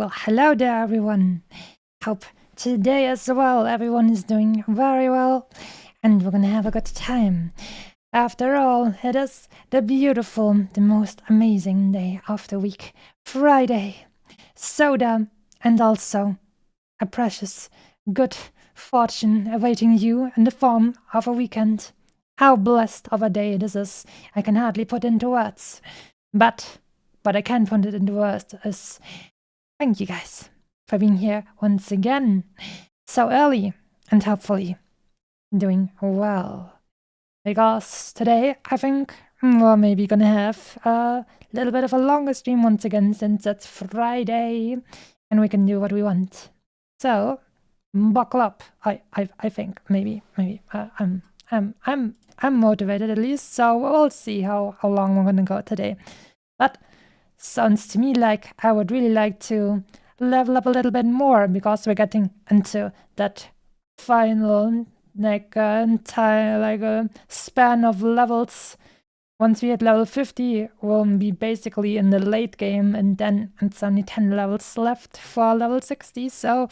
Well, hello there, everyone. Hope today as well everyone is doing very well and we're gonna have a good time. After all, it is the beautiful, the most amazing day of the week, Friday. Soda, and also a precious good fortune awaiting you in the form of a weekend. How blessed of a day this is, I can hardly put into words. But what I can put it into words is thank you guys for being here once again so early and hopefully doing well. Because today I think we're maybe gonna have a little bit of a longer stream once again since it's Friday and we can do what we want. So buckle up. I think maybe I'm motivated at least. So we'll see how long we're gonna go today. But sounds to me like I would really like to level up a little bit more because we're getting into that final entire span of levels. Once we hit level 50, we'll be basically in the late game, and then it's only 10 levels left for level 60, so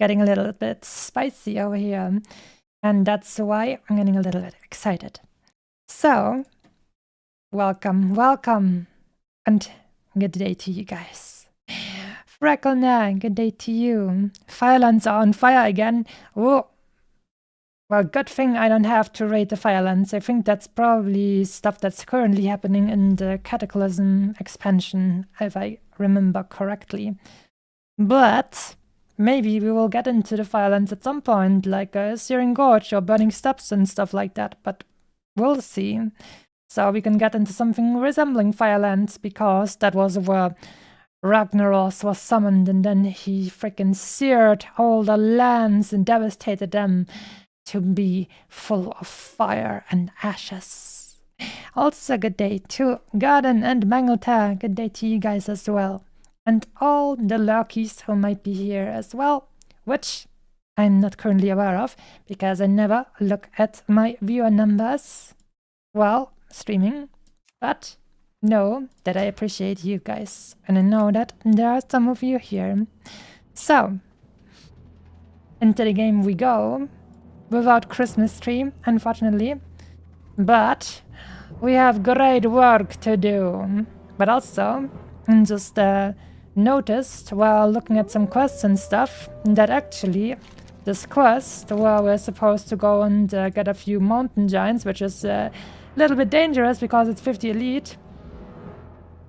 getting a little bit spicy over here. And that's why I'm getting a little bit excited. So, welcome, and good day to you guys. Frecklener, good day to you. Firelands are on fire again. Oh, well, good thing I don't have to raid the Firelands. I think that's probably stuff that's currently happening in the Cataclysm expansion, if I remember correctly. But maybe we will get into the Firelands at some point, like Searing Gorge or Burning Steppes and stuff like that, but we'll see. So we can get into something resembling Firelands, because that was where Ragnaros was summoned, and then he freaking seared all the lands and devastated them to be full of fire and ashes. Also, good day to Garden and Mangleta. Good day to you guys as well. And all the lurkies who might be here as well, which I'm not currently aware of, because I never look at my viewer numbers while streaming. But know that I appreciate you guys, and I know that there are some of you here. So, into the game we go, without Christmas tree, unfortunately, but we have great work to do. But also, just noticed while looking at some quests and stuff, that actually this quest where we're supposed to go and get a few mountain giants, which is a little bit dangerous because it's 50 elite,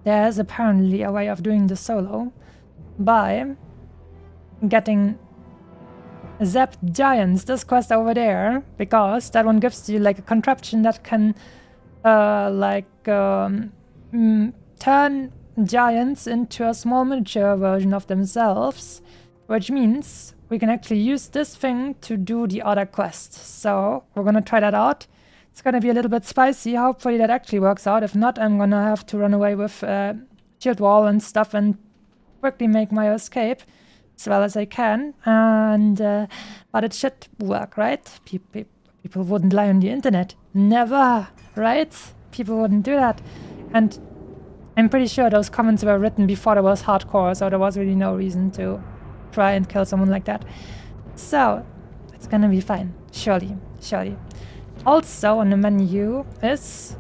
there's apparently a way of doing the solo by getting zapped giants, this quest over there, because that one gives you like a contraption that can turn giants into a small miniature version of themselves, which means we can actually use this thing to do the other quest. So we're gonna try that out. It's gonna be a little bit spicy. Hopefully that actually works out. If not, I'm gonna have to run away with shield wall and stuff and quickly make my escape as well as I can. And but it should work, right? People wouldn't lie on the internet. Never, right? People wouldn't do that. And I'm pretty sure those comments were written before there was hardcore, so there was really no reason to try and kill someone like that. So it's gonna be fine, surely. Also on the menu is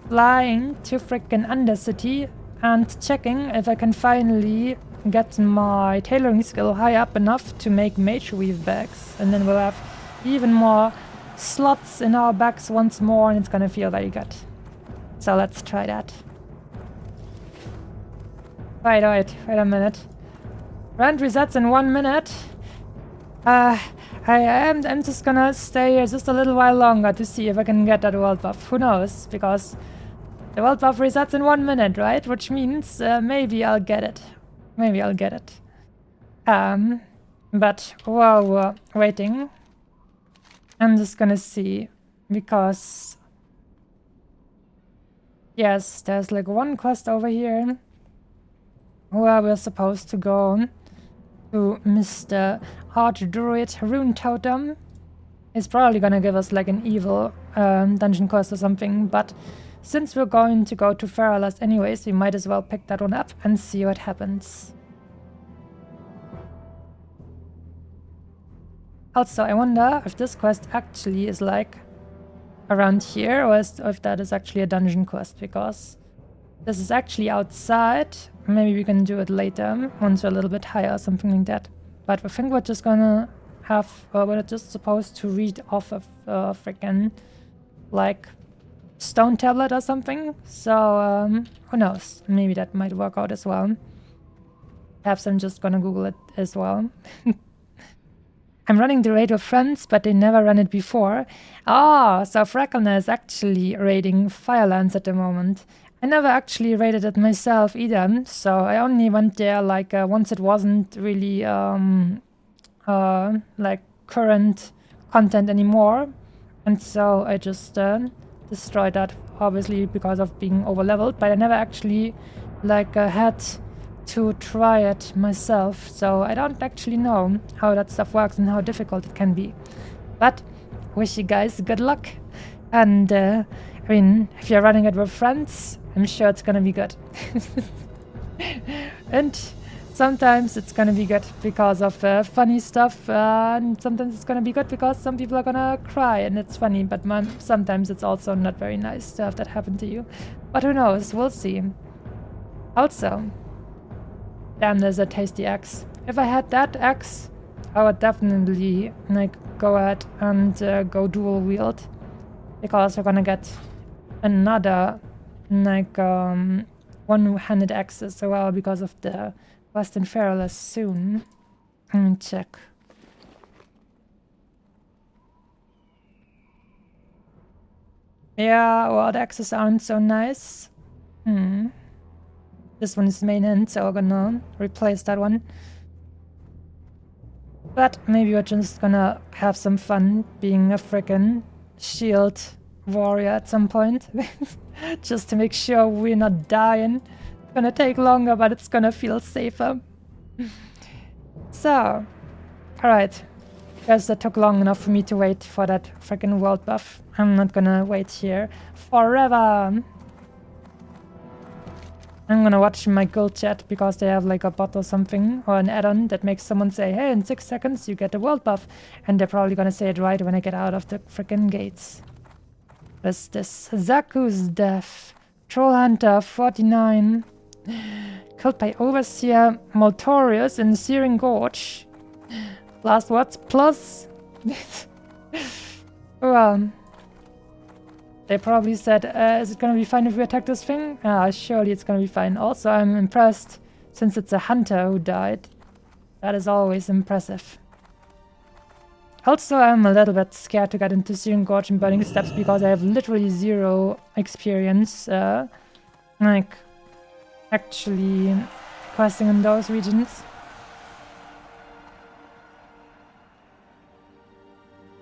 flying to frickin' Undercity and checking if I can finally get my tailoring skill high up enough to make mage weave bags, and then we'll have even more slots in our bags once more, and it's gonna feel very good. So let's try that. Wait a minute. Rent resets in 1 minute. I'm just gonna stay here just a little while longer to see if I can get that world buff. Who knows? Because the world buff resets in 1 minute, right? Which means maybe I'll get it. But while we're waiting, I'm just gonna see, because yes, there's like one quest over here where we're supposed to go to Mr. Archdruid Rune Totem. He's probably gonna give us like an evil dungeon quest or something, but since we're going to go to Feralas anyways, we might as well pick that one up and see what happens. Also, I wonder if this quest actually is like around here, or if that is actually a dungeon quest, because this is actually outside. Maybe we can do it later once we're a little bit higher or something like that. But I think we're just gonna have, we're just supposed to read off of freaking like stone tablet or something. So who knows? Maybe that might work out as well. Perhaps I'm just gonna Google it as well. I'm running the raid with friends, but they never ran it before. Oh, so Frecklener is actually raiding Firelands at the moment. I never actually raided it myself either, so I only went there like once it wasn't really like current content anymore. And so I just destroyed that, obviously because of being over-leveled, but I never actually like had to try it myself, so I don't actually know how that stuff works and how difficult it can be. But wish you guys good luck, and I mean, if you're running it with friends, I'm sure it's gonna be good. And sometimes it's gonna be good because of funny stuff, and sometimes it's gonna be good because some people are gonna cry and it's funny, but sometimes it's also not very nice to have that happen to you. But who knows, we'll see. Also, damn, there's a tasty axe. If I had that axe, I would definitely like go ahead and go dual wield, because we're gonna get another like one-handed axe as well because of the Western Feralas soon. Let me check. Yeah, well, the axes aren't so nice. This one is main hand, so we're gonna replace that one. But maybe we're just gonna have some fun being a frickin' shield warrior at some point. Just to make sure we're not dying. It's gonna take longer, but it's gonna feel safer. So, alright. Guess that took long enough for me to wait for that frickin' world buff. I'm not gonna wait here forever. I'm gonna watch my guild chat because they have like a bot or something, or an add-on that makes someone say, hey, in 6 seconds you get the world buff. And they're probably gonna say it right when I get out of the frickin' gates. What's this? Zaku's death. Troll Hunter 49. Killed by Overseer Moltorius in Searing Gorge. Last words plus. Well, they probably said, is it gonna be fine if we attack this thing? Surely it's gonna be fine. Also, I'm impressed since it's a hunter who died. That is always impressive. Also, I'm a little bit scared to get into Searing Gorge and Burning Steps because I have literally 0 experience, like, actually questing in those regions.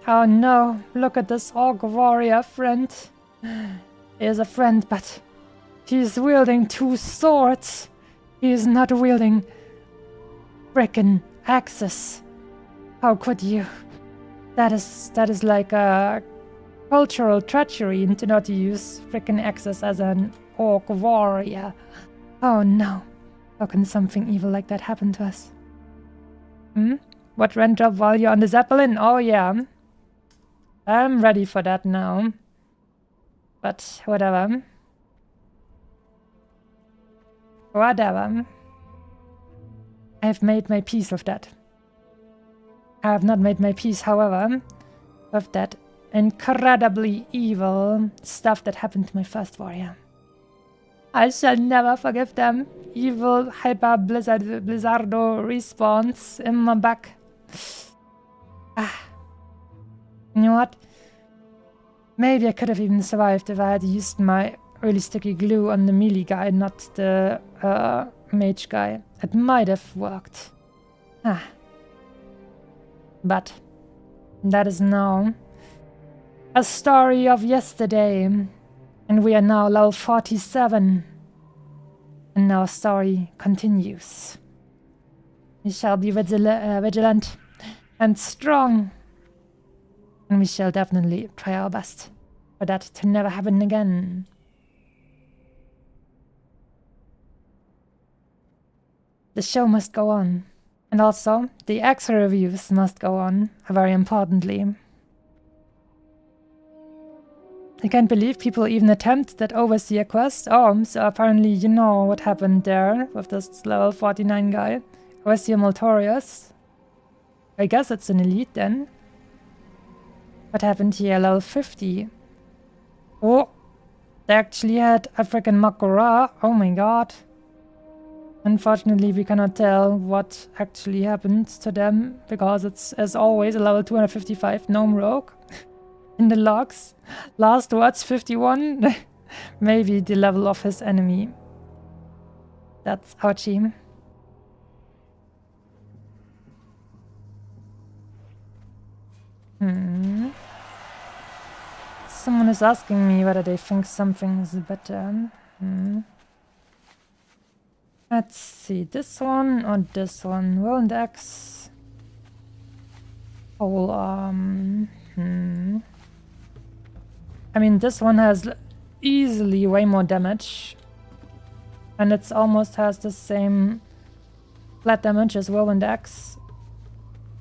Oh no, look at this orc warrior friend. He is a friend, but he is wielding 2 swords. He is not wielding frickin' axes. How could you? That is like a cultural treachery to not use frickin' axes as an orc warrior. Oh no. How can something evil like that happen to us? What rent drop while you're on the Zeppelin? Oh yeah. I'm ready for that now. But whatever. Whatever. I've made my peace with that. I have not made my peace, however, with that incredibly evil stuff that happened to my first warrior. I shall never forgive them. Evil Hyper Blizzardo respawns in my back. You know what? Maybe I could have even survived if I had used my really sticky glue on the melee guy, not the mage guy. It might have worked. But that is now a story of yesterday. And we are now level 47. And our story continues. We shall be vigilant and strong. And we shall definitely try our best for that to never happen again. The show must go on. And also, the axe reviews must go on, very importantly. I can't believe people even attempt that overseer quest. Oh, so apparently you know what happened there with this level 49 guy. Overseer Moltorius. I guess it's an elite then. What happened here? Level 50. Oh, they actually had a freaking Makura. Oh my god. Unfortunately, we cannot tell what actually happened to them, because it's, as always, a level 255 gnome rogue in the logs. Last words 51. Maybe the level of his enemy. That's ouchie. Someone is asking me whether they think something is better. Let's see, this one or this one? Well, and X. Whole arm. I mean, this one has easily way more damage. And it almost has the same flat damage as Whirlwind Axe.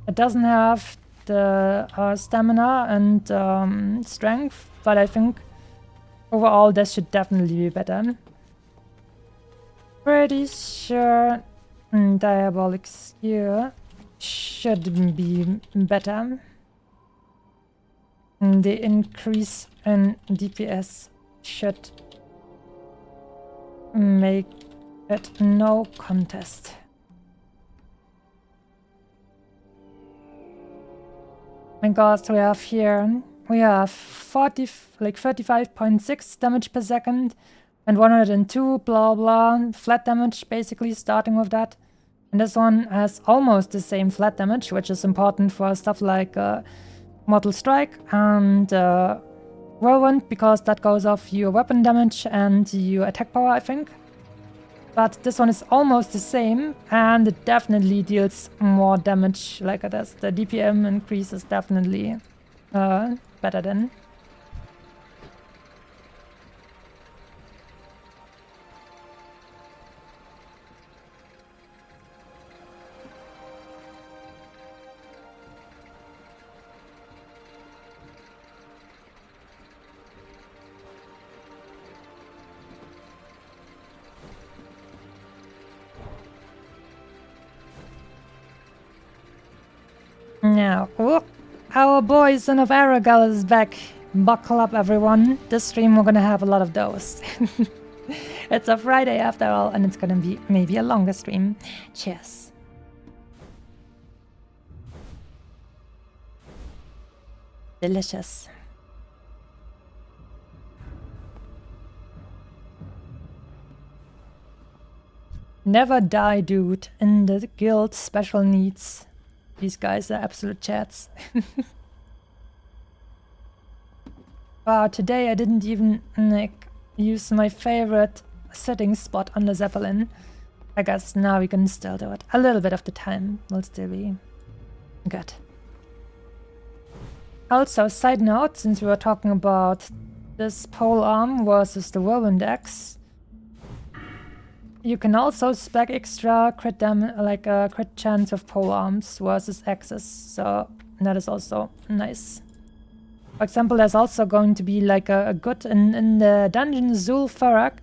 It doesn't have the stamina and strength, but I think overall this should definitely be better. Pretty sure Diabolic Skewer should be better. The increase in DPS should make it no contest. And guys, we have here, we have 35.6 damage per second and 102 blah blah flat damage, basically starting with that. And this one has almost the same flat damage, which is important for stuff like Mortal Strike and Whirlwind, because that goes off your weapon damage and your attack power, I think. But this one is almost the same, and it definitely deals more damage like it does. The DPM increase is definitely better than. Now, our boy Son of Aragal is back. Buckle up, everyone. This stream we're gonna have a lot of those. It's a Friday after all, and it's gonna be maybe a longer stream. Cheers. Delicious. Never die, dude. In the guild special needs. These guys are absolute chats. Wow, today I didn't even use my favorite sitting spot on the Zeppelin. I guess now we can still do it. A little bit of the time will still be good. Also, side note, since we were talking about this pole arm versus the Whirlwind Axe, you can also spec extra crit like a crit chance of pole arms versus axes, so that is also nice. For example, there's also going to be like a good in the dungeon Zul'Farrak.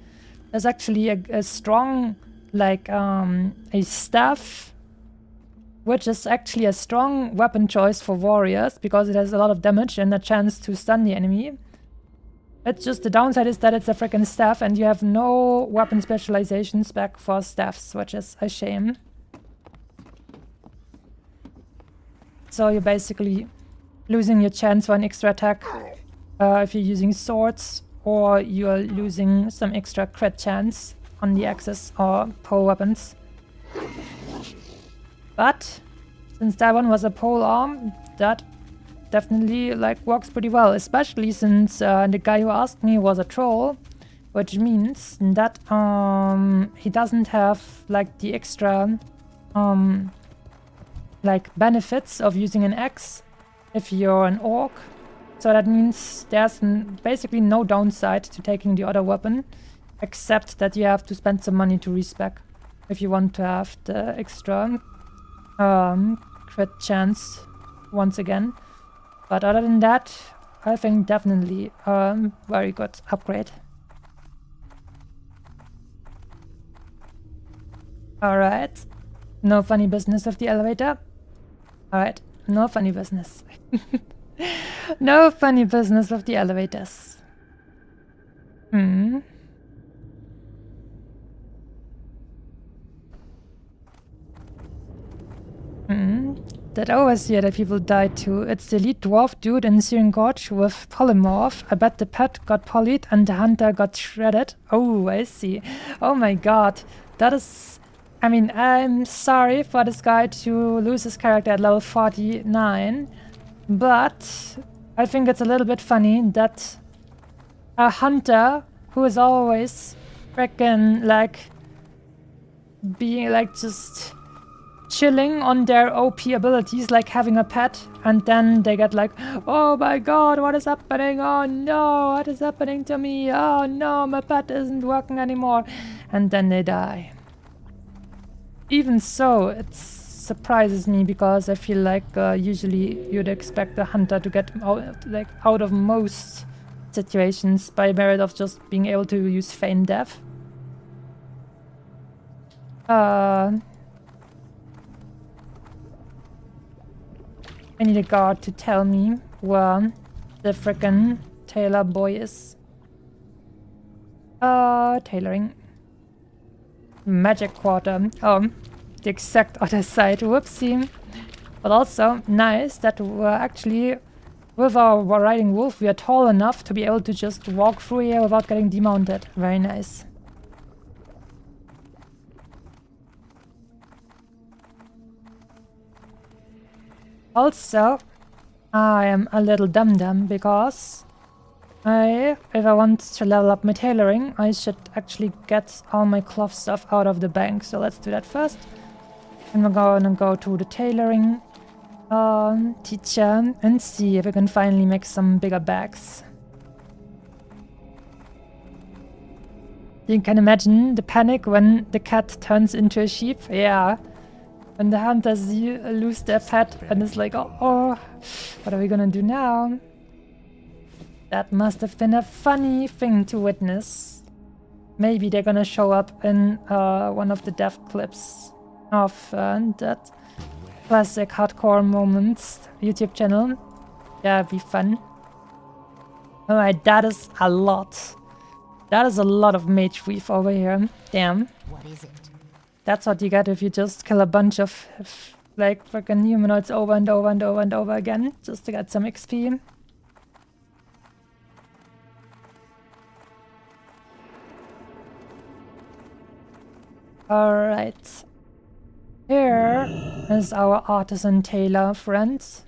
There's actually a strong like a staff, which is actually a strong weapon choice for warriors because it has a lot of damage and a chance to stun the enemy. It's just the downside is that it's a freaking staff and you have no weapon specialization spec for staffs, which is a shame. So you're basically losing your chance for an extra attack if you're using swords, or you're losing some extra crit chance on the axes or pole weapons. But since that one was a pole arm, that definitely like works pretty well, especially since the guy who asked me was a troll, which means that he doesn't have like the extra like benefits of using an axe if you're an orc. So that means there's basically no downside to taking the other weapon, except that you have to spend some money to respec if you want to have the extra crit chance once again. But other than that, I think definitely very good upgrade. Alright. No funny business with the elevator. Alright. No funny business. No funny business with the elevators. That overseer that people died to. It's the elite dwarf dude in Syrian Gorge with polymorph. I bet the pet got polyed and the hunter got shredded. Oh, I see. Oh my god. That is... I mean, I'm sorry for this guy to lose his character at level 49. But I think it's a little bit funny that a hunter who is always freaking like being like just chilling on their OP abilities, like having a pet, and then they get like, oh my god, what is happening? Oh no, what is happening to me? Oh no, my pet isn't working anymore. And then they die. Even so, it surprises me because I feel like usually you'd expect the hunter to get out of most situations by merit of just being able to use feign death. I need a guard to tell me where the frickin' tailor boy is. Tailoring. Magic quarter. Oh, the exact other side. Whoopsie. But also, nice that we're actually, with our riding wolf, we are tall enough to be able to just walk through here without getting demounted. Very nice. Also, I am a little dum-dum because if I want to level up my tailoring, I should actually get all my cloth stuff out of the bank. So let's do that first. And we're gonna go to the tailoring teacher and see if we can finally make some bigger bags. You can imagine the panic when the cat turns into a sheep. Yeah. When the hunters lose their pet and it's like, oh, what are we gonna do now? That must have been a funny thing to witness. Maybe they're gonna show up in one of the death clips of that classic hardcore moments YouTube channel. Yeah, it'd be fun. Alright, that is a lot. That is a lot of mage weave over here. Damn. What is it? That's what you get if you just kill a bunch of like freaking humanoids over and over and over and over again, just to get some XP. Alright. Here is our artisan tailor friends.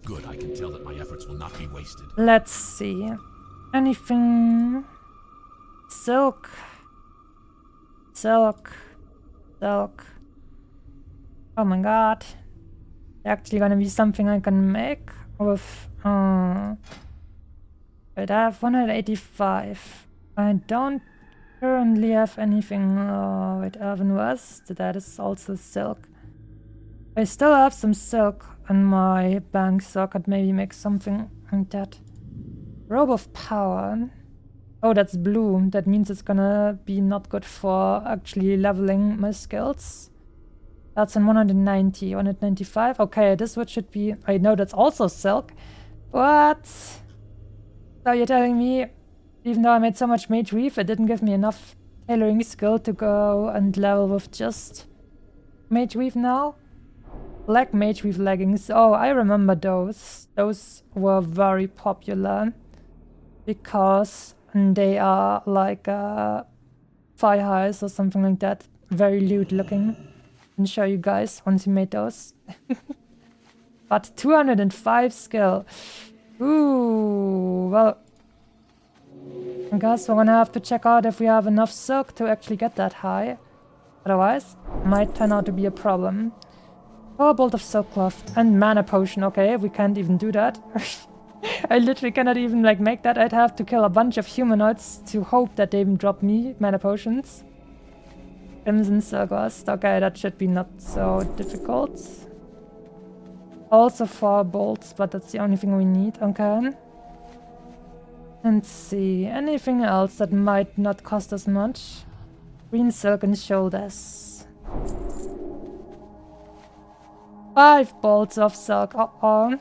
Good, I can tell that my efforts will not be wasted. Let's see. Anything? Silk. Silk. Silk. Oh my god. Actually gonna be something I can make with wait, I have 185. I don't currently have anything with Elven West. That is also silk. I still have some silk in my bank, so I could maybe make something like that. Robe of Power. Oh, that's blue. That means it's gonna be not good for actually leveling my skills. That's on 190, 195. Okay, this one should be... I know that's also silk. What? So you're telling me, even though I made so much mage weave, it didn't give me enough tailoring skill to go and level with just mage weave now? Black mage weave leggings. Oh, I remember those. Those were very popular because they are like thigh highs or something like that. Very lewd looking. I'll show you guys once you made those. But 205 skill. Ooh, well, I guess we're gonna have to check out if we have enough silk to actually get that high. Otherwise, might turn out to be a problem. Oh, a bolt of silk cloth and mana potion. Okay, we can't even do that. I literally cannot even like make that. I'd have to kill a bunch of humanoids to hope that they even drop me mana potions. Crimson Silkworst. Okay, that should be not so difficult. Also 4 bolts, but that's the only thing we need. Okay. Let's see. Anything else that might not cost us much? Green silken shoulders. 5 bolts of silk. Uh-oh.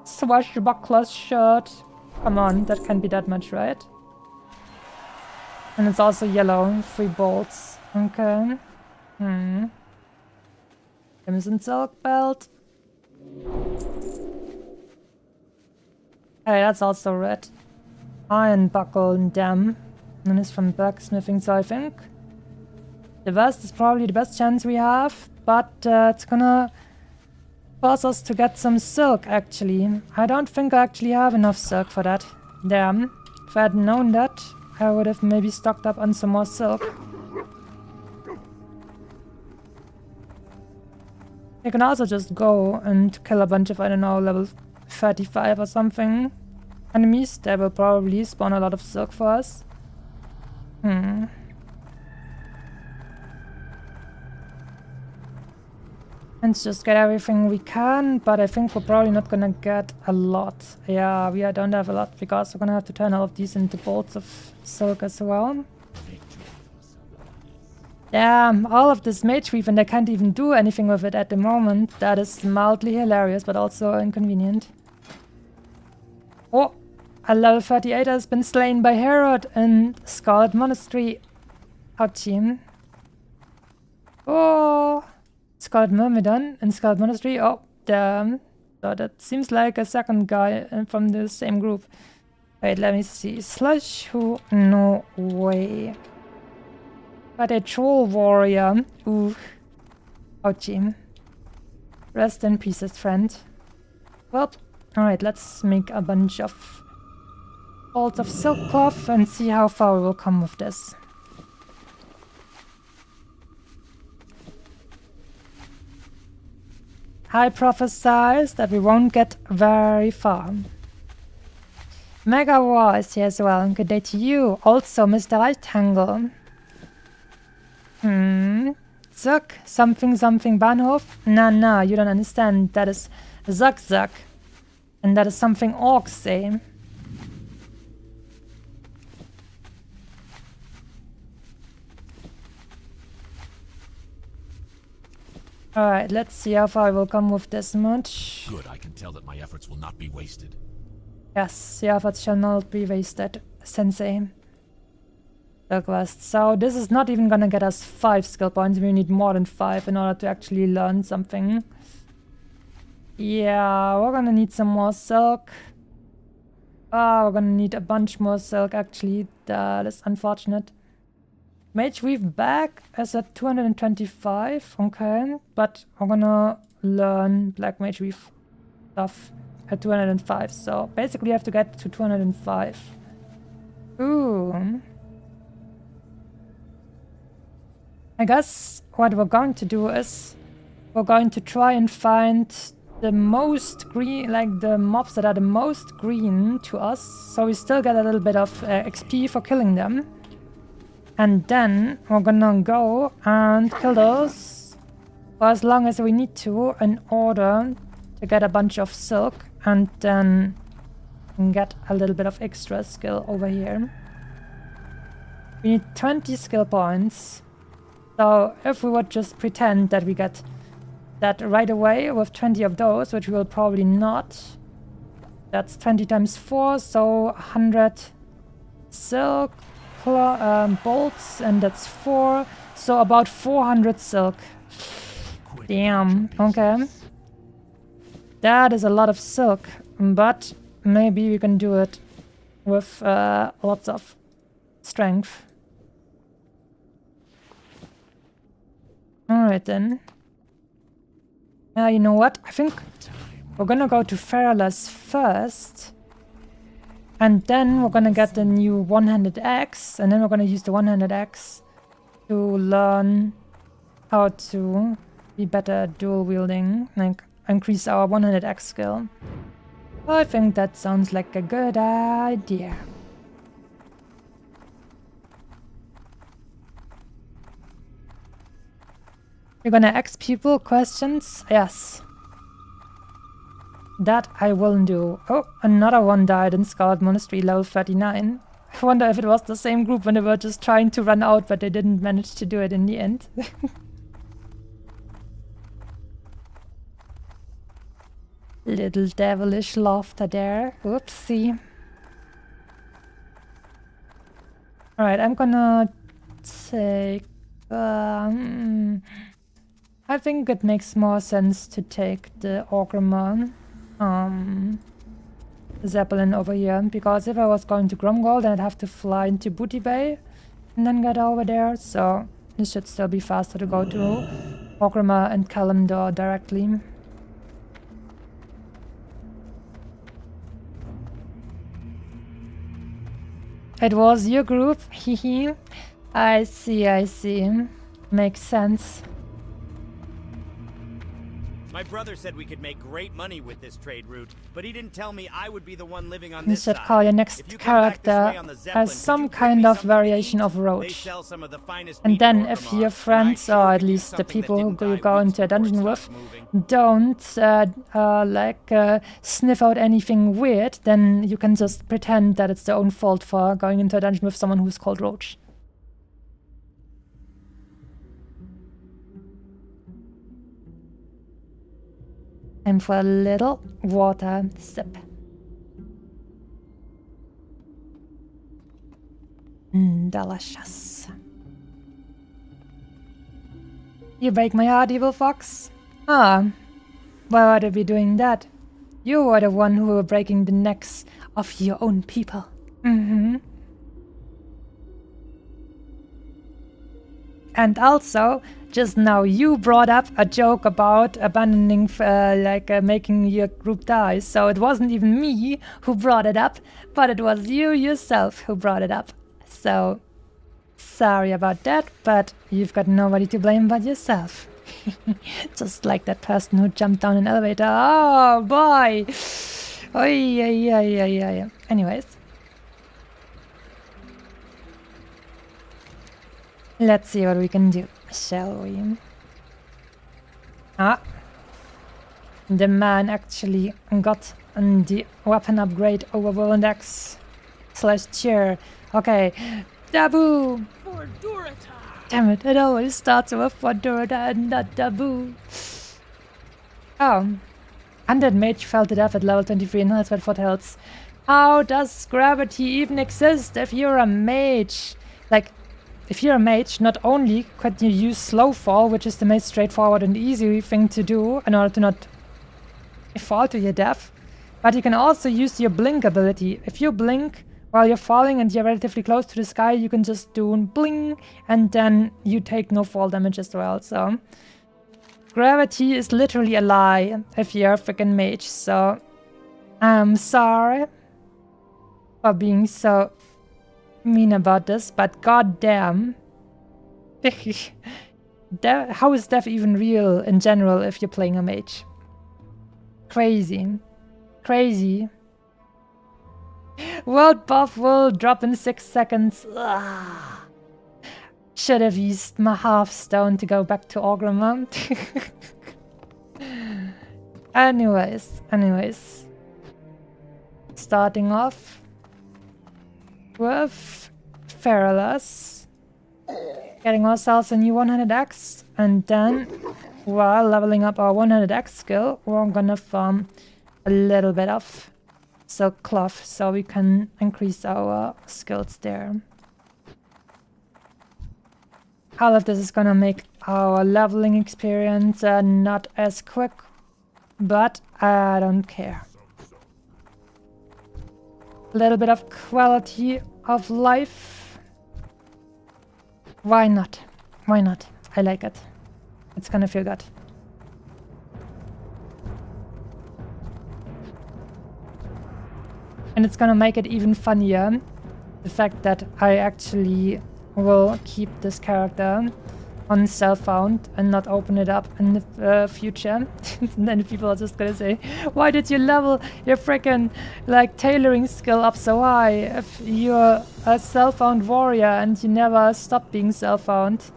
Swashbuckler's shirt. Come on, that can't be that much, right? And it's also yellow. 3 bolts. Okay. Crimson silk belt. Hey, that's also red. Iron buckle and dam. And it's from blacksmithing, so I think the vest is probably the best chance we have, but it's gonna force us to get some silk, actually. I don't think I actually have enough silk for that. Damn. If I had known that, I would have maybe stocked up on some more silk. You can also just go and kill a bunch of, I don't know, level 35 or something enemies. They will probably spawn a lot of silk for us. Let's just get everything we can, but I think we're probably not gonna get a lot. Yeah, we don't have a lot because we're gonna have to turn all of these into bolts of silk as well. Damn, all of this mage weave and I can't even do anything with it at the moment. That is mildly hilarious, but also inconvenient. Oh, a level 38 has been slain by Herod in Scarlet Monastery. Ouchie. Oh, Scarlet Myrmidon in Scarlet Monastery. Oh, damn. So that seems like a second guy from the same group. Wait, let me see. Slush who? No way. But a troll warrior. Ooh. Ouchie. Rest in pieces, friend. Well, alright, let's make a bunch of bolts of silk cloth and see how far we will come with this. I prophesize that we won't get very far. Mega War is here as well. Good day to you. Also, Mr. Rectangle. Zuck, something Bahnhof? Nah, you don't understand. That is Zuck. And that is something orcs say. Alright, let's see how far I will come with this much. Good, I can tell that my efforts will not be wasted. Yes, your efforts shall not be wasted, Sensei. Quest. So this is not even gonna get us 5 skill points. We need more than 5 in order to actually learn something. Yeah, we're gonna need some more silk. We're gonna need a bunch more silk actually. That is unfortunate. Mage Weave back is at 225. Okay, but we're gonna learn Black Mage Weave stuff at 205. So basically we have to get to 205. Ooh. I guess what we're going to do is we're going to try and find the most green, like the mobs that are the most green to us. So we still get a little bit of XP for killing them. And then we're gonna go and kill those for as long as we need to in order to get a bunch of silk and then get a little bit of extra skill over here. We need 20 skill points. So if we would just pretend that we get that right away with 20 of those, which we will probably not, that's 20 times 4, so 100 silk bolts, and that's 4, so about 400 silk. Damn, okay. That is a lot of silk, but maybe we can do it with lots of strength. Alright then. You know what? I think we're gonna go to Feralus first. And then we're gonna get the new one-handed axe. And then we're gonna use the one-handed axe to learn how to be better at dual wielding. Like, increase our one-handed axe skill. I think that sounds like a good idea. You're gonna ask people questions? Yes. That I will do. Oh, another one died in Scarlet Monastery, level 39. I wonder if it was the same group when they were just trying to run out, but they didn't manage to do it in the end. Little devilish laughter there. Oopsie. Alright, I'm gonna take... I think it makes more sense to take the Orgrimmar Zeppelin over here, because if I was going to Gromgol, then I'd have to fly into Booty Bay and then get over there, so it should still be faster to go to Orgrimmar and Kalimdor directly. It was your group, hehe. I see. Makes sense. My brother said we could make great money with this trade route, but he didn't tell me I would be the one living on You this should side. call your next character as some kind of variation of Roach. And then if your friends, or at least the people who you go into a dungeon with, don't sniff out anything weird, then you can just pretend that it's their own fault for going into a dungeon with someone who's called Roach. Time for a little water sip. Delicious. You break my heart, evil fox. Ah, why would I be doing that? You were the one who were breaking the necks of your own people. And also, just now you brought up a joke about abandoning, making your group die. So it wasn't even me who brought it up, but it was you yourself who brought it up. So, sorry about that, but you've got nobody to blame but yourself. Just like that person who jumped down an elevator. Oh, boy! Oy. Anyways. Let's see what we can do, shall we? Ah. The man actually got the weapon upgrade over Whirlwind Axe / chair. Okay. Dabu! For Durata. Damn it always starts with for Durata and not Dabu. Oh. Undead Mage fell to death at level 23 and has got 4 health. How does gravity even exist if you're a mage? Like, if you're a mage, not only could you use slow fall, which is the most straightforward and easy thing to do in order to not fall to your death, but you can also use your blink ability. If you blink while you're falling and you're relatively close to the sky, you can just do bling, and then you take no fall damage as well. So gravity is literally a lie if you're a freaking mage. So I'm sorry for being so mean about this, but goddamn, how is death even real in general if you're playing a mage? Crazy. World buff will drop in 6 seconds. Ugh. Should have used my Hearthstone to go back to Orgrimmar. Anyways. Starting off with Feralus, getting ourselves a new one-handed axe, and then while leveling up our one-handed axe skill, we're gonna farm a little bit of silk cloth so we can increase our skills there. All of this is gonna make our leveling experience not as quick, but I don't care. A little bit of quality of life. Why not? I like it. It's gonna feel good. And it's gonna make it even funnier, the fact that I actually will keep this character on self-found and not open it up in the future. And then people are just gonna say, why did you level your freaking tailoring skill up so high if you're a self-found warrior and you never stop being self-found?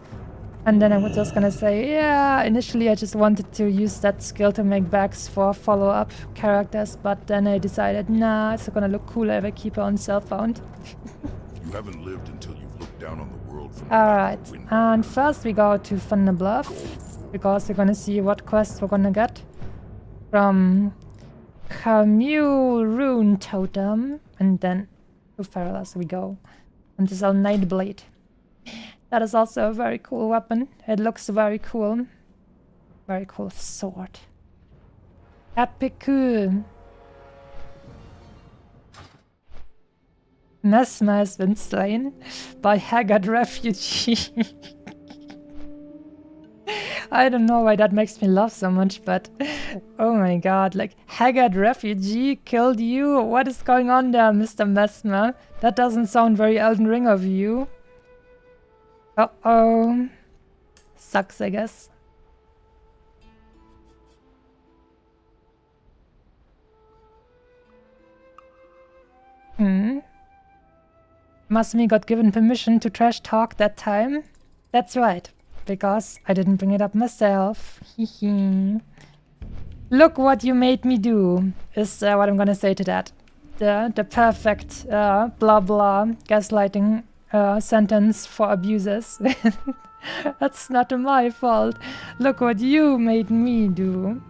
And then I was just gonna say, yeah, initially I just wanted to use that skill to make bags for follow-up characters, but then I decided, nah, it's gonna look cooler if I keep her on Self-Found. You haven't lived until you've looked down on the world from Alright, and first we go to Thunder Bluff, because we're gonna see what quests we're gonna get from Camule Rune Totem, and then to Feralus we go. And this is our Night Blade. That is also a very cool weapon. It looks very cool. Very cool sword. Epic cool. Mesmer has been slain by Haggard Refugee. I don't know why that makes me laugh so much, but oh my god, like Haggard Refugee killed you? What is going on there, Mr. Mesmer? That doesn't sound very Elden Ring of you. Uh-oh. Sucks, I guess. Masumi got given permission to trash talk that time. That's right, because I didn't bring it up myself. Look what you made me do, is what I'm gonna say to that. The perfect blah blah gaslighting sentence for abusers. That's not my fault. Look what you made me do.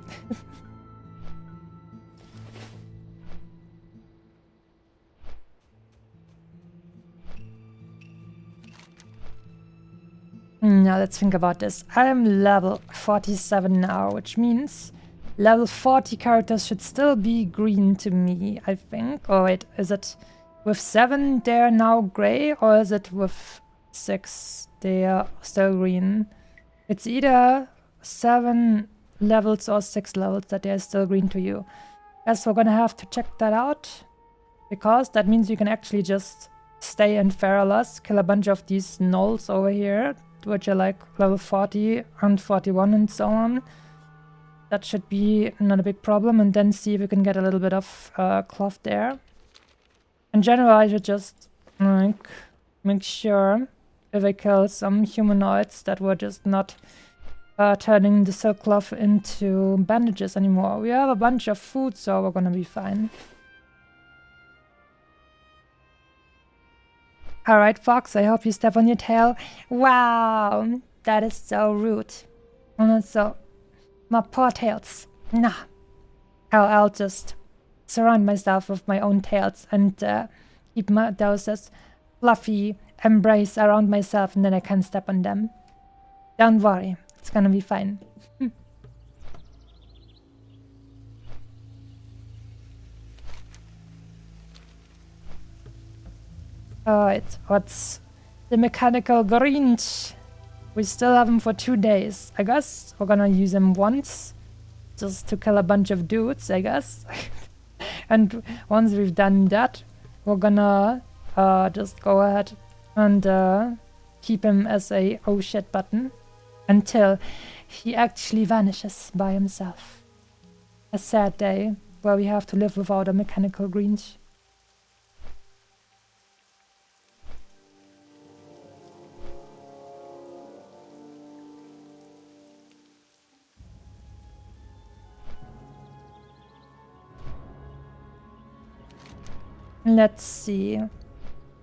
Now let's think about this. I'm level 47 now, which means level 40 characters should still be green to me, I think. Oh wait, is it with 7 they're now grey, or is it with 6 they're still green? It's either 7 levels or 6 levels that they're still green to you. Guess we're gonna have to check that out, because that means you can actually just stay in Feralus, kill a bunch of these gnolls over here, which are like level 40 and 41 and so on. That should be not a big problem, and then see if we can get a little bit of cloth there. In general, I should just like make sure if I kill some humanoids that were just not turning the silk cloth into bandages anymore. We have a bunch of food, so we're gonna be fine. Alright, Fox, I hope you step on your tail. Wow, that is so rude. And also, my poor tails. Nah. I'll just surround myself with my own tails and keep those as fluffy embrace around myself, and then I can step on them. Don't worry, it's gonna be fine. Alright, what's the mechanical Grinch? We still have him for 2 days. I guess we're gonna use him once, just to kill a bunch of dudes, I guess. And once we've done that, we're gonna just go ahead and keep him as a oh shit button until he actually vanishes by himself. A sad day where we have to live without a mechanical Grinch. Let's see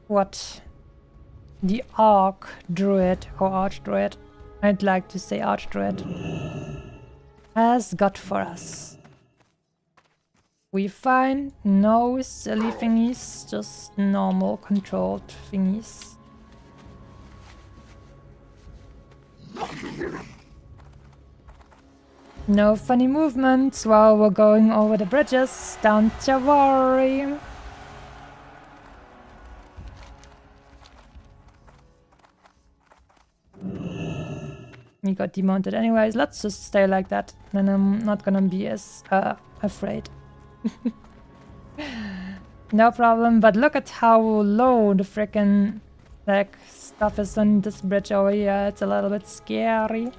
what the Arch Druid, or Archdruid, I'd like to say Archdruid, has got for us. We find no silly thingies, just normal controlled thingies. No funny movements while we're going over the bridges, don't you worry. We got demounted anyways. Let's just stay like that. Then I'm not gonna be as afraid. No problem. But look at how low the frickin' like stuff is on this bridge over here. It's a little bit scary.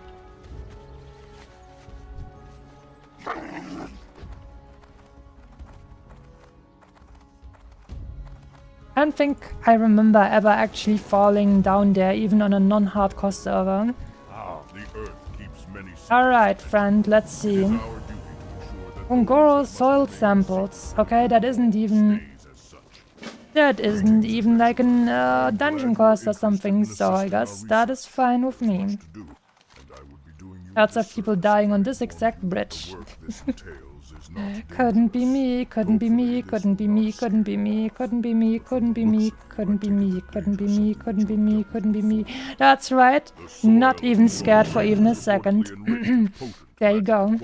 I don't think I remember ever actually falling down there, even on a non-hardcore server. Alright, friend, let's see. Ungoro soil samples. Okay, that isn't even like a dungeon quest or something, so I guess that is fine with me. Lots of people dying on this exact bridge. Couldn't be me, couldn't be me, couldn't be me, couldn't be me, couldn't be me, couldn't be me, couldn't be me, couldn't be me, couldn't be me, couldn't be me. That's right, not even scared for even a second. There you go.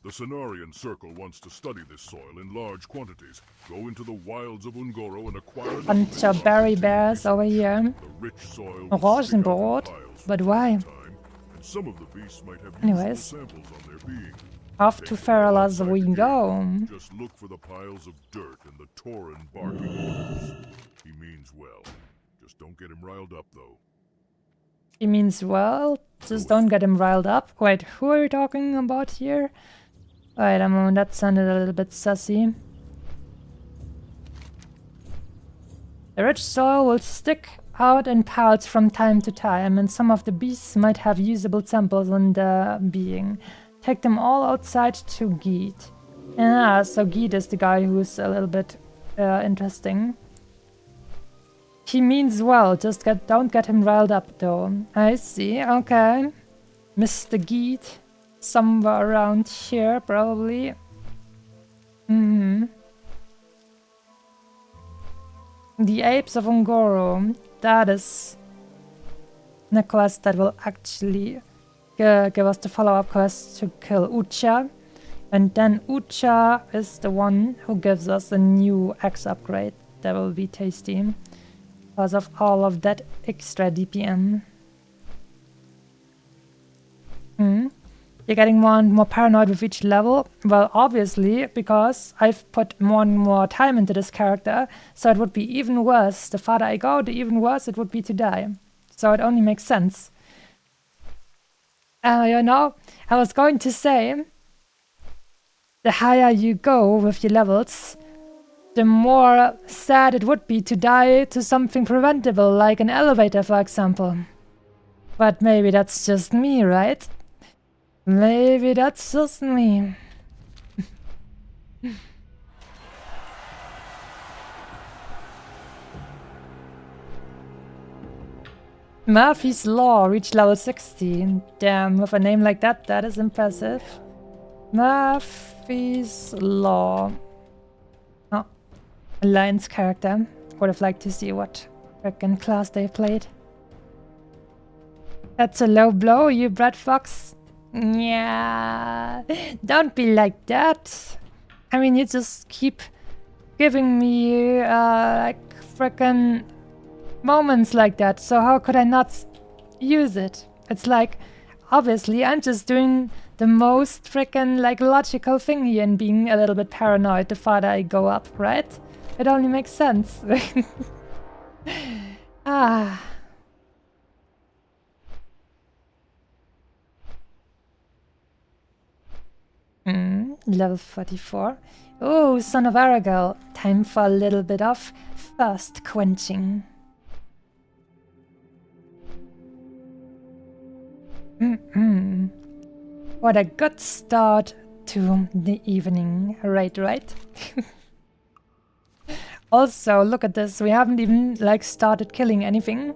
The Cenarian Circle wants to study this soil in large quantities. Go into the wilds of Ungoro and acquire Bunch of berry bears over here. Orangenbrot? But why? Some of the beasts might have anyways, samples on their being. Off to Feral as we go. Just look for the piles of dirt and the Tauren barking orders. He means well. Just don't get him riled up, though. He means well? Just don't get him riled up? Wait, who are you talking about here? Wait a moment, that sounded a little bit sussy. The rich soil will stick out in piles from time to time, and some of the beasts might have usable samples on their being. Take them all outside to Geet. Ah, so Geet is the guy who's a little bit interesting. He means well, just don't get him riled up though. I see, okay. Mr. Geet. Somewhere around here, probably. The Apes of Ungoro. That is a quest that will actually give us the follow-up quest to kill Ucha. And then Ucha is the one who gives us a new axe upgrade. That will be tasty. Because of all of that extra DPM. You're getting more and more paranoid with each level. Well, obviously, because I've put more and more time into this character, so it would be even worse. The farther I go, the even worse it would be to die. So it only makes sense. You know, I was going to say, the higher you go with your levels, the more sad it would be to die to something preventable, like an elevator, for example. But maybe that's just me, right? Maybe that's just me. Murphy's Law reached level 60. Damn, with a name like that, that is impressive. Murphy's Law. Oh, Alliance character. Would have liked to see what frickin' class they played. That's a low blow, you brat fox. Yeah, don't be like that. I mean, you just keep giving me like frickin' moments like that, so how could I not use it? It's like, obviously, I'm just doing the most frickin' like logical thing here and being a little bit paranoid the farther I go up, right? It only makes sense. Ah. Level 44. Oh, son of Aragel. Time for a little bit of thirst quenching. What a good start to the evening. Right, right? Also, look at this. We haven't even like started killing anything.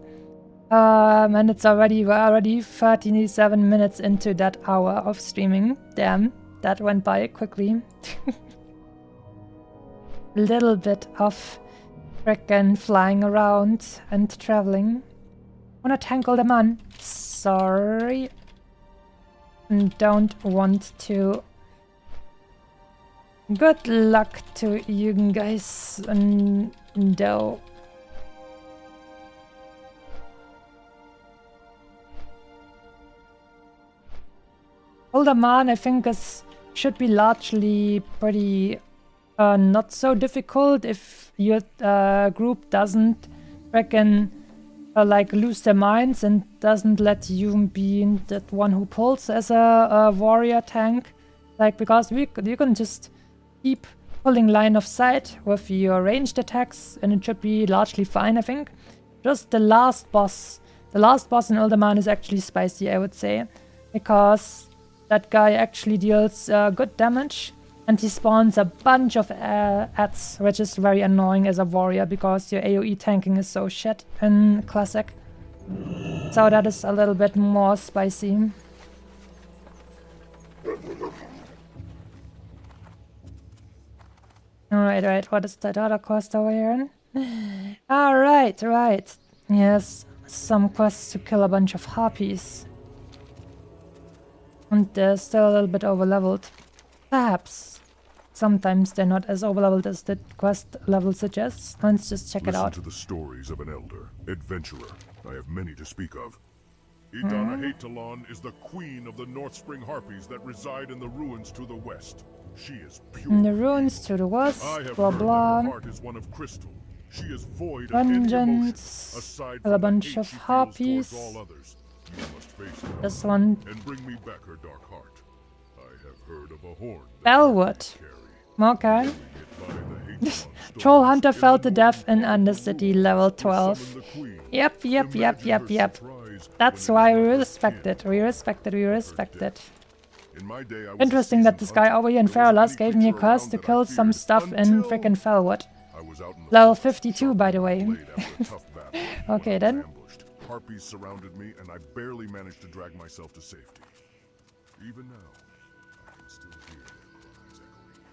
And we're already 37 minutes into that hour of streaming. Damn. That went by quickly. Little bit of frickin' flying around and traveling. Wanna tackle the man? Sorry. Don't want to. Good luck to you guys. No. Older man, I think, should be largely pretty not so difficult if your group doesn't reckon like lose their minds and doesn't let you be that one who pulls as a warrior tank. Like, because you can just keep pulling line of sight with your ranged attacks and it should be largely fine, I think. Just the last boss in Older Man is actually spicy, I would say. Because that guy actually deals good damage. And he spawns a bunch of ads, which is very annoying as a warrior because your AoE tanking is so shit in Classic. So that is a little bit more spicy. Alright, right. What is that other quest over here? Alright, right. Yes, some quests to kill a bunch of harpies. And they're still a little bit overleveled. Perhaps. Sometimes they're not as overleveled as the quest level suggests. Let's just check it out. Listen to the stories of an elder, adventurer. I have many to speak of. Idana Hatalon is the queen of the North Spring Harpies that reside in the ruins to the west. She is pure. In the ruins to the west, I have blah heard blah. that her heart is one of crystal. She is void of any emotion, Vengeance. aside A from the bunch hate of she feels harpies. towards all others. You must face her This one. and bring me back her dark heart. I have heard of a horn that Bellwood. carry. Okay. Hit by the Hatalon storms Troll Hunter in fell the to death in northern Undercity, world. level We 12. summon the queen. Yep. Imagine her surprise That's when why it we is not her respect kin, it. We respect it. We respect it. In my day, I was Interesting a that this guy seasoned over here in hunter. There wasn't Feralas any gave me a creature quest around to that I kill some feared stuff in until frickin' Fellwood. I was out in the Level forest, 52, by the way. sharpening my blade after a tough battle. When Okay, I was then. ambushed, harpies surrounded me, and I barely managed to drag myself to safety. Even now, I can still hear their cries echoing.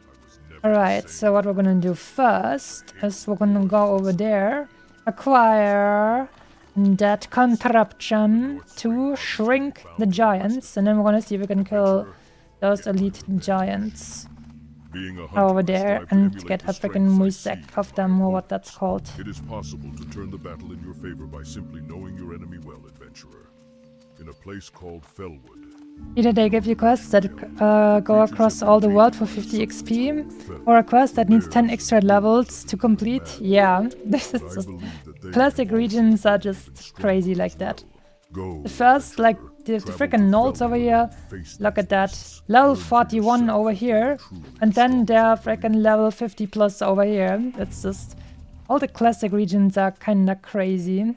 I was never the Alright, same. so what we're gonna do first is we're gonna go over there, acquire that contraption to shrink the giants, and then we're gonna see if we can kill those elite giants Being a hunter, over I there strive to and emulate get the a freaking strengths I musek see of by them, or opponents. what that's called. It is possible to turn the battle in your favor by simply knowing your enemy well, adventurer. In a place called Fellwood. Either they give you quests that go across all the world for 50 XP, or a quest that needs 10 extra levels to complete. Yeah, this is But I just... believe that they Classic have regions are also just crazy like that. Go, The first, like, the adventurer. freaking Travel nolds to over Fellwood here, and face look these at that. beasts. Level Learn for 41 yourself over if they here, are truly and then strong they're as I believe. freaking level 50 plus over here. It's just... all the classic regions are kinda crazy.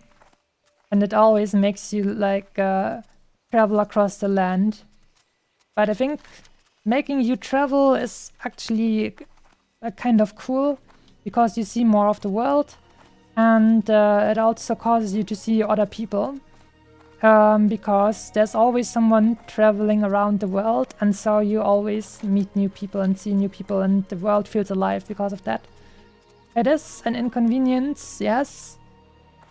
And it always makes you, like, travel across the land. But I think making you travel is actually kind of cool, because you see more of the world, and it also causes you to see other people, because there's always someone traveling around the world, and so you always meet new people and see new people, and the world feels alive because of that. It is an inconvenience, yes,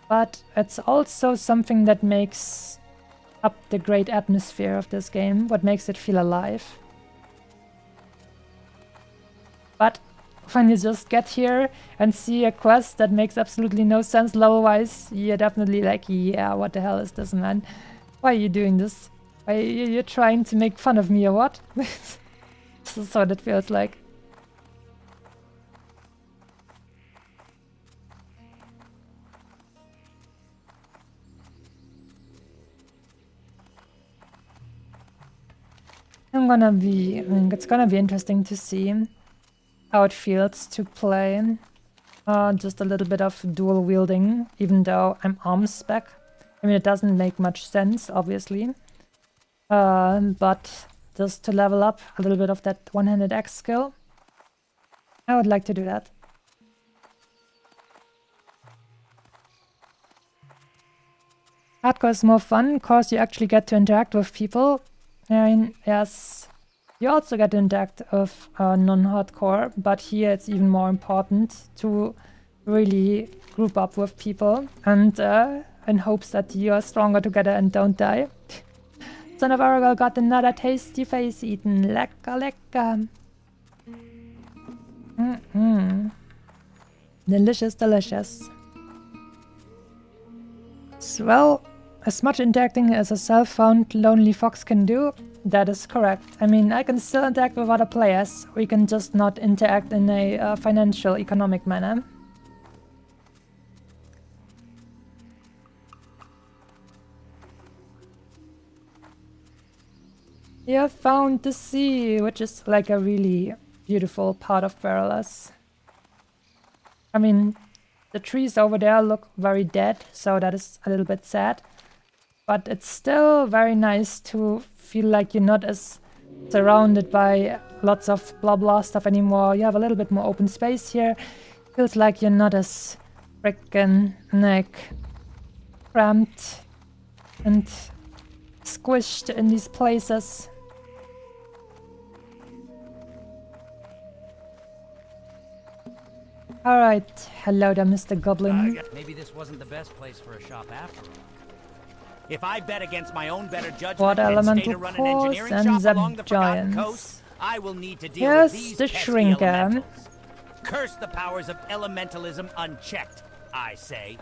but it's also something that makes up the great atmosphere of this game, what makes it feel alive. But when you just get here and see a quest that makes absolutely no sense level-wise, you're definitely like, yeah, what the hell is this, man? Why are you doing this? Why you're trying to make fun of me or what? This is what it feels like. It's gonna be interesting to see how it feels to play just a little bit of dual wielding, even though I'm arms spec. I mean, it doesn't make much sense, obviously, but just to level up a little bit of that one-handed axe skill, I would like to do that. Hardcore is more fun because you actually get to interact with people. I mean, yes, you also get to interact with non-hardcore, but here it's even more important to really group up with people, and in hopes that you are stronger together and don't die. Son of Aragorn got another tasty face eaten. Lecker, lecker. Delicious, delicious. Well, as much interacting as a self-found lonely fox can do, that is correct. I mean, I can still interact with other players. We can just not interact in a financial, economic manner. You have found the sea, which is like a really beautiful part of Feralas. I mean, the trees over there look very dead, so that is a little bit sad. But it's still very nice to feel like you're not as surrounded by lots of blah blah stuff anymore. You have a little bit more open space here. Feels like you're not as frickin' like cramped and squished in these places. Alright, hello there, Mr. Goblin. Maybe this wasn't the best place for a shop after all. If I bet against my own better judgment Water and stay elemental to run an cores engineering and shop zap along the Forgotten giants. Coast, I will need to deal Yes, with these the pesky shrinker. elementals. Curse the powers of elementalism unchecked, I say.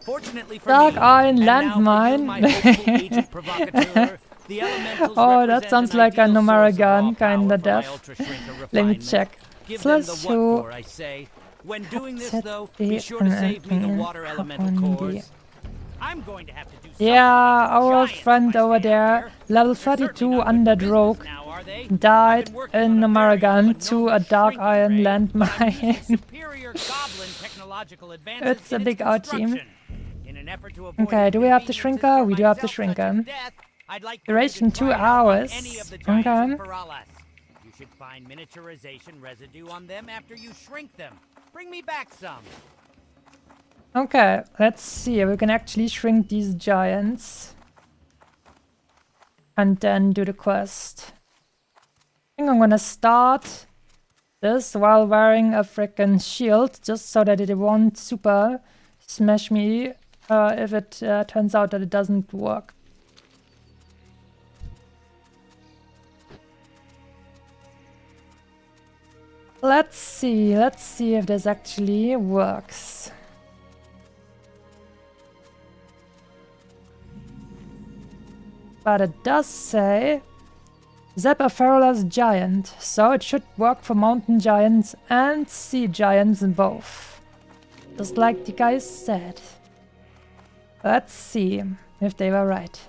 Fortunately for Dark me, Iron and now for you, landmine. my hopeful agent provocateur, the elementals Oh, that represent sounds an like a ideal source of raw Numaragan power kinda for my death. ultra-shrinker Let me refinement. check. Give them the /2. what for, I say. When doing this, though, be sure to save me the water elemental cores. I'm going to have to do something Yeah, about the our old giants friend if I over stay out there, here. level They're certainly 32 not good for under business Rogue, now, are they? died I've been working in on a variant of Numaragan a to known a Dark shrinking Iron ray, but I'm using landmine. superior goblin technological advances It's a in big its out team. construction. In an effort to avoid Okay, do we have the inconveniences shrinker? for We do have the myself, such shrinker. as death, I'd like for you to Duration 2 try it out on hours. any of the giants Okay. in Feralas. You should find miniaturization residue on them after you shrink them. Bring me back some. Okay, let's see. We can actually shrink these giants. And then do the quest. I think I'm gonna start this while wearing a freaking shield, just so that it won't super smash me if it turns out that it doesn't work. Let's see if this actually works. But it does say Zephyros giant, so it should work for mountain giants and sea giants both. Just like the guys said. Let's see if they were right.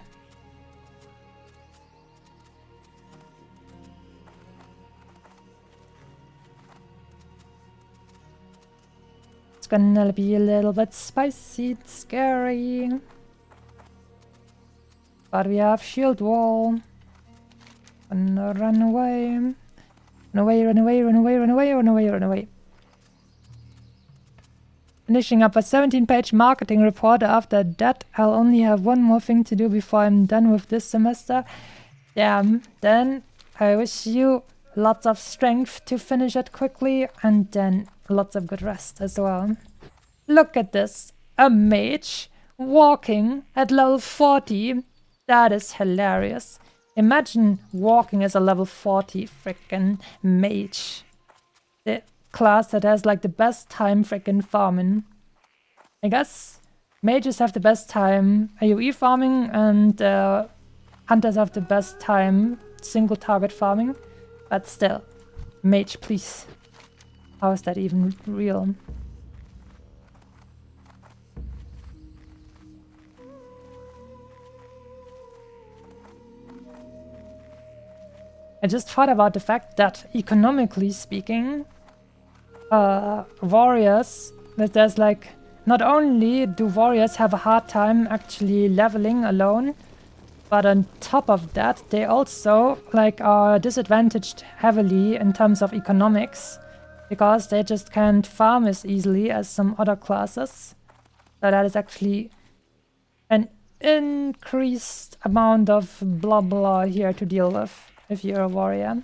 It's gonna be a little bit spicy, it's scary. But we have shield wall. And run away. Run away, run away, run away, run away, run away, run away. Finishing up a 17-page marketing report. After that, I'll only have one more thing to do before I'm done with this semester. Damn. Then I wish you lots of strength to finish it quickly, and then lots of good rest as well. Look at this. A mage walking at level 40. That is hilarious. Imagine walking as a level 40 frickin' mage. The class that has like the best time frickin' farming. I guess mages have the best time AoE farming and hunters have the best time single target farming. But still, mage please. How is that even real? I just thought about the fact that, economically speaking, warriors, that there's like, not only do warriors have a hard time actually leveling alone, but on top of that, they also like are disadvantaged heavily in terms of economics, because they just can't farm as easily as some other classes. So that is actually an increased amount of blah blah here to deal with. If you're a warrior.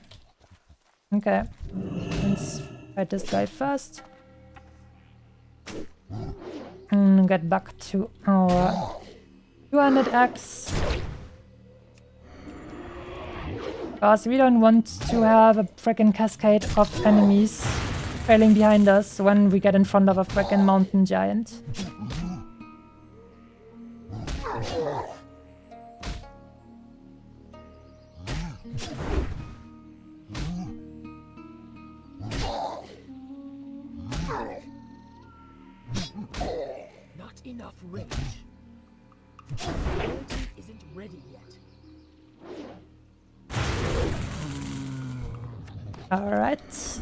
Okay. Let's fight this guy first. And get back to our 200x. Because we don't want to have a freaking cascade of enemies trailing behind us when we get in front of a freaking mountain giant. Not enough rage. Loyalty isn't ready yet. Alright.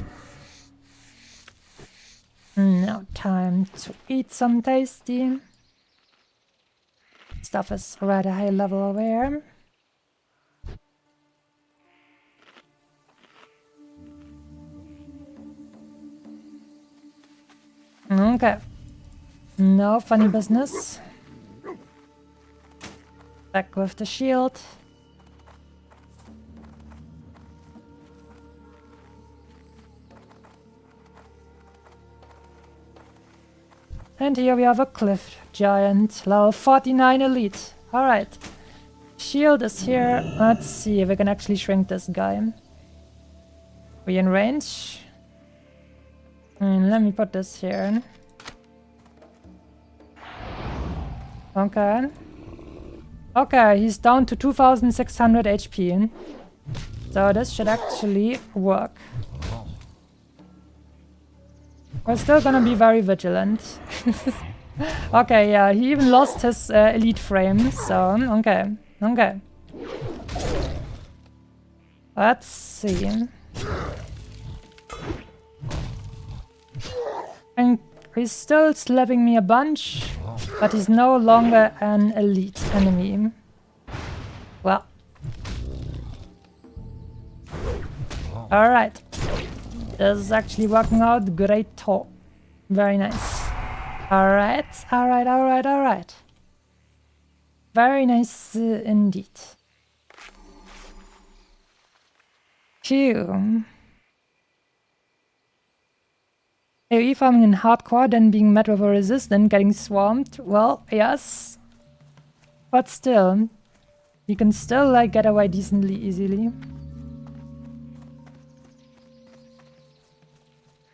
Now time to eat some tasty. Let's stuff is rather high level over here. Okay. No funny business. Back with the shield. And here we have a cliff giant, level 49 elite. Alright. Shield is here. Let's see if we can actually shrink this guy. We in range. And let me put this here. Okay. Okay, he's down to 2600 HP. So this should actually work. We're still gonna be very vigilant. Okay, yeah, he even lost his elite frame, so okay, okay. Let's see. And he's still slapping me a bunch, but he's no longer an elite enemy. Well. Alright. This is actually working out great talk. Very nice. Alright, alright, alright, alright. Very nice indeed. Phew. AoE farming in hardcore, then being met with a resistant, getting swarmed. Well, yes. But still. You can still like get away decently easily.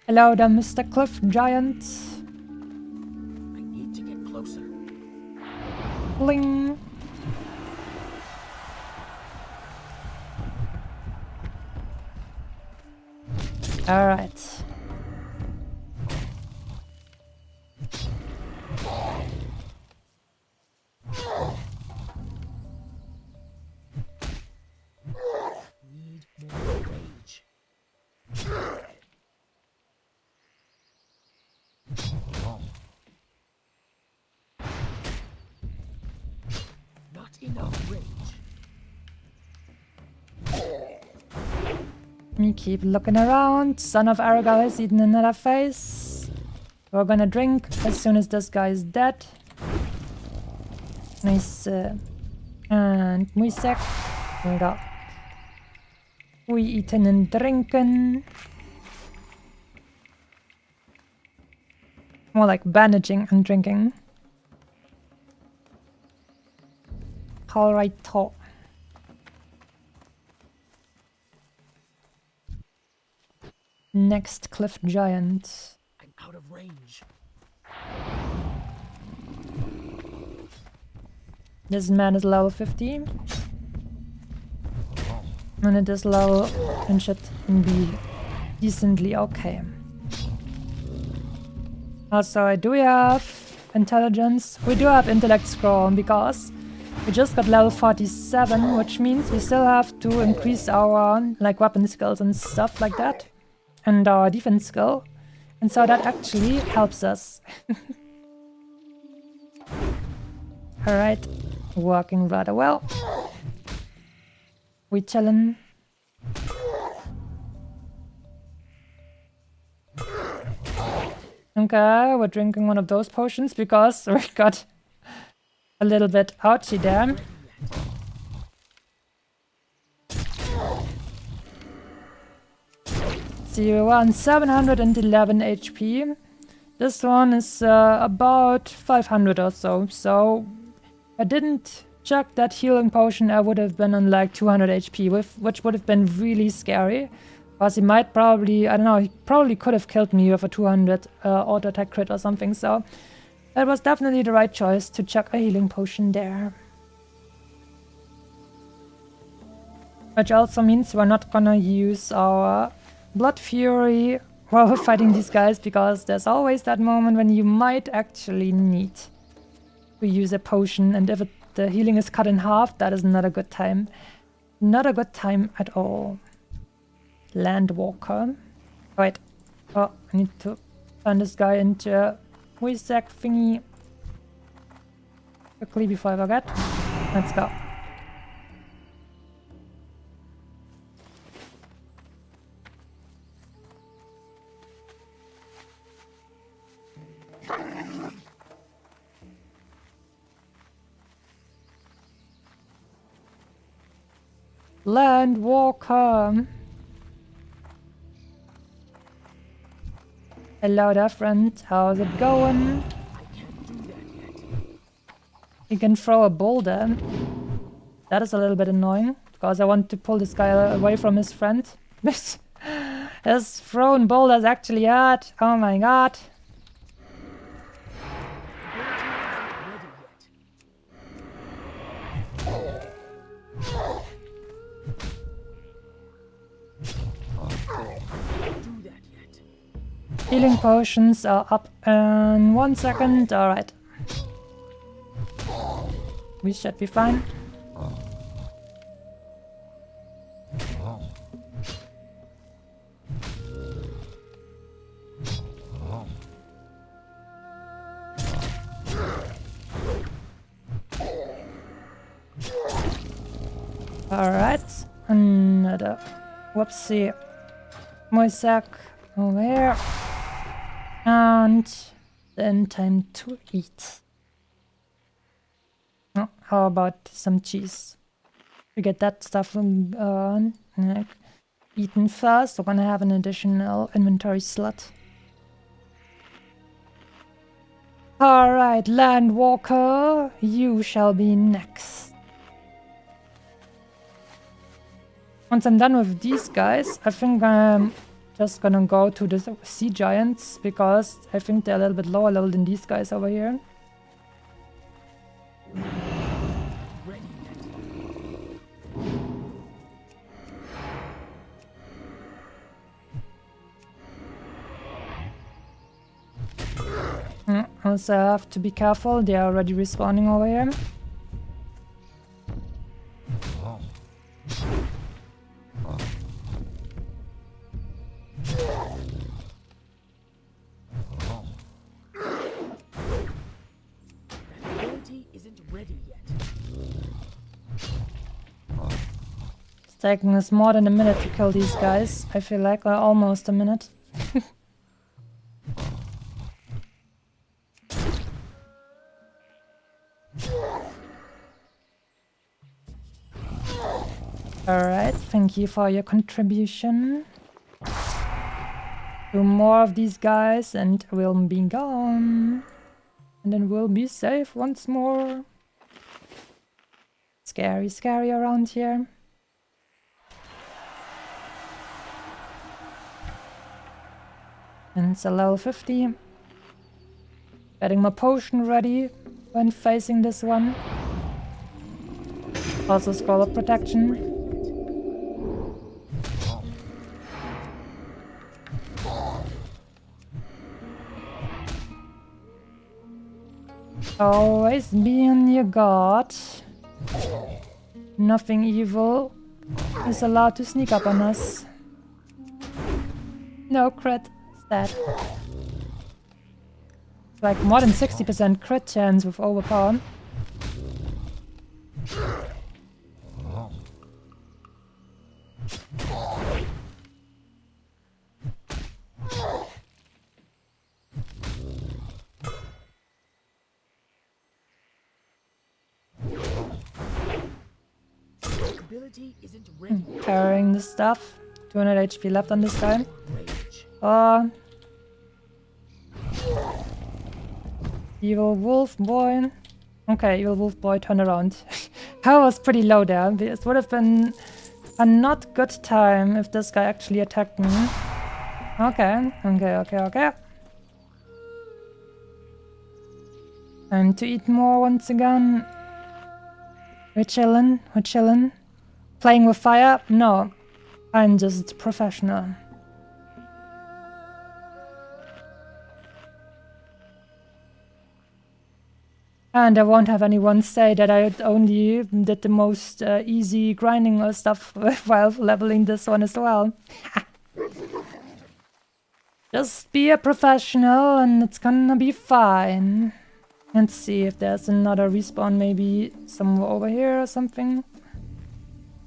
Hello there, Mr. Cliff Giant. I need to get closer. Bling. Alright. Need more rage. Not enough rage. Me keep looking around. Son of Aragal has eaten another face. We're gonna drink as soon as this guy is dead. Nice. And Muisek. We got. We eating and drinking. More like bandaging and drinking. Alright, talk. Next cliff giant. I'm out of range. This man is level 50. And at this level, it should be decently okay. Also, do we have intelligence? We do have intellect scroll because we just got level 47, which means we still have to increase our like weapon skills and stuff like that. And our defense skill. And so that actually helps us. Alright. Working rather well. We chillin'. Okay, we're drinking one of those potions because we got a little bit ouchy there. See, we're on 711 HP. This one is about 500 or so. So I didn't check that healing potion. I would have been on like 200 HP, which would have been really scary. Because he might probably, I don't know, he probably could have killed me with a 200 auto attack crit or something. So that was definitely the right choice to check a healing potion there. Which also means we're not gonna use our Blood Fury while we're fighting these guys, because there's always that moment when you might actually need to use a potion, and if the healing is cut in half, that is not a good time. Not a good time at all. Landwalker. Wait. Oh, I need to turn this guy into a Wizak thingy. quickly before I forget. Let's go. Landwalker. Hello there, friend. How's it going? You can throw a boulder. That is a little bit annoying, because I want to pull this guy away from his friend. His thrown boulders actually hurt. Oh my god. Healing potions are up in 1 second. Alright. We should be fine. Alright. Another. Whoopsie. Moisak over here. And then time to eat. Oh, how about some cheese? We get that stuff eaten first. We're gonna have an additional inventory slot. Alright, Landwalker, you shall be next. Once I'm done with these guys, I think I'm just gonna go to the sea giants, because I think they're a little bit lower level than these guys over here. Also have to be careful, they are already respawning over here. It's taking us more than a minute to kill these guys. I feel like, or almost a minute. Alright, thank you for your contribution. 2 more of these guys and we'll be gone. And then we'll be safe once more. Scary, scary around here. And it's a level 50. Getting my potion ready when facing this one. Also Scroll of Protection. Always be on your guard. Nothing evil is allowed to sneak up on us. No crit. Sad. Like more than 60% crit chance with overpower. Carrying the stuff. 200 HP left on this guy. Evil wolf boy. Okay, evil wolf boy, turn around. I was pretty low there. This would have been a not good time if this guy actually attacked me. Okay. Time to eat more once again. We're chillin'. Playing with fire? No. I'm just professional. And I won't have anyone say that I only did the most easy grinding or stuff while leveling this one as well. Just be a professional and it's gonna be fine. Let's see if there's another respawn, maybe somewhere over here or something.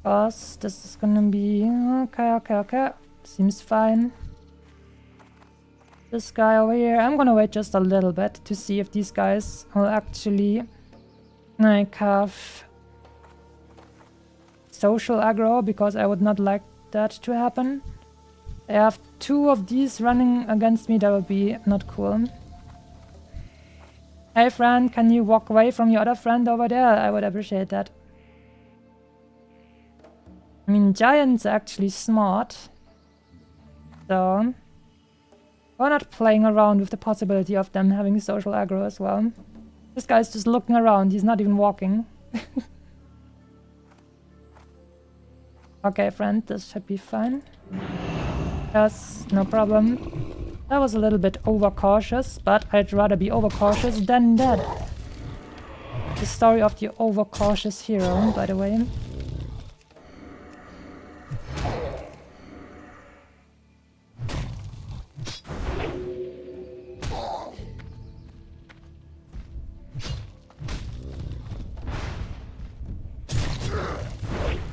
Cause this is gonna be... Okay. Seems fine. This guy over here, I'm gonna wait just a little bit to see if these guys will actually like have social aggro, because I would not like that to happen. I have 2 of these running against me, that would be not cool. Hey friend, can you walk away from your other friend over there? I would appreciate that. I mean, giants are actually smart. So, we're not playing around with the possibility of them having social aggro as well. This guy's just looking around, he's not even walking. Okay, friend, this should be fine. Yes, no problem. That was a little bit overcautious, but I'd rather be overcautious than dead. The story of the overcautious hero, by the way.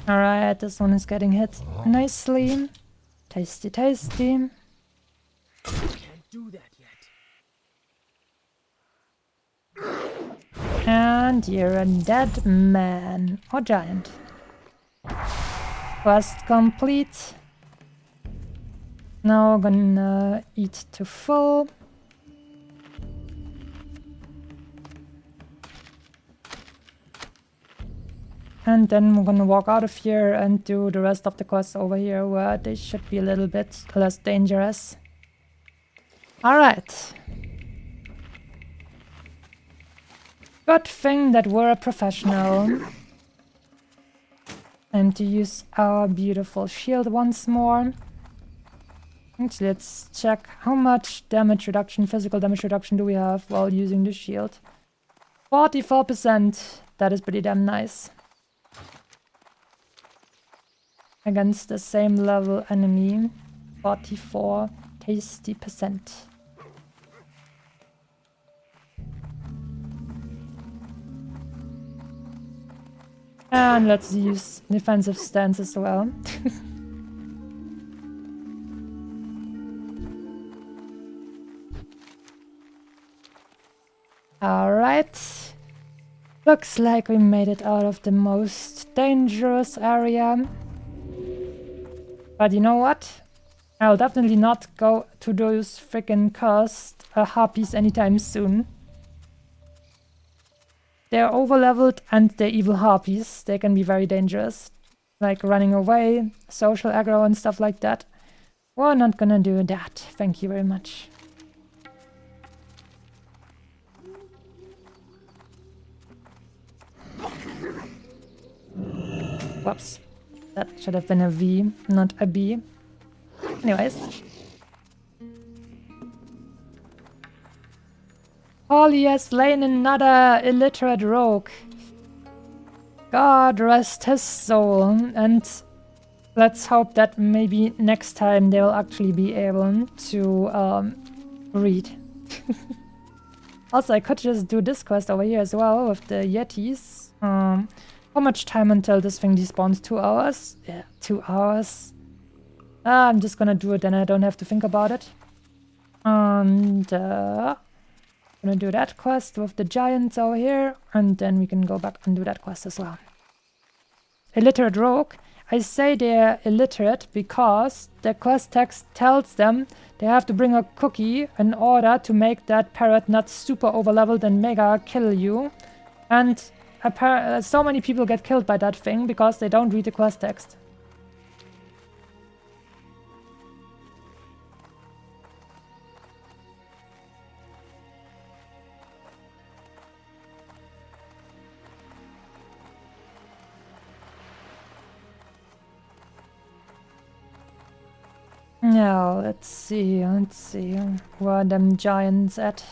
Alright, this one is getting hit nicely. Tasty, tasty. Can't do that yet. And you're a dead man. Or giant. Quest complete. Now we're gonna eat to full. And then we're gonna walk out of here and do the rest of the quests over here, where they should be a little bit less dangerous. Alright. Good thing that we're a professional. And to use our beautiful shield once more. Actually, let's check how much damage reduction, physical damage reduction do we have while using the shield. 44%. That is pretty damn nice. Against the same level enemy, 44 tasty %. And let's use defensive stance as well. Alright. Looks like we made it out of the most dangerous area. But you know what? I'll definitely not go to those freaking cursed harpies anytime soon. They're overleveled and they're evil harpies. They can be very dangerous. Like running away, social aggro and stuff like that. We're not gonna do that. Thank you very much. Whoops. That should have been a V, not a B. Anyways. Holly has slain another illiterate rogue. God rest his soul. And let's hope that maybe next time they will actually be able to read. Also, I could just do this quest over here as well with the Yetis. How much time until this thing despawns? 2 hours? Yeah, 2 hours. I'm just gonna do it, then I don't have to think about it. And gonna do that quest with the giants over here, and then we can go back and do that quest as well. Illiterate rogue. I say they're illiterate because the quest text tells them they have to bring a cookie in order to make that parrot not super overleveled and mega kill you. And so many people get killed by that thing because they don't read the quest text. Now, let's see. Where are them giants at?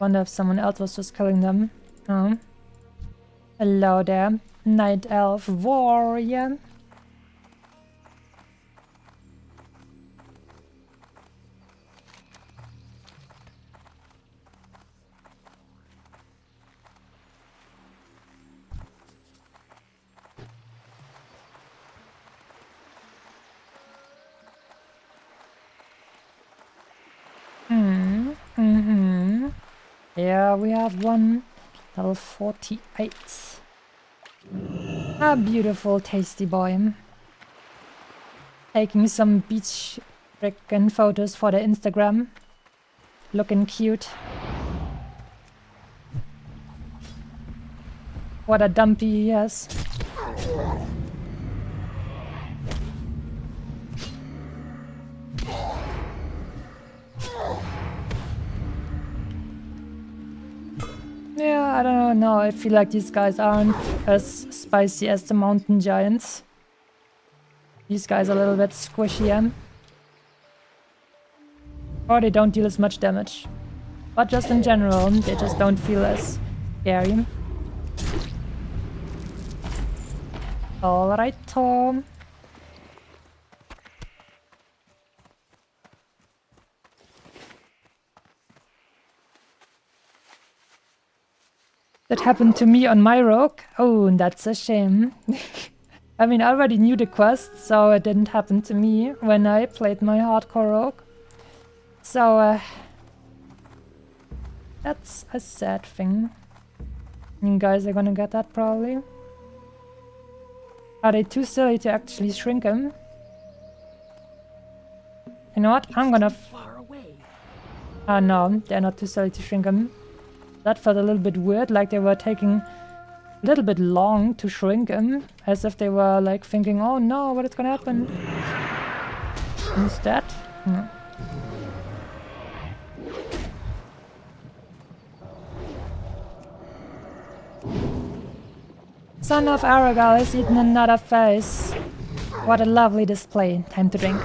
Wonder if someone else was just killing them. Oh. Hello there, Night Elf Warrior. Yeah, we have one. Level 48. A beautiful, tasty boy. Taking some beach frickin' photos for the Instagram. Looking cute. What a dumpy he has. Yeah, I don't know. I feel like these guys aren't as spicy as the mountain giants. These guys are a little bit squishy, or they don't deal as much damage. But just in general, they just don't feel as scary. Alright, Tom. That happened to me on my rogue. Oh, that's a shame. I mean, I already knew the quest, so it didn't happen to me when I played my hardcore rogue. So, that's a sad thing. You guys are gonna get that probably. Are they too silly to actually shrink him? You know what? I'm gonna... Ah, no, they're not too silly to shrink him. That felt a little bit weird, like they were taking a little bit long to shrink him. As if they were like thinking, oh no, what is gonna happen? Instead, no. Son of Aragal has eaten another face. What a lovely display. Time to drink.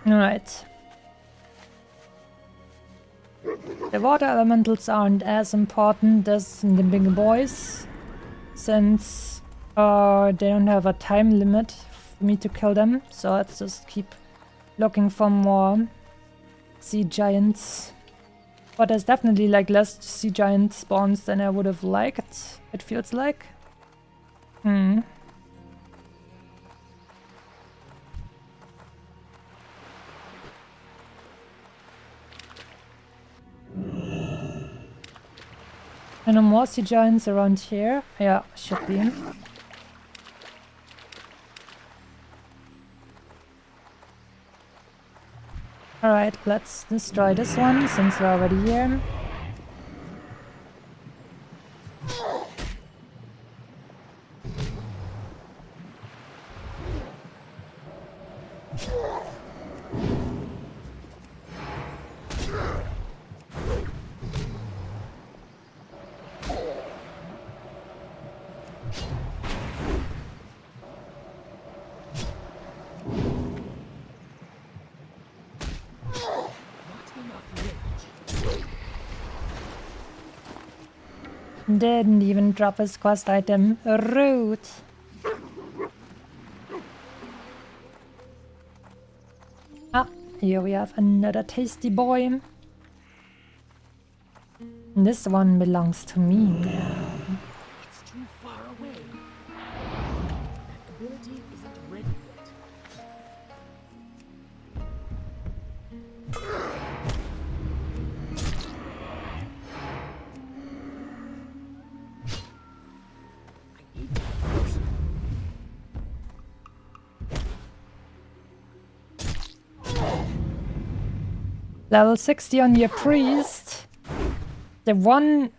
Alright. The water elementals aren't as important as the big boys, since they don't have a time limit for me to kill them, so let's just keep looking for more sea giants. But there's definitely like less sea giant spawns than I would have liked, it feels like. And no more sea giants around here? Yeah, should be. Alright, let's destroy this one since we're already here. Didn't even drop his quest item. Rude. Ah, here we have another tasty boy. This one belongs to me now. It's too far away. That ability isn't ready yet. I need to get closer. Level 60 on your priest. The one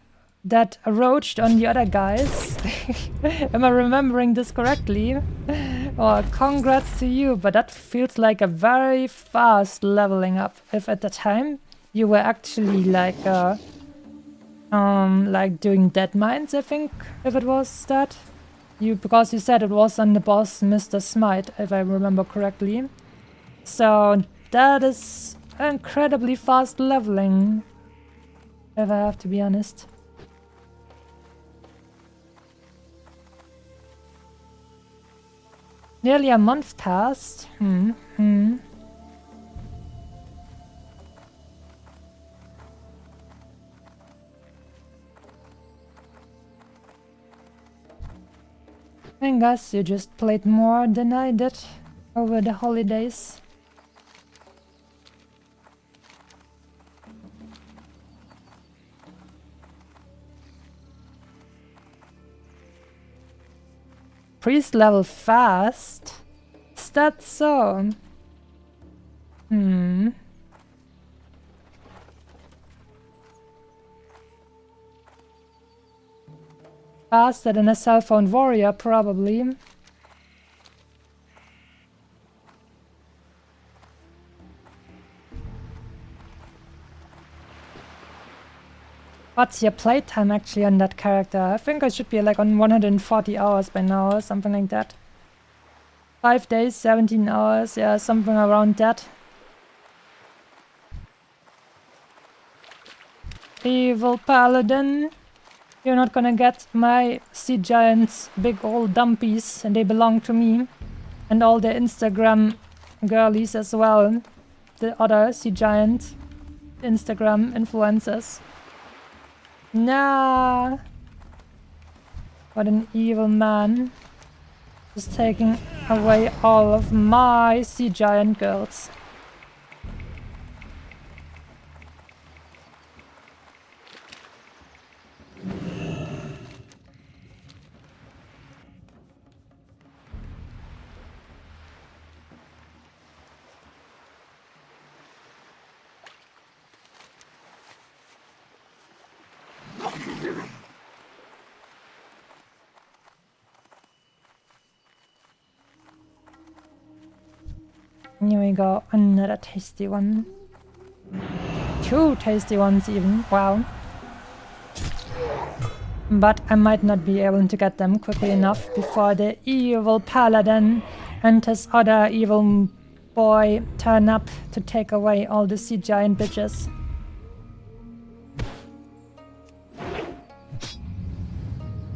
that roached on the other guys. Am I remembering this correctly? Oh, congrats to you, but that feels like a very fast leveling up. If at the time you were actually like doing dead mines, I think, if it was that. Because you said it was on the boss Mr. Smite, if I remember correctly. So that is incredibly fast leveling, if I have to be honest. Nearly a month passed. I guess you just played more than I did over the holidays. Priest level fast? Is that so? Faster than a cell phone warrior, probably. What's your playtime actually on that character? I think I should be like on 140 hours by now or something like that. 5 days, 17 hours, yeah, something around that. Evil Paladin. You're not gonna get my sea giants, big old dumpies, and they belong to me. And all the Instagram girlies as well. The other sea giant Instagram influencers. Nah. What an evil man. Just taking away all of my sea giant girls. Here we go, another tasty one. 2 tasty ones even, wow. But I might not be able to get them quickly enough before the evil paladin and his other evil boy turn up to take away all the sea giant bitches.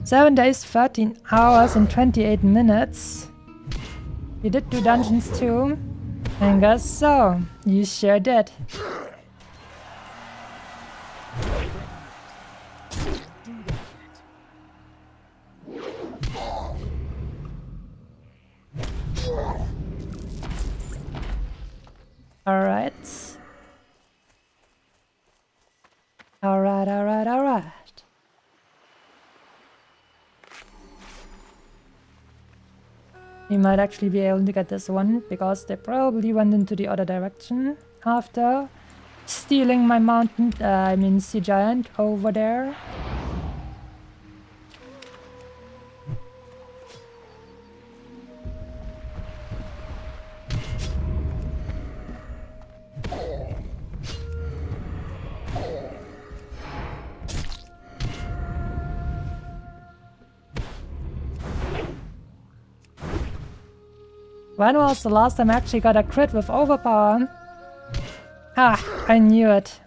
Seven days, 13 hours and 28 minutes. You did do dungeons too? I guess so. You sure did. Alright. Alright. We might actually be able to get this one, because they probably went into the other direction after stealing my mountain, sea giant over there. When was the last time I actually got a crit with overpower? Ah, I knew it.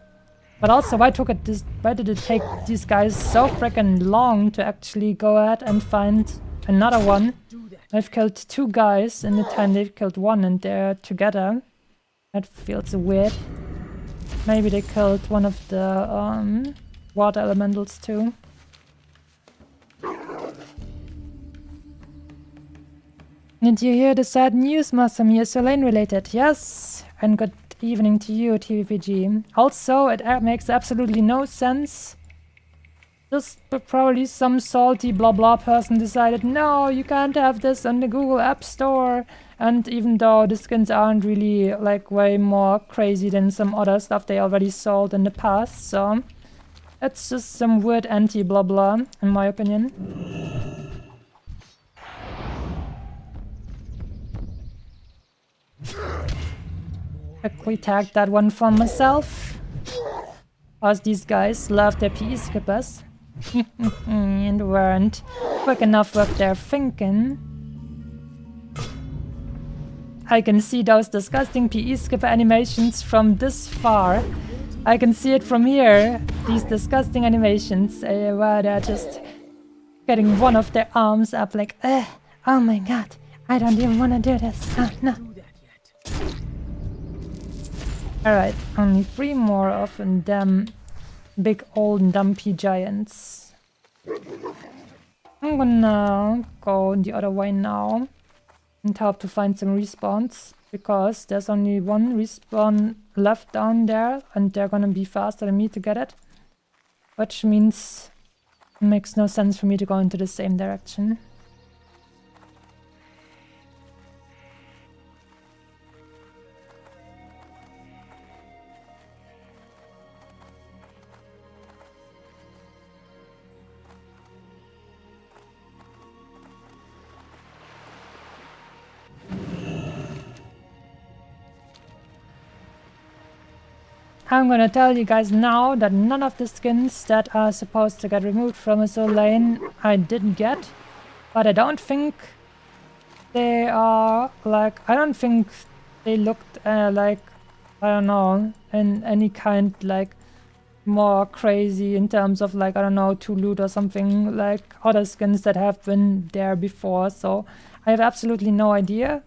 But also, why did it take these guys so freaking long to actually go ahead and find another one? I've killed 2 guys in the time they've killed 1 and they're together. That feels weird. Maybe they killed one of the water elementals too. Did you hear the sad news, Masami? Is lane related? Yes, and good evening to you, TVPG. Also, it makes absolutely no sense. Just probably some salty blah blah person decided, no, you can't have this on the Google App Store. And even though the skins aren't really like way more crazy than some other stuff they already sold in the past, so it's just some weird anti blah blah, in my opinion. Quickly tag that one for myself. As these guys love their PE skippers. And weren't quick enough with their thinking. I can see those disgusting PE skipper animations from this far. I can see it from here. These disgusting animations where they're just getting one of their arms up like, oh my god, I don't even want to do this. No. Alright, only 3 more of them big old dumpy giants. I'm gonna go the other way now and help to find some respawns, because there's only one respawn left down there and they're gonna be faster than me to get it. Which means it makes no sense for me to go into the same direction. I'm gonna tell you guys now that none of the skins that are supposed to get removed from a soul lane I didn't get. But I don't think they are like, I don't think they looked like, I don't know, in any kind like more crazy in terms of like, I don't know, to loot or something like other skins that have been there before. So I have absolutely no idea.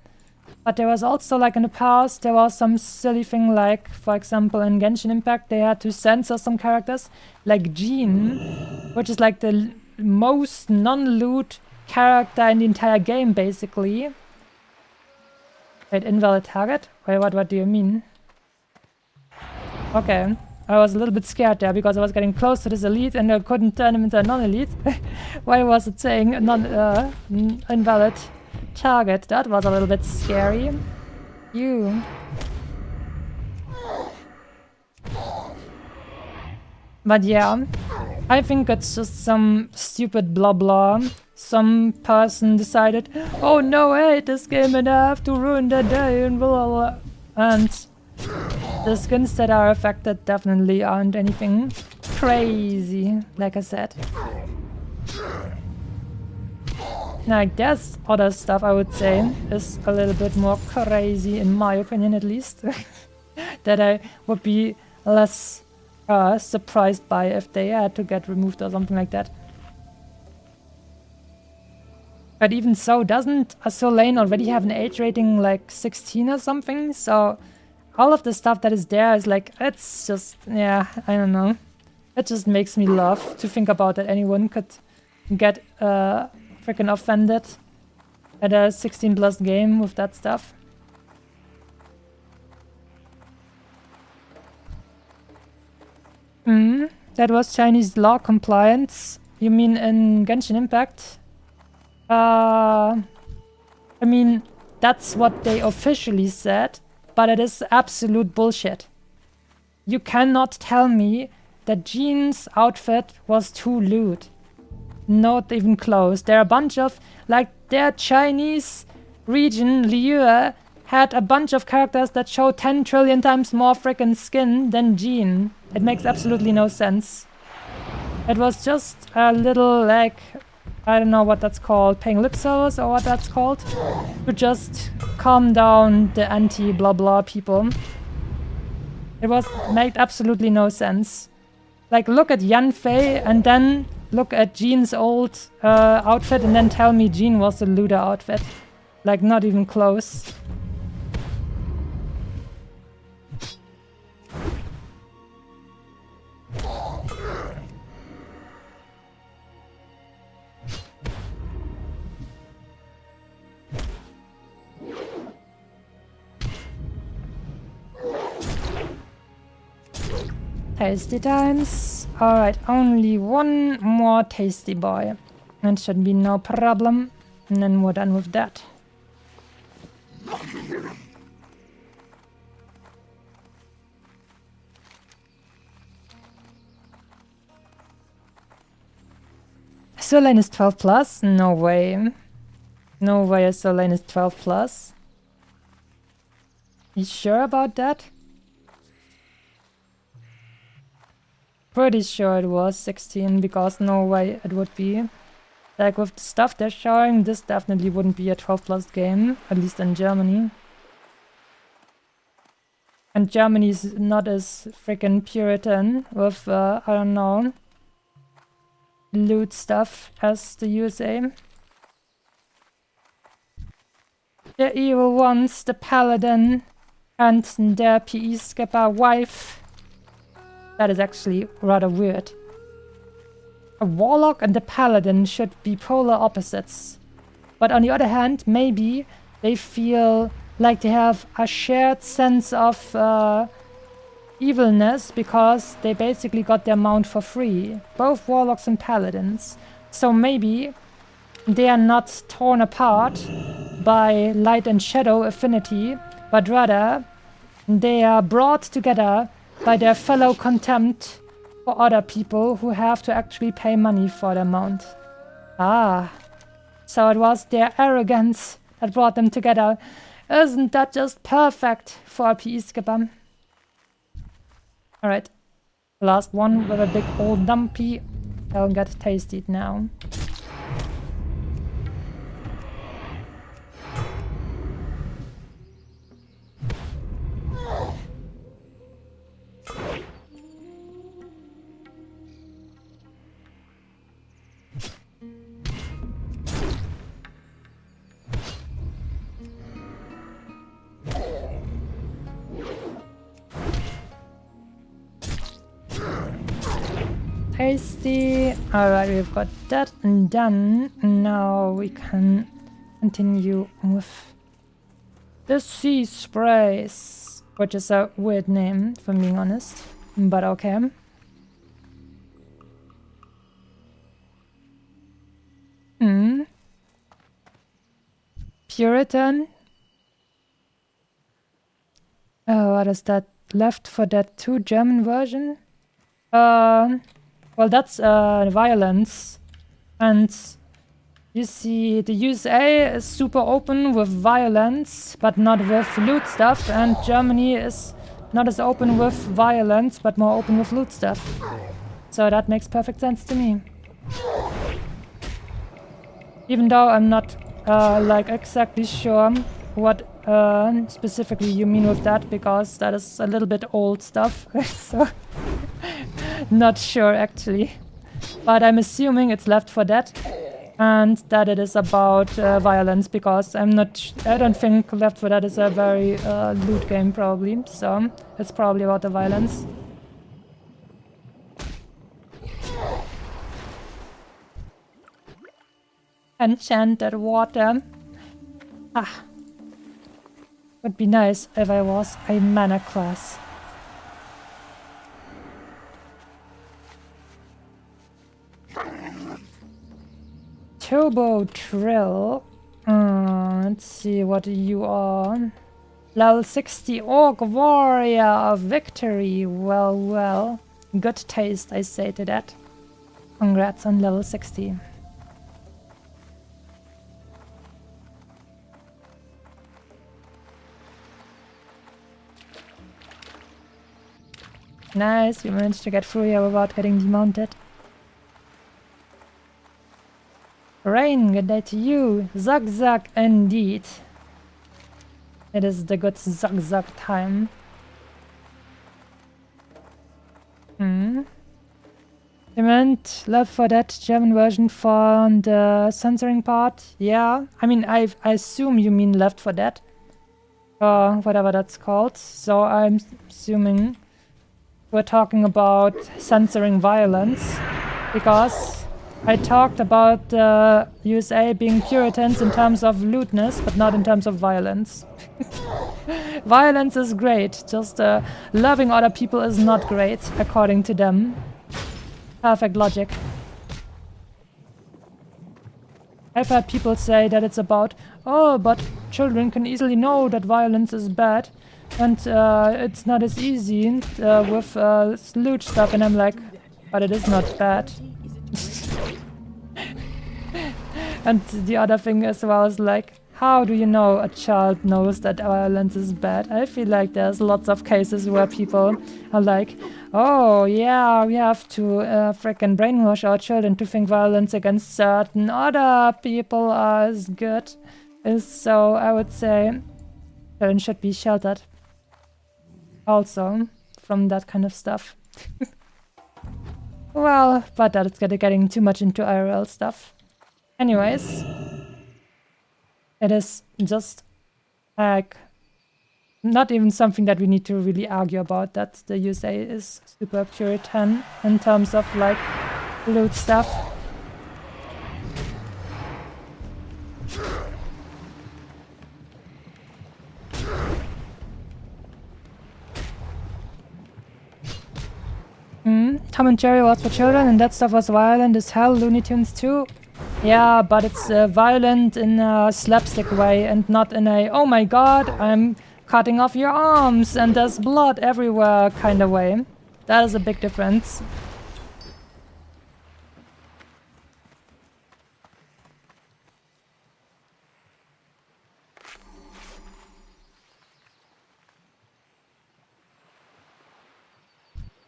But there was also, like in the past, there was some silly thing like, for example, in Genshin Impact, they had to censor some characters, like Jean, which is like the most non-loot character in the entire game, basically. Wait, invalid target? Wait, what do you mean? Okay, I was a little bit scared there because I was getting close to this elite and I couldn't turn him into a non-elite. Why was it saying invalid target? That was a little bit scary. You. But yeah, I think it's just some stupid blah blah. Some person decided, oh no, I hate this game and I have to ruin their day and blah blah blah. And the skins that are affected definitely aren't anything crazy, like I said. Like, there's other stuff I would say is a little bit more crazy, in my opinion at least, that I would be less surprised by if they had to get removed or something like that. But even so, doesn't a Soul Lane already have an age rating like 16 or something? So all of the stuff that is there is like, it's just, yeah, I don't know. It just makes me laugh to think about that anyone could get freaking offended at a 16 plus game with that stuff. That was Chinese law compliance. You mean in Genshin Impact? I mean, that's what they officially said, but it is absolute bullshit. You cannot tell me that Jean's outfit was too lewd. Not even close. There are a bunch of, like, their Chinese region, Liu, had a bunch of characters that show 10 trillion times more frickin' skin than Jean. It makes absolutely no sense. It was just a little, like, I don't know what that's called, paying lip service or what that's called, to just calm down the anti-blah blah people. It made absolutely no sense. Like, look at Yan Fei and then look at Jean's old outfit and then tell me Jean was the looter outfit. Like, not even close. Tasty times. Alright, only one more tasty boy. That should be no problem. And then we're done with that. Soul Lane is 12 plus? No way. No way a Soul Lane is 12 plus. You sure about that? Pretty sure it was 16, because no way it would be. Like, with the stuff they're showing, this definitely wouldn't be a 12 plus game, at least in Germany. And Germany's not as freaking Puritan with, I don't know, loot stuff as the USA. The evil ones, the paladin, and their PE skipper wife. That is actually rather weird. A warlock and a paladin should be polar opposites. But on the other hand, maybe they feel like they have a shared sense of evilness because they basically got their mount for free. Both warlocks and paladins. So maybe they are not torn apart by light and shadow affinity, but rather they are brought together by their fellow contempt for other people who have to actually pay money for their mount. Ah, so it was their arrogance that brought them together. Isn't that just perfect for a PE skipper? Alright, last one with a big old dumpy. I'll get tasted now. Tasty. Alright, we've got that done. Now we can continue with the sea sprays, which is a weird name, if I'm being honest, but okay. Puritan. Oh, what is that? Left for Dead 2 German version? Well, that's violence. And you see, the USA is super open with violence, but not with loot stuff. And Germany is not as open with violence, but more open with loot stuff. So that makes perfect sense to me. Even though I'm not like exactly sure what specifically you mean with that, because that is a little bit old stuff. So not sure actually, but I'm assuming it's Left 4 Dead and that it is about violence, because I don't think Left 4 Dead is a very loot game probably, so it's probably about the violence. Enchanted water. Ah, would be nice if I was a mana class. Turbo Trill. Let's see what you are. Level 60 Orc Warrior of Victory. Well, well. Good taste, I say to that. Congrats on level 60. Nice, we managed to get through here without getting demounted. Rain, good day to you. Zug Zug indeed. It is the good Zug Zug time. You meant Left 4 Dead German version for the censoring part? Yeah, I mean, I assume you mean Left 4 Dead. Or whatever that's called. So I'm assuming we're talking about censoring violence, because I talked about the USA being Puritans in terms of lootness, but not in terms of violence. Violence is great, just loving other people is not great, according to them. Perfect logic. I've heard people say that it's about, oh, but children can easily know that violence is bad, and it's not as easy with loot stuff, and I'm like, but it is not bad. And the other thing as well is like, how do you know a child knows that violence is bad? I feel like there's lots of cases where people are like, oh yeah, we have to frickin' brainwash our children to think violence against certain other people is good. So I would say children should be sheltered also from that kind of stuff. Well, but that's getting too much into IRL stuff. Anyways, it is just like not even something that we need to really argue about, that the USA is super Puritan in terms of like loot stuff. Tom and Jerry was for children and that stuff was violent as hell. Looney Tunes too. Yeah, but it's violent in a slapstick way and not in a, oh my god, I'm cutting off your arms and there's blood everywhere kind of way. That is a big difference.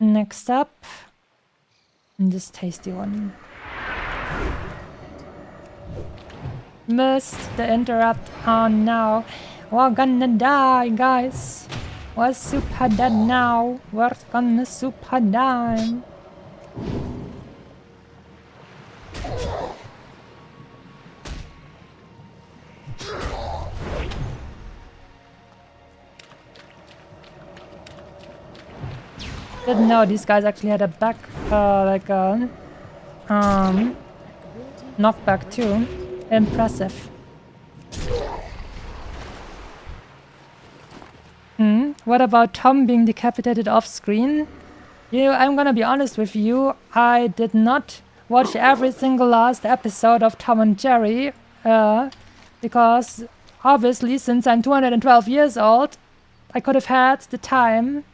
Next up, this tasty one. Missed the interrupt. Oh no. We're gonna die, guys. We're super dead now. We're gonna super die. Didn't know these guys actually had a back, like a knockback too. Impressive. What about Tom being decapitated off screen? I'm gonna be honest with you, I did not watch every single last episode of Tom and Jerry, because obviously since I'm 212 years old, I could have had the time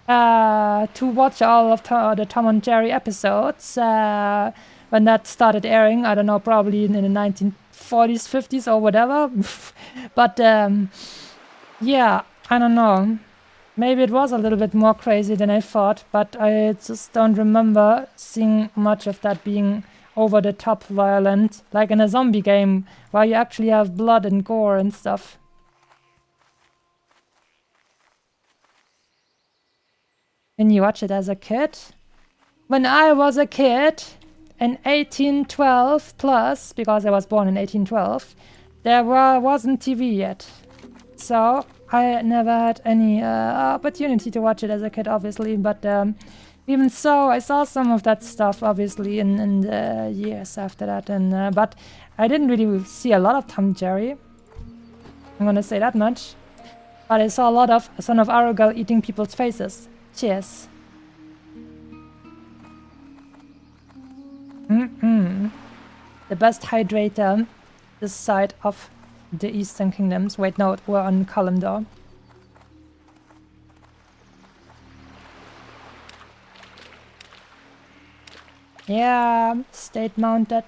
to watch all of the Tom and Jerry episodes when that started airing. I don't know, probably in the 1940s, 50s or whatever. But yeah, I don't know. Maybe it was a little bit more crazy than I thought, but I just don't remember seeing much of that being over the top violent, like in a zombie game where you actually have blood and gore and stuff. When you watch it as a kid? When I was a kid, in 1812 plus, because I was born in 1812, there wasn't TV yet. So I never had any opportunity to watch it as a kid, obviously. But even so, I saw some of that stuff, obviously, in the years after that. And but I didn't really see a lot of Tom and Jerry. I'm gonna say that much. But I saw a lot of Son of Arugel eating people's faces. Cheers. The best hydrator this side of the Eastern Kingdoms. Wait, no, we're on Kalimdor. Yeah, stayed mounted.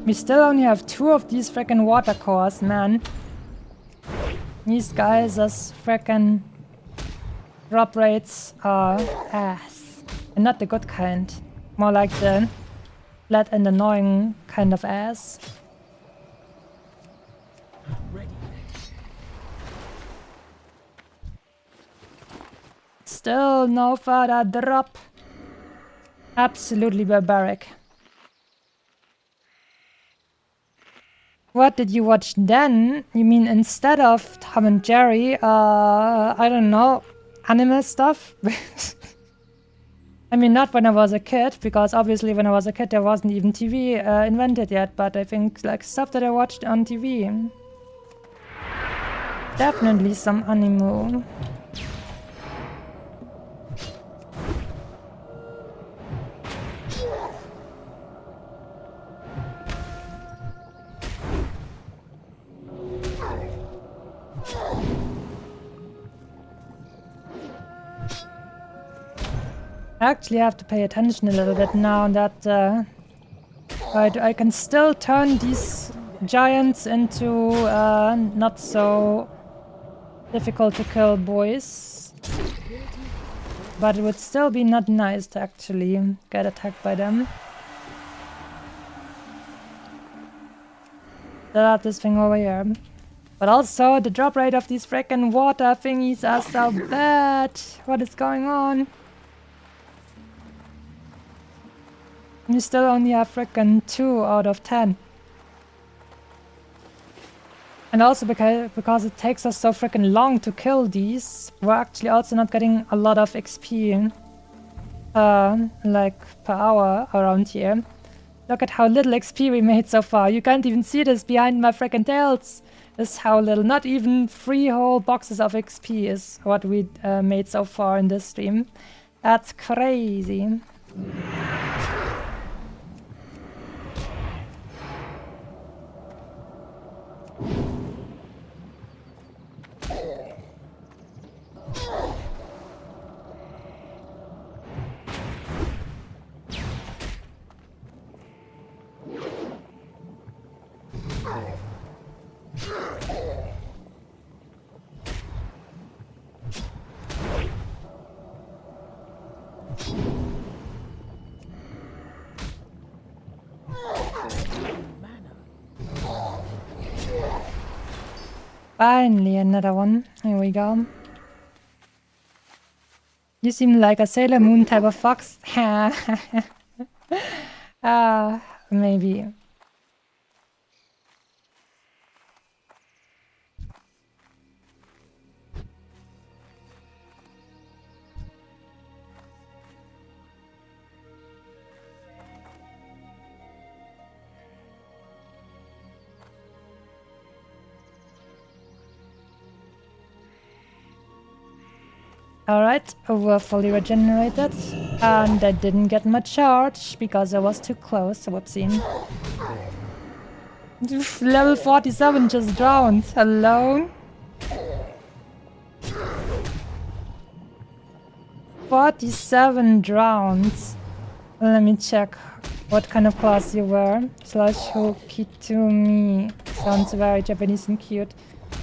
We still only have 2 of these frickin' water cores, man. These guys' frickin' drop rates are ass. And not the good kind. More like the flat and annoying kind of ass. Still no further drop. Absolutely barbaric. What did you watch then? You mean instead of Tom and Jerry, I don't know, anime stuff? I mean, not when I was a kid, because obviously when I was a kid there wasn't even TV invented yet, but I think like stuff that I watched on TV. Definitely some anime. I actually have to pay attention a little bit now that I can still turn these giants into not so difficult to kill boys. But it would still be not nice to actually get attacked by them. Let's this thing over here. But also, the drop rate of these freaking water thingies are so bad. What is going on? You still only have freaking 2 out of 10. And also because it takes us so freaking long to kill these, we're actually also not getting a lot of XP. Like per hour around here. Look at how little XP we made so far. You can't even see this behind my freaking tails. This is how little. Not even 3 whole boxes of XP is what we made so far in this stream. That's crazy. Finally, another one. Here we go. You seem like a Sailor Moon type of fox. Maybe. Alright, we're fully regenerated, and I didn't get my charge because I was too close, whoopsie. Level 47 just drowned, alone? 47 drowned. Let me check what kind of class you were. /Hokitumi. Sounds very Japanese and cute.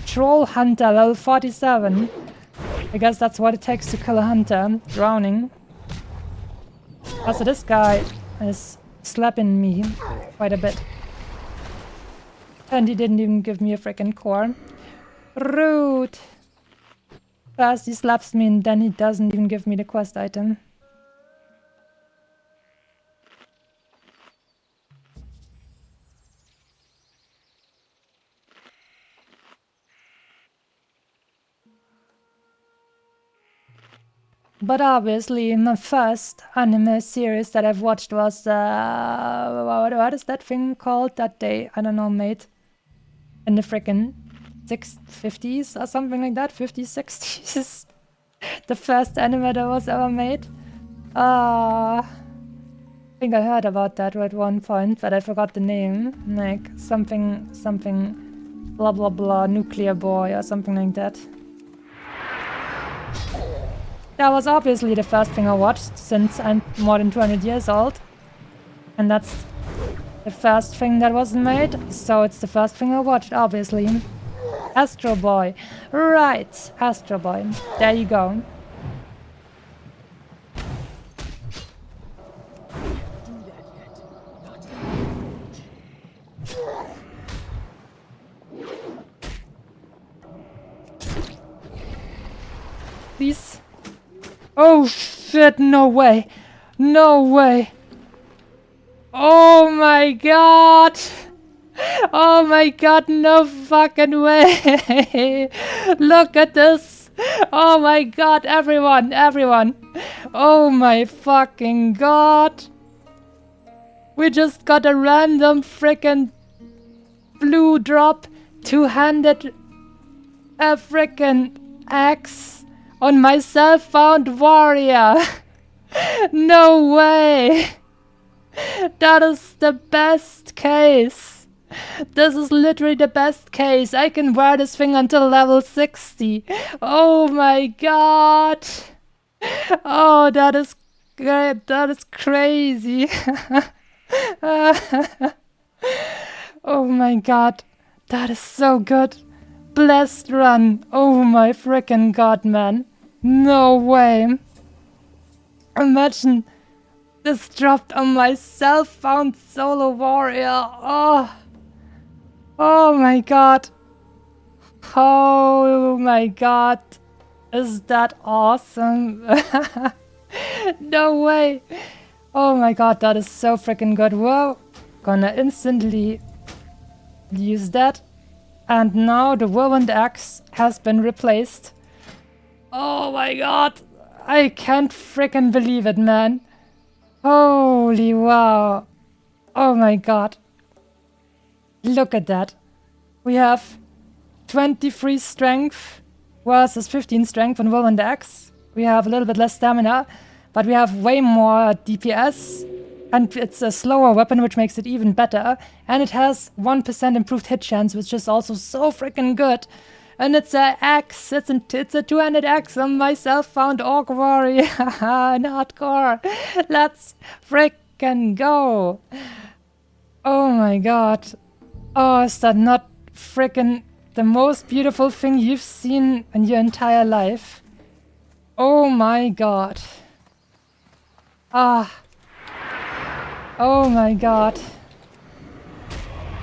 Troll Hunter, level 47. I guess that's what it takes to kill a hunter. Drowning. Also, this guy is slapping me quite a bit. And he didn't even give me a freaking core. Rude. First he slaps me and then he doesn't even give me the quest item. But obviously, my first anime series that I've watched was, what is that thing called that they, I don't know, made in the frickin' 50s or something like that, 50s, 60s. The first anime that was ever made. I think I heard about that at one point, but I forgot the name. Like, something, blah blah blah, Nuclear Boy or something like that. That was obviously the first thing I watched since I'm more than 200 years old. And that's the first thing that wasn't made, so it's the first thing I watched, obviously. Astro Boy. Right, Astro Boy. There you go. Please. Oh shit, no way. No way. Oh my god. Oh my god, no fucking way. Look at this. Oh my god, everyone. Oh my fucking god. We just got a random freaking blue drop two-handed freaking axe on my self-found warrior. No way. That is the best case. This is literally the best case. I can wear this thing until level 60. Oh my god. Oh, that is great. That is crazy. Oh my god. That is so good. Blessed run. Oh my freaking god, man. No way. Imagine this dropped on my self-found solo warrior. Oh. Oh my god. Oh my god. Is that awesome? No way. Oh my god, that is so freaking good. Whoa. Gonna instantly use that. And now the whirlwind axe has been replaced. Oh my god. I can't freaking believe it, man. Holy wow. Oh my god. Look at that. We have 23 strength versus 15 strength on whirlwind axe. We have a little bit less stamina, but we have way more DPS. And it's a slower weapon, which makes it even better. And it has 1% improved hit chance, which is also so freaking good. And it's a axe. It's a two-handed axe on my self-found orc warrior in hardcore. Let's freaking go. Oh my god. Oh, is that not freaking the most beautiful thing you've seen in your entire life? Oh my god. Ah. Oh my god.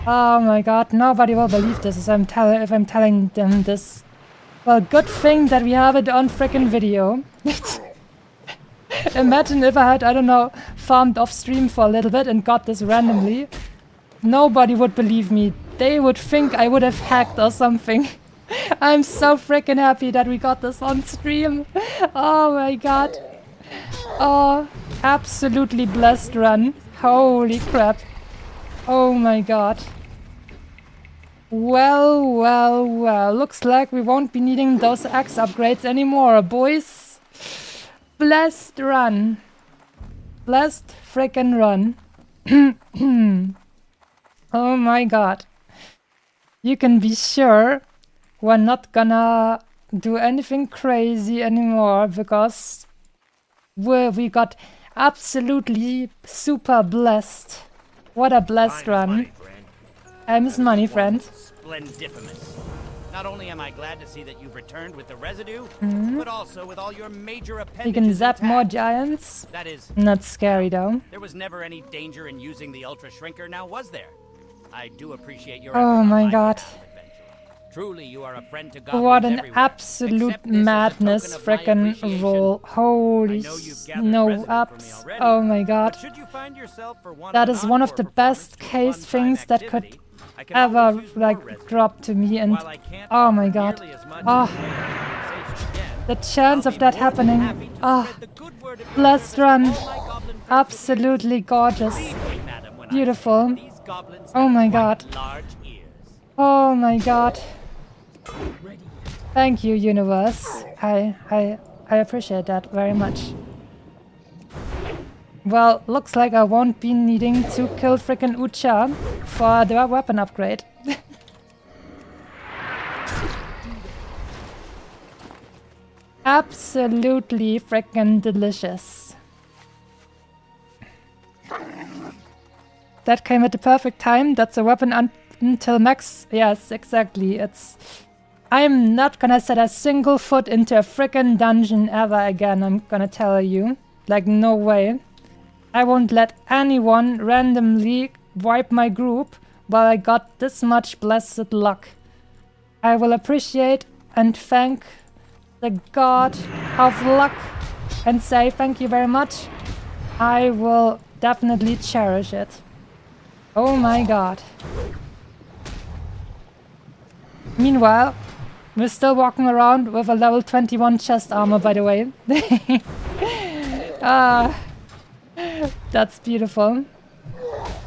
Oh my god, nobody will believe this if I'm telling them this. Well, good thing that we have it on freaking video. Imagine if I had, I don't know, farmed off stream for a little bit and got this randomly. Nobody would believe me. They would think I would have hacked or something. I'm so freaking happy that we got this on stream. Oh my god. Oh, absolutely blessed run. Holy crap. Oh my god. Well, well, well. Looks like we won't be needing those axe upgrades anymore, boys. Blessed run. Blessed frickin' run. Oh my god. You can be sure we're not gonna do anything crazy anymore because we got absolutely super blessed. What a blessed run. I miss money, friend. Splendiferous. Not only am I glad to see that you've returned with the residue, but also with all your major appendages. You can zap intact. more giants. That is not scary though. There was never any danger in using the ultra shrinker, now was there? I do appreciate your Oh effort my on god. behalf, adventurer. Truly, you are a friend to goblins What an everywhere. absolute Accept this as a madness token of my frickin' appreciation. roll. Holy I know you've gathered no residue from me ups. already, Oh my god. but should you find yourself for one That of is an one of encore the performance best to a case fun-time things that could activity, I can always ever use more like residue. drop to me, and While I can't oh my offer god. nearly as much Oh, in the way of compensation again, the chance I'll of be that more than happening. happy to Oh, spread the good word of your blessed service to run. all my goblin friends with Absolutely gorgeous. Believe me, madam, when I say Beautiful. that these goblins Oh have my quite god. large ears. Oh my god. Ready. Thank you, universe. I appreciate that very much. Well, looks like I won't be needing to kill frickin' Ucha for the weapon upgrade. Absolutely frickin' delicious. That came at the perfect time. That's a weapon until max. Yes, exactly. I'm not gonna set a single foot into a frickin' dungeon ever again, I'm gonna tell you. Like, no way. I won't let anyone randomly wipe my group while I got this much blessed luck. I will appreciate and thank the god of luck and say thank you very much. I will definitely cherish it. Oh my god. Meanwhile, we're still walking around with a level 21 chest armor, by the way. Ah, that's beautiful.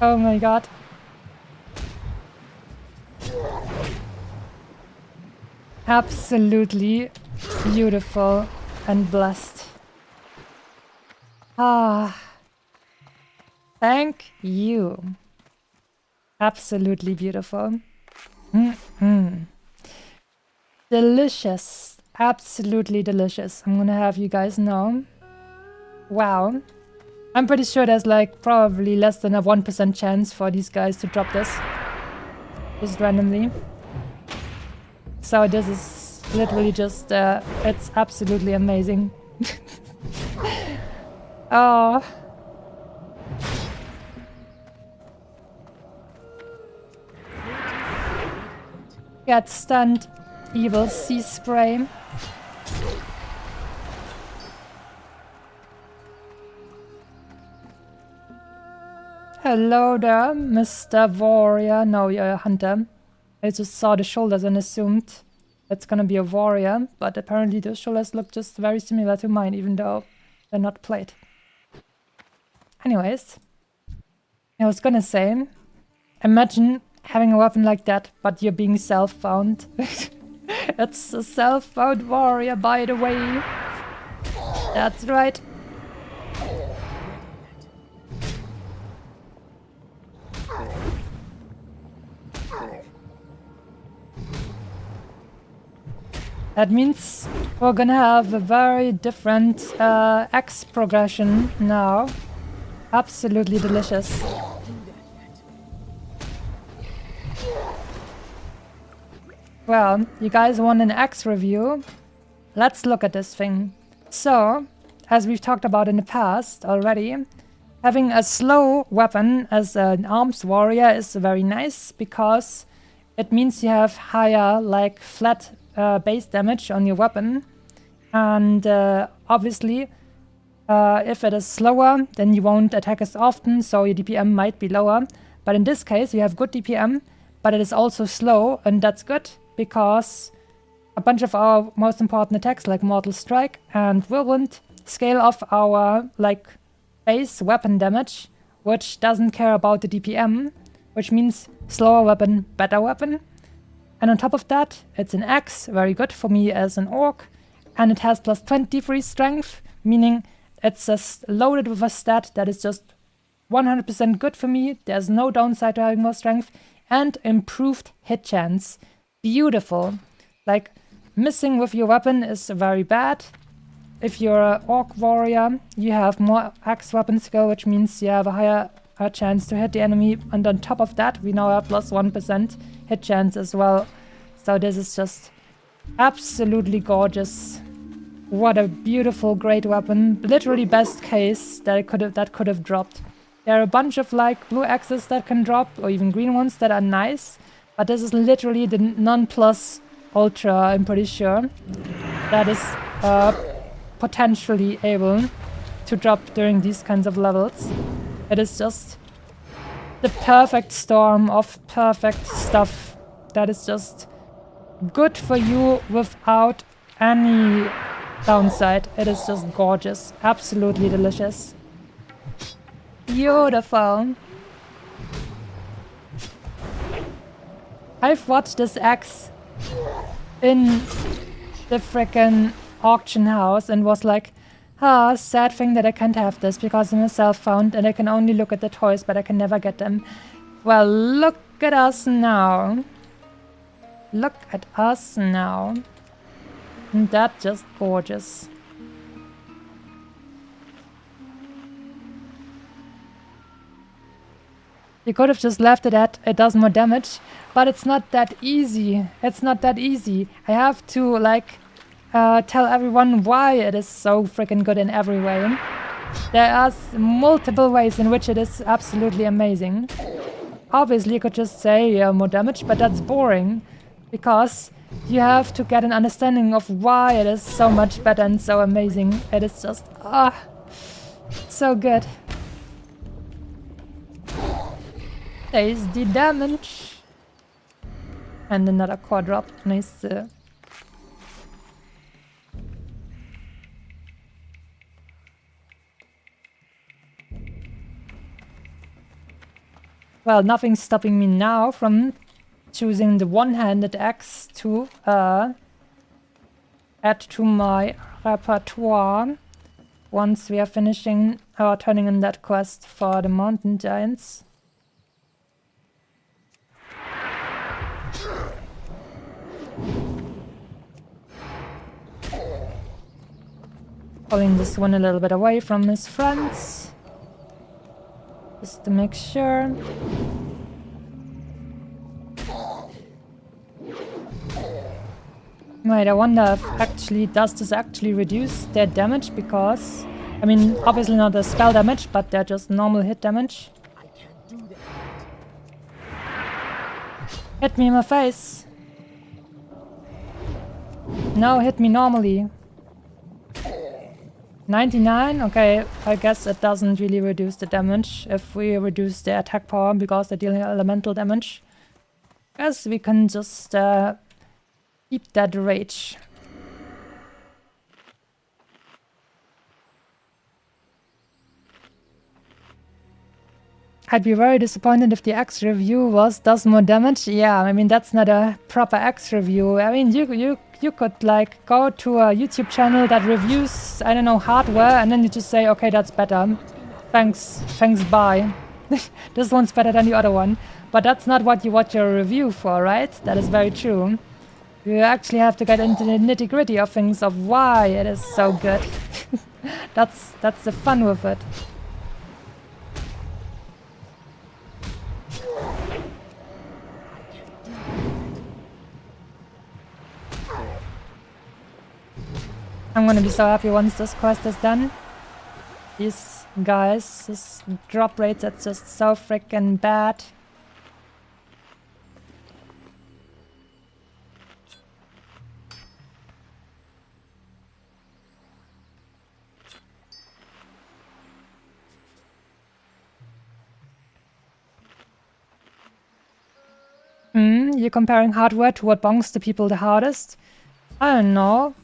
Oh my god. Absolutely beautiful and blessed. Ah, thank you. Absolutely beautiful. Delicious. Absolutely delicious. I'm gonna have you guys know. Wow. I'm pretty sure there's like probably less than a 1% chance for these guys to drop this. Just randomly. So this is literally just, it's absolutely amazing. Oh. Get stunned. evil sea spray. Hello there, Mr. Warrior. No, you're a hunter. I just saw the shoulders and assumed it's gonna be a warrior, but apparently the shoulders look just very similar to mine, even though they're not plate. Anyways, I was gonna say, imagine having a weapon like that, but you're being self-found. It's a self-found warrior, by the way. That's right. That means we're gonna have a very different axe progression now. Absolutely delicious. Well, you guys want an axe review? Let's look at this thing. So, as we've talked about in the past already, having a slow weapon as an arms warrior is very nice because it means you have higher, like, flat base damage on your weapon. And obviously, if it is slower, then you won't attack as often, so your DPM might be lower. But in this case, you have good DPM, but it is also slow, and that's good, because a bunch of our most important attacks, like Mortal Strike and Whirlwind, scale off our, like, base weapon damage, which doesn't care about the DPM, which means slower weapon, better weapon. And on top of that, it's an axe, very good for me as an orc, and it has plus 23 strength, meaning it's just loaded with a stat that is just 100% good for me. There's no downside to having more strength, and improved hit chance. Beautiful. Like, missing with your weapon is very bad. If you're an orc warrior, you have more axe weapon skill, which means you have a higher chance to hit the enemy, and on top of that, we now have plus 1% hit chance as well. So this is just absolutely gorgeous. What a beautiful, great weapon. Literally best case that could have dropped. There are a bunch of, like, blue axes that can drop, or even green ones that are nice, but this is literally the non-plus ultra, I'm pretty sure, that is potentially able to drop during these kinds of levels. It is just the perfect storm of perfect stuff that is just good for you without any downside. It is just gorgeous. Absolutely delicious. Beautiful. I've watched this axe in the frickin' auction house and was like, sad thing that I can't have this because I'm a self-found and I can only look at the toys, but I can never get them. Well, look at us now. Look at us now. Isn't that just gorgeous? You could have just left it at it does more damage, but it's not that easy. It's not that easy. I have to, like, tell everyone why it is so freaking good in every way. There are multiple ways in which it is absolutely amazing. Obviously, you could just say more damage, but that's boring, because you have to get an understanding of why it is so much better and so amazing. It is just, so good. There's the damage. And another core drop. Nice. Well, nothing's stopping me now from choosing the one-handed axe to add to my repertoire once we are finishing or turning in that quest for the mountain giants. Pulling this one a little bit away from his friends, just to make sure. Wait, I wonder if does this actually reduce their damage? Because, I mean, obviously not the spell damage, but they're just normal hit damage. I can't do that. Hit me in my face. No, hit me normally. 99? Okay, I guess it doesn't really reduce the damage if we reduce the attack power because they're dealing elemental damage. Guess we can just keep that rage. I'd be very disappointed if the X review does more damage. Yeah, I mean that's not a proper X review. I mean you could like go to a YouTube channel that reviews, I don't know, hardware, and then you just say, okay, that's better. Thanks, bye. This one's better than the other one. But that's not what you watch your review for, right? That is very true. You actually have to get into the nitty-gritty of things, of why it is so good. That's the fun with it. I'm gonna be so happy once this quest is done. These guys, this drop rate, that's just so freaking bad. You're comparing hardware to what bongs the people the hardest? I don't know.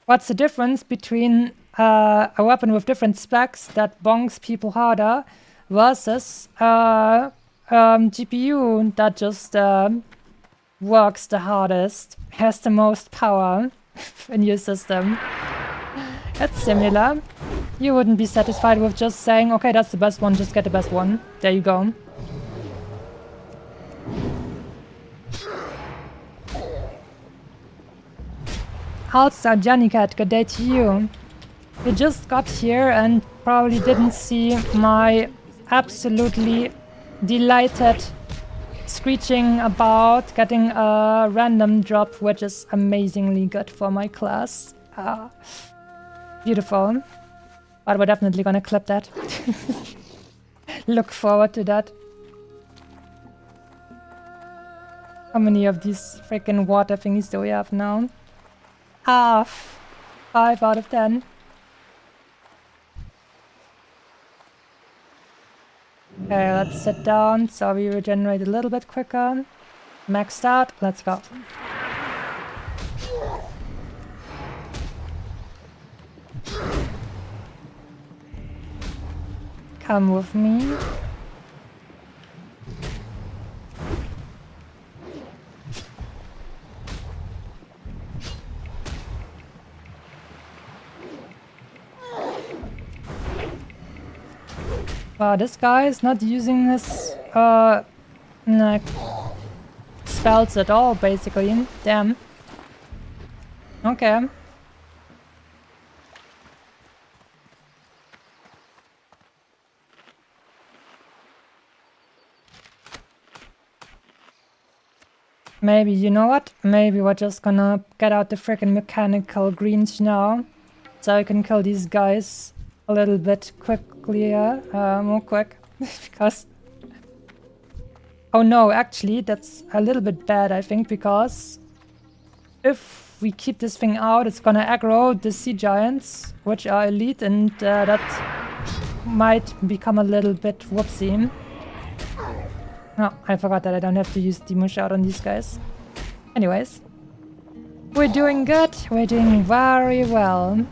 What's the difference between a weapon with different specs that bongs people harder versus GPU that just works the hardest, has the most power in your system? It's similar. You wouldn't be satisfied with just saying, okay, that's the best one, just get the best one. There you go. Also, Jannicat, good day to you. You just got here and probably didn't see my absolutely delighted screeching about getting a random drop, which is amazingly good for my class. Beautiful. But we're definitely gonna clip that. Look forward to that. How many of these freaking water thingies do we have now? 5 out of 10. Okay, let's sit down so we regenerate a little bit quicker. Maxed out, let's go. Come with me. Wow, this guy is not using his like, spells at all, basically. Damn. Okay. Maybe, you know what? Maybe we're just gonna get out the freaking mechanical greens now, so I can kill these guys a little bit quickly, more quick, because... Oh no, actually, that's a little bit bad, I think, because if we keep this thing out, it's gonna aggro the sea giants, which are elite, and that might become a little bit whoopsie. Oh, I forgot that I don't have to use Demo Shout on these guys. Anyways. We're doing good. We're doing very well.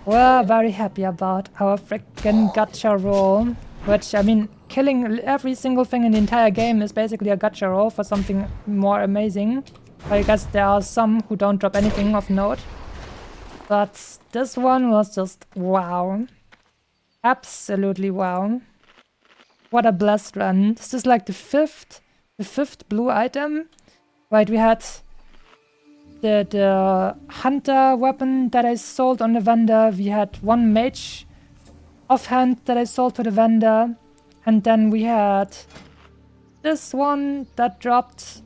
We're very happy about our freaking gacha roll. Which, I mean, killing every single thing in the entire game is basically a gacha roll for something more amazing. I guess there are some who don't drop anything of note. But this one was just wow. Absolutely wow. What a blessed run. This is like the fifth blue item. Right, we had the hunter weapon that I sold on the vendor. We had one mage offhand that I sold to the vendor. And then we had this one that dropped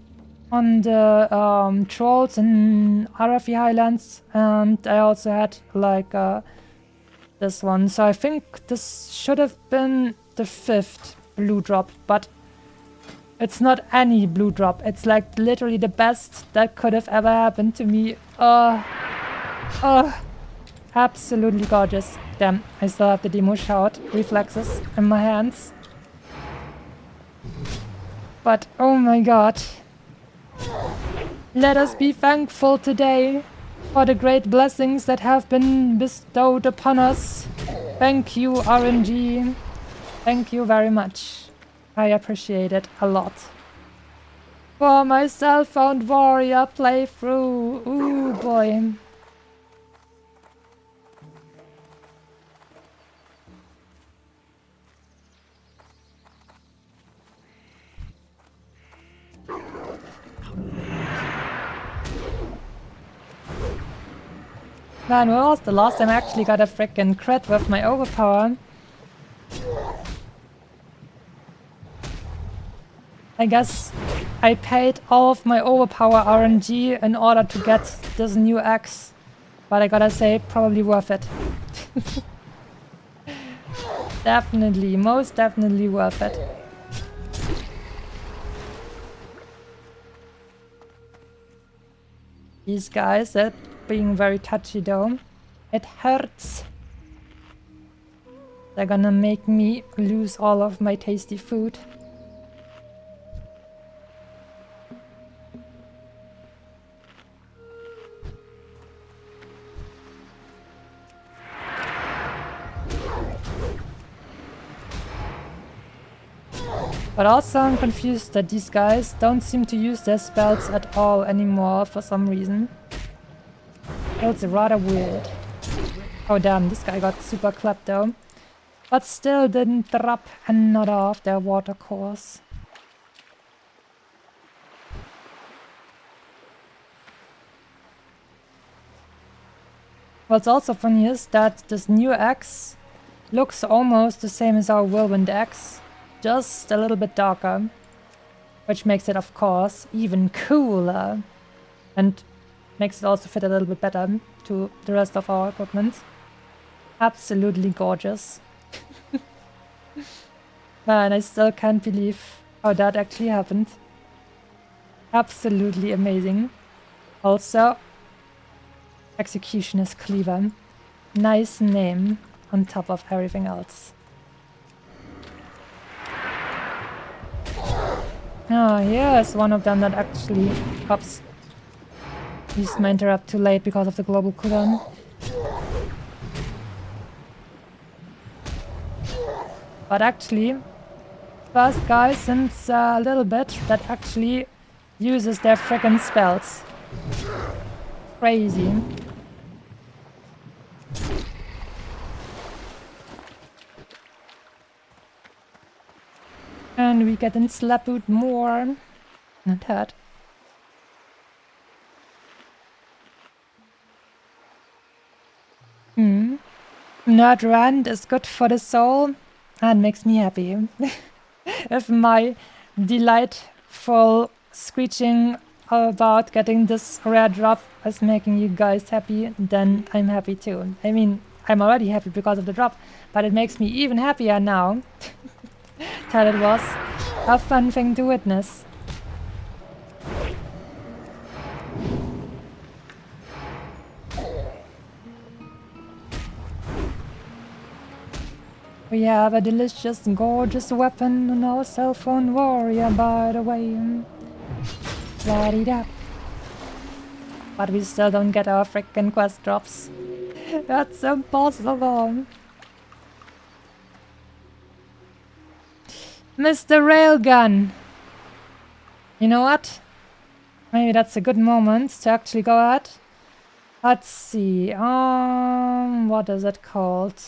on the trolls in Arafi Highlands. And I also had like this one. So I think this should have been the 5th blue drop, but It's not any blue drop. It's like literally the best that could have ever happened to me. Oh, absolutely gorgeous. Damn, I still have the demo shout reflexes in my hands. But oh my god. Let us be thankful today for the great blessings that have been bestowed upon us. Thank you, RNG. Thank you very much. I appreciate it a lot. For my Self-Found Warrior playthrough. Ooh boy. Man, when was the last time I actually got a frickin' crit with my overpower? I guess I paid all of my overpower RNG in order to get this new axe. But I gotta say, probably worth it. Definitely, most definitely worth it. These guys, they're being very touchy though. It hurts. They're gonna make me lose all of my tasty food. But also I'm confused that these guys don't seem to use their spells at all anymore for some reason. It's rather weird. Oh damn, this guy got super clapped though. But still didn't drop another of their water cores. What's also funny is that this new axe looks almost the same as our whirlwind axe. Just a little bit darker, which makes it, of course, even cooler and makes it also fit a little bit better to the rest of our equipment. Absolutely gorgeous. Man, I still can't believe how that actually happened. Absolutely amazing. Also, Executioner's Cleaver. Nice name on top of everything else. Oh, here's one of them that actually pops. Used my interrupt too late because of the global cooldown. But actually, first guy since a little bit that actually uses their frickin' spells. Crazy. And we get in slapoot more. Not hurt. Nerd rant is good for the soul and makes me happy. If my delightful screeching about getting this rare drop is making you guys happy, then I'm happy too. I mean, I'm already happy because of the drop, but it makes me even happier now. That it was a fun thing to witness. We have a delicious, gorgeous weapon on our cell phone warrior, by the way. La-di-da. But we still don't get our frickin' quest drops. That's impossible. Mr. Railgun! You know what? Maybe that's a good moment to actually go ahead. Let's see. What is it called?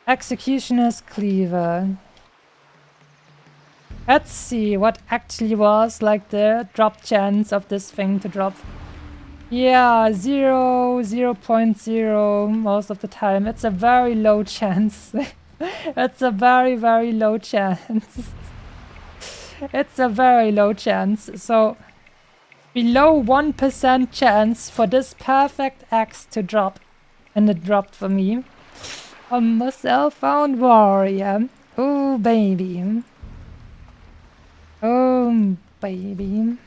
Executioner's Cleaver. Let's see what actually was like the drop chance of this thing to drop. Yeah, 0.0 most of the time. It's a very low chance. It's a very, very low chance. It's a very low chance. So, below 1% chance for this perfect axe to drop. And it dropped for me. A Self-Found Warrior. Ooh, baby. Oh, baby.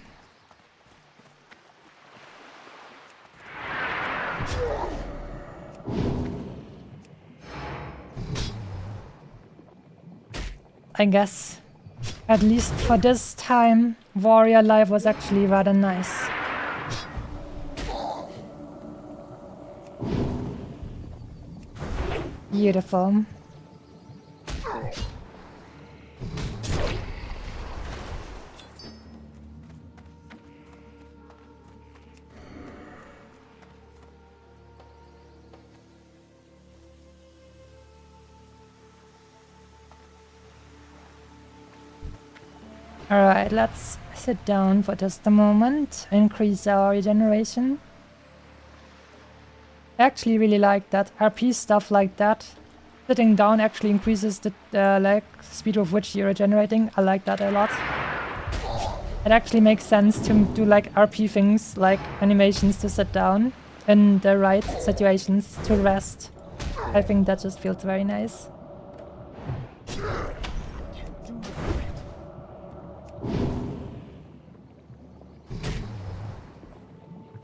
I guess, at least for this time, warrior life was actually rather nice. Beautiful. Alright, let's sit down for just a moment, increase our regeneration. I actually really like that RP stuff like that. Sitting down actually increases the like speed with which you're regenerating. I like that a lot. It actually makes sense to do like RP things, like animations to sit down in the right situations to rest. I think that just feels very nice.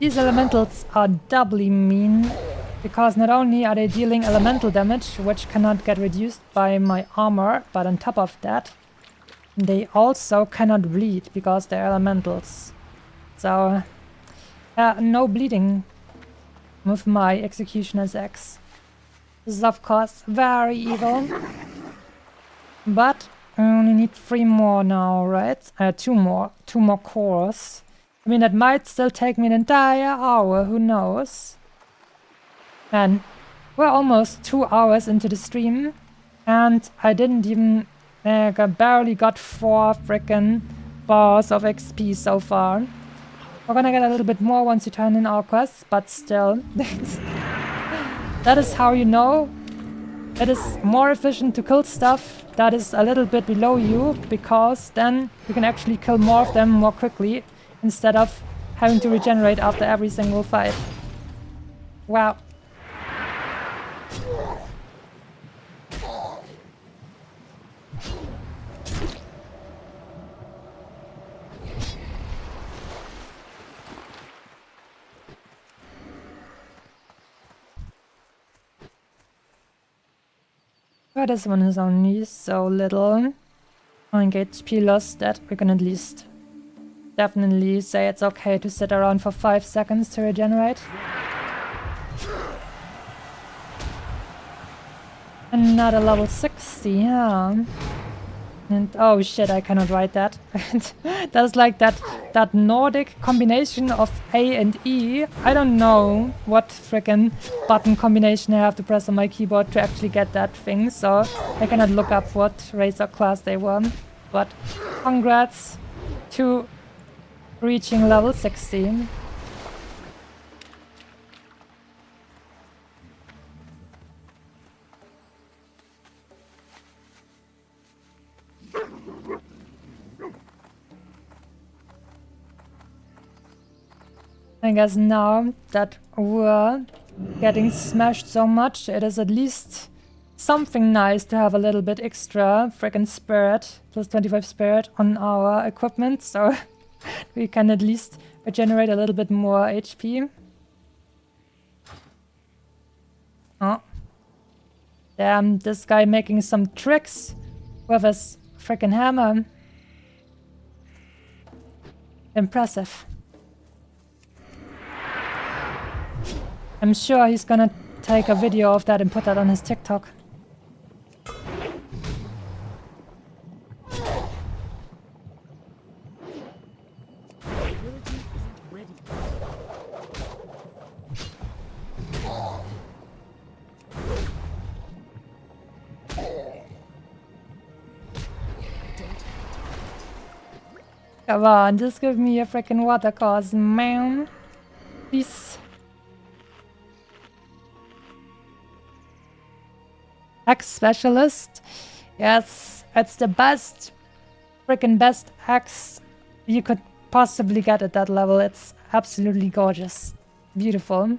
These elementals are doubly mean, because not only are they dealing elemental damage, which cannot get reduced by my armor, but on top of that, they also cannot bleed because they're elementals. So, no bleeding with my Executioner's Axe. This is of course very evil, but I only need 3 more now, right? 2 more cores. I mean, that might still take me an entire hour, who knows? And we're almost 2 hours into the stream, and I didn't even, I barely got 4 frickin' bars of XP so far. We're gonna get a little bit more once you turn in our quests, but still. That is how you know it is more efficient to kill stuff that is a little bit below you, because then you can actually kill more of them more quickly, instead of having to regenerate after every single fight. Wow. But this one is only so little. On HP loss that we can at least definitely say it's okay to sit around for 5 seconds to regenerate. Another level 60, yeah. And oh shit, I cannot write that. That's like that Nordic combination of A and E. I don't know what frickin' button combination I have to press on my keyboard to actually get that thing, so I cannot look up what race or class they were. But congrats to reaching level 16. I guess now that we're getting smashed so much, it is at least something nice to have a little bit extra frickin' spirit, plus 25 spirit on our equipment, so we can at least regenerate a little bit more HP. Oh. Damn, this guy making some tricks with his frickin' hammer. Impressive. I'm sure he's gonna take a video of that and put that on his TikTok. Come on, just give me a freaking water course, man. Please. Axe specialist. Yes, it's the best, freaking best axe you could possibly get at that level. It's absolutely gorgeous. Beautiful.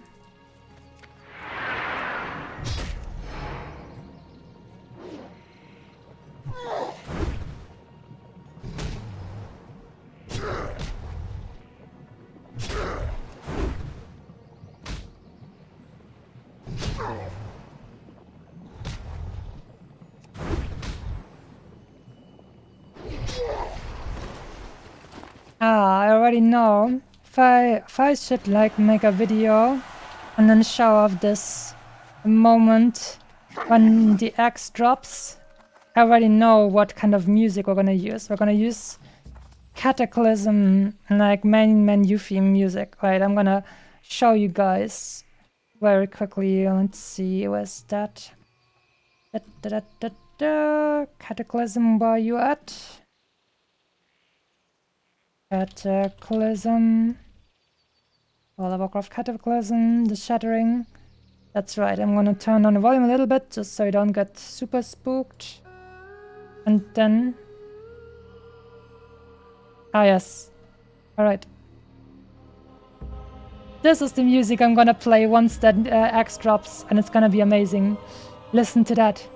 I already know. If I should like make a video and then show off this moment when the axe drops, I already know what kind of music we're gonna use. We're gonna use Cataclysm, like main menu theme music. Right, I'm gonna show you guys very quickly. Let's see, where's that? Cataclysm, where are you at? Cataclysm. World of Warcraft Cataclysm, the Shattering. That's right, I'm gonna turn on the volume a little bit just so you don't get super spooked. And then... Ah, yes. Alright. This is the music I'm gonna play once that axe drops, and it's gonna be amazing. Listen to that.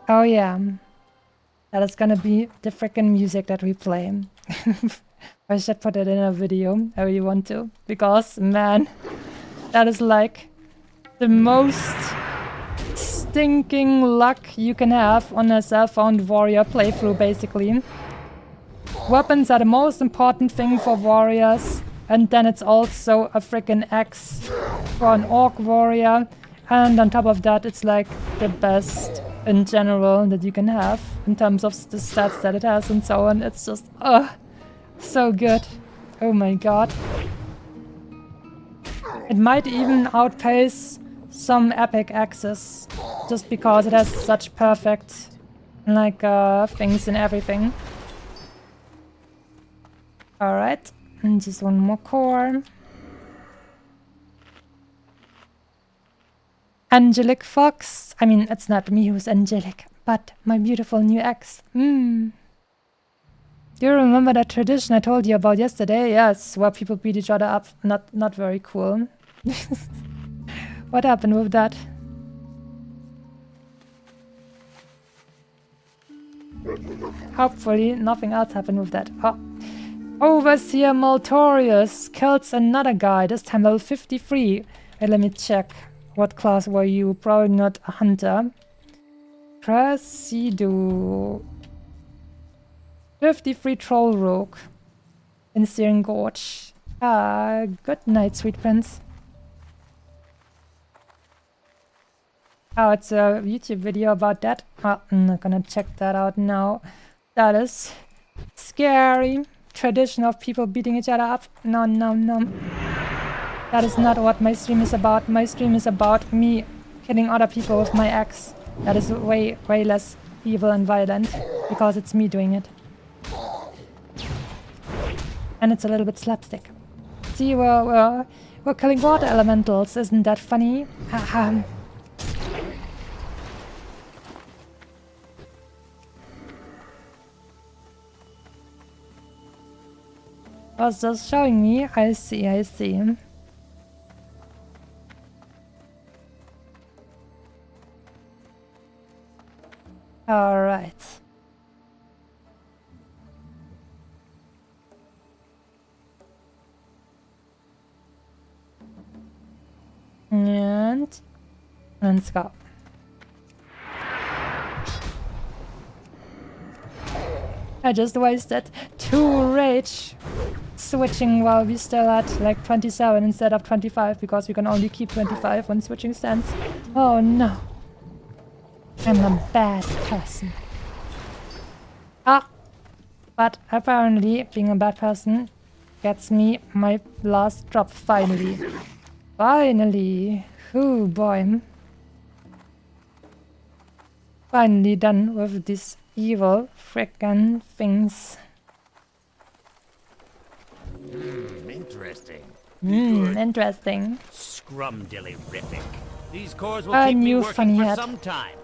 Oh yeah, that is gonna be the freaking music that we play. I should put it in a video. I really want to, because man, that is like the most stinking luck you can have on a self-found warrior playthrough, basically. Weapons are the most important thing for warriors, and then it's also a freaking axe for an orc warrior, and on top of that, it's like the best in general that you can have in terms of the stats that it has and so on. It's just so good. Oh my god. It might even outpace some epic axes just because it has such perfect like things and everything. Alright, and just one more core. Angelic Fox. I mean, it's not me who's angelic, but my beautiful new ex. Do you remember that tradition I told you about yesterday? Yes, where people beat each other up. Not very cool. What happened with that? Hopefully nothing else happened with that. Oh. Overseer Maltorius kills another guy, this time level 53. Wait, let me check. What class were you? Probably not a hunter. Presido. 53 Troll Rogue. In Searing Gorge. Good night, sweet prince. Oh, it's a YouTube video about that. Oh, I'm not gonna check that out now. That is scary. Tradition of people beating each other up. No. That is not what my stream is about. My stream is about me killing other people with my axe. That is way less evil and violent, because it's me doing it. And it's a little bit slapstick. See, we're killing water elementals. Isn't that funny? Haha. Was just showing me. I see. All right. And let's go. I just wasted 2 rage switching while we still at like 27 instead of 25, because we can only keep 25 when switching stands. Oh no. I'm a bad person. But apparently being a bad person gets me my last drop finally. Oh boy. Finally done with these evil frickin' things. Interesting. Interesting. Scrumdiddly-rific. These cores will A keep me new working funny for hat. some time.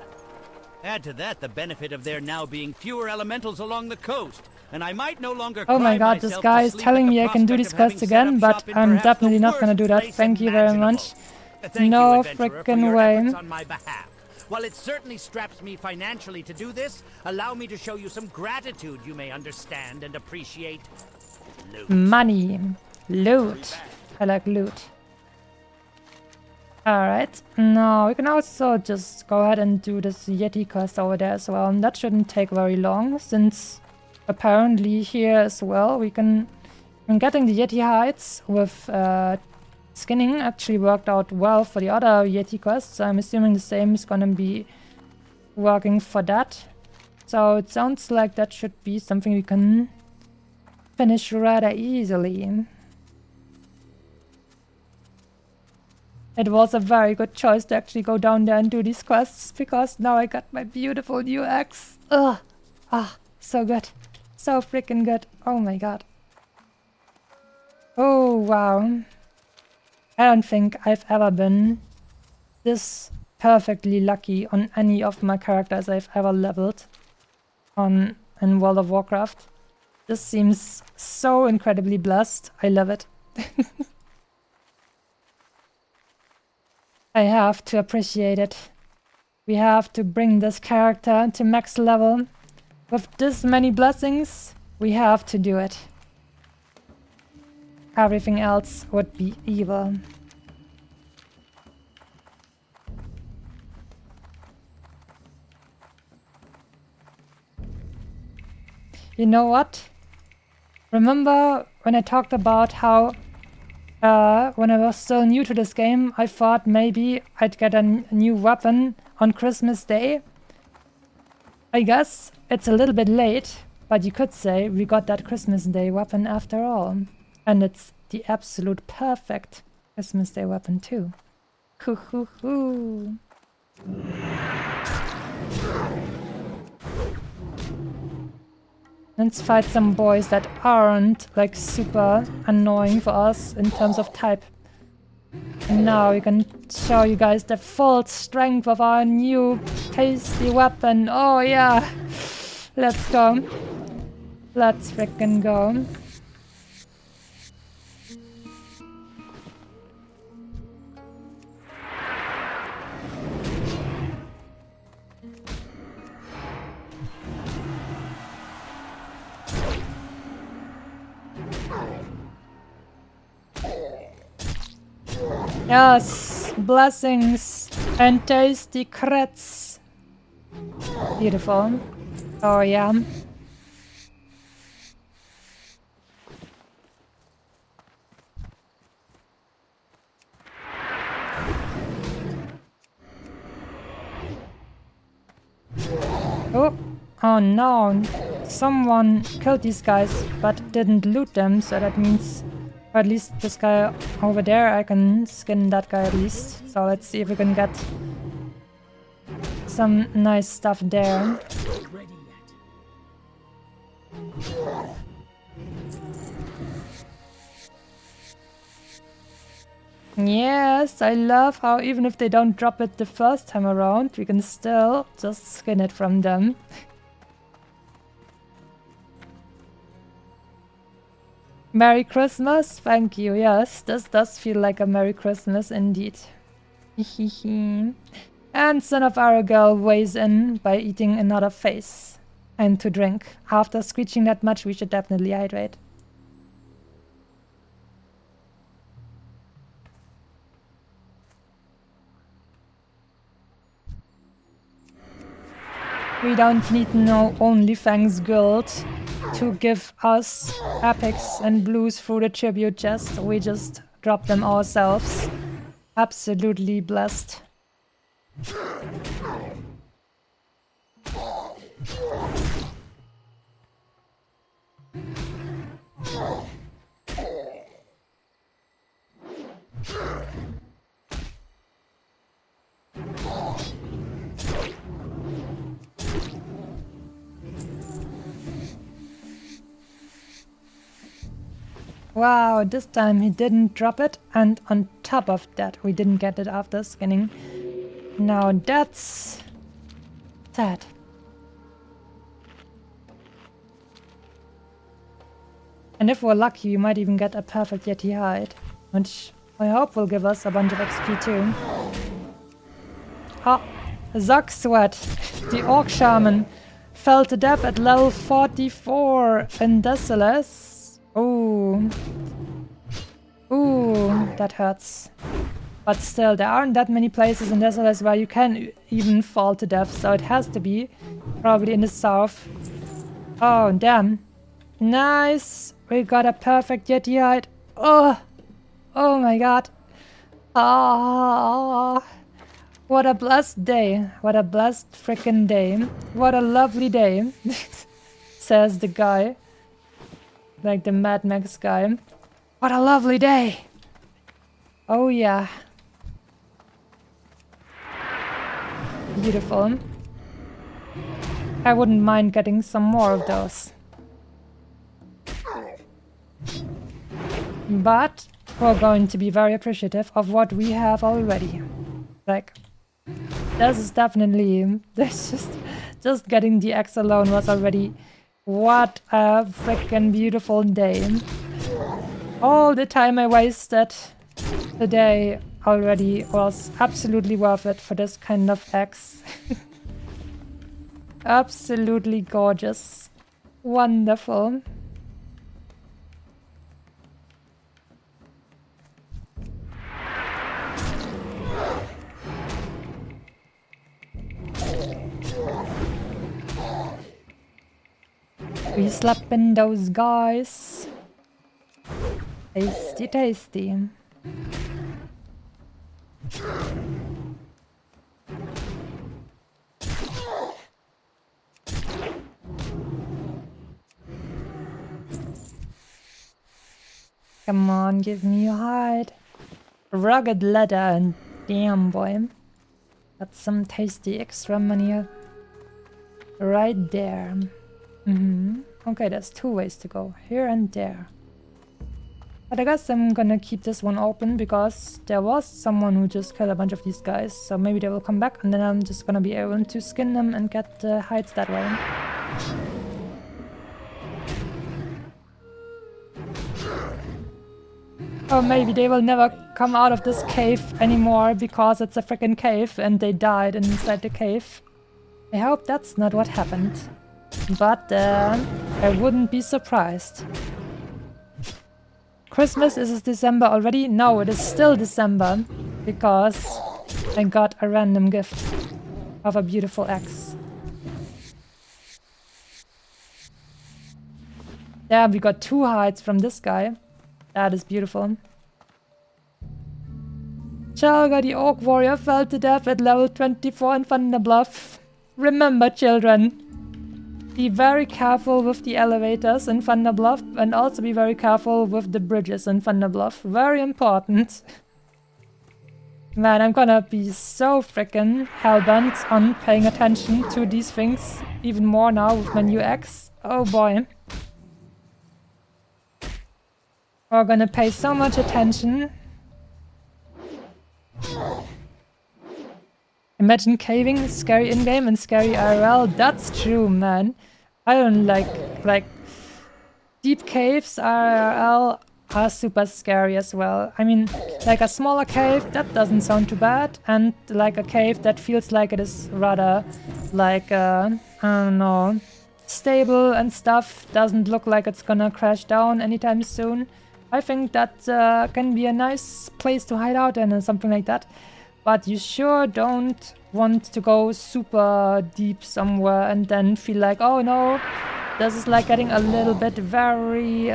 Add to that the benefit of there now being fewer elementals along the coast, and I might no longer Oh my god, this guy is telling me I can do these quests again, but I'm definitely not gonna do that. Thank you very much. No frickin' way. On my behalf. While it certainly straps me financially to do this, allow me to show you some gratitude you may understand and appreciate. Loot. Money. Loot. I like loot. Alright, now we can also just go ahead and do this Yeti quest over there as well. And that shouldn't take very long, since apparently here as well we can... getting the Yeti hides with skinning actually worked out well for the other Yeti quests. So I'm assuming the same is gonna be working for that. So it sounds like that should be something we can finish rather easily. It was a very good choice to actually go down there and do these quests, because now I got my beautiful new axe. Ugh. Ah, so good. So freaking good. Oh my god. Oh wow. I don't think I've ever been this perfectly lucky on any of my characters I've ever leveled on in World of Warcraft. This seems so incredibly blessed. I love it. I have to appreciate it. We have to bring this character to max level. With this many blessings, we have to do it. Everything else would be evil. You know what? Remember when I talked about how when I was so new to this game, I thought maybe I'd get a new weapon on Christmas Day? I guess it's a little bit late, but you could say we got that Christmas Day weapon after all. And it's the absolute perfect Christmas Day weapon too. Hoo hoo hoo. Let's fight some boys that aren't like super annoying for us in terms of type. And now we can show you guys the full strength of our new tasty weapon. Oh yeah! Let's go. Let's frickin' go. Yes, blessings and tasty crits. Beautiful. Oh yeah. Oh no. Someone killed these guys but didn't loot them, so that means... or at least this guy over there, I can skin that guy at least. So let's see if we can get some nice stuff there. Yes, I love how even if they don't drop it the first time around, we can still just skin it from them. Merry Christmas, thank you. Yes, this does feel like a Merry Christmas indeed. And Son of Aragorn weighs in by eating another face. And to drink. After screeching that much, we should definitely hydrate. We don't need no OnlyFans guild to give us epics and blues through the tribute chest. We just drop them ourselves. Absolutely blessed. Wow, this time he didn't drop it, and on top of that we didn't get it after skinning. Now that's Sad. And if we're lucky, we might even get a perfect Yeti hide, which I hope will give us a bunch of XP too. Ah, Zoc Sweat, the Orc Shaman, fell to death at level 44 in Desolace. Ooh. Ooh, that hurts. But still, there aren't that many places in Desolace where you can even fall to death, so it has to be probably in the south. Oh, damn. Nice! We got a perfect Yeti hide. Oh! Oh my god. Ah! What a blessed day. What a blessed frickin' day. What a lovely day. Says the guy. Like the Mad Max guy. What a lovely day. Oh yeah. Beautiful. I wouldn't mind getting some more of those. But we're going to be very appreciative of what we have already. Like, this is definitely... This just getting the X alone was already... What a freaking beautiful day. All the time I wasted today already was absolutely worth it for this kind of X. Absolutely gorgeous. Wonderful. We slapping those guys. Tasty, tasty. Come on, give me your hide. Rugged leather and damn boy. Got some tasty extra money right there. Okay, there's two ways to go. Here and there. But I guess I'm gonna keep this one open because there was someone who just killed a bunch of these guys. So maybe they will come back and then I'm just gonna be able to skin them and get the hides that way. Or maybe they will never come out of this cave anymore because it's a freaking cave and they died inside the cave. I hope that's not what happened. But I wouldn't be surprised. Christmas is December already? No, it is still December. Because I got a random gift of a beautiful axe. Yeah, we got 2 hides from this guy. That is beautiful. Chalga the Orc Warrior fell to death at level 24 in Thunderbluff. Remember, children, be very careful with the elevators in Thunderbluff and also be very careful with the bridges in Thunderbluff. Very important. Man, I'm gonna be so freaking hellbent on paying attention to these things even more now with my new axe. Oh boy. We're gonna pay so much attention. Imagine caving, scary in-game and scary IRL. That's true, man. I don't like deep caves IRL are super scary as well. I mean, like a smaller cave, that doesn't sound too bad. And like a cave that feels like it is rather like, I don't know, stable and stuff. Doesn't look like it's gonna crash down anytime soon. I think that can be a nice place to hide out in and something like that. But you sure don't want to go super deep somewhere and then feel like, oh no, this is like getting a little bit very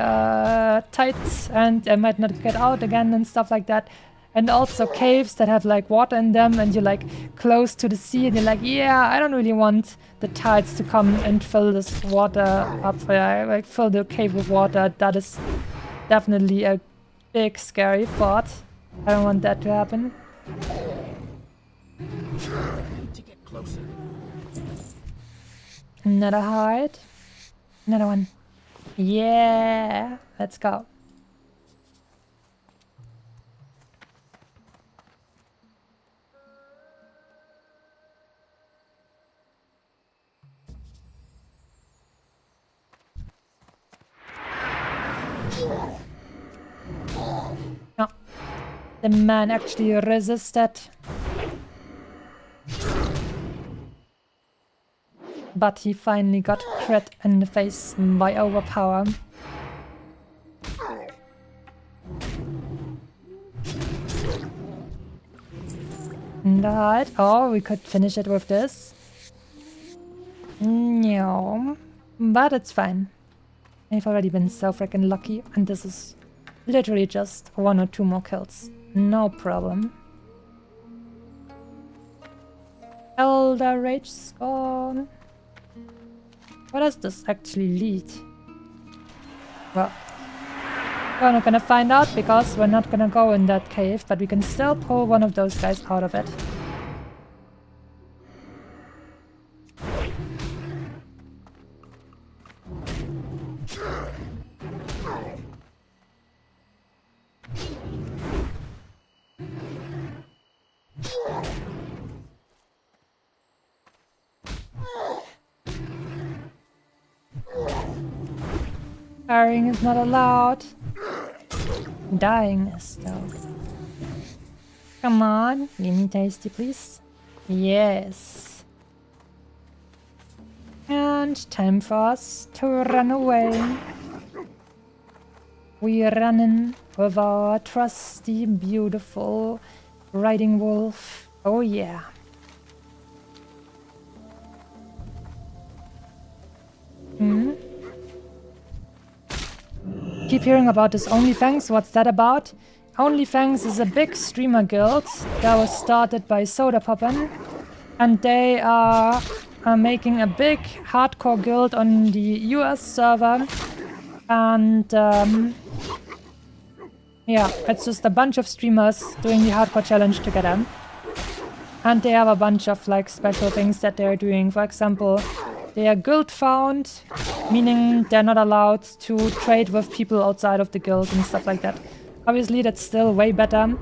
tight and I might not get out again and stuff like that. And also caves that have like water in them and you're like close to the sea and you're like, yeah, I don't really want the tides to come and fill this water up. Like fill the cave with water. That is definitely a big scary thought. I don't want that to happen. Need to get closer. Another hide. Another one. Yeah, let's go. the man actually resisted. But he finally got crit in the face by overpower. That, oh, we could finish it with this. No, but it's fine. I've already been so freaking lucky, and this is literally just 1 or 2 more kills. No problem. Elder Rage Scorn. Where does this actually lead? Well, we're not gonna find out because we're not gonna go in that cave, but we can still pull one of those guys out of it. Firing is not allowed. Dying is though. Come on, give me tasty, please. Yes. And time for us to run away. We're running with our trusty, beautiful riding wolf. Oh yeah. Keep hearing about this OnlyFans. What's that about? OnlyFans is a big streamer guild that was started by Soda Poppin', and they are making a big hardcore guild on the US server. And yeah, it's just a bunch of streamers doing the hardcore challenge together. And they have a bunch of like special things that they're doing. For example, they are guild found, meaning they're not allowed to trade with people outside of the guild and stuff like that. Obviously, that's still way better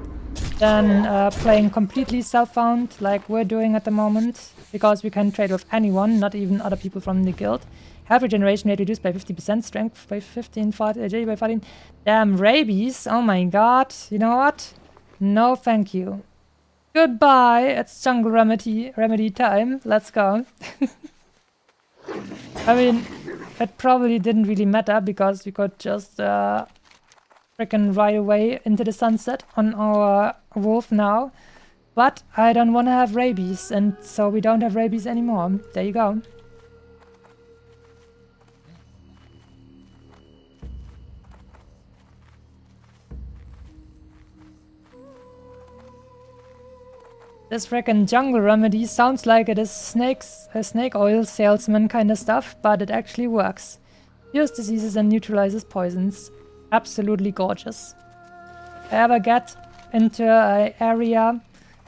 than playing completely self-found like we're doing at the moment, because we can trade with anyone, not even other people from the guild. Health regeneration rate reduced by 50%, strength by 15, agility by 14. Damn, rabies, oh my god. You know what? No thank you. Goodbye, it's jungle remedy time. Let's go. I mean, it probably didn't really matter because we could just frickin' ride away into the sunset on our wolf now. But I don't want to have rabies, and so we don't have rabies anymore. There you go. This frickin' jungle remedy sounds like it is a snake oil salesman kind of stuff, but it actually works. Cures diseases and neutralizes poisons. Absolutely gorgeous. If I ever get into an area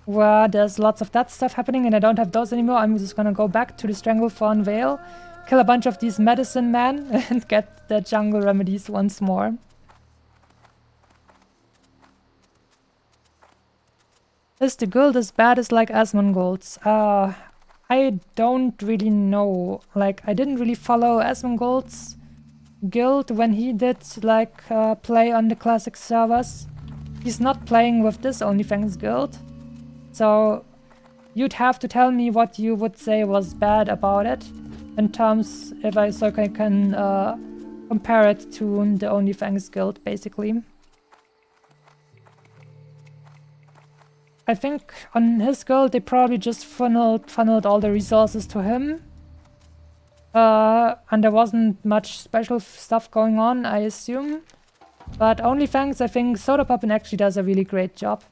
where there's lots of that stuff happening and I don't have those anymore, I'm just gonna go back to the Stranglethorn Vale, kill a bunch of these medicine men, and get the jungle remedies once more. Is the guild as bad as like Asmongold's? I don't really know. Like, I didn't really follow Asmongold's guild when he did like play on the classic servers. He's not playing with this OnlyFans guild. So you'd have to tell me what you would say was bad about it, in terms if I can compare it to the OnlyFans guild, basically. I think on his guild they probably just funneled all the resources to him. And there wasn't much special stuff going on, I assume. But OnlyFans, I think Soda Poppin' actually does a really great job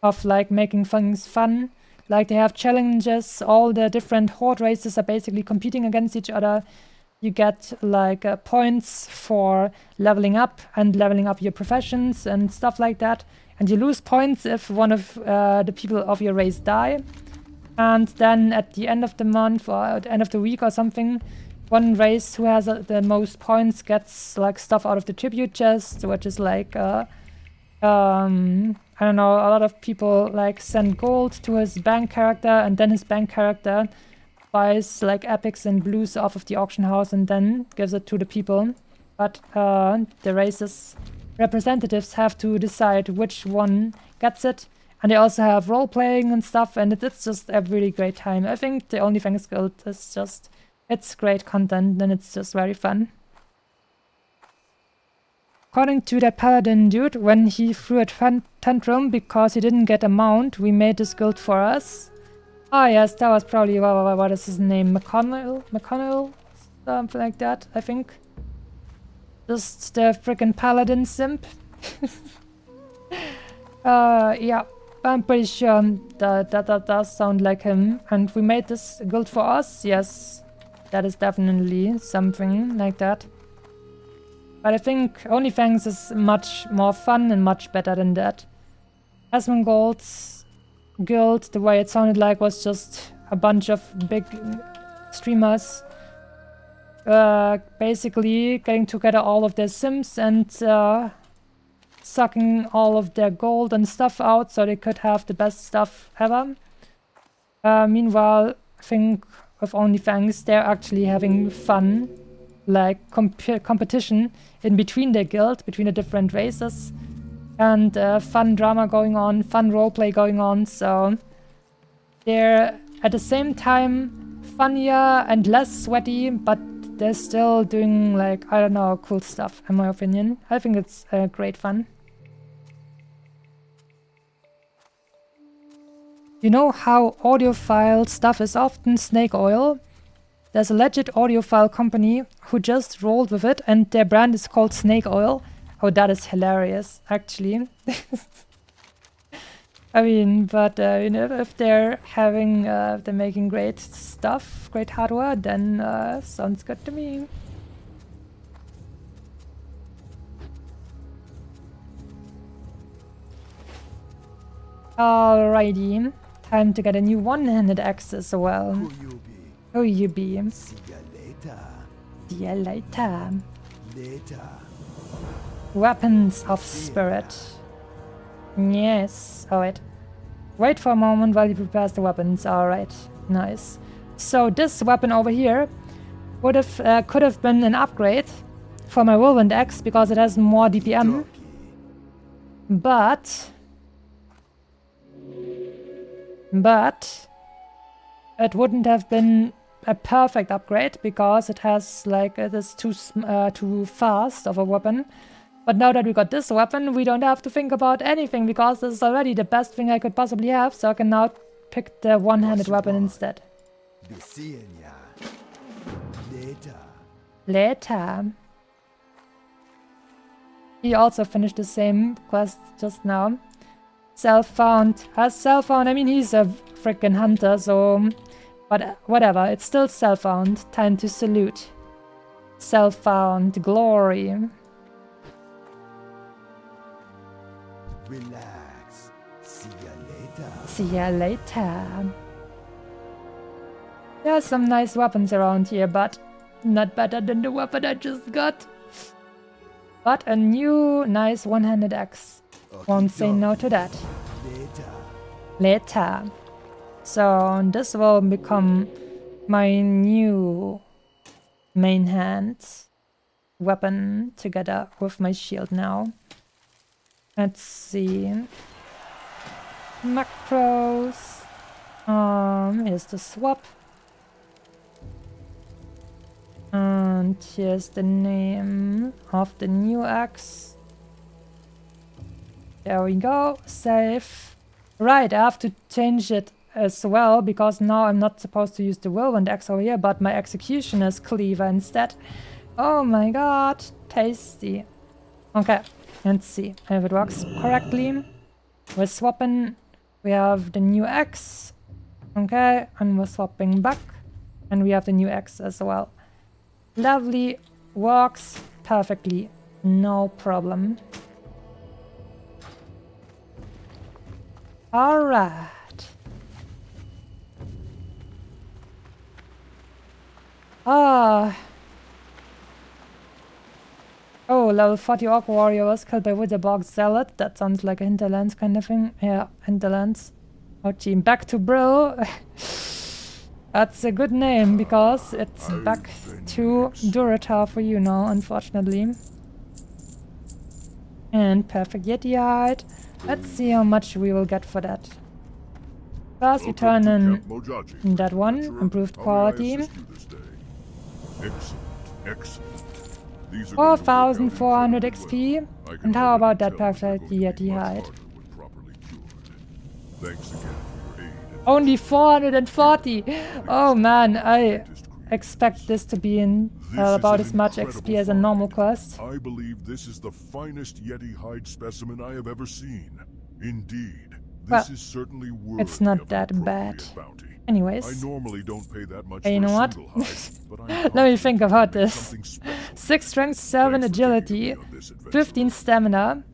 of like making things fun. Like, they have challenges, all the different horde races are basically competing against each other. You get like points for leveling up and leveling up your professions and stuff like that. And you lose points if one of the people of your race die. And then at the end of the month or at the end of the week or something, one race who has the most points gets like stuff out of the tribute chest, which is like, I don't know, a lot of people like send gold to his bank character, and then his bank character buys like epics and blues off of the auction house and then gives it to the people. But the race's representatives have to decide which one gets it. And they also have role-playing and stuff, and it's just a really great time. I think the OnlyFans Guild is just, it's great content, and it's just very fun. According to that paladin dude, when he threw a tantrum because he didn't get a mount, we made this guild for us. Oh yes, that was probably, what is his name, McConnell? Something like that, I think. Just the freaking paladin simp. Yeah, I'm pretty sure that does sound like him. And we made this guild for us, yes. That is definitely something like that. But I think OnlyFans is much more fun and much better than that. Asmongold's guild, the way it sounded like, was just a bunch of big streamers basically getting together all of their sims and sucking all of their gold and stuff out so they could have the best stuff ever. Meanwhile, I think with OnlyFans, they're actually having fun, like competition in between their guild, between the different races, and fun drama going on, fun roleplay going on, so they're at the same time funnier and less sweaty, but they're still doing, like, I don't know, cool stuff, in my opinion. I think it's great fun. You know how audiophile stuff is often snake oil? There's a legit audiophile company who just rolled with it, and their brand is called Snake Oil. Oh, that is hilarious, actually. I mean, but you know, if they're having, they're making great stuff, great hardware, then sounds good to me. Alrighty, time to get a new one-handed axe as well. Who you be? See ya later. See ya later. Later. Weapons of spirit. Yes. Alright. Wait for a moment while he prepares the weapons. Alright. Nice. So this weapon over here would have could have been an upgrade for my whirlwind axe because it has more DPM. But it wouldn't have been a perfect upgrade because it has, like, it is too fast of a weapon. But now that we got this weapon, we don't have to think about anything because this is already the best thing I could possibly have, so I can now pick the one-handed weapon instead. Be seeing ya. Later. Later. He also finished the same quest just now. Self-found. Has self-found, I mean, he's a freaking hunter, so... But whatever, it's still self-found. Time to salute. Self-found glory. Relax. See ya later. See ya later. There are some nice weapons around here, but not better than the weapon I just got. But a new nice one-handed axe. Won't say no to that. Later. Later. So this will become my new main hand weapon together with my shield now. Let's see. Macros. Here's the swap. And here's the name of the new axe. There we go. Save. Right, I have to change it as well, because now I'm not supposed to use the whirlwind axe over here, but my executioner's cleaver instead. Oh my god, tasty. Okay, let's see if it works correctly. We're swapping. We have the new axe. Okay, and we're swapping back. And we have the new axe as well. Lovely. Works perfectly. No problem. Alright. Ah. Oh, level 40 Orc Warrior was killed by Witherborg Zealot. That sounds like a Hinterlands kind of thing. Yeah, Hinterlands. Oh, gee, back to Brill. That's a good name because it's back to Durotar for you now, unfortunately. And perfect Yeti hide. Let's see how much we will get for that. First, we turn Welcome to in Camp Mojaji, that one, adventurer. improved How may I quality. assist you this day? Excellent, excellent. These are going to work out 4,400 incredibly XP. well. I can And how already about that tell they're perfect going to be Yeti much hide? harder when properly cured. Thanks again for your aid. in Only this 440! Oh man, I latest creation. expect this to be in This about is as an much incredible XP as a normal find. quest. I believe this is the finest Yeti hide specimen I have ever seen. Indeed, this Well, is certainly worthy it's not of that an bad. appropriate bounty. I Anyways, normally don't pay that much hey, for you know a what? single hide, but I'm Let me confident think we about can make this. something special. 6 strength, 7 Thanks for thinking of agility, me on this adventure. 15 stamina,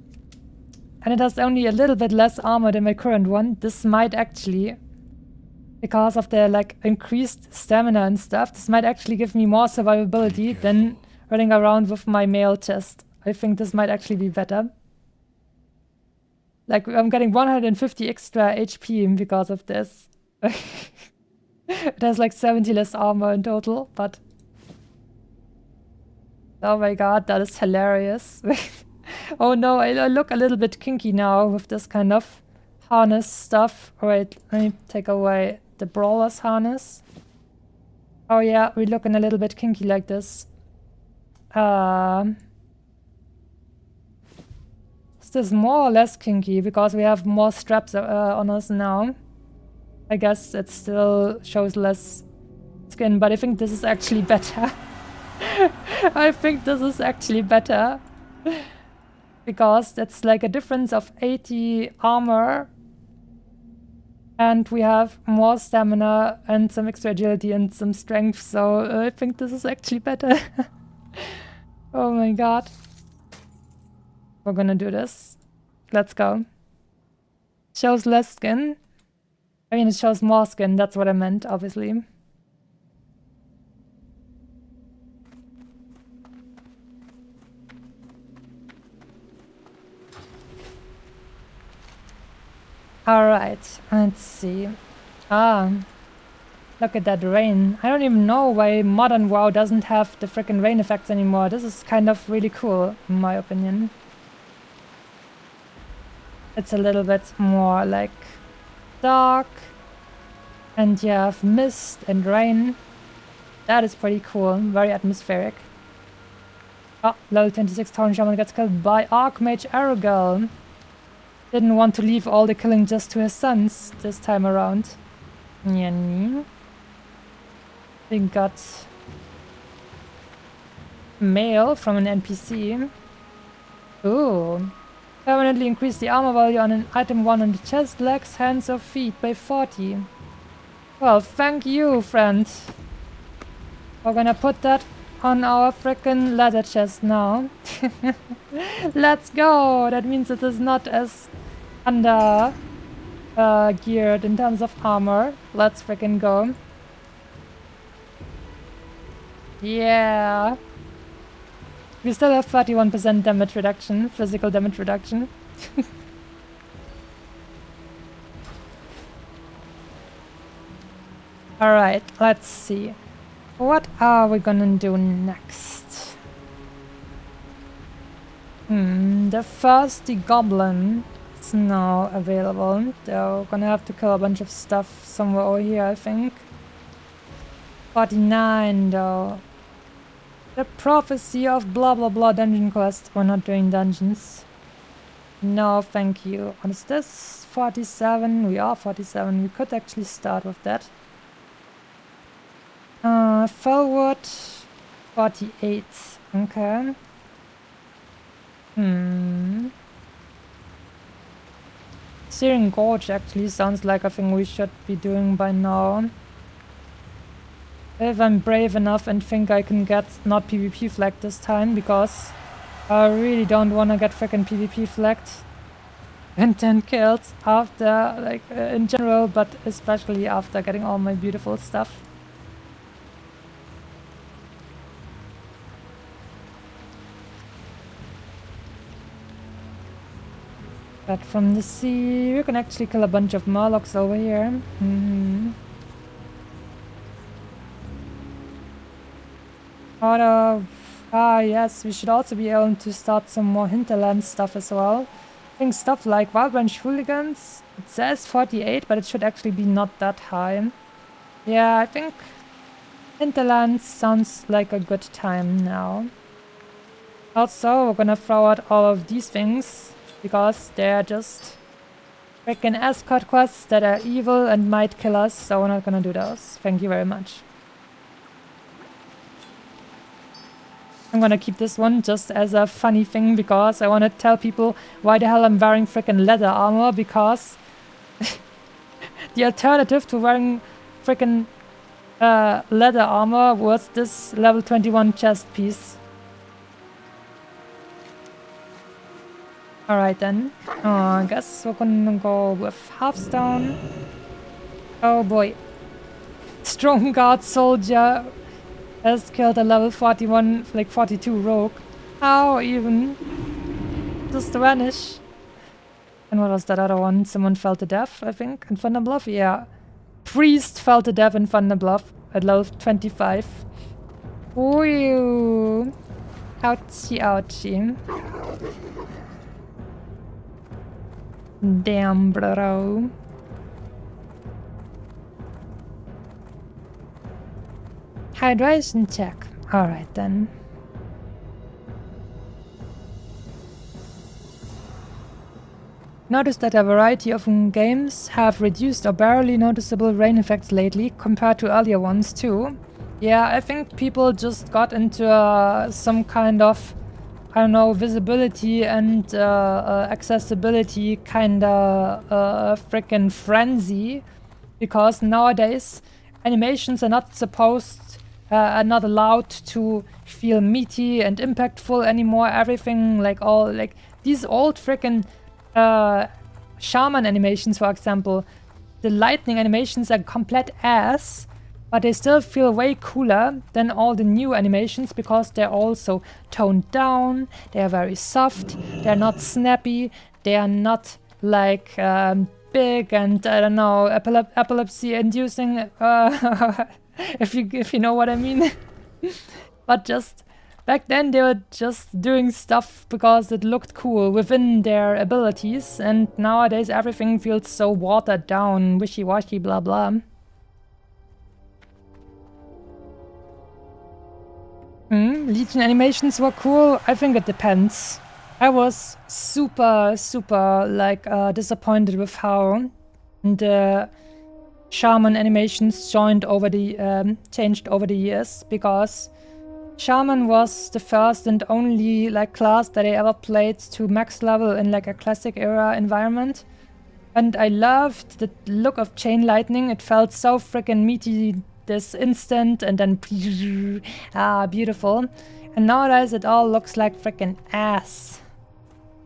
and it has only a little bit less armor than my current one. This might actually, because of the like increased stamina and stuff, this might actually give me more survivability than running around with my mail chest. I think this might actually be better. Like, I'm getting 150 extra HP because of this. It has like 70 less armor in total, but... Oh my god, that is hilarious. Oh no, I look a little bit kinky now with this kind of harness stuff. Wait, let me take away the brawler's harness. Oh yeah, we're looking a little bit kinky like this. Is this more or less kinky because we have more straps on us now? I guess it still shows less skin, but I think this is actually better. I think this is actually better. Because that's like a difference of 80 armor. And we have more stamina and some extra agility and some strength, so I think this is actually better. Oh my god. We're gonna do this. Let's go. Shows less skin. I mean, it shows more skin, that's what I meant, obviously. Alright, let's see. Look at that rain. I don't even know why modern WoW doesn't have the frickin' rain effects anymore. This is kind of really cool, in my opinion. It's a little bit more like dark. And you have mist and rain. That is pretty cool. Very atmospheric. Oh, level 26 Town Shaman gets killed by Archmage Arugel. Didn't want to leave all the killing just to his sons this time around. Yeah. We got mail from an NPC. Ooh. Permanently increase the armor value on an item 1 on the chest, legs, hands or feet by 40. Well, thank you, friend. We're gonna put that on our frickin' leather chest now. Let's go! That means it is not as under geared in terms of armor. Let's frickin' go. Yeah. We still have 31% damage reduction, physical damage reduction. Alright, let's see. What are we gonna do next? The thirsty goblin is now available. They're gonna have to kill a bunch of stuff somewhere over here, I think. 49 though. The prophecy of blah blah blah dungeon quest. We're not doing dungeons. No, thank you. What is this? 47. We are 47. We could actually start with that. Forward 48. Okay. Searing Gorge actually sounds like a thing we should be doing by now. If I'm brave enough and think I can get not PvP flagged this time, because I really don't want to get frickin' PvP flagged and 10 kills after, like, in general, but especially after getting all my beautiful stuff. But from the sea, you can actually kill a bunch of Murlocs over here. Yes, we should also be able to start some more hinterland stuff as well. think stuff like Wild Ranch Hooligans, it says 48, but it should actually be not that high. Yeah, I think Hinterlands sounds like a good time now. Also, we're gonna throw out all of these things, because they're just freaking escort quests that are evil and might kill us, so we're not gonna do those. Thank you very much. I'm gonna keep this one just as a funny thing, because I wanna tell people why the hell I'm wearing freaking leather armor, because the alternative to wearing freaking leather armor was this level 21 chest piece. Alright then. I guess we're gonna go with Hearthstone. Oh boy. Strong Guard Soldier has killed a level 41, like 42 rogue. How even? Just vanish. And what was that other one? Someone fell to death, I think, in Thunderbluff? Yeah. Priest fell to death in Thunderbluff at level 25. Ooh. Ouchie, ouchie. Damn, bro. Hydration check. Alright then. Notice that a variety of games have reduced or barely noticeable rain effects lately compared to earlier ones too. Yeah, I think people just got into some kind of, I don't know, visibility and accessibility kinda freaking frenzy, because nowadays animations are not are not allowed to feel meaty and impactful anymore. Everything like these old freaking shaman animations, for example, the lightning animations are complete ass, but they still feel way cooler than all the new animations, because they're also toned down, they're very soft, they're not snappy, they are not like big and, I don't know, epilepsy inducing, if you know what I mean. But just back then they were just doing stuff because it looked cool within their abilities, and nowadays everything feels so watered down, wishy-washy, blah blah. Legion animations were cool. I think it depends. I was super like disappointed with how the shaman animations changed over the years, because shaman was the first and only like class that I ever played to max level in like a classic era environment, and I loved the look of chain lightning. It felt so freaking meaty this instant, and then beautiful. And nowadays it all looks like freaking ass.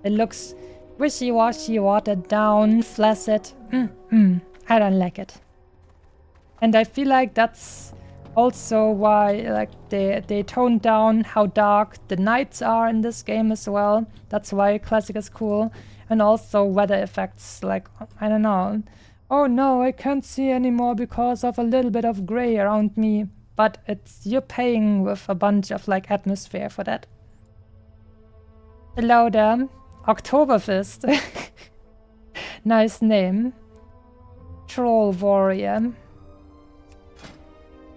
It looks wishy-washy, watered down, flaccid. I don't like it. And I feel like that's also why like they toned down how dark the nights are in this game as well. That's why classic is cool. And also weather effects, like, I don't know. Oh no, I can't see anymore because of a little bit of gray around me. But you're paying with a bunch of like atmosphere for that. Hello there. Oktoberfest. Nice name. Troll warrior.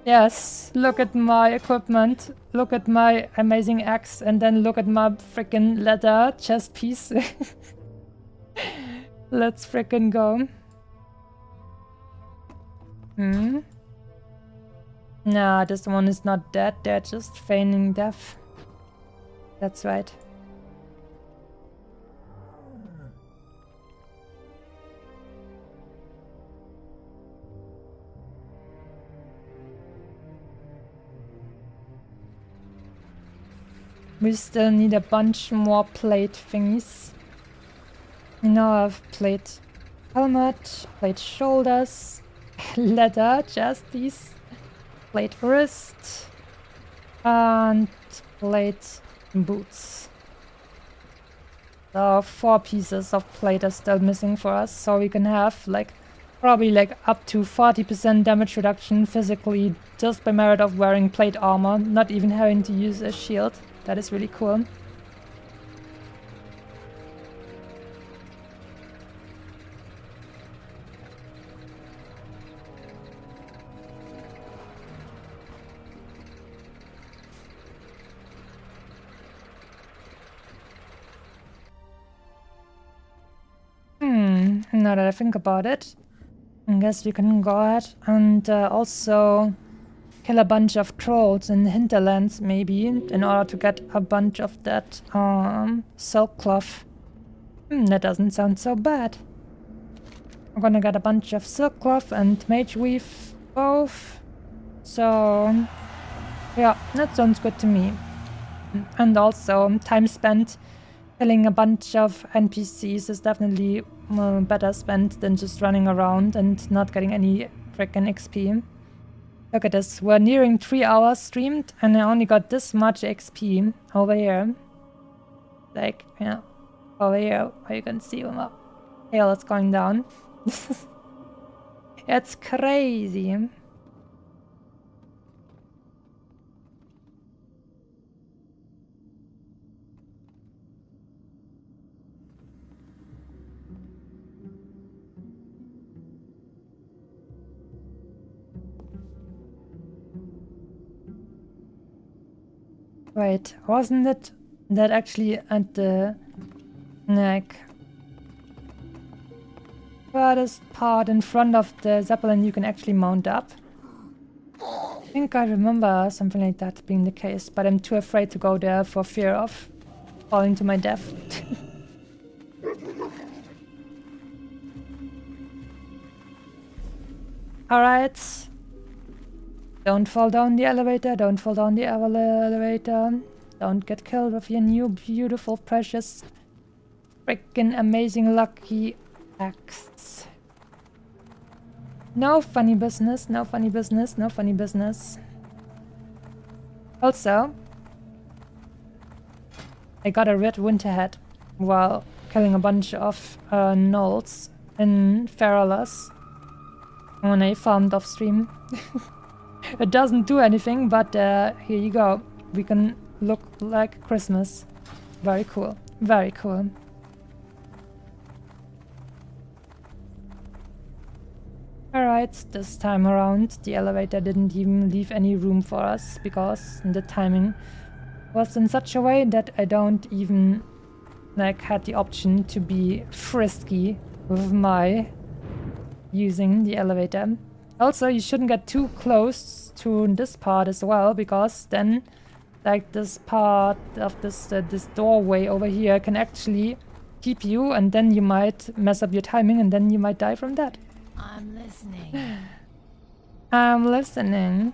Yes, look at my equipment. Look at my amazing axe, and then look at my freaking leather chest piece. Let's freaking go. Nah, this one is not dead. They're just feigning death. That's right. We still need a bunch more plate thingies. Now I've plate helmet, plate shoulders, leather, just these, plate wrist, and plate boots. So 4 pieces of plate are still missing for us, so we can have like probably like up to 40% damage reduction physically just by merit of wearing plate armor, not even having to use a shield. That is really cool. Now that I think about it, I guess we can go ahead and also kill a bunch of trolls in the hinterlands, maybe, in order to get a bunch of that silk cloth. That doesn't sound so bad. I'm gonna get a bunch of silk cloth and mage weave both. So, yeah, that sounds good to me. And also, time spent killing a bunch of NPCs is definitely better spent than just running around and not getting any frickin' XP. Look at this, we're nearing 3 hours streamed and I only got this much XP over here. Like, yeah, over here, where you can see the hail is going down. It's crazy. Wait, wasn't it that actually at the like furthest part in front of the Zeppelin you can actually mount up? I think I remember something like that being the case, but I'm too afraid to go there for fear of falling to my death. Alright. Don't fall down the elevator, don't fall down the elevator. Don't get killed with your new beautiful, precious, freaking amazing, lucky axe. No funny business, no funny business, no funny business. Also, I got a red winter hat while killing a bunch of gnolls in Feralas when I farmed off stream. It doesn't do anything, but here you go. We can look like Christmas. Very cool. Very cool. Alright, this time around the elevator didn't even leave any room for us because the timing was in such a way that I don't even like had the option to be frisky with my using the elevator. Also, you shouldn't get too close to this part as well, because then, like, this part of this doorway over here can actually keep you, and then you might mess up your timing, and then you might die from that. I'm listening. I'm listening.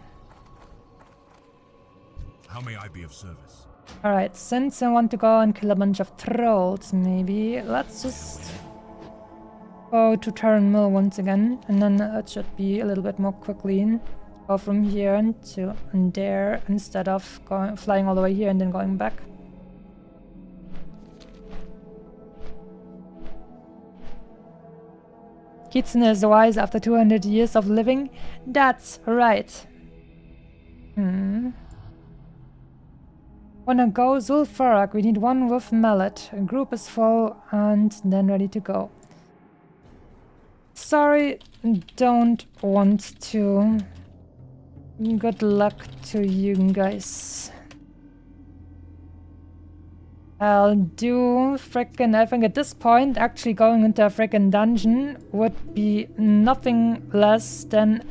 How may I be of service? Alright, since I want to go and kill a bunch of trolls, maybe, let's just go to Turn Mill once again, and then it should be a little bit more quickly. Go from here to there instead of flying all the way here and then going back. Kitsune is wise after 200 years of living. That's right. Wanna go? Zulfarak. We need one with mallet. A group is full and then ready to go. Sorry, don't want to. Good luck to you guys. I'll do frickin', I think at this point, actually going into a frickin' dungeon would be nothing less than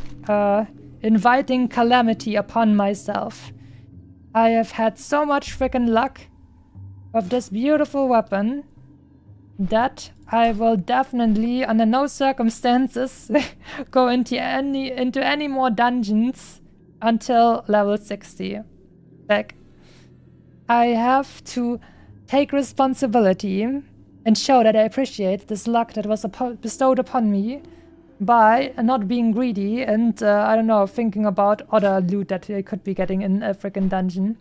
inviting calamity upon myself. I have had so much frickin' luck with this beautiful weapon that I will definitely, under no circumstances, go into any more dungeons until level 60. Like, I have to take responsibility and show that I appreciate this luck that was bestowed upon me by not being greedy and, I don't know, thinking about other loot that I could be getting in a freaking dungeon.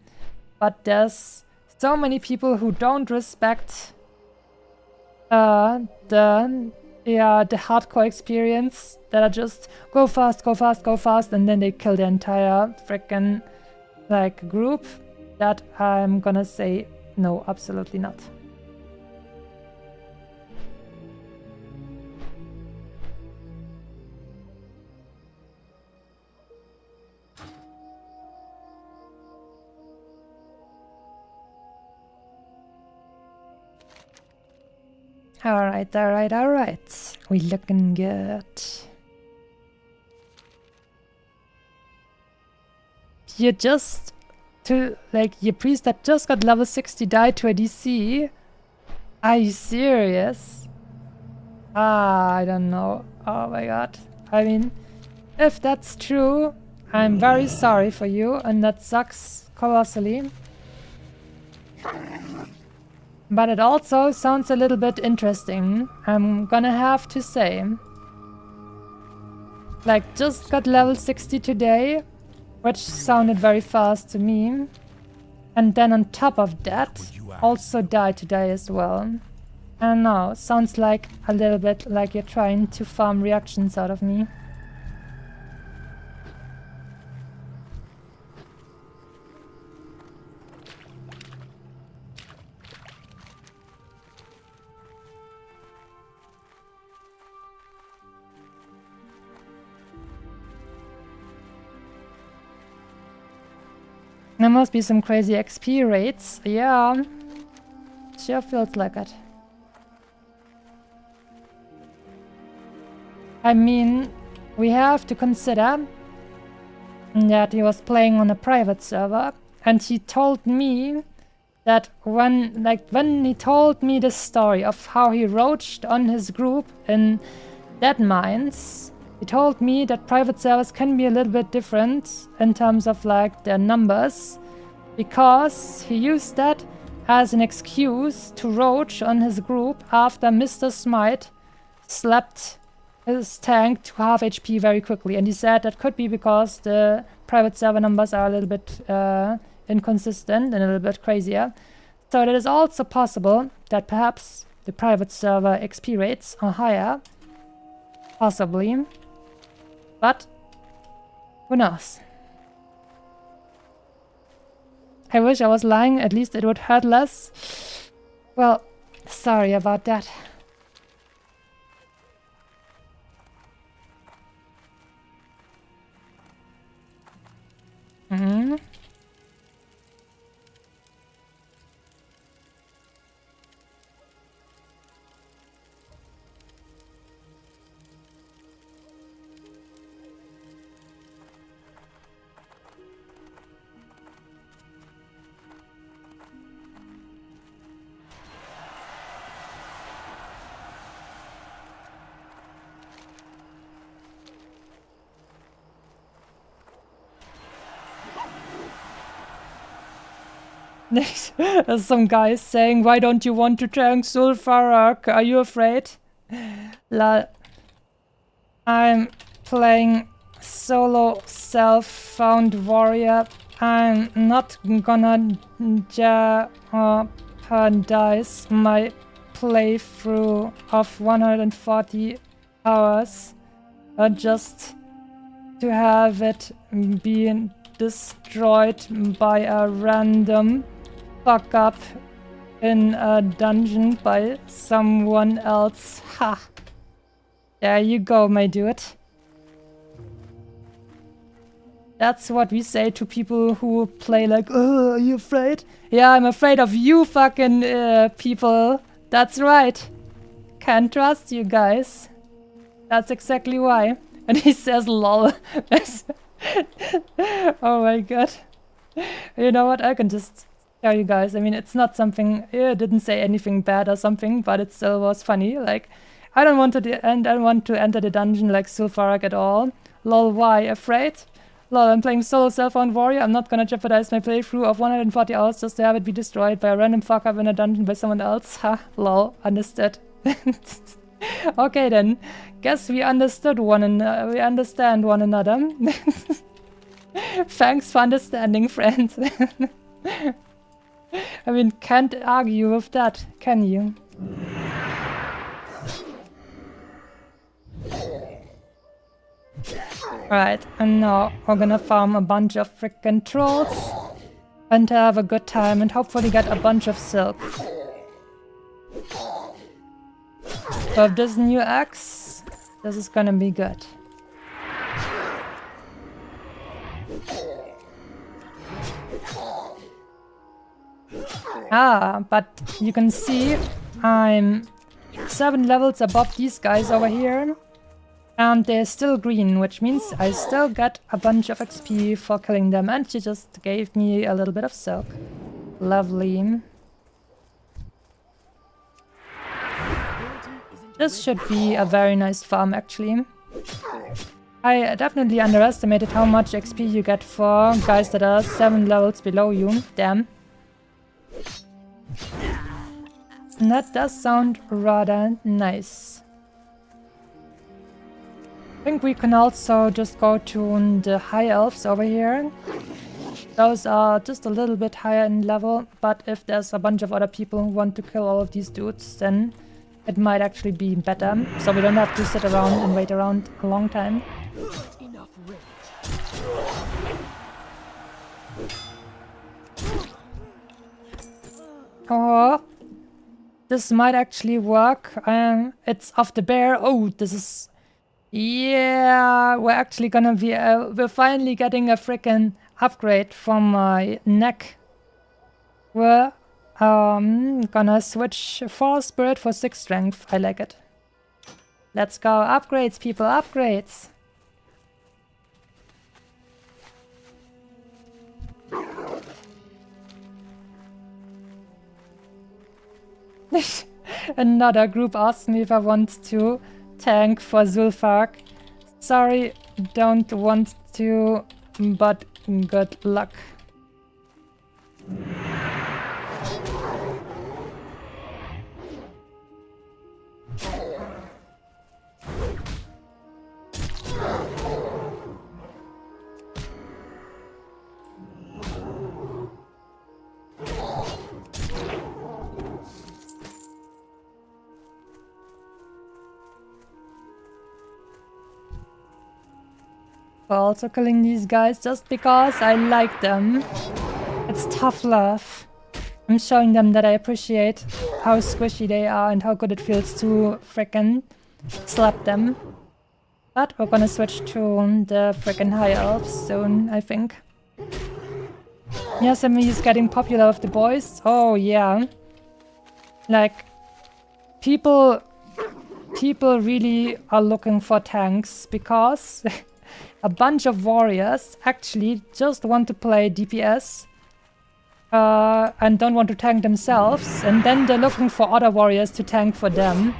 But there's so many people who don't respect the hardcore experience, that are just go fast, go fast, go fast, and then they kill the entire freaking like group. That I'm gonna say no, absolutely not. Alright. We looking good. You just your priest that just got level 60 died to a DC. Are you serious? I don't know. Oh my god. I mean, if that's true, I'm very sorry for you, and that sucks colossally. But it also sounds a little bit interesting, I'm gonna have to say. Like, just got level 60 today, which sounded very fast to me. And then on top of that, also died today as well. I don't know, sounds like a little bit like you're trying to farm reactions out of me. There must be some crazy XP rates. Yeah, sure feels like it. I mean, we have to consider that he was playing on a private server, and he told me that when he told me the story of how he roached on his group in Dead Mines, he told me that private servers can be a little bit different in terms of like their numbers, because he used that as an excuse to roach on his group after Mr. Smite slapped his tank to half HP very quickly. And he said that could be because the private server numbers are a little bit inconsistent and a little bit crazier. So it is also possible that perhaps the private server XP rates are higher. Possibly. But who knows? I wish I was lying, at least it would hurt less. Well, sorry about that. Mm-hmm. There's some guys saying, why don't you want to tank Sulfarak? Are you afraid? I'm playing solo self-found warrior. I'm not gonna jeopardize my playthrough of 140 hours just to have it being destroyed by a random fuck up in a dungeon by someone else. Ha! There you go, my dude. That's what we say to people who play like, oh, are you afraid? Yeah, I'm afraid of you fucking people. That's right. Can't trust you guys. That's exactly why. And he says lol. Oh my god. You know what? I can just tell you guys. I mean, it's not something... It didn't say anything bad or something, but it still was funny. Like, I don't want to enter the dungeon like Sulfarak at all. Lol, why? Afraid? Lol, I'm playing solo self-found warrior. I'm not gonna jeopardize my playthrough of 140 hours just to have it be destroyed by a random fuck up in a dungeon by someone else. Ha, lol, understood. Okay then, guess we understood we understand one another. Thanks for understanding, friend. I mean, can't argue with that, can you? Right, and now we're gonna farm a bunch of frickin' trolls and have a good time and hopefully get a bunch of silk. With this new axe, this is gonna be good. Ah, but you can see I'm 7 levels above these guys over here. And they're still green, which means I still get a bunch of XP for killing them. And she just gave me a little bit of silk. Lovely. This should be a very nice farm, actually. I definitely underestimated how much XP you get for guys that are 7 levels below you. Damn. And that does sound rather nice. I think we can also just go to the high elves over here. Those are just a little bit higher in level, but if there's a bunch of other people who want to kill all of these dudes, then it might actually be better. So we don't have to sit around and wait around a long time. Enough rage. Oh, this might actually work. It's off the bear. Oh, this is... Yeah, we're actually gonna be... we're finally getting a freaking upgrade from my neck. We're gonna switch 4 spirit for 6 strength. I like it. Let's go. Upgrades, people, upgrades. Another group asked me if I want to tank for Zulfark. Sorry, don't want to, but good luck. We're also killing these guys just because I like them. It's tough love. I'm showing them that I appreciate how squishy they are and how good it feels to frickin' slap them. But we're gonna switch to the frickin' high elves soon, I think. Yasami is getting popular with the boys. Oh yeah. Like, people really are looking for tanks because a bunch of warriors actually just want to play DPS and don't want to tank themselves, and then they're looking for other warriors to tank for them,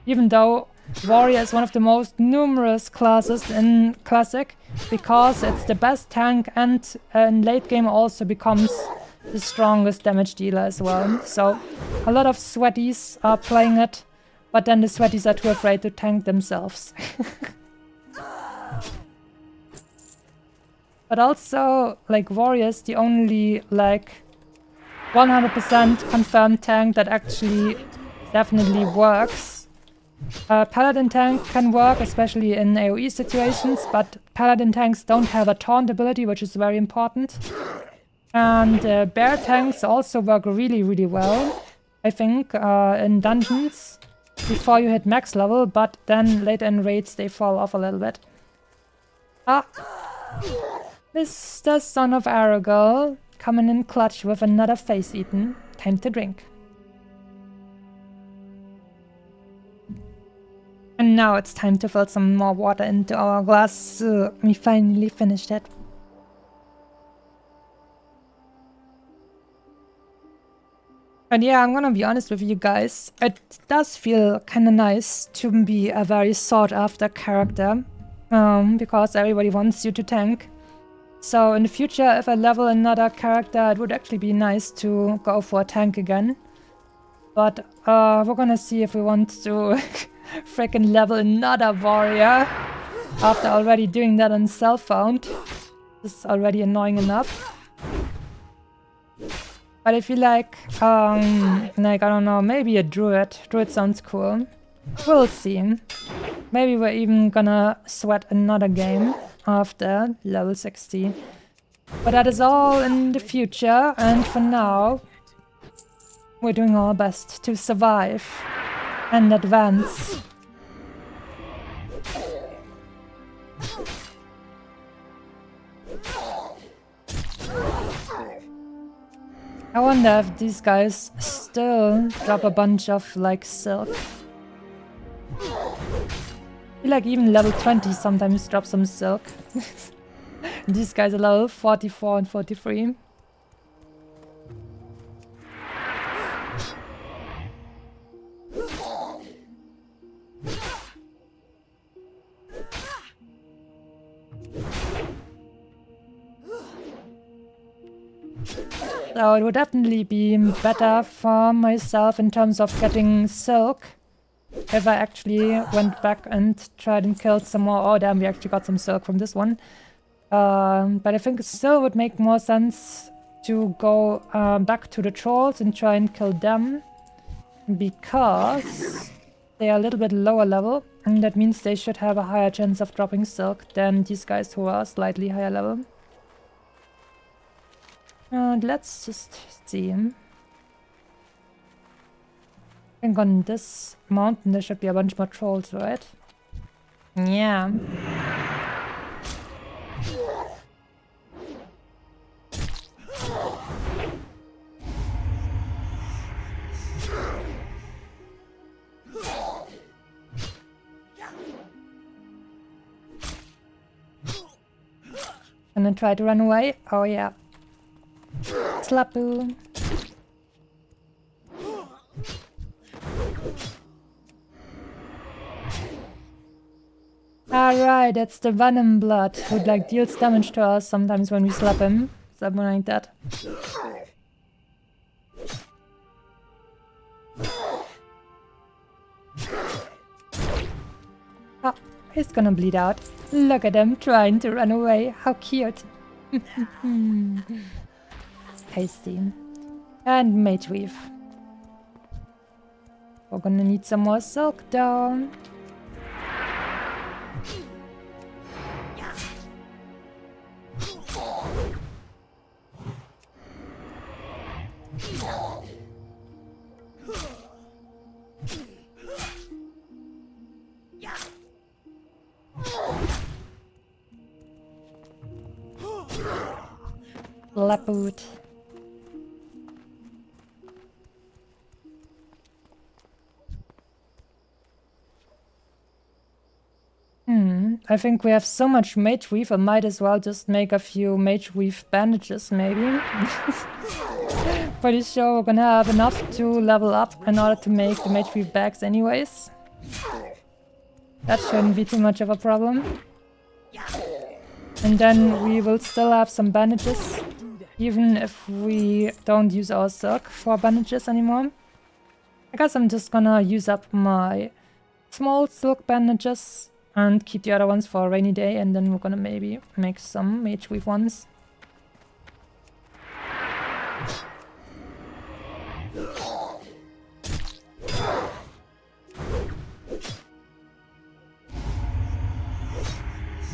even though warrior is one of the most numerous classes in Classic because it's the best tank and in late game also becomes the strongest damage dealer as well. So a lot of sweaties are playing it, but then the sweaties are too afraid to tank themselves. But also, like, warriors, the only, like, 100% confirmed tank that actually definitely works. Paladin tank can work, especially in AoE situations, but Paladin tanks don't have a taunt ability, which is very important. And bear tanks also work really, really well, I think, in dungeons before you hit max level, but then later in raids they fall off a little bit. Ah! Mr. Son of Aragorn coming in clutch with another face eaten. Time to drink. And now it's time to fill some more water into our glass. We finally finished it. And yeah, I'm gonna be honest with you guys. It does feel kinda nice to be a very sought after character. Because everybody wants you to tank. So in the future, if I level another character, it would actually be nice to go for a tank again. But we're gonna see if we want to freaking level another warrior after already doing that on self-found. This is already annoying enough. But if you like, I don't know, maybe a druid. Druid sounds cool. We'll see. Maybe we're even gonna sweat another game after level 60. But that is all in the future, and for now, we're doing our best to survive and advance. I wonder if these guys still drop a bunch of, like, silk. I feel like even level 20 sometimes drop some silk. These guys are level 44 and 43. So it would definitely be better for myself in terms of getting silk if I actually went back and tried and killed some more. Oh damn, we actually got some silk from this one. But I think it still would make more sense to go back to the trolls and try and kill them, because they are a little bit lower level, and that means they should have a higher chance of dropping silk than these guys who are slightly higher level. Let's just see. I think on this mountain there should be a bunch more trolls, right? Yeah. And then try to run away. Oh yeah. Slapoo. Alright, that's the venom blood, who like deals damage to us sometimes when we slap him. Something like that. Oh, he's gonna bleed out. Look at him trying to run away. How cute. Tasty. And mage weave. We're gonna need some more silk down. Lapoot. I think we have so much mage weave, I might as well just make a few mage weave bandages, maybe. Pretty sure we're gonna have enough to level up in order to make the mage weave bags anyways. That shouldn't be too much of a problem. And then we will still have some bandages, even if we don't use our silk for bandages anymore. I guess I'm just gonna use up my small silk bandages and keep the other ones for a rainy day, and then we're gonna maybe make some mage weave ones.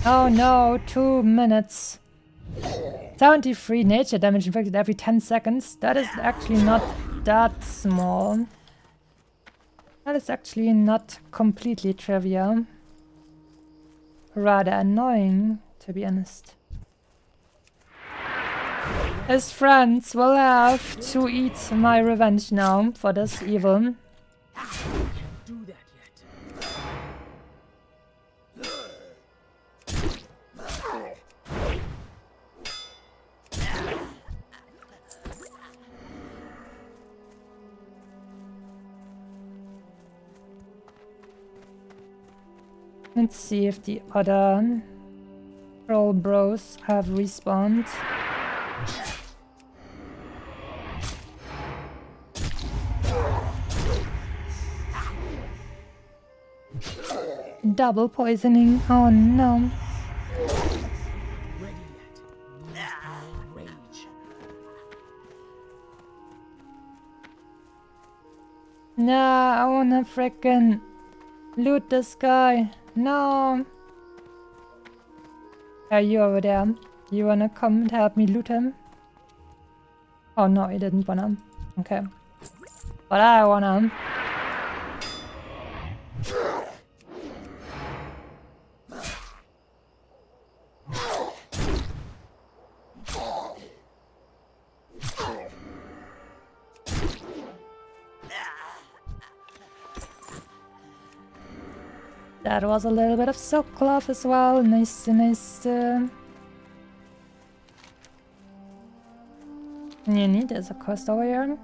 Oh no, 2 minutes. 73 nature damage inflicted every 10 seconds. That is actually not that small. That is actually not completely trivial. Rather annoying, to be honest. His friends will have to eat my revenge now for this evil. Do that yet. Let's see if the other troll bros have respawned. Double poisoning. Oh no. Ready yet. Rage. Nah, I wanna frickin' loot this guy. No. Are you over there? You wanna come and help me loot him? Oh no, he didn't wanna. Okay. But I wanna. That was a little bit of silk cloth as well. Nice, nice. You need there's a quest over here.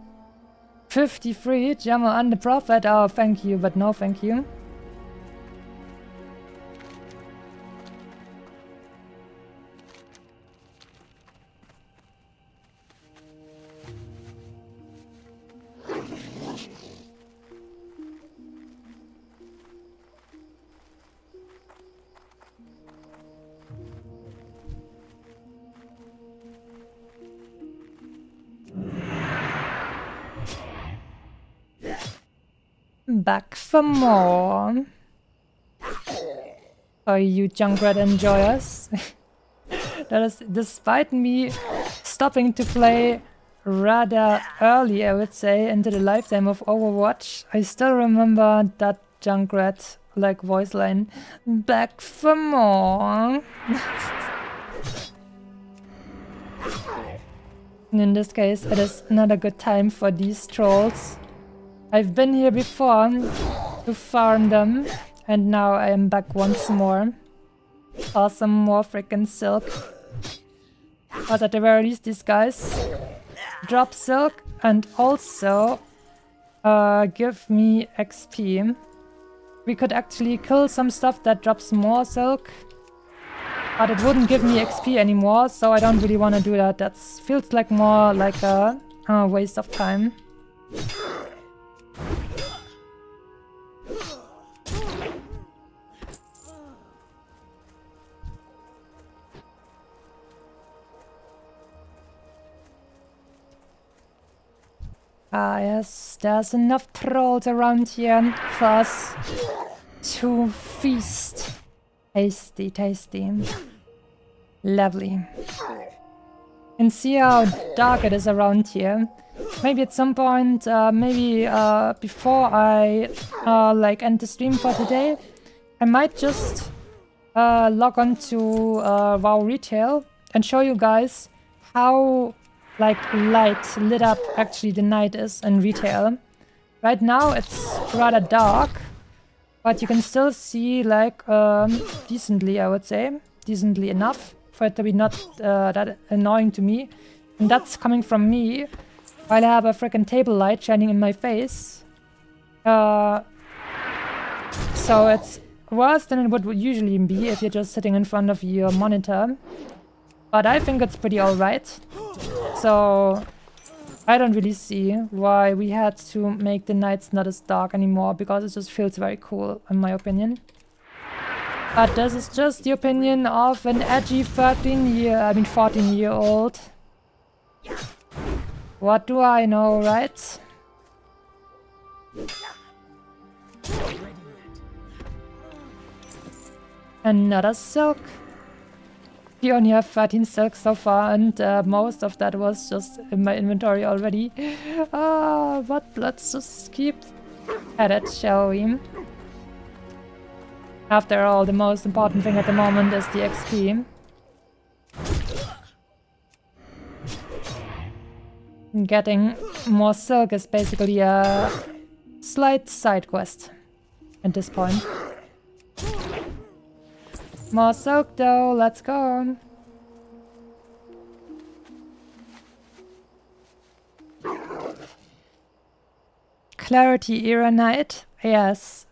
53, Jammer and the Prophet. Oh, thank you, but no thank you. Back for more. Are you Junkrat enjoyers? That is despite me stopping to play rather early, I would say, into the lifetime of Overwatch. I still remember that Junkrat like voice line. Back for more. In this case, it is not a good time for these trolls. I've been here before to farm them, and now I am back once more. Awesome, more freaking silk. But at the very least, these guys drop silk and also give me XP. We could actually kill some stuff that drops more silk, but it wouldn't give me XP anymore, so I don't really want to do that. That feels like more like a waste of time. Ah, yes, there's enough trolls around here for us to feast. Tasty, tasty. Lovely. And see how dark it is around here. Maybe at some point, before I like end the stream for today, I might just log on to WoW Retail and show you guys how like lit up actually the night is in retail. Right now it's rather dark, but you can still see like decently, I would say, decently enough for it to be not that annoying to me. And that's coming from me while I have a freaking table light shining in my face. So it's worse than it would usually be if you're just sitting in front of your monitor. But I think it's pretty alright. So I don't really see why we had to make the nights not as dark anymore, because it just feels very cool in my opinion. But this is just the opinion of an edgy 14-year-old. What do I know, right? Another silk. We only have 13 silk so far, and most of that was just in my inventory already. But let's just keep at it, shall we? After all, the most important thing at the moment is the XP. Getting more silk is basically a slight side quest at this point. More silk though, let's go. Clarity era night? Yes.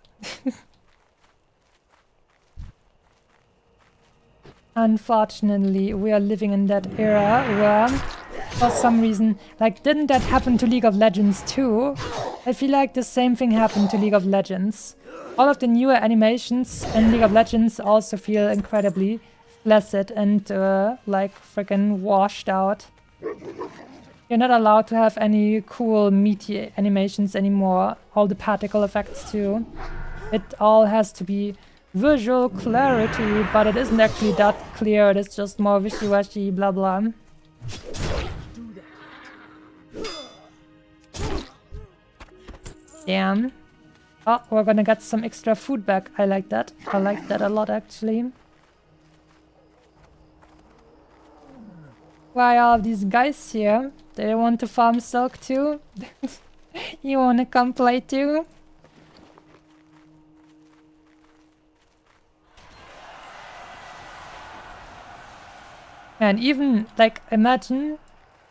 Unfortunately, we are living in that era where, for some reason, like, didn't that happen to League of Legends too? I feel like the same thing happened to League of Legends. All of the newer animations in League of Legends also feel incredibly flaccid and like freaking washed out. You're not allowed to have any cool meaty animations anymore. All the particle effects too. It all has to be visual clarity, but it isn't actually that clear. It is just more wishy-washy, blah blah. Damn. Oh, we're gonna get some extra food back. I like that. I like that a lot, actually. Why are these guys here? They want to farm silk too? You wanna come play too? And even, like, imagine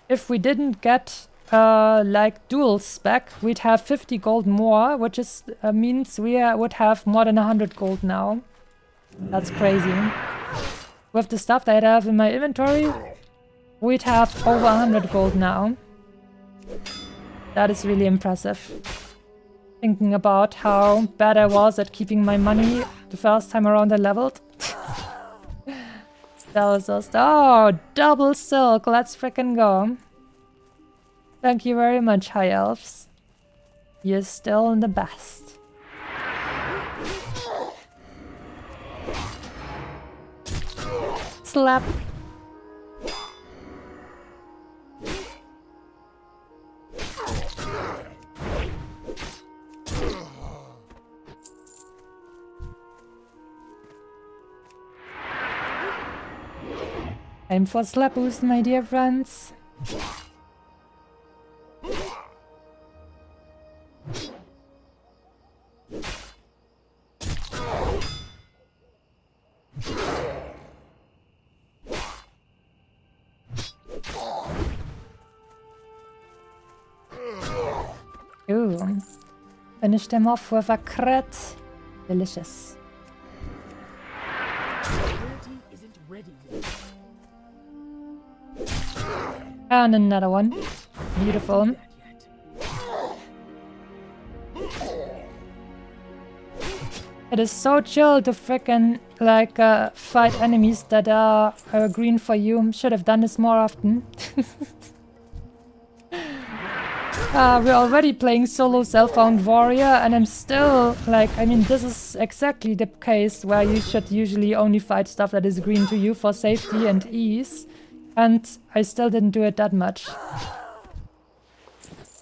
if we didn't get, like, dual spec, we'd have 50 gold more, which is means we would have more than 100 gold now. That's crazy. With the stuff that I have in my inventory, we'd have over 100 gold now. That is really impressive. Thinking about how bad I was at keeping my money the first time around I leveled. That was just... Oh, double silk. Let's frickin' go. Thank you very much, High Elves. You're still the best. Slap. Time for slap boost, my dear friends. Ooh. Finish them off with a crit. Delicious. Ability isn't ready yet. And another one. Beautiful. Not yet. It is so chill to frickin' like fight enemies that are green for you. Should have done this more often. We're already playing solo Self-Found Warrior and I'm still like, I mean, this is exactly the case where you should usually only fight stuff that is green to you for safety and ease. And I still didn't do it that much.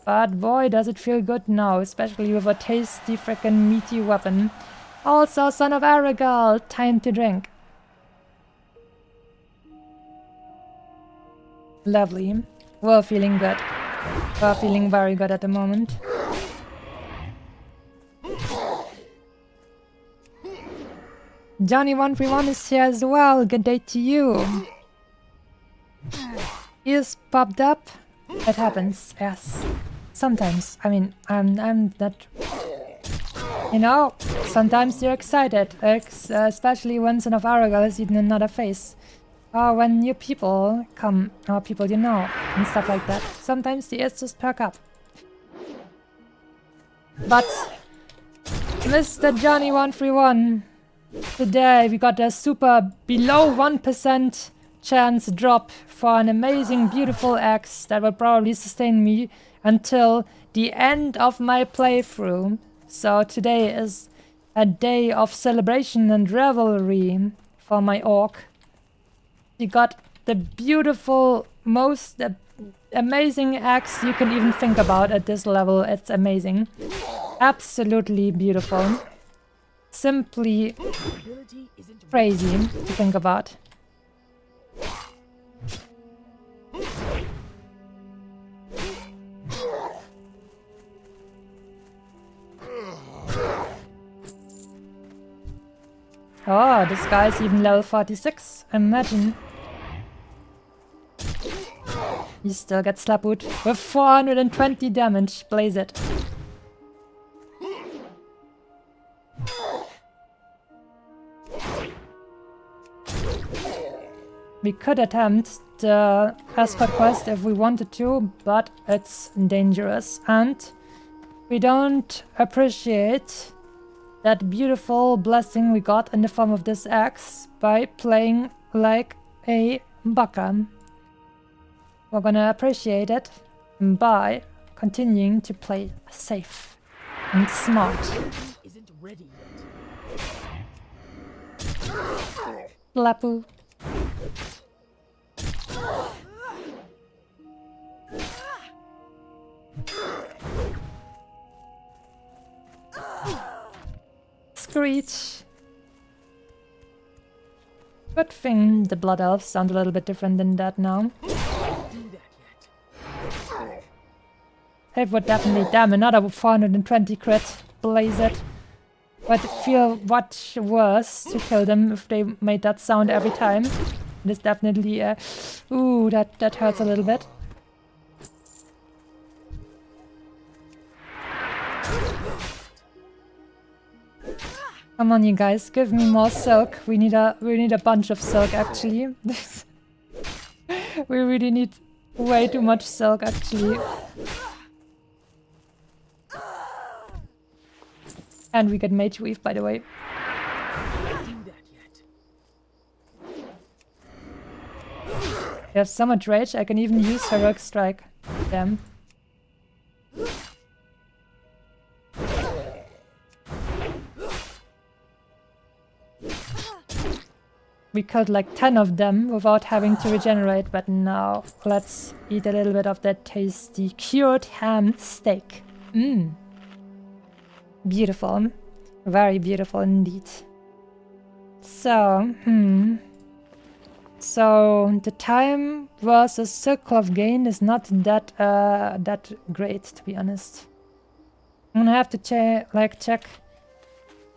But boy, does it feel good now, especially with a tasty frickin' meaty weapon. Also, son of Aragal, time to drink. Lovely. We're feeling good. We're feeling very good at the moment. Johnny131 is here as well. Good day to you. Ears popped up. It happens, yes. Sometimes. I mean, I'm not... You know, sometimes you're excited, especially when Son of Aragal has eaten another face. Or when new people come, or people you know, and stuff like that. Sometimes the ears just perk up. But, Mr. Johnny131, today we got a super below 1% chance drop for an amazing, beautiful axe that will probably sustain me until the end of my playthrough. So today is a day of celebration and revelry for my orc. You got the beautiful, most amazing axe you can even think about at this level. It's amazing. Absolutely beautiful. Simply Ability isn't crazy to think about. Oh, this guy's even level 46. Imagine. He still gets slapwood with 420 damage. Blaze it. We could attempt the escort quest if we wanted to, but it's dangerous. And we don't appreciate that beautiful blessing we got in the form of this axe by playing like a baka. We're gonna appreciate it by continuing to play safe and smart. isn't ready yet. Lapu. Screech. Good thing the Blood Elves sound a little bit different than that now. Do that yet. It would definitely, damn, another 420 crit. Blaze it. But feel much worse to kill them if they made that sound every time. It is definitely ooh, that hurts a little bit. Come on, you guys, give me more silk. We need a bunch of silk actually. We really need way too much silk actually. And we get Mage Weave, by the way. We have so much rage, I can even use Heroic Strike. Damn. We killed like 10 of them without having to regenerate, but now let's eat a little bit of that tasty cured ham steak. Mmm. Beautiful. Very beautiful indeed. So, So the time versus circle of gain is not that that great, to be honest. I'm gonna have to check. I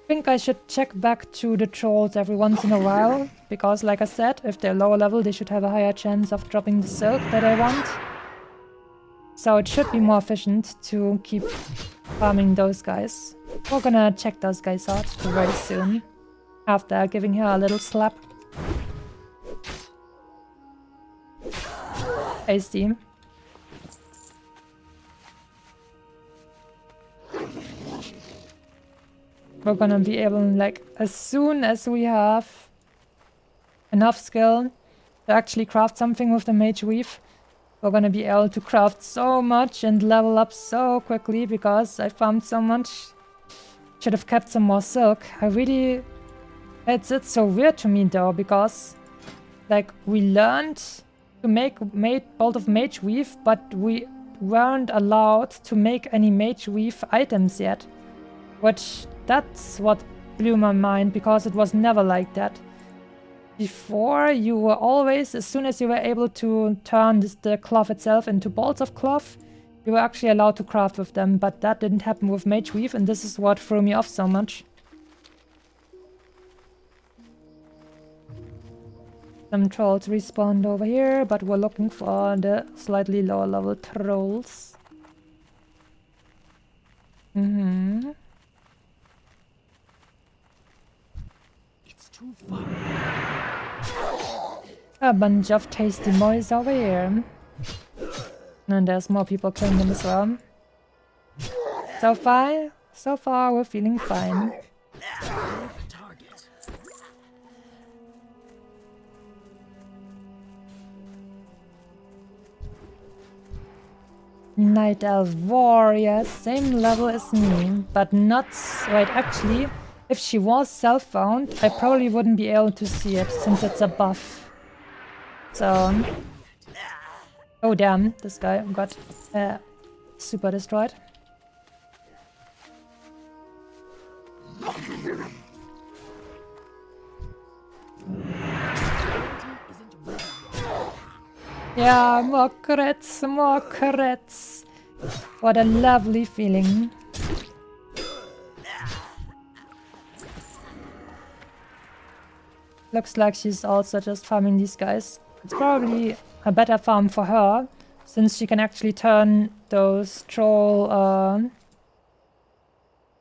think I should check back to the trolls every once in a while, because like I said, if they're lower level, they should have a higher chance of dropping the silk that I want. So it should be more efficient to keep farming those guys. We're gonna check those guys out very soon, after giving her a little slap. Tasty. We're gonna be able, like, as soon as we have enough skill to actually craft something with the Mage Weave, we're gonna be able to craft so much and level up so quickly because I farmed so much. Should have kept some more silk. It's so weird to me though, because like we learned to make Bolt of Mage Weave, but we weren't allowed to make any Mage Weave items yet. Which, that's what blew my mind, because it was never like that. Before, you were always, as soon as you were able to turn the cloth itself into bolts of cloth, you were actually allowed to craft with them, but that didn't happen with Mage Weave, and this is what threw me off so much. Some trolls respawned over here, but we're looking for the slightly lower level trolls. It's too far. A bunch of tasty moys over here. And there's more people killing them as well. So far we're feeling fine. Night Elf Warrior, same level as me, but not... Wait, actually, if she was self-found, I probably wouldn't be able to see it, since it's a buff. So... Oh damn, this guy got super destroyed. Yeah, more crits, more crits. What a lovely feeling. Looks like she's also just farming these guys. It's probably a better farm for her, since she can actually turn those troll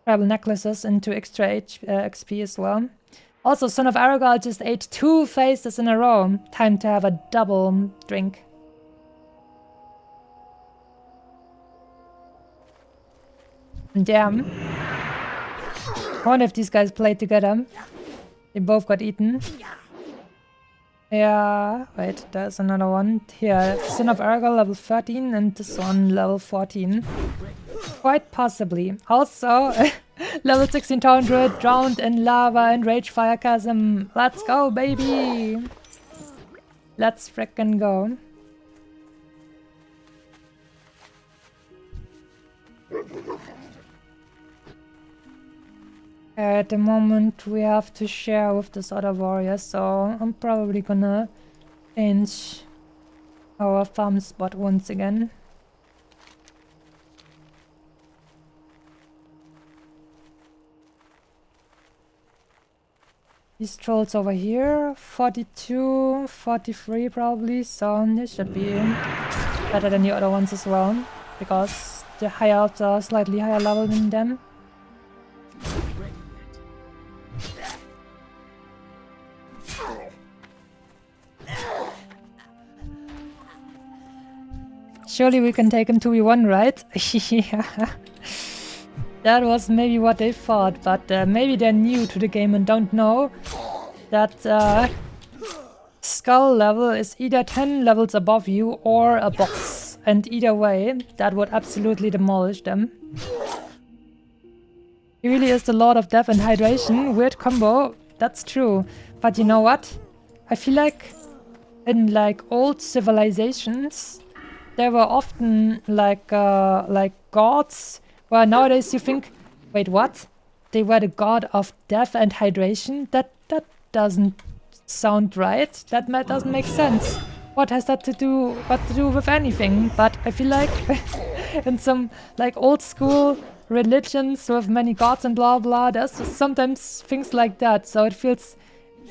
tribal necklaces into extra XP as well. Also, Son of Aragal just ate 2 faces in a row. Time to have a double drink. Damn. I wonder if these guys played together. They both got eaten. Yeah, wait, there's another one. Here, Son of Aragal level 13 and this one level 14. Quite possibly. Also, level 16 Town Druid drowned in lava and Rage Fire Chasm. Let's go, baby! Let's frickin' go. At the moment we have to share with this other warrior, so I'm probably gonna change our farm spot once again. These trolls over here, 42, 43 probably, so they should be better than the other ones as well, because the high elves are slightly higher level than them. Surely we can take him 2v1, right? Yeah. That was maybe what they thought, but maybe they're new to the game and don't know that skull level is either 10 levels above you or a boss. And either way, that would absolutely demolish them. He really is the Lord of Death and Hydration. Weird combo, that's true. But you know what? I feel like in like old civilizations, there were often like gods, where nowadays you think, wait, what? They were the god of death and hydration? That doesn't sound right. That doesn't make sense. What has that to do with anything? But I feel like in some like old school religions with many gods and blah blah, there's sometimes things like that. So it feels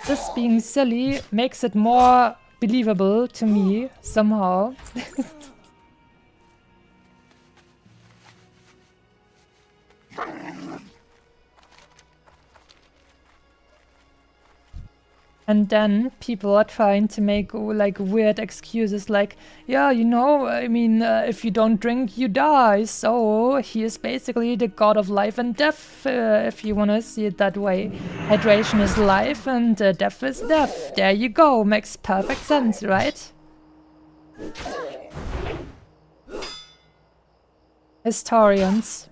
this being silly makes it more believable to me somehow. And then people are trying to make like weird excuses like, yeah, you know, I mean, if you don't drink, you die. So he is basically the god of life and death, if you want to see it that way. Hydration is life and death is death. There you go. Makes perfect sense, right? Historians.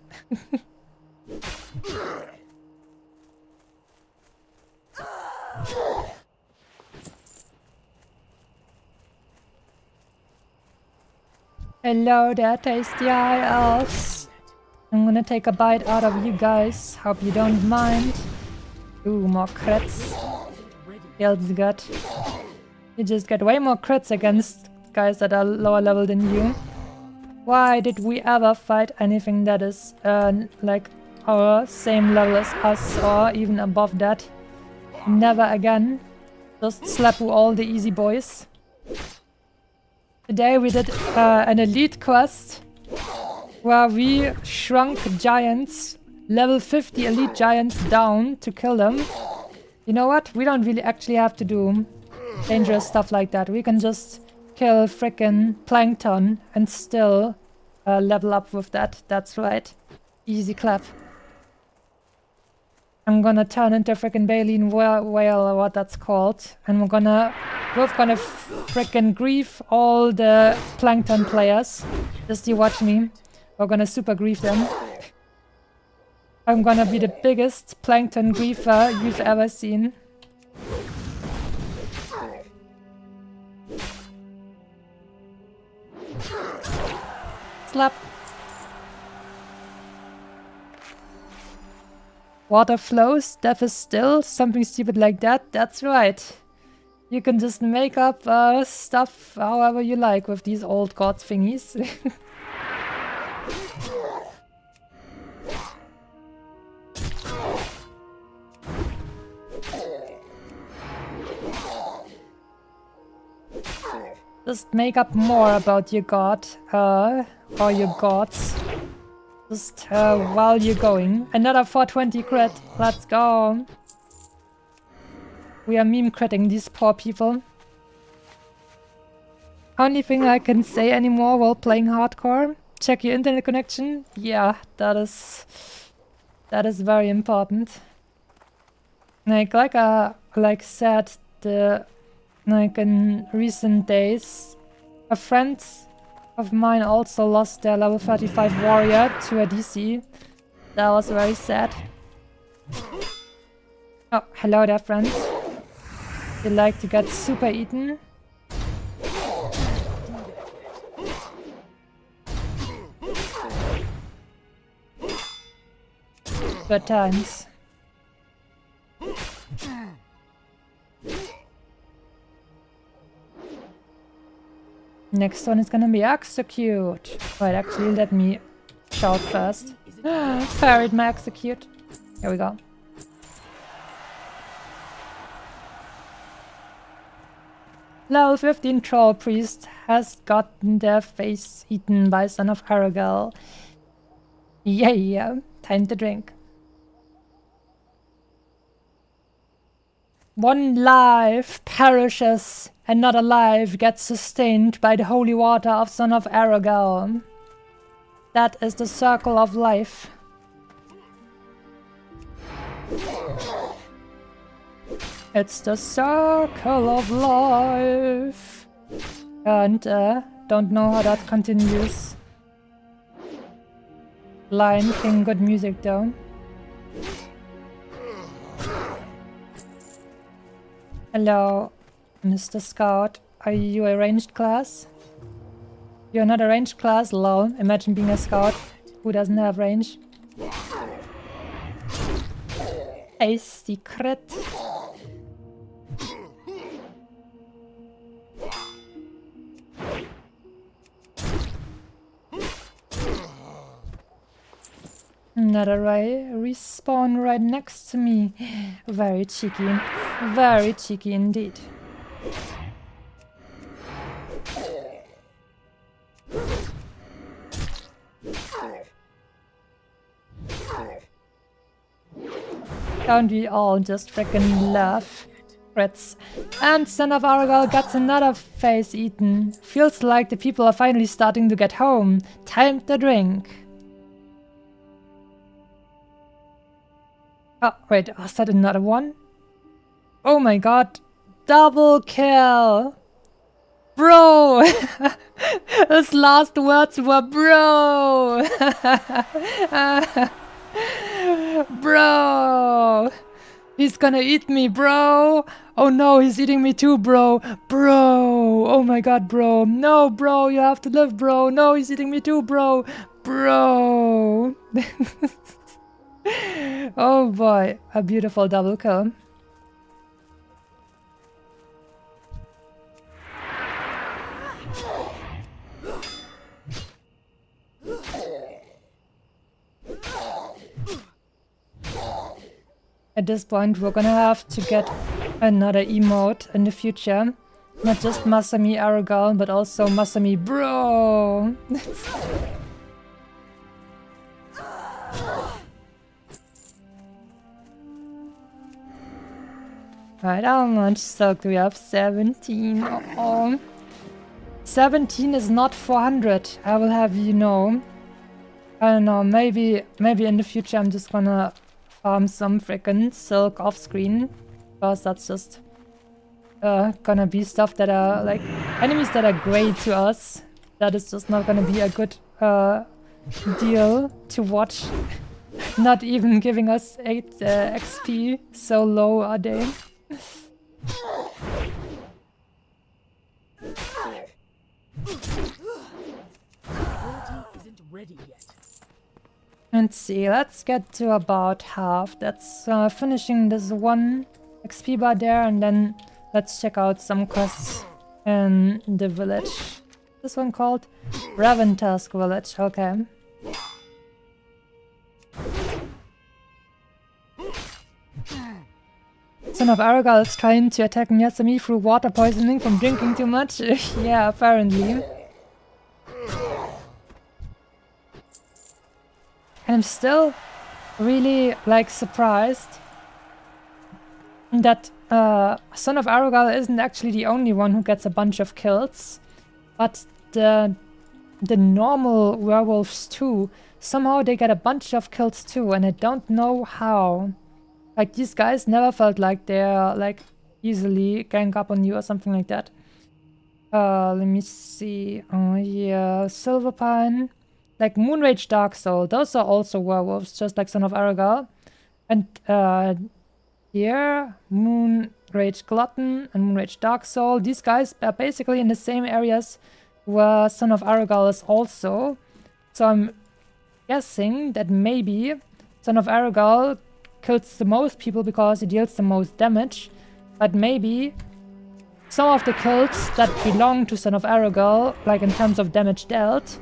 Hello there, tasty high elves. I'm gonna take a bite out of you guys. Hope you don't mind. Ooh, more crits. Feels good. You just get way more crits against guys that are lower level than you. Why did we ever fight anything that is like our same level as us or even above that? Never again. Just slap all the easy boys. Today we did an elite quest where we shrunk giants, level 50 elite giants down to kill them. You know what? We don't really actually have to do dangerous stuff like that. We can just kill frickin' plankton and still level up with that. That's right. Easy clap. I'm gonna turn into a frickin' baleen whale or what that's called. And we're gonna frickin' grief all the plankton players. Just you watch me. We're gonna super grief them. I'm gonna be the biggest plankton griefer you've ever seen. Slap. Water flows, death is still, something stupid like that. That's right. You can just make up stuff however you like with these old god thingies. Just make up more about your god or your gods. Just while you're going. Another 420 crit. Let's go. We are meme critting these poor people. Only thing I can say anymore while playing hardcore. Check your internet connection. Yeah, that is very important. Like I said, in recent days, a friend of mine also lost their level 35 warrior to a DC. That was very sad. Oh, hello there, friends. You like to get super eaten? Good times. Next one is gonna be execute. Right, actually, let me shout first. Parried my execute. Here we go. Level 15 troll priest has gotten their face eaten by son of Aragal. Yeah, time to drink. One life perishes, and not a life gets sustained by the holy water of son of Aragal. That is the circle of life. It's the circle of life. And don't know how that continues. Lion King, good music though. Hello, Mr. Scout. Are you a ranged class? You're not a ranged class? Lol. Imagine being a scout who doesn't have range. A secret. Another ray respawn right next to me. Very cheeky. Very cheeky indeed. Don't we all just frickin' love Fritz? And son of Aragal gets another face eaten. Feels like the people are finally starting to get home. Time to drink. Oh, wait, was that another one? Oh my god. Double kill! Bro! His last words were bro! Bro! He's gonna eat me, bro! Oh no, he's eating me too, bro! Bro! Oh my god, bro! No, bro, you have to live, bro! No, he's eating me too, bro! Bro! Oh boy, a beautiful double kill. At this point, we're gonna have to get another emote in the future. Not just Masami Aragal, but also Masami Bro! Right, how much stock do we have? 17. Uh-oh. 17 is not 400, I will have you know. I don't know, maybe in the future I'm just gonna farm some frickin' silk off screen. Because that's just gonna be stuff that are like enemies that are great to us. That is just not gonna be a good deal to watch. Not even giving us 8 XP, so low are they. Isn't ready yet. Let's see, let's get to about half. That's finishing this one XP bar there, and then let's check out some quests in the village. This one called Raventask Village, okay. Son of Aragal is trying to attack Nyasami through water poisoning from drinking too much? Yeah, apparently. I'm still really, like, surprised that Son of Aragal isn't actually the only one who gets a bunch of kills, but the normal werewolves too, somehow they get a bunch of kills too, and I don't know how. Like, these guys never felt like they're, like, easily gang up on you or something like that. Let me see. Oh, yeah. Silverpine. Like, Moonrage Dark Soul. Those are also werewolves, just like Son of Aragal. And, here, Moonrage Glutton and Moonrage Dark Soul. These guys are basically in the same areas where Son of Aragal is also. So I'm guessing that maybe Son of Aragal kills the most people because he deals the most damage, but maybe some of the kills that belong to Son of Aragal, like in terms of damage dealt,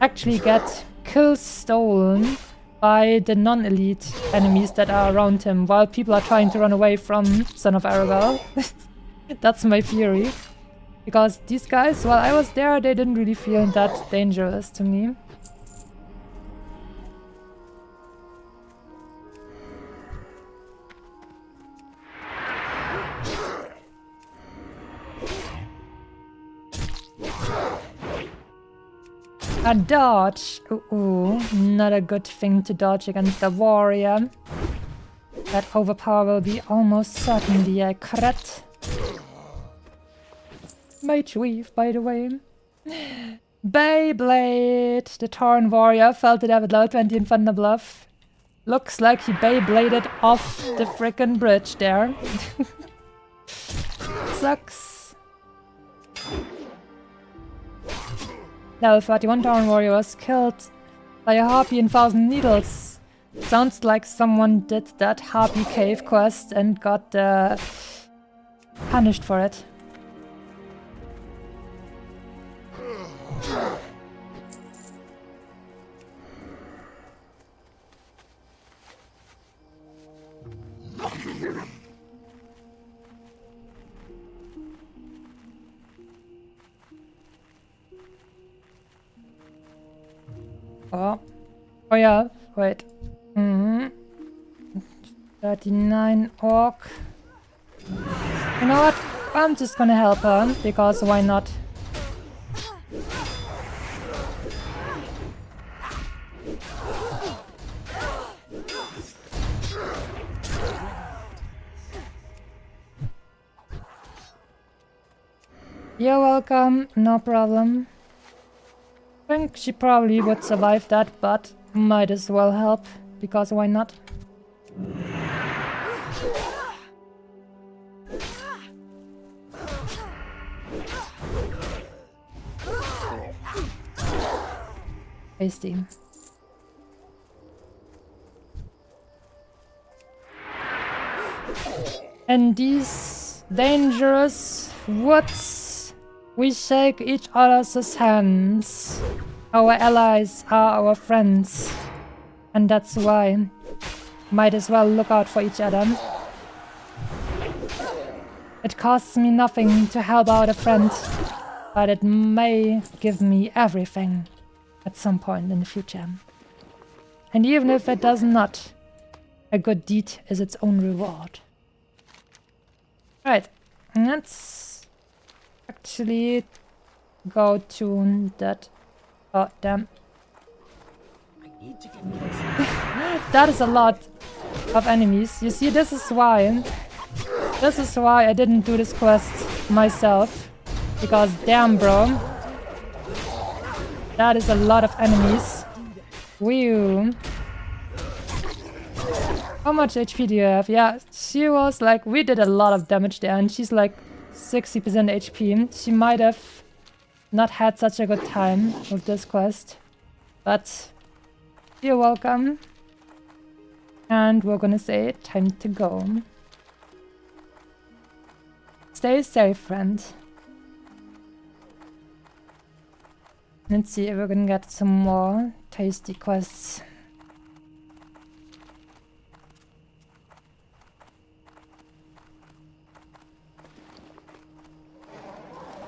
actually get kills stolen by the non-elite enemies that are around him, while people are trying to run away from Son of Aragal. That's my theory. Because these guys, while I was there, they didn't really feel that dangerous to me. A dodge! Ooh, not a good thing to dodge against a warrior. That overpower will be almost certainly a crit. Mage Weave, by the way. Beyblade! The Tauren warrior felt it at level 20 in Thunderbluff. Looks like he Beybladed off the frickin' bridge there. Sucks. Level 31 Tauren warrior was killed by a harpy in 1,000 needles. Sounds like someone did that harpy cave quest and got punished for it. Oh yeah, wait. 39 orc. You know what? I'm just gonna help her, because why not? You're welcome, no problem. I think she probably would survive that, but might as well help, because why not? Tasty. In these dangerous woods, we shake each other's hands. Our allies are our friends. And that's why might as well look out for each other. It costs me nothing to help out a friend, but it may give me everything at some point in the future. And even if it does not, a good deed is its own reward. Right, let's actually go to that. Oh, damn. I need to get closer. That is a lot of enemies. You see, this is why I didn't do this quest myself. Because damn, bro. That is a lot of enemies. Whew. How much HP do you have? Yeah, she was like, we did a lot of damage there, and she's like 60% HP. She might have not had such a good time with this quest. But you're welcome. And we're gonna say, time to go. Stay safe, friend. Let's see if we're gonna get some more tasty quests.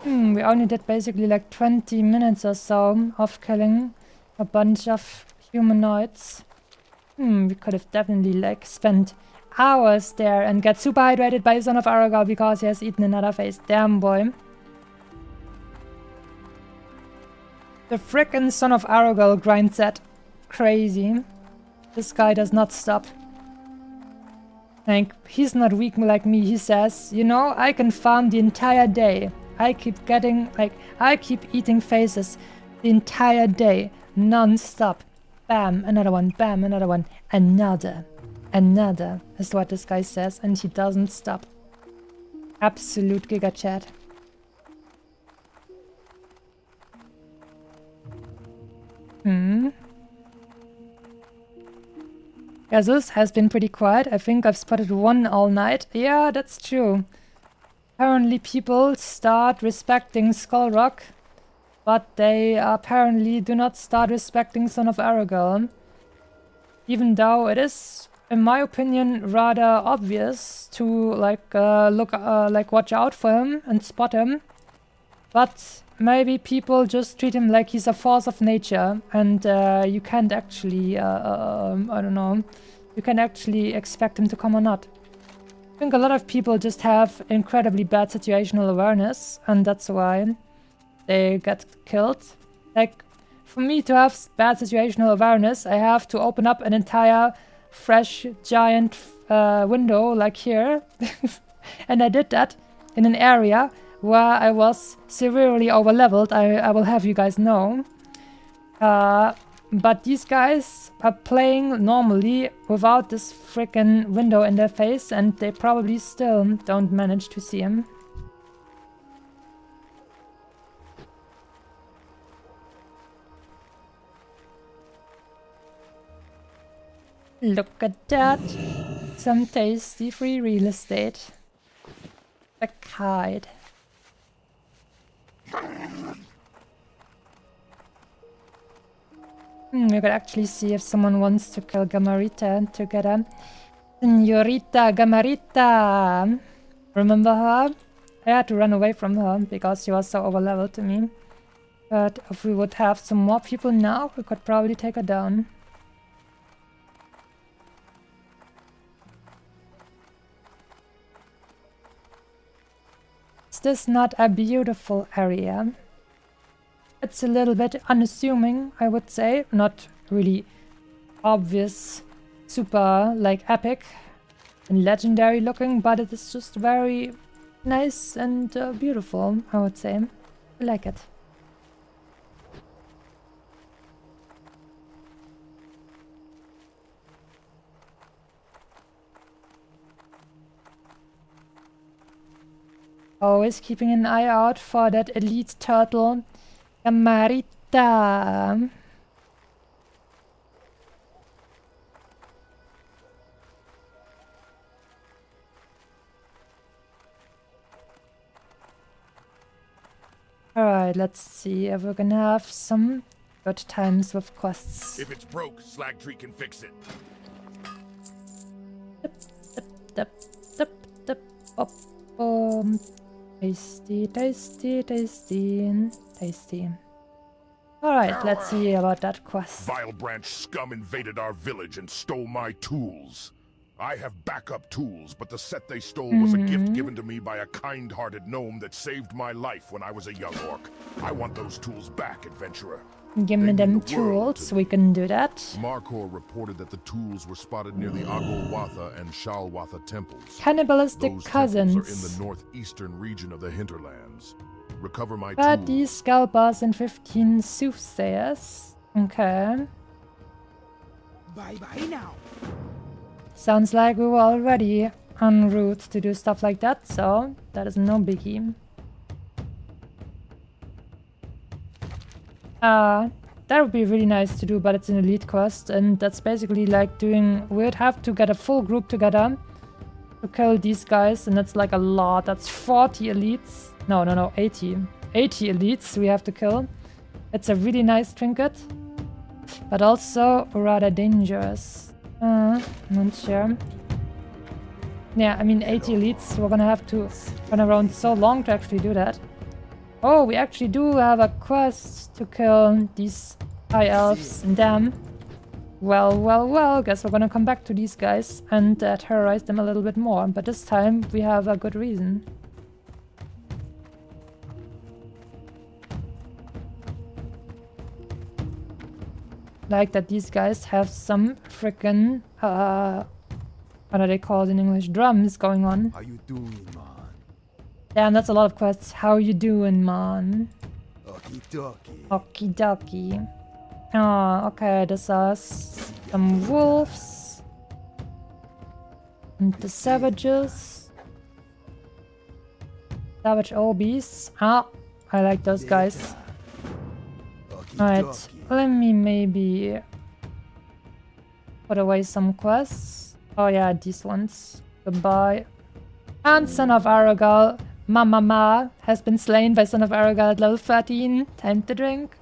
We only did basically like 20 minutes or so of killing a bunch of humanoids. We could have definitely like spent hours there and get super hydrated by Son of Aragorn because he has eaten another face. Damn, boy. The frickin' Son of Aragorn grinds that crazy. This guy does not stop. Like, he's not weak like me. He says, you know, I can farm the entire day. I keep eating faces the entire day, non-stop. Bam, another one, bam, another one, another is what this guy says, and he doesn't stop. Absolute giga chat. Yeah, this has been pretty quiet. I think I've spotted one all night. Yeah, that's true. Apparently people start respecting Skull Rock, but they apparently do not start respecting Son of Aragorn. Even though it is, in my opinion, rather obvious to like watch out for him and spot him. But maybe people just treat him like he's a force of nature, and you can't actually, I don't know, you can actually expect him to come or not. I think a lot of people just have incredibly bad situational awareness, and that's why they get killed. Like, for me to have bad situational awareness, I have to open up an entire, fresh, giant window, like here. And I did that in an area where I was severely overleveled, I will have you guys know. But these guys are playing normally without this freaking window in their face, and they probably still don't manage to see him. Look at that. Some tasty free real estate. A kite. We could actually see if someone wants to kill Gamarita together. Senorita Gamarita! Remember her? I had to run away from her because she was so overleveled to me. But if we would have some more people now, we could probably take her down. Is this not a beautiful area? It's a little bit unassuming, I would say. Not really obvious, super like epic and legendary looking, but it is just very nice and beautiful, I would say. I like it. Always keeping an eye out for that elite turtle. Gamarita. Alright, let's see if we can have some good times with quests. If it's broke, Slagtree can fix it. Dip, dip, dip, bop, boom. Tasty, tasty, tasty, tasty. Alright, let's see about that quest. Vile Branch scum invaded our village and stole my tools. I have backup tools, but the set they stole was a gift given to me by a kind-hearted gnome that saved my life when I was a young orc. I want those tools back, adventurer. Give me them tools, we can do that. Markor reported that the tools were spotted near the Agolwatha and Shalwatha temples. Cannibalistic Those cousins. temples are in the northeastern region of the hinterlands. Recover my But tools. these scalpers and 15 soothsayers. Okay. Bye-bye now. Sounds like we were already en route to do stuff like that, so that is no biggie. That would be really nice to do, but it's an elite quest, and that's basically like doing... We'd have to get a full group together to kill these guys, and that's like a lot. That's 40 elites. No, 80. 80 elites we have to kill. It's a really nice trinket, but also rather dangerous. Not sure. Yeah, I mean 80 elites, we're gonna have to run around so long to actually do that. Oh, we actually do have a quest to kill these high elves and them. Well, guess we're gonna come back to these guys and terrorize them a little bit more, but this time we have a good reason. Like that these guys have some frickin' what are they called in English? Drums going on. How you doing, man? Damn, that's a lot of quests. How you doing, man? Okie dokie. Okie dokie. Oh, okay, this is some wolves. And the savages. Savage obies. Ah, I like those guys. Okie Alright, dokie. let me maybe put away some quests. Oh yeah, these ones. Goodbye. And Son of Aragal, Ma, has been slain by Son of Aragal at level 13. Time to drink.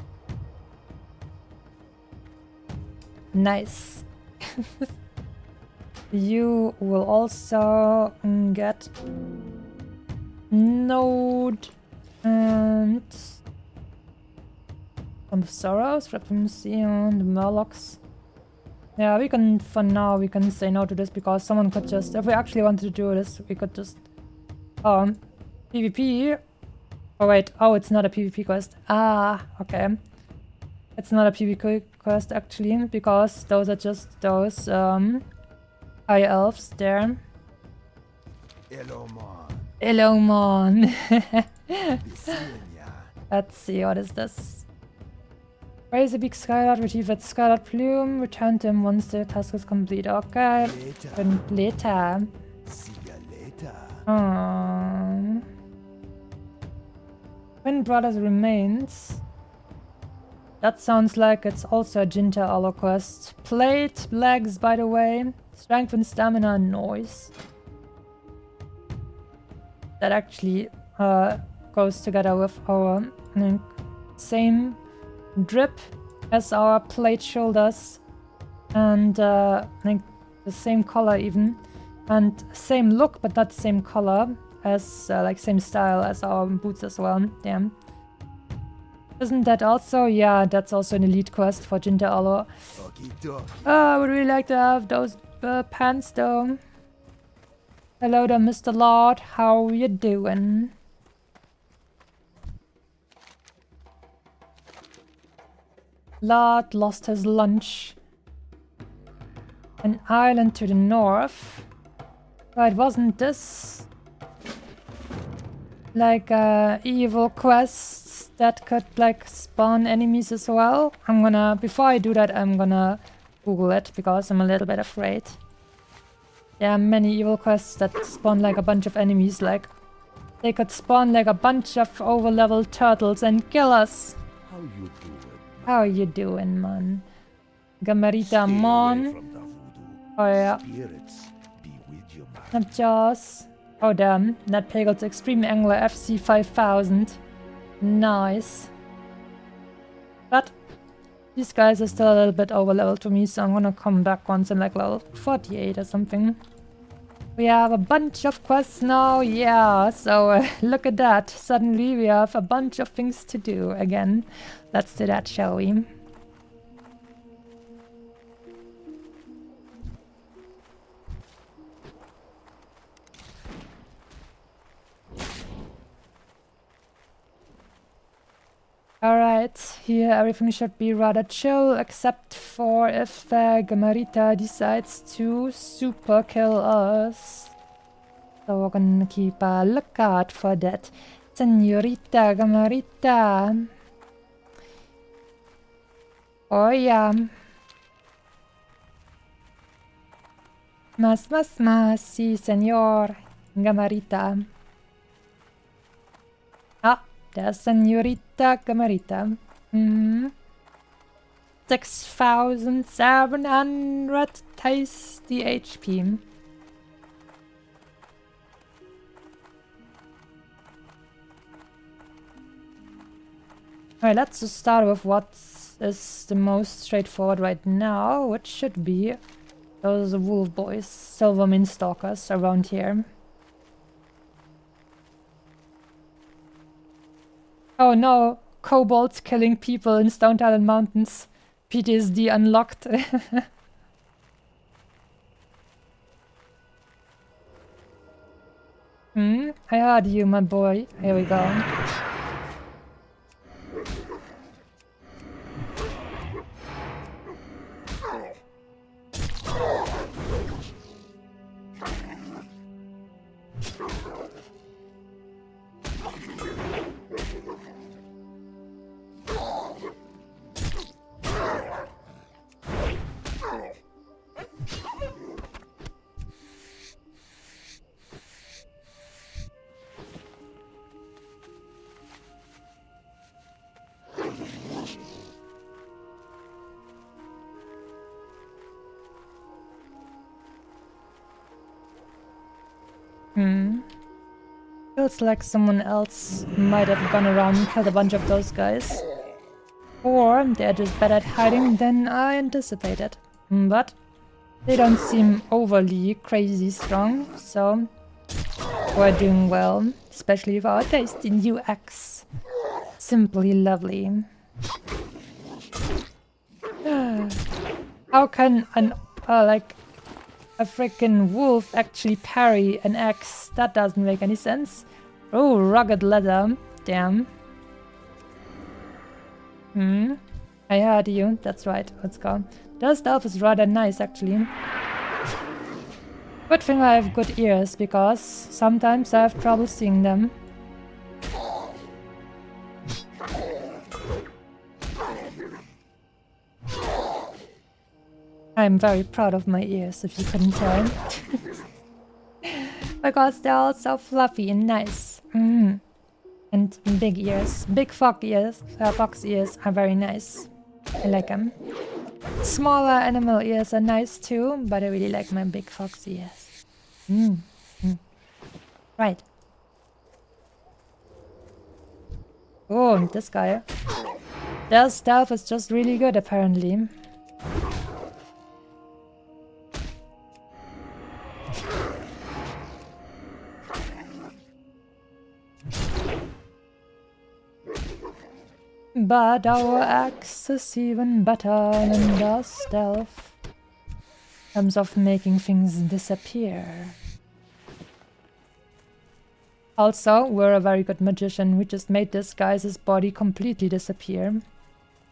Nice. You will also get node And some Sorrows, Reprimsion, the Murlocs. Yeah, we can, for now, we can say no to this because someone could just, if we actually wanted to do this, we could just, PvP. Oh wait, oh, it's not a PvP quest. Ah, okay. It's not a PvP quest actually, because those are just those, high elves there. Hello, man. Hello, mon. Bisenia. Let's see, what is this? Raise a big Skylord, retrieve its Skylord plume, return to him once the task is complete. Okay. Later. And later. See ya later. Aww. Twin Brothers Remains. That sounds like it's also a Jinta Alo quest. Plate, legs, by the way. Strength and stamina and noise. That actually goes together with our same drip as our plate shoulders. And like the same color even. And same look, but not the same color. As like same style as our boots as well. Damn. Isn't that also? Yeah, that's also an elite quest for Jinta Alo. Okie dokie. Oh, I would really like to have those pants though. Hello there, Mr. Lord. How you doing? Lord lost his lunch. An island to the north. Right, wasn't this like evil quests that could like spawn enemies as well? I'm gonna, before I do that, I'm gonna Google it because I'm a little bit afraid. There are many evil quests that spawn like a bunch of enemies, like they could spawn like a bunch of over-leveled turtles and kill us. How you doing? How you doing, man? Gamarita Mon. Oh yeah. Spirits be with you, man. Not Jaws. Oh damn, Nat Pagel's Extreme Angler FC 5000. Nice. But these guys are still a little bit over level to me, so I'm gonna come back once I'm like level 48 or something. We have a bunch of quests now, yeah, so look at that. Suddenly we have a bunch of things to do again. Let's do that, shall we? Alright, here everything should be rather chill, except for if Gamarita decides to super kill us. So we're gonna keep a lookout for that. Senorita Gamarita. Oh yeah. Mas, si, senor Gamarita. Ah. There's Senorita Gamarita. 6,700 tasty HP. Alright, let's just start with what is the most straightforward right now, which should be those wolf boys, Silvermane stalkers around here. Oh no, kobolds killing people in Stone Island Mountains. PTSD unlocked. I heard you, my boy. Here we go. Feels like someone else might have gone around and killed a bunch of those guys. Or they're just better at hiding than I anticipated. But they don't seem overly crazy strong, so We're doing well, especially with our tasty new axe. Simply lovely. How can an like a freaking wolf actually parry an axe? That doesn't make any sense. Oh, rugged leather. Damn. I heard you. That's right. Let's go. The stealth is rather nice, actually. Good thing I have good ears, because sometimes I have trouble seeing them. I'm very proud of my ears, if you couldn't tell. Because they're all so fluffy and nice. And big ears. Big fox ears are very nice. I like them. Smaller animal ears are nice too, but I really like my big fox ears. Right. Oh, and this guy. Their stealth is just really good, apparently. But our axe is even better than the stealth. In terms of making things disappear. Also, we're a very good magician. We just made this guy's body completely disappear.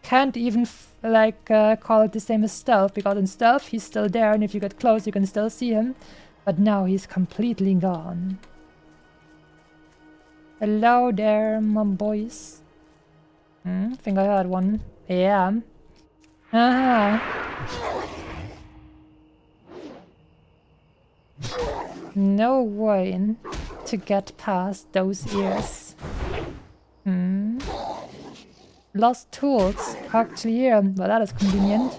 Can't even call it the same as stealth, because in stealth he's still there, and if you get close you can still see him. But now he's completely gone. Hello there, my boys. I think I heard one. Yeah. No way to get past those ears. Lost tools. Actually here. Well, that is convenient.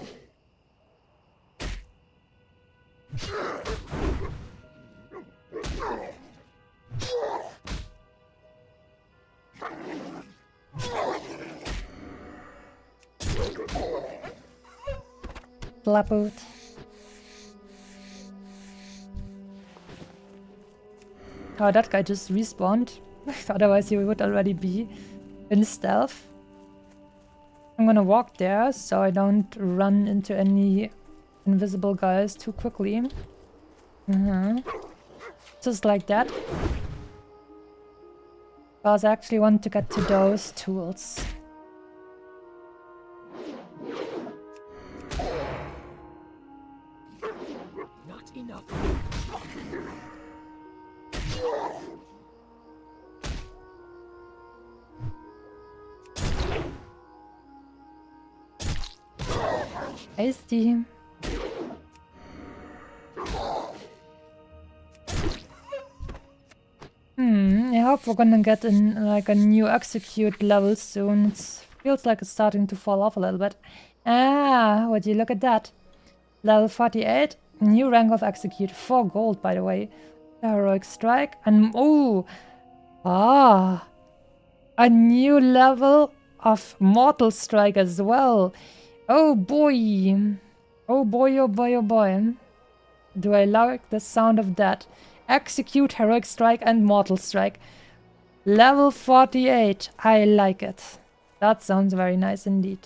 Blackboot. Oh, that guy just respawned. Otherwise he would already be in stealth. I'm gonna walk there so I don't run into any invisible guys too quickly. Just like that. Because I actually want to get to those tools. Not enough. Tasty. I hope we're gonna get in like a new execute level soon. It feels like it's starting to fall off a little bit. Ah, would you look at that? Level 48, new rank of execute, 4 gold by the way. The heroic strike and a new level of mortal strike as well. Oh boy. Oh boy, oh boy, oh boy. Do I like the sound of that? Execute, heroic strike and mortal strike. Level 48. I like it. That sounds very nice indeed.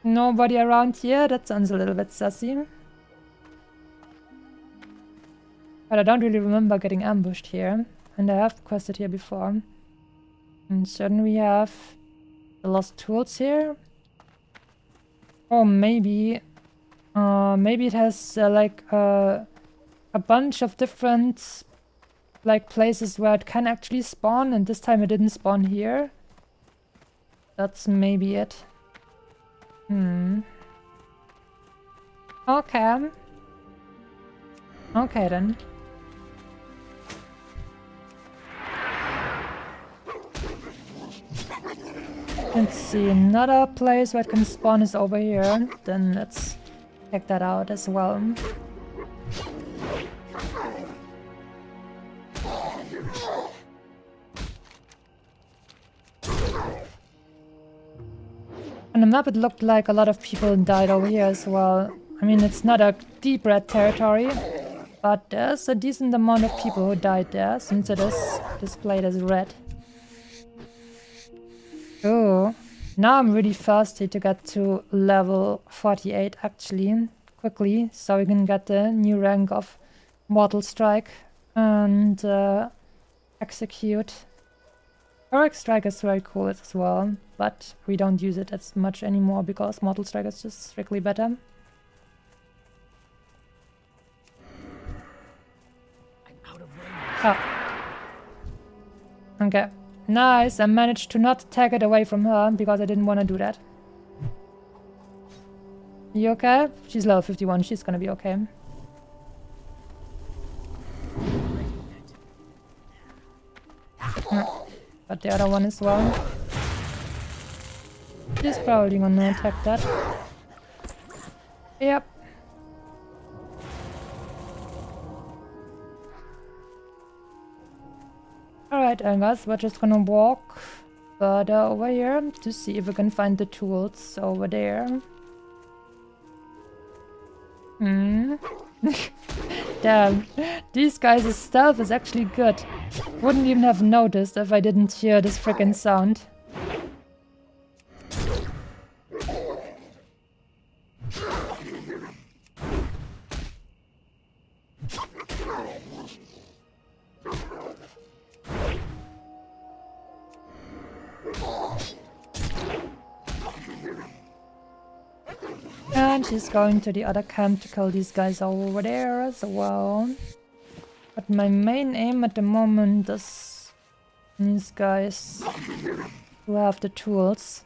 Nobody around here? That sounds a little bit sassy. But I don't really remember getting ambushed here. And I have quested here before. And shouldn't we have the lost tools here? Or maybe it has a bunch of different places where it can actually spawn, and this time it didn't spawn here. That's maybe it. Okay. Okay then. Let's see, another place where it can spawn is over here. Then let's check that out as well. On the map it looked like a lot of people died over here as well. I mean, it's not a deep red territory, but there's a decent amount of people who died there, since it is displayed as red. Oh, now I'm really thirsty to get to level 48 actually, quickly, so we can get the new rank of Mortal Strike and Execute. Heroic Strike is very cool as well, but we don't use it as much anymore because Mortal Strike is just strictly better. Oh. Okay. Nice, I managed to not take it away from her because I didn't want to do that. You okay? She's level 51, she's gonna be okay. But the other one as well. She's probably gonna attack that. Yep. Alright, I guess we're just gonna walk further over here to see if we can find the tools over there. Damn, these guys' stealth is actually good. Wouldn't even have noticed if I didn't hear this frickin' sound. And she's going to the other camp to kill these guys over there as well. But my main aim at the moment is these guys who have the tools.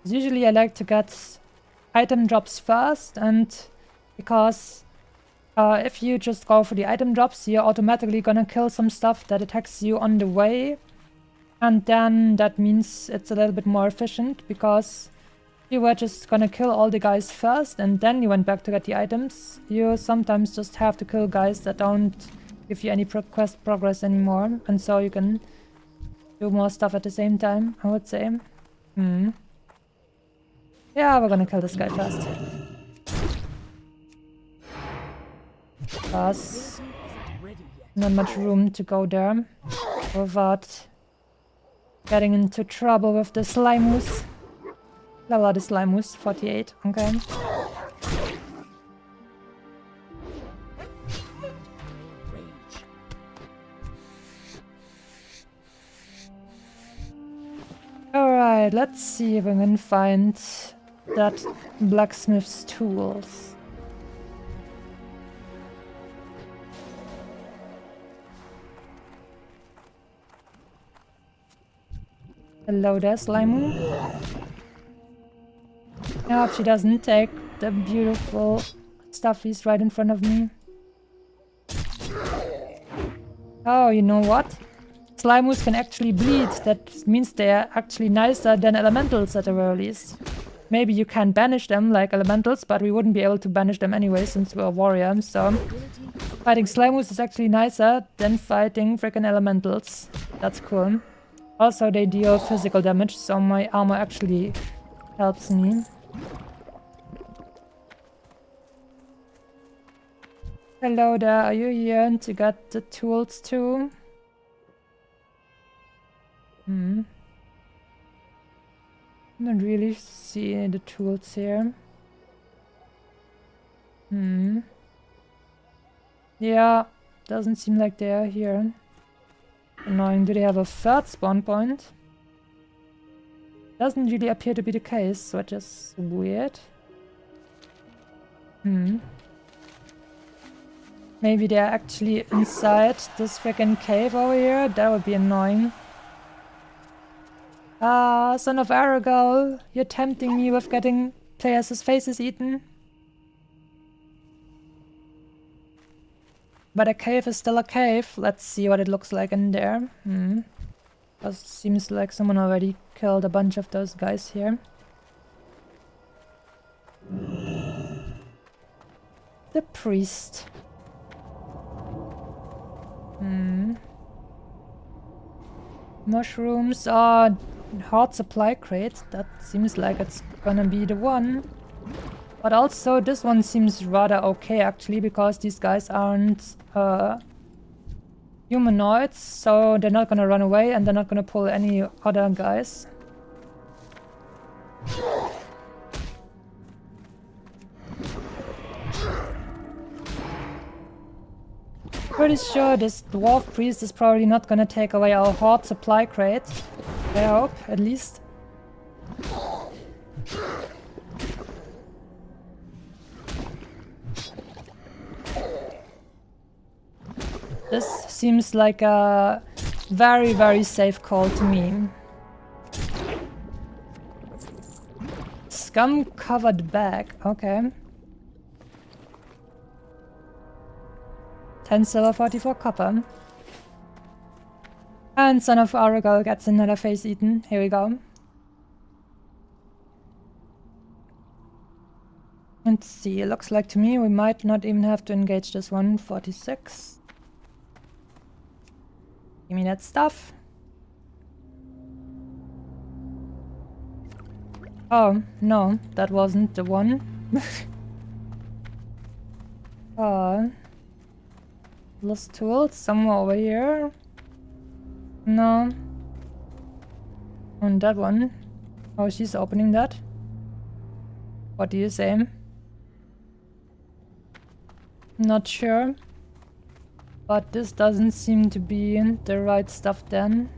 Usually I like to get item drops first, and because if you just go for the item drops, you're automatically gonna kill some stuff that attacks you on the way. And then that means it's a little bit more efficient, because you were just gonna kill all the guys first and then you went back to get the items. You sometimes just have to kill guys that don't give you any quest progress anymore, and so you can do more stuff at the same time, I would say. Yeah, we're gonna kill this guy first. Plus, not much room to go there without getting into trouble with the Slimus. Level out the Slimus, 48, okay. Alright, let's see if we can find that blacksmith's tools. Hello there, Slimu. I hope she doesn't take the beautiful stuffies right in front of me. Oh, you know what? Slimus can actually bleed. That means they're actually nicer than elementals at the very least. Maybe you can banish them like elementals, but we wouldn't be able to banish them anyway since we're a warrior, so... Fighting Slimus is actually nicer than fighting freaking elementals. That's cool. Also, they deal physical damage, so my armor actually helps me. Hello there, are you here to get the tools too? Not really see the tools here. Yeah, doesn't seem like they are here. Annoying. Do they have a third spawn point? Doesn't really appear to be the case, which is weird. Maybe they're actually inside this freaking cave over here? That would be annoying. Ah, son of Aragorn, you're tempting me with getting players' faces eaten. But a cave is still a cave. Let's see what it looks like in there. It seems like someone already killed a bunch of those guys here. The priest. Mushrooms. Oh, hard supply crate. That seems like it's gonna be the one. But also this one seems rather okay actually, because these guys aren't humanoids, so they're not gonna run away and they're not gonna pull any other guys. Pretty sure this dwarf priest is probably not gonna take away our horde supply crate. I hope, at least. This seems like a very, very safe call to me. Scum covered bag, okay. 10 silver, 44 copper. And Son of Aragal gets another face eaten. Here we go. Let's see, it looks like to me we might not even have to engage this one. 46. Give me that stuff. Oh, no, that wasn't the one. Lost tools somewhere over here. No. And that one. Oh, she's opening that. What do you say? Not sure. But this doesn't seem to be the right stuff then.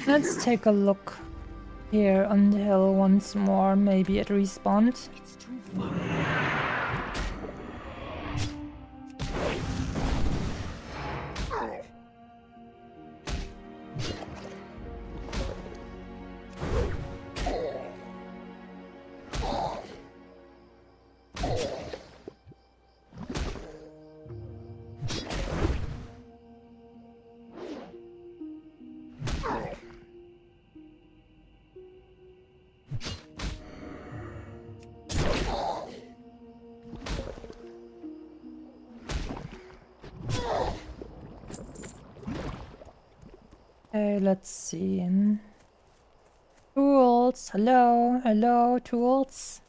Let's take a look here on the hill once more. Maybe it respawned. It's too far away. Okay, let's see. Tools. Hello, hello, tools.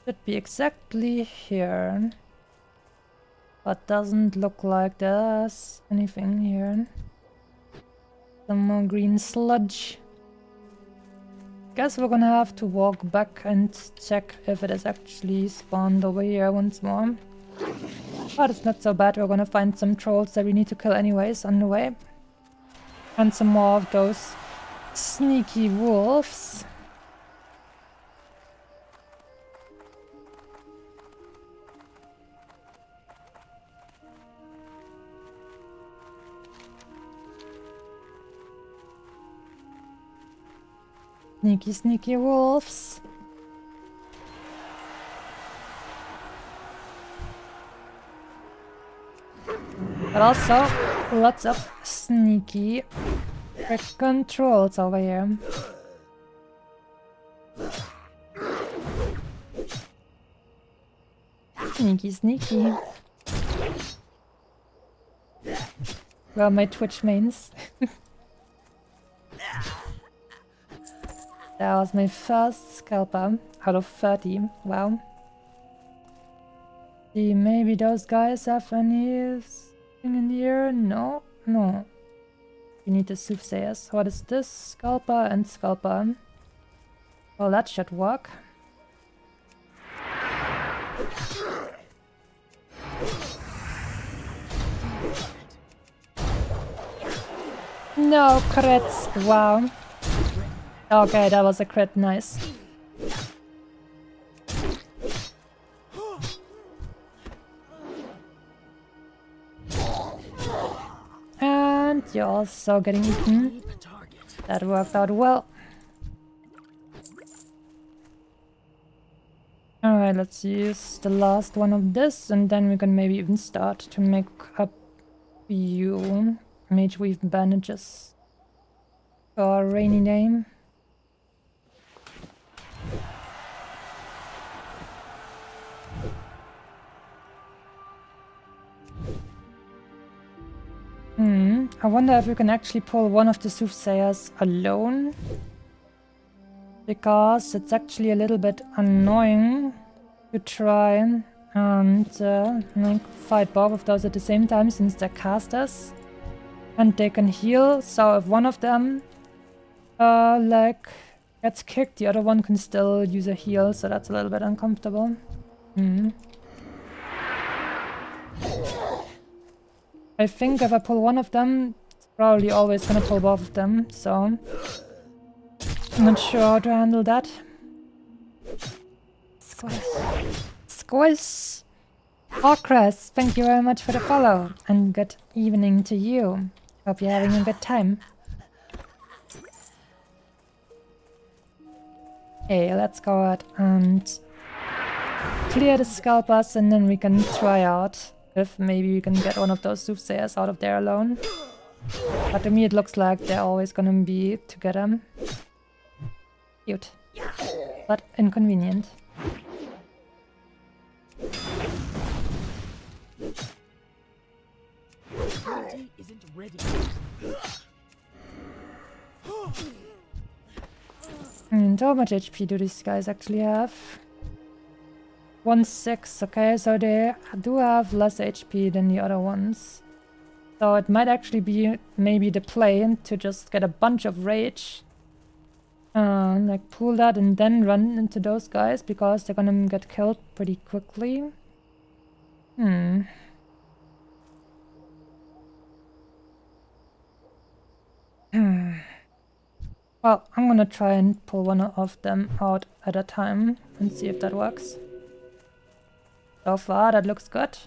Should be exactly here. But doesn't look like there's anything here. Some more green sludge. Guess we're gonna have to walk back and check if it is actually spawned over here once more. But it's not so bad, we're gonna find some trolls that we need to kill anyways on the way. And some more of those sneaky wolves. Sneaky, sneaky wolves. But also, lots of sneaky frickin' trolls over here. Sneaky, sneaky. Well, my Twitch mains. That was my first scalper out of 30. Wow. See, maybe those guys have any in the air? No, no. We need the soothsayers. What is this? Scalper and scalper. Well, that should work. No crits. Wow. Okay, that was a crit. Nice. And you're also getting eaten. That worked out well. Alright, let's use the last one of this, and then we can maybe even start to make up few mage weave bandages for a rainy day. I wonder if we can actually pull one of the soothsayers alone. Because it's actually a little bit annoying to try and like fight both of those at the same time since they're casters. And they can heal, so if one of them like gets kicked, the other one can still use a heal, so that's a little bit uncomfortable. I think if I pull one of them, it's probably always gonna pull both of them, so I'm not sure how to handle that. Squish. Squish! Orcrest, thank you very much for the follow, and good evening to you. Hope you're having a good time. Okay, let's go ahead and clear the scalpers, and then we can try out if maybe we can get one of those soothsayers out of there alone. But to me it looks like they're always gonna be together. Cute. But inconvenient. Ability isn't ready. And how much HP do these guys actually have? 1/6, okay, so they do have less HP than the other ones. So it might actually be maybe the play to just get a bunch of rage. Like pull that and then run into those guys because they're gonna get killed pretty quickly. Well, I'm gonna try and pull one of them out at a time and see if that works. So far, that looks good.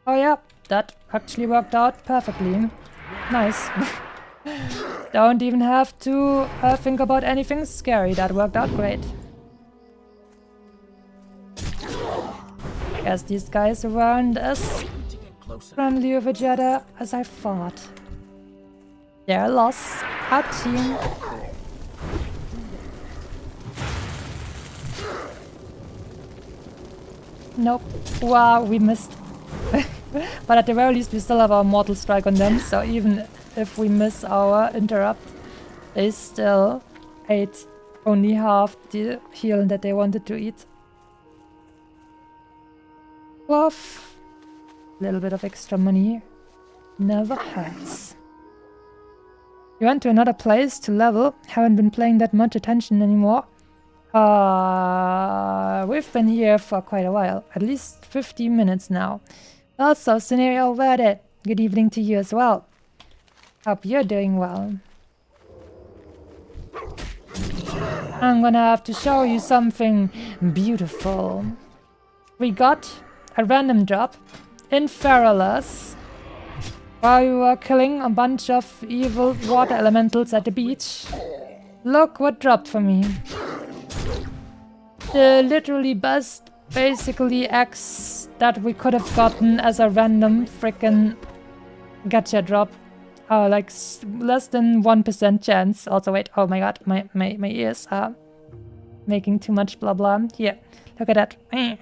Oh yeah, that actually worked out perfectly. Nice. Don't even have to think about anything scary. That worked out great. Guess these guys weren't as friendly with each other as I thought. Their loss. Our team. Nope. Wow, we missed. But at the very least we still have our Mortal Strike on them, so even if we miss our interrupt, they still ate only half the heal that they wanted to eat. Fluff. A little bit of extra money never hurts. We went to another place to level. Haven't been paying that much attention anymore. We've been here for quite a while. At least 50 minutes now. Also, Scenario Verde, good evening to you as well. Hope you're doing well. I'm gonna have to show you something beautiful. We got a random drop in Feralus while we were killing a bunch of evil water elementals at the beach. Look what dropped for me. The literally best, basically, X that we could have gotten as a random frickin' gacha drop. Like less than 1% chance. Also, wait, oh my god, my ears are making too much blah blah. Here, look at that. I'm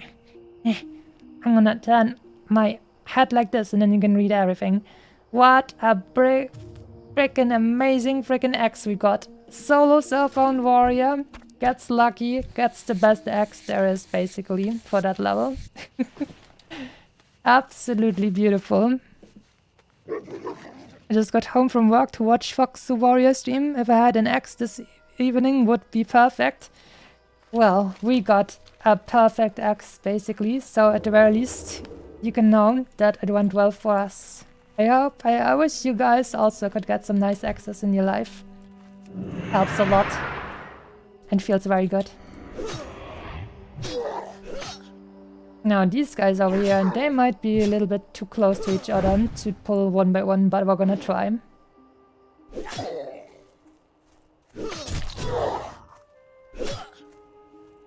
gonna turn my head like this and then you can read everything. What a frickin' amazing frickin' X we got. Solo cell phone warrior gets lucky, gets the best X there is basically for that level. Absolutely beautiful. I just got home from work to watch Fox the Warrior stream. If I had an X this evening would be perfect. Well, we got a perfect X basically, so at the very least you can know that it went well for us. I wish you guys also could get some nice X's in your life. Helps a lot and feels very good. Now these guys over here, and they might be a little bit too close to each other to pull one by one, but we're gonna try.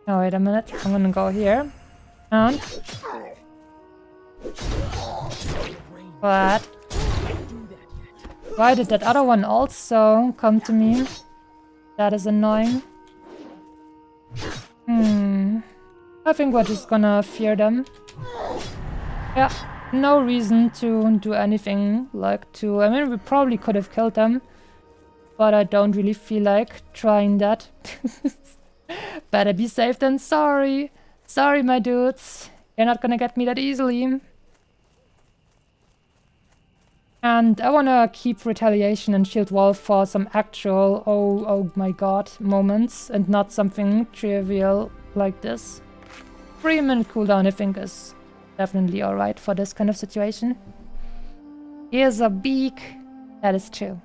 Oh, wait a minute, I'm gonna go here. And... What? Why did that other one also come to me? That is annoying. I think we're just gonna fear them. Yeah, no reason to do anything like to... I mean, we probably could have killed them, but I don't really feel like trying that. Better be safe than sorry. Sorry, my dudes. You're not gonna get me that easily. And I wanna keep Retaliation and Shield Wall for some actual oh my god moments and not something trivial like this. 3-minute cooldown I think is definitely alright for this kind of situation. Here's a beak. That is true.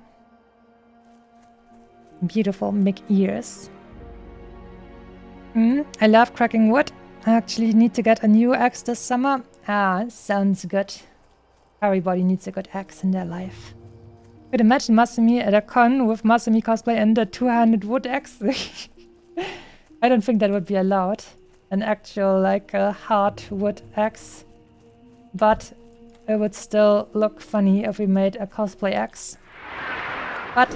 Beautiful big ears. I love cracking wood. I actually need to get a new axe this summer. Ah, sounds good. Everybody needs a good axe in their life. Could imagine Masumi at a con with Masumi cosplay and a 2-handed wood axe. I don't think that would be allowed. An actual, like, a hard wood axe. But it would still look funny if we made a cosplay axe. But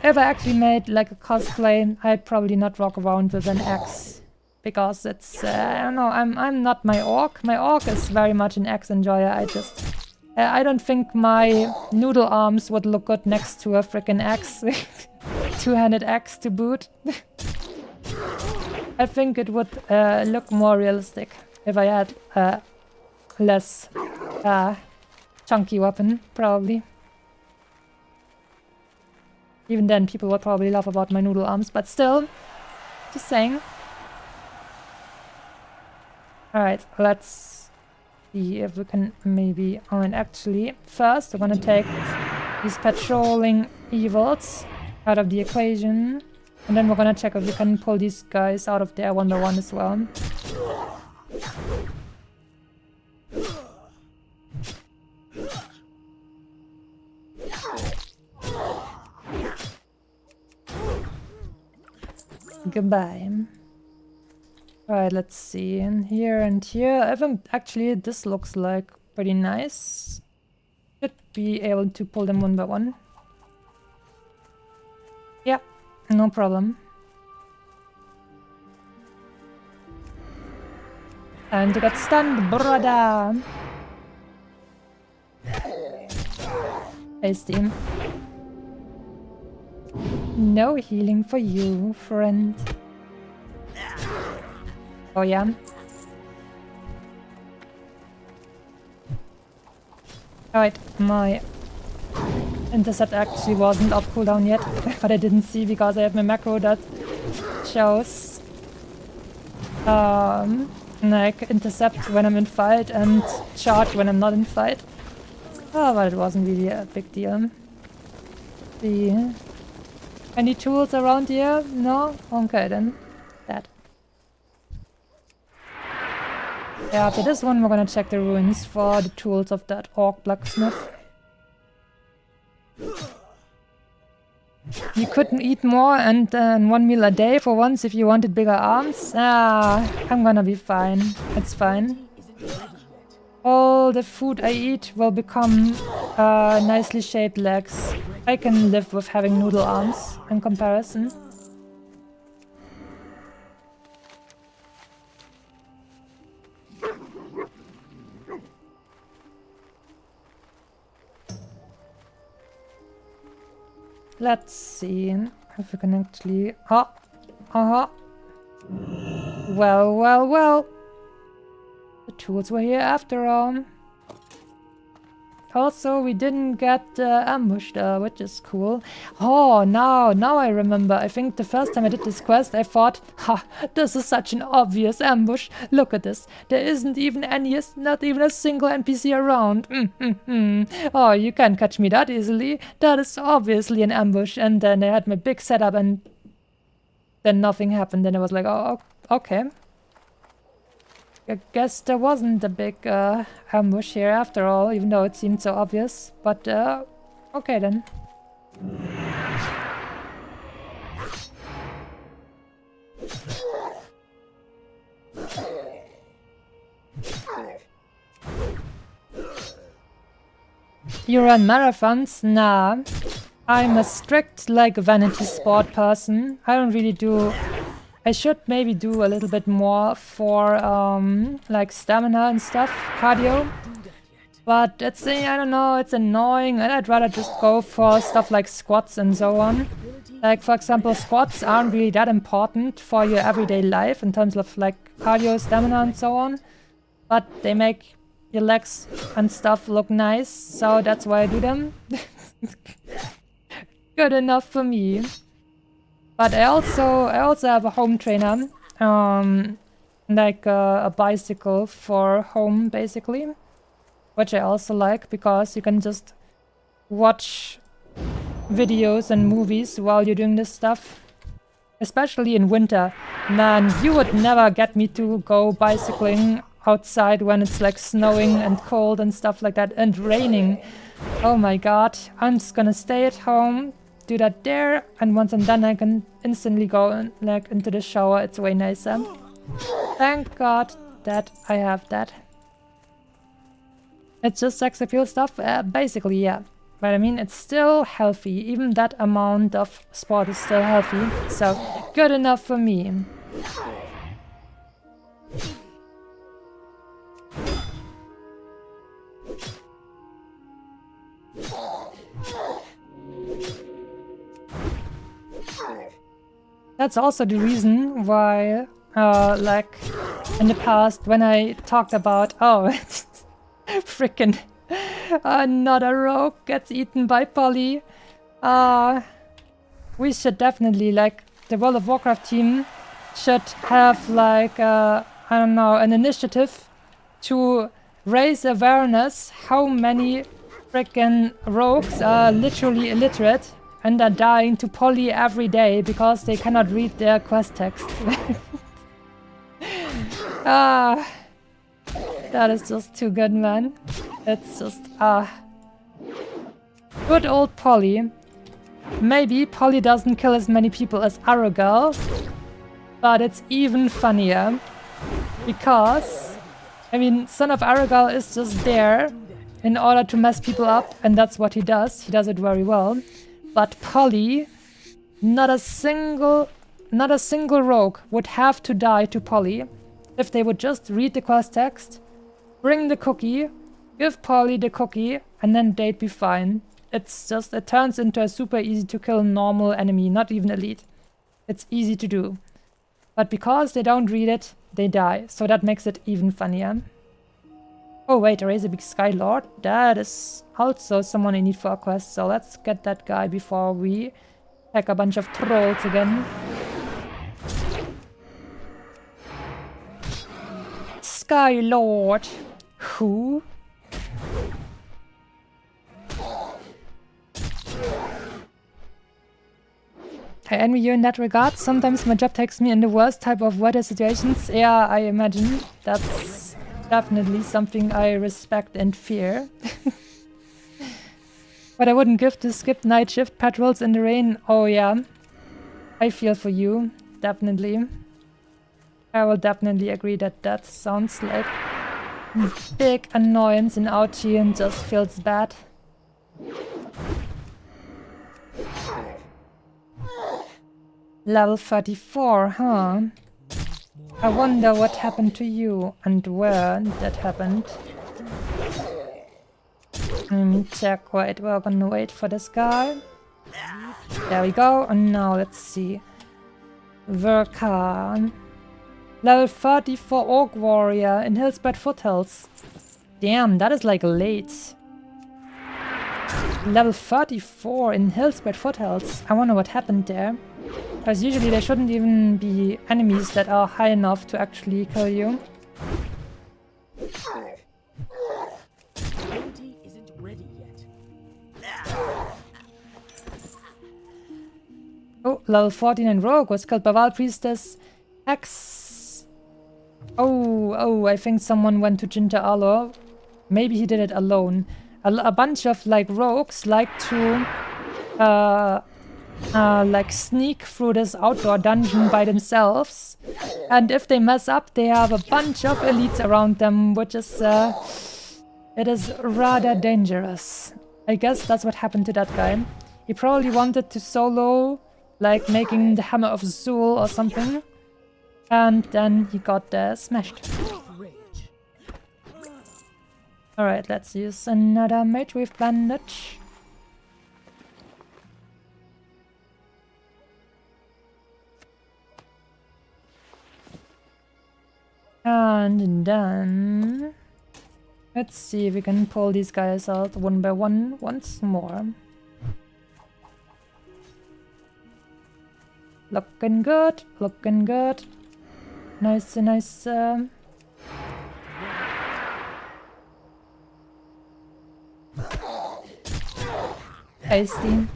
if I actually made, like, a cosplay, I'd probably not walk around with an axe. Because it's, I don't know, I'm not my orc. My orc is very much an axe enjoyer. I don't think my noodle arms would look good next to a freaking axe. 2-handed axe to boot. I think it would look more realistic if I had a less chunky weapon, probably. Even then, people would probably laugh about my noodle arms, but still, just saying. Alright, let's see if we can maybe... Oh, and actually, first we're gonna take these patrolling evils out of the equation. And then we're gonna check if we can pull these guys out of there one by one as well. Goodbye. Alright, let's see. And here and here. I think actually this looks like pretty nice. Should be able to pull them one by one. Yeah, no problem. And you got stunned, brother. Hey, Steam. No healing for you, friend. Oh yeah. Alright, my intercept actually wasn't off cooldown yet, but I didn't see because I have my macro that shows like intercept when I'm in fight and charge when I'm not in fight. Oh, but it wasn't really a big deal. See. Any tools around here? No? Okay then. That. Yeah, after this one we're gonna check the ruins for the tools of that orc blacksmith. You couldn't eat more and 1 meal a day for once if you wanted bigger arms? Ah, I'm gonna be fine. It's fine. All the food I eat will become nicely shaped legs. I can live with having noodle arms in comparison. Let's see if we can actually... Oh! Well, well, well! The tools were here after all. Also, we didn't get ambushed, which is cool. Oh, now I remember. I think the first time I did this quest, I thought, ha, this is such an obvious ambush. Look at this. There isn't even not even a single NPC around. Oh, you can't catch me that easily. That is obviously an ambush. And then I had my big setup and then nothing happened. Then I was like, oh, okay. I guess there wasn't a big ambush here after all, even though it seemed so obvious. But, okay then. You run marathons? Nah. I'm a strict, like, vanity sport person. I don't really do... I should maybe do a little bit more for, like, stamina and stuff, cardio. But it's, I don't know, it's annoying, and I'd rather just go for stuff like squats and so on. Like, for example, squats aren't really that important for your everyday life in terms of, like, cardio, stamina, and so on. But they make your legs and stuff look nice, so that's why I do them. Good enough for me. But I also have a home trainer. Like a bicycle for home, basically. Which I also like, because you can just watch videos and movies while you're doing this stuff. Especially in winter. Man, you would never get me to go bicycling outside when it's like snowing and cold and stuff like that, and raining. Oh my god. I'm just gonna stay at home, do that there, and once I'm done I can instantly go like into the shower. It's way nicer. Thank god that I have that. It's just sex appeal stuff? Basically, yeah. But I mean, it's still healthy. Even that amount of sport is still healthy. So, good enough for me. That's also the reason why, like, in the past, when I talked about, oh, frickin' another rogue gets eaten by Polly. We should definitely, like, the World of Warcraft team should have, like, I don't know, an initiative to raise awareness how many frickin' rogues are literally illiterate and are dying to Polly every day because they cannot read their quest text. That is just too good, man. It's just, good old Polly. Maybe Polly doesn't kill as many people as Aragal, but it's even funnier. Because, I mean, Son of Aragal is just there in order to mess people up, and that's what he does. He does it very well. But Polly, not a single rogue would have to die to Polly if they would just read the quest text, bring the cookie, give Polly the cookie, and then they'd be fine. It's just, it turns into a super easy to kill normal enemy, not even elite. It's easy to do. But because they don't read it, they die. So that makes it even funnier. Oh wait, there is a big Sky Lord. That is also someone I need for a quest. So let's get that guy before we attack a bunch of trolls again. Sky Lord. Who? I envy you in that regard. Sometimes my job takes me in the worst type of weather situations. Yeah, I imagine. That's definitely something I respect and fear. But I wouldn't give to skip night shift patrols in the rain. Oh yeah. I feel for you. Definitely. I will definitely agree that that sounds like a big annoyance in Ouchie and just feels bad. Level 34, huh? I wonder what happened to you and where that happened. Let me check. Wait, we're gonna wait for this guy. There we go. And now let's see. Verkan. Level 34 Orc Warrior in Hillspread Foothills. Damn, that is like late. Level 34 in Hillspread Foothills. I wonder what happened there. Because usually there shouldn't even be enemies that are high enough to actually kill you. Ability isn't ready yet. Oh, level 14 in Rogue was killed by Wild Priestess X. Oh, I think someone went to Ginger Alor. Maybe he did it alone. A bunch of like rogues like to like sneak through this outdoor dungeon by themselves, and if they mess up they have a bunch of elites around them, which is it is rather dangerous. I guess that's what happened to that guy. He probably wanted to solo, like making the Hammer of Zul or something, and then he got smashed. Alright, let's use another Mage Wave Bandage. And then let's see if we can pull these guys out one by one once more. Looking good, looking good. Nice, nice. Tasty.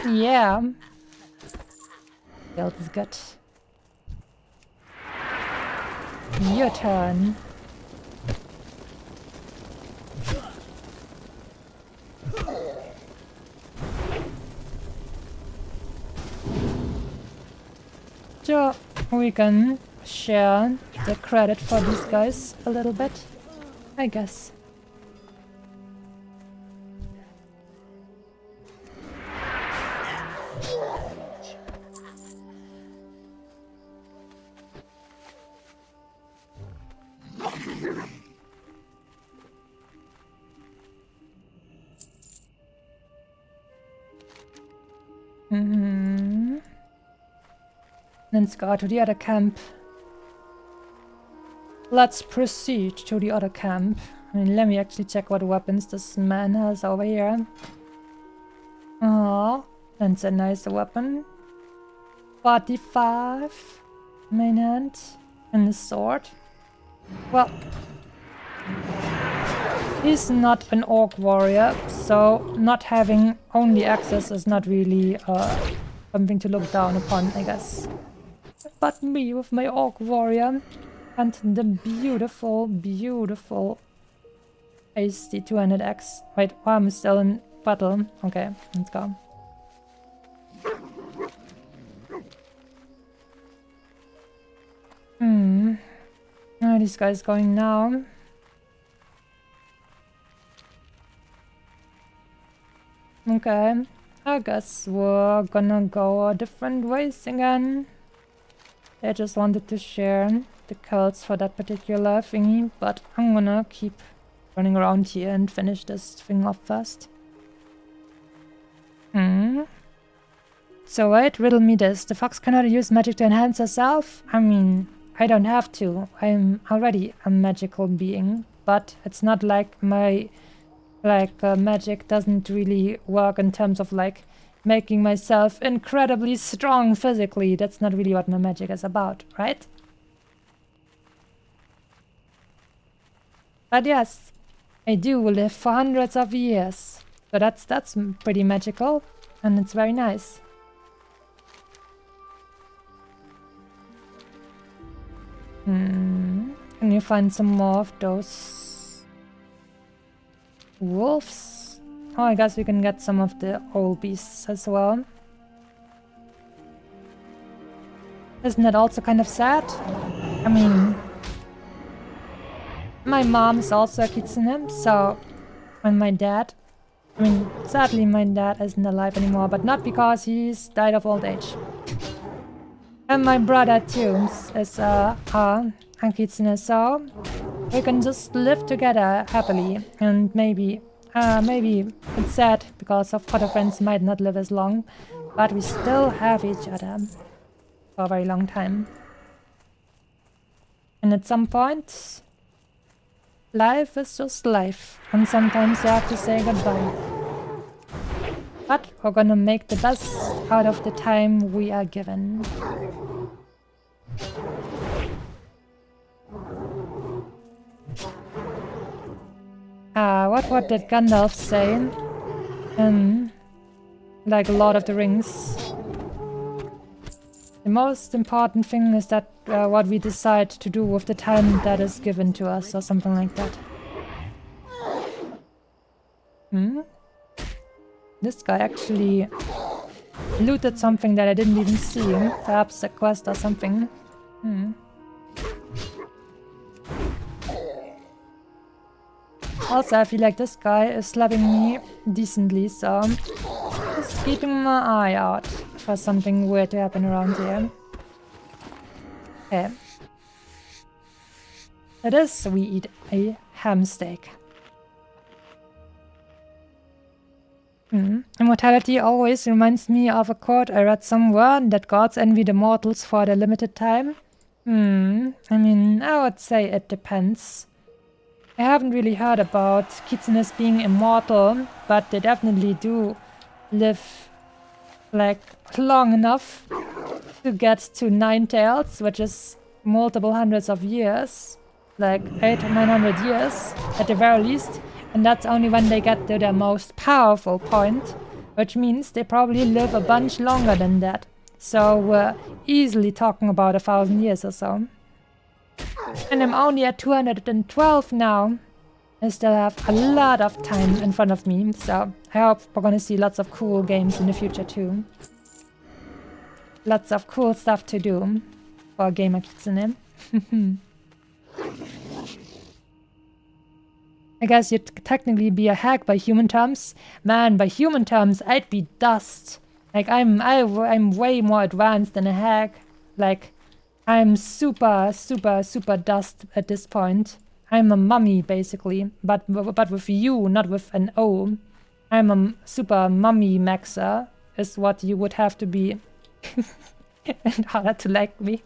Yeah. Build is good. Your turn. Sure, we can share the credit for these guys a little bit, I guess. Let's go to the other camp. Let's proceed to the other camp. I mean, let me actually check what weapons this man has over here. Oh, that's a nice weapon. 45 main hand and a sword. Well, he's not an orc warrior, so not having only access is not really something to look down upon, I guess. But me with my orc warrior and the beautiful, beautiful AC200X. Wait, I'm still in battle. Okay, let's go. Where are these guys going now? Okay, I guess we're gonna go different ways again. I just wanted to share the kills for that particular thingy, but I'm gonna keep running around here and finish this thing off first. So wait, riddle me this. The fox cannot use magic to enhance herself? I mean, I don't have to. I'm already a magical being, but it's not like my magic doesn't really work in terms of like making myself incredibly strong physically. That's not really what my magic is about, right? But yes, I do live for hundreds of years. So that's pretty magical, and it's very nice. Can you find some more of those wolves? Oh, I guess we can get some of the old beasts as well. Isn't that also kind of sad? I mean, my mom is also a kitsune, so... And my dad... I mean, sadly my dad isn't alive anymore, but not because he's died of old age. And my brother too is a kitsune, so... We can just live together happily, and maybe it's sad because of other friends might not live as long, but we still have each other for a very long time. And at some point, life is just life, and sometimes you have to say goodbye. But we're gonna make the best out of the time we are given. What did Gandalf say in, like, Lord of the Rings? The most important thing is that what we decide to do with the time that is given to us, or something like that. This guy actually looted something that I didn't even see. Perhaps a quest or something. Also, I feel like this guy is slapping me decently, so just keeping my eye out for something weird to happen around here. Okay. It is, we eat a ham steak. Immortality always reminds me of a quote I read somewhere, that gods envy the mortals for their limited time. I mean, I would say it depends. I haven't really heard about kitsunes being immortal, but they definitely do live like long enough to get to 9 tails, which is multiple hundreds of years, like 800 or 900 years at the very least. And that's only when they get to their most powerful point, which means they probably live a bunch longer than that. So we're easily talking about 1,000 years or so. And I'm only at 212 now. I still have a lot of time in front of me, so I hope we're gonna see lots of cool games in the future too. Lots of cool stuff to do for Gamer Kitsune. I guess you'd technically be a hack by human terms. Man, by human terms, I'd be dust. Like, I'm way more advanced than a hack. Like, I'm super dust at this point. I'm a mummy, basically. But with you, not with an O. I'm a super mummy maxer, is what you would have to be in order to like me.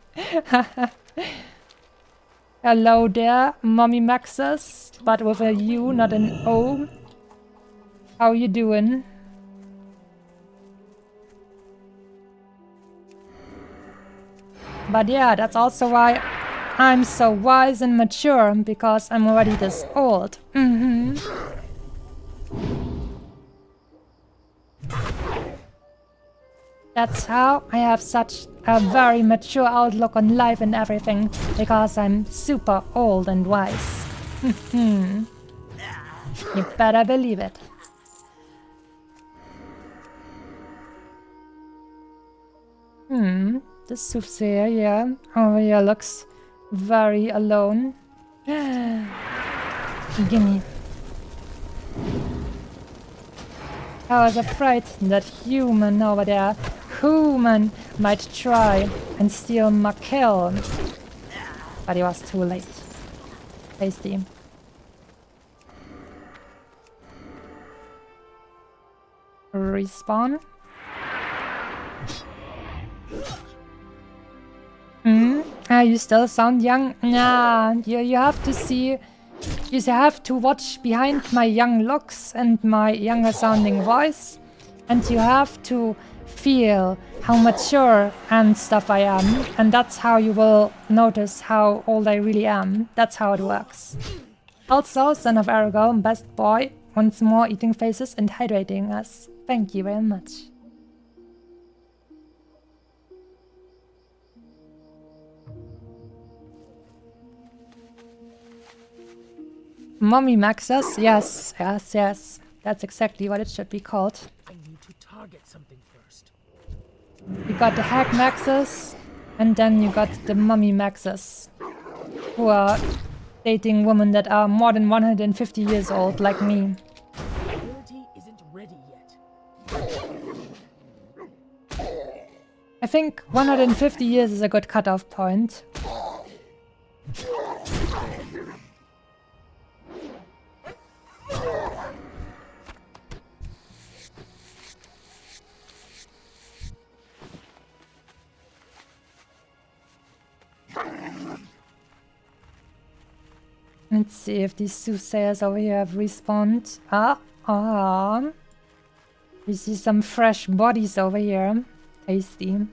Hello there, mommy maxers, but with a U, not an O. How you doing? But yeah, that's also why I'm so wise and mature, because I'm already this old. That's how I have such a very mature outlook on life and everything, because I'm super old and wise. You better believe it. The soothsayer, yeah, over here looks very alone. Gimme. I was afraid that human over there, human, might try and steal my kill. But it was too late. Tasty. Respawn. You still sound young? Nah, you have to see... You have to watch behind my young looks and my younger sounding voice. And you have to feel how mature and stuff I am. And that's how you will notice how old I really am. That's how it works. Also, son of Arago, best boy, once more eating faces and hydrating us. Thank you very much. Mommy maxers? Yes, yes, yes. That's exactly what it should be called. I need to target something first. You got the hack maxers, and then you got the mummy maxers, who are dating women that are more than 150 years old, like me. The ability isn't ready yet. I think 150 years is a good cutoff point. Let's see if these soothsayers over here have respawned. We see some fresh bodies over here. Tasty.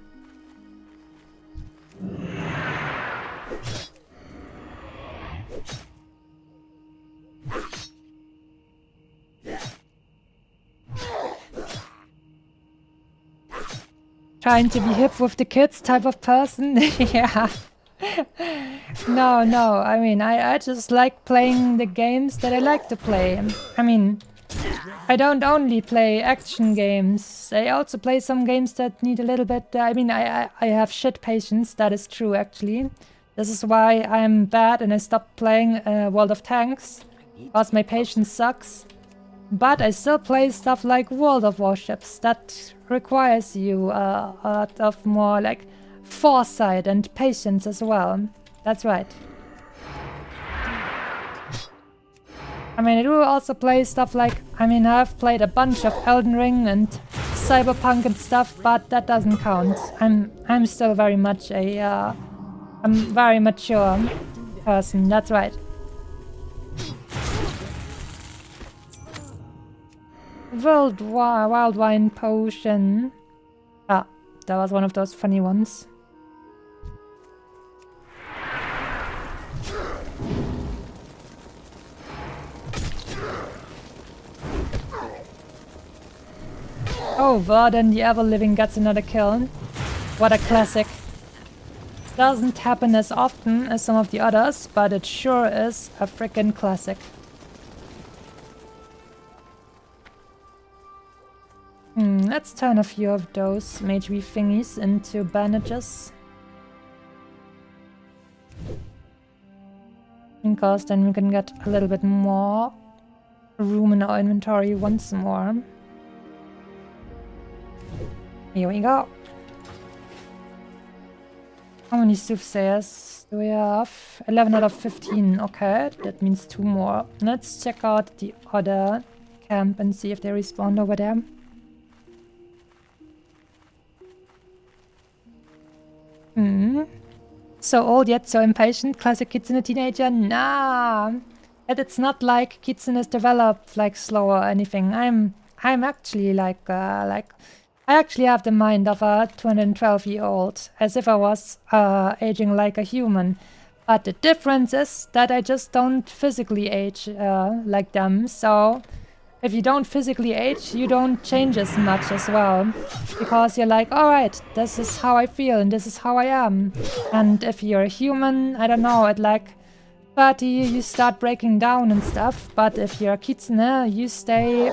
Trying to be hip with the kids type of person? Yeah. No, I mean, I just like playing the games that I like to play. I mean, I don't only play action games. I also play some games that need a little bit... I mean, I have shit patience, that is true actually. This is why I'm bad and I stopped playing World of Tanks, because my patience sucks. But I still play stuff like World of Warships that requires you a lot of more like foresight and patience as well. That's right. I mean, I do also play stuff like, I mean, I've played a bunch of Elden Ring and Cyberpunk and stuff, but that doesn't count. I'm still very much a, I'm very mature person, that's right. Wild wine potion. Ah, that was one of those funny ones. Oh, Varden the Ever-Living gets another kill. What a classic. Doesn't happen as often as some of the others, but it sure is a frickin' classic. Let's turn a few of those mage thingies into bandages. Because then we can get a little bit more room in our inventory once more. Here we go. How many soothsayers do we have? 11 out of 15. Okay, that means 2 more. Let's check out the other camp and see if they respawn over there. So old yet so impatient. Classic Kitsune teenager. Nah. And it's not like Kitsune is developed like slow or anything. I'm actually like I actually have the mind of a 212-year-old, as if I was aging like a human. But the difference is that I just don't physically age like them. So if you don't physically age, you don't change as much as well. Because you're like, alright, this is how I feel and this is how I am. And if you're a human, I don't know, at like 30 you start breaking down and stuff. But if you're a Kitsune, you stay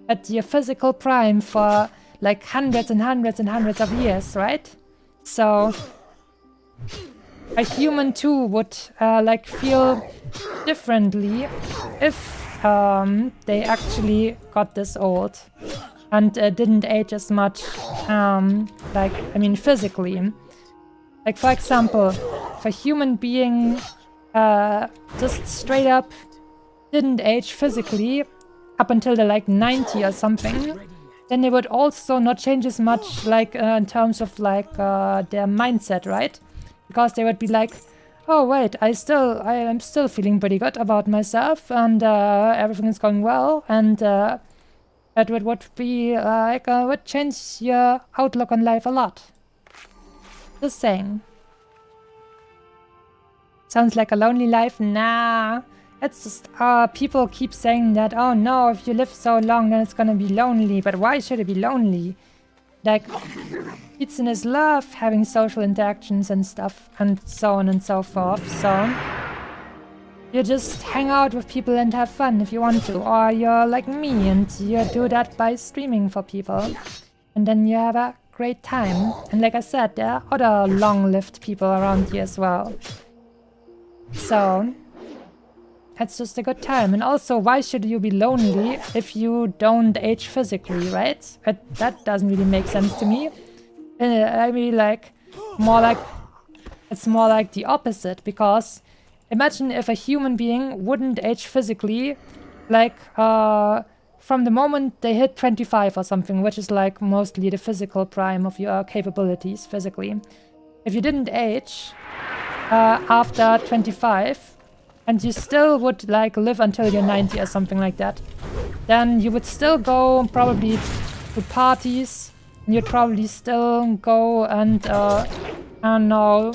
at your physical prime for like hundreds and hundreds and hundreds of years, right? So a human too would like feel differently if they actually got this old and didn't age as much, like, I mean, physically. Like, for example, if a human being just straight up didn't age physically up until they're like 90 or something, then they would also not change as much, like, in terms of, like, their mindset, right? Because they would be like, oh wait, I am still feeling pretty good about myself, and everything is going well, and it would be like would change your outlook on life a lot. Just saying. Sounds like a lonely life? Nah. It's just people keep saying that, oh no, if you live so long then it's gonna be lonely, but why should it be lonely? Like, Kitsunes love having social interactions and stuff, and so on and so forth, so you just hang out with people and have fun if you want to, or you're like me and you do that by streaming for people, and then you have a great time. And like I said, there are other long-lived people around you as well, so it's just a good time. And also, why should you be lonely if you don't age physically, right? That doesn't really make sense to me. I mean, like, it's more like the opposite, because imagine if a human being wouldn't age physically, like, from the moment they hit 25 or something, which is like mostly the physical prime of your capabilities physically. If you didn't age after 25, and you still would like live until you're 90 or something like that, then you would still go probably to parties, and you'd probably still go and I don't know,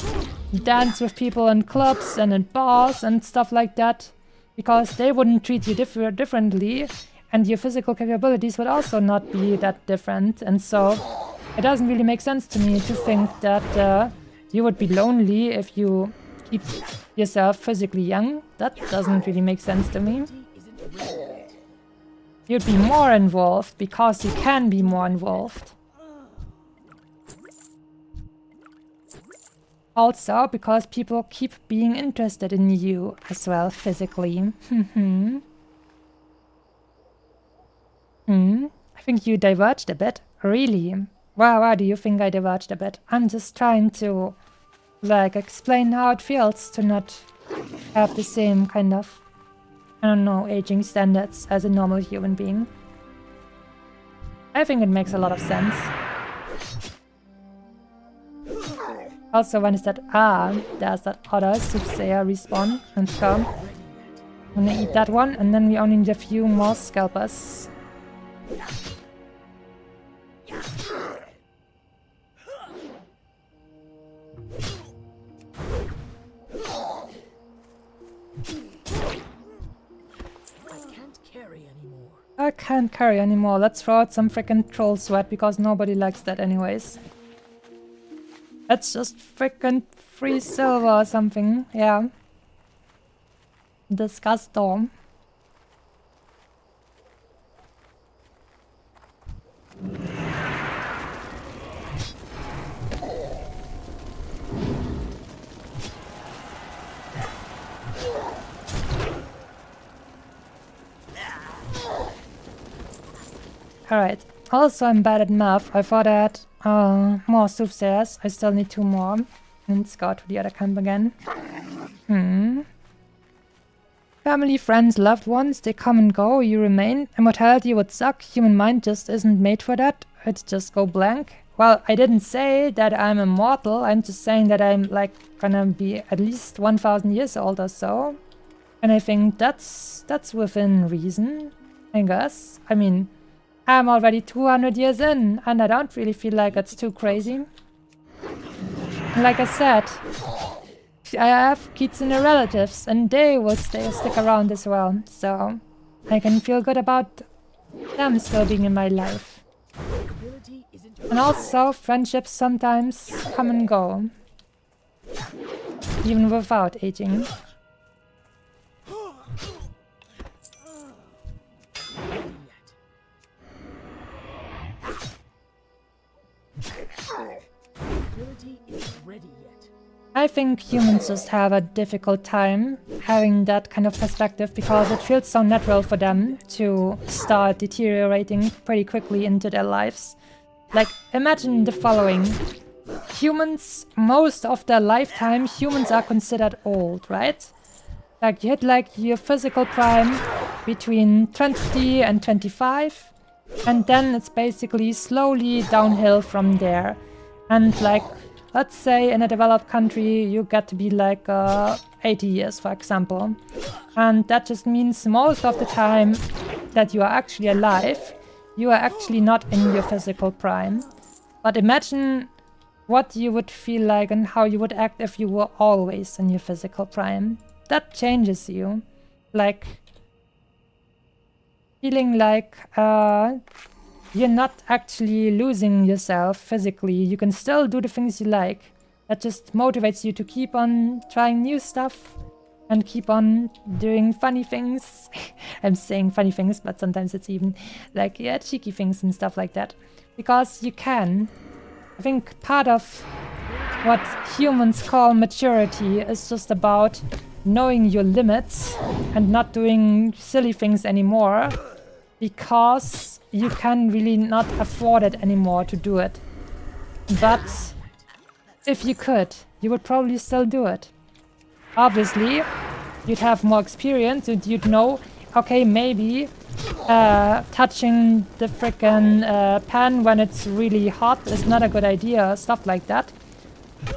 dance with people in clubs and in bars and stuff like that, because they wouldn't treat you differently, and your physical capabilities would also not be that different. And so it doesn't really make sense to me to think that you would be lonely if you keep yourself physically young. That doesn't really make sense to me. You'd be more involved because you can be more involved. Also because people keep being interested in you as well physically. I think you diverged a bit. Really? Why do you think I diverged a bit? I'm just trying to like explain how it feels to not have the same kind of I don't know, aging standards as a normal human being. I think it makes a lot of sense. Also, when is that? Ah, there's that other soothsayer respawn. Let's go. I'm gonna eat that one, and then we only need a few more scalpers. I can't carry anymore. Let's throw out some freaking troll sweat because nobody likes that anyways. That's just freaking 3 silver or something. Yeah. Disgusting. Alright. Also, I'm bad at math. I thought I had more soothsayers. I still need 2 more. Let's go to the other camp again. Family, friends, loved ones, they come and go, you remain. Immortality would suck. Human mind just isn't made for that. It'd just go blank. Well, I didn't say that I'm immortal. I'm just saying that I'm like gonna be at least 1,000 years old or so. And I think that's within reason, I guess. I mean, I'm already 200 years in, and I don't really feel like it's too crazy. And like I said, I have kids and relatives, and they will stick around as well. So I can feel good about them still being in my life. And also, friendships sometimes come and go, even without aging. I think humans just have a difficult time having that kind of perspective because it feels so natural for them to start deteriorating pretty quickly into their lives. Like, imagine the following. Humans, most of their lifetime, humans are considered old, right? Like, you hit like your physical prime between 20 and 25, and then it's basically slowly downhill from there. And like, let's say in a developed country, you get to be like 80 years, for example. And that just means most of the time that you are actually alive, you are actually not in your physical prime. But imagine what you would feel like and how you would act if you were always in your physical prime. That changes you. Like, feeling like you're not actually losing yourself physically. You can still do the things you like. That just motivates you to keep on trying new stuff and keep on doing funny things. I'm saying funny things, but sometimes it's even like, yeah, cheeky things and stuff like that. Because you can. I think part of what humans call maturity is just about knowing your limits and not doing silly things anymore. Because you can really not afford it anymore to do it. But if you could, you would probably still do it. Obviously, you'd have more experience and you'd know, okay, maybe touching the frickin' pan when it's really hot is not a good idea, stuff like that.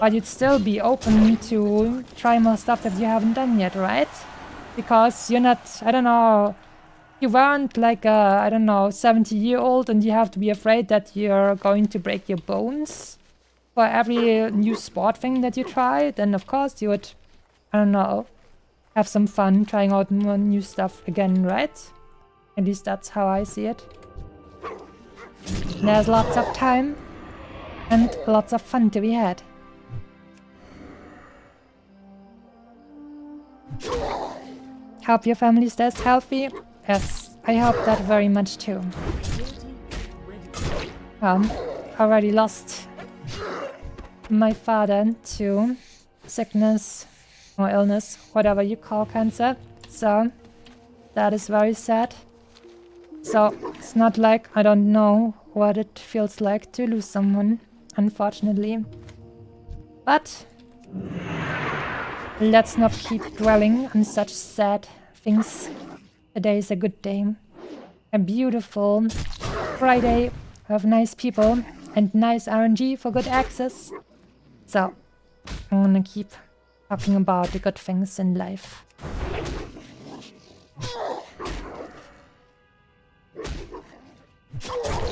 But you'd still be open to try more stuff that you haven't done yet, right? Because you're not, I don't know, you weren't like a, I don't know, 70-year-old and you have to be afraid that you're going to break your bones for every new sport thing that you try. Then of course you would, I don't know, have some fun trying out more new stuff again, right? At least that's how I see it. There's lots of time and lots of fun to be had. Hope your family stays healthy. Yes, I hope that very much too. Already lost my father to sickness or illness, whatever you call cancer. So that is very sad. So it's not like I don't know what it feels like to lose someone, unfortunately. But let's not keep dwelling on such sad things. Today is a good day. A beautiful Friday of nice people and nice RNG for good access. So, I'm gonna keep talking about the good things in life.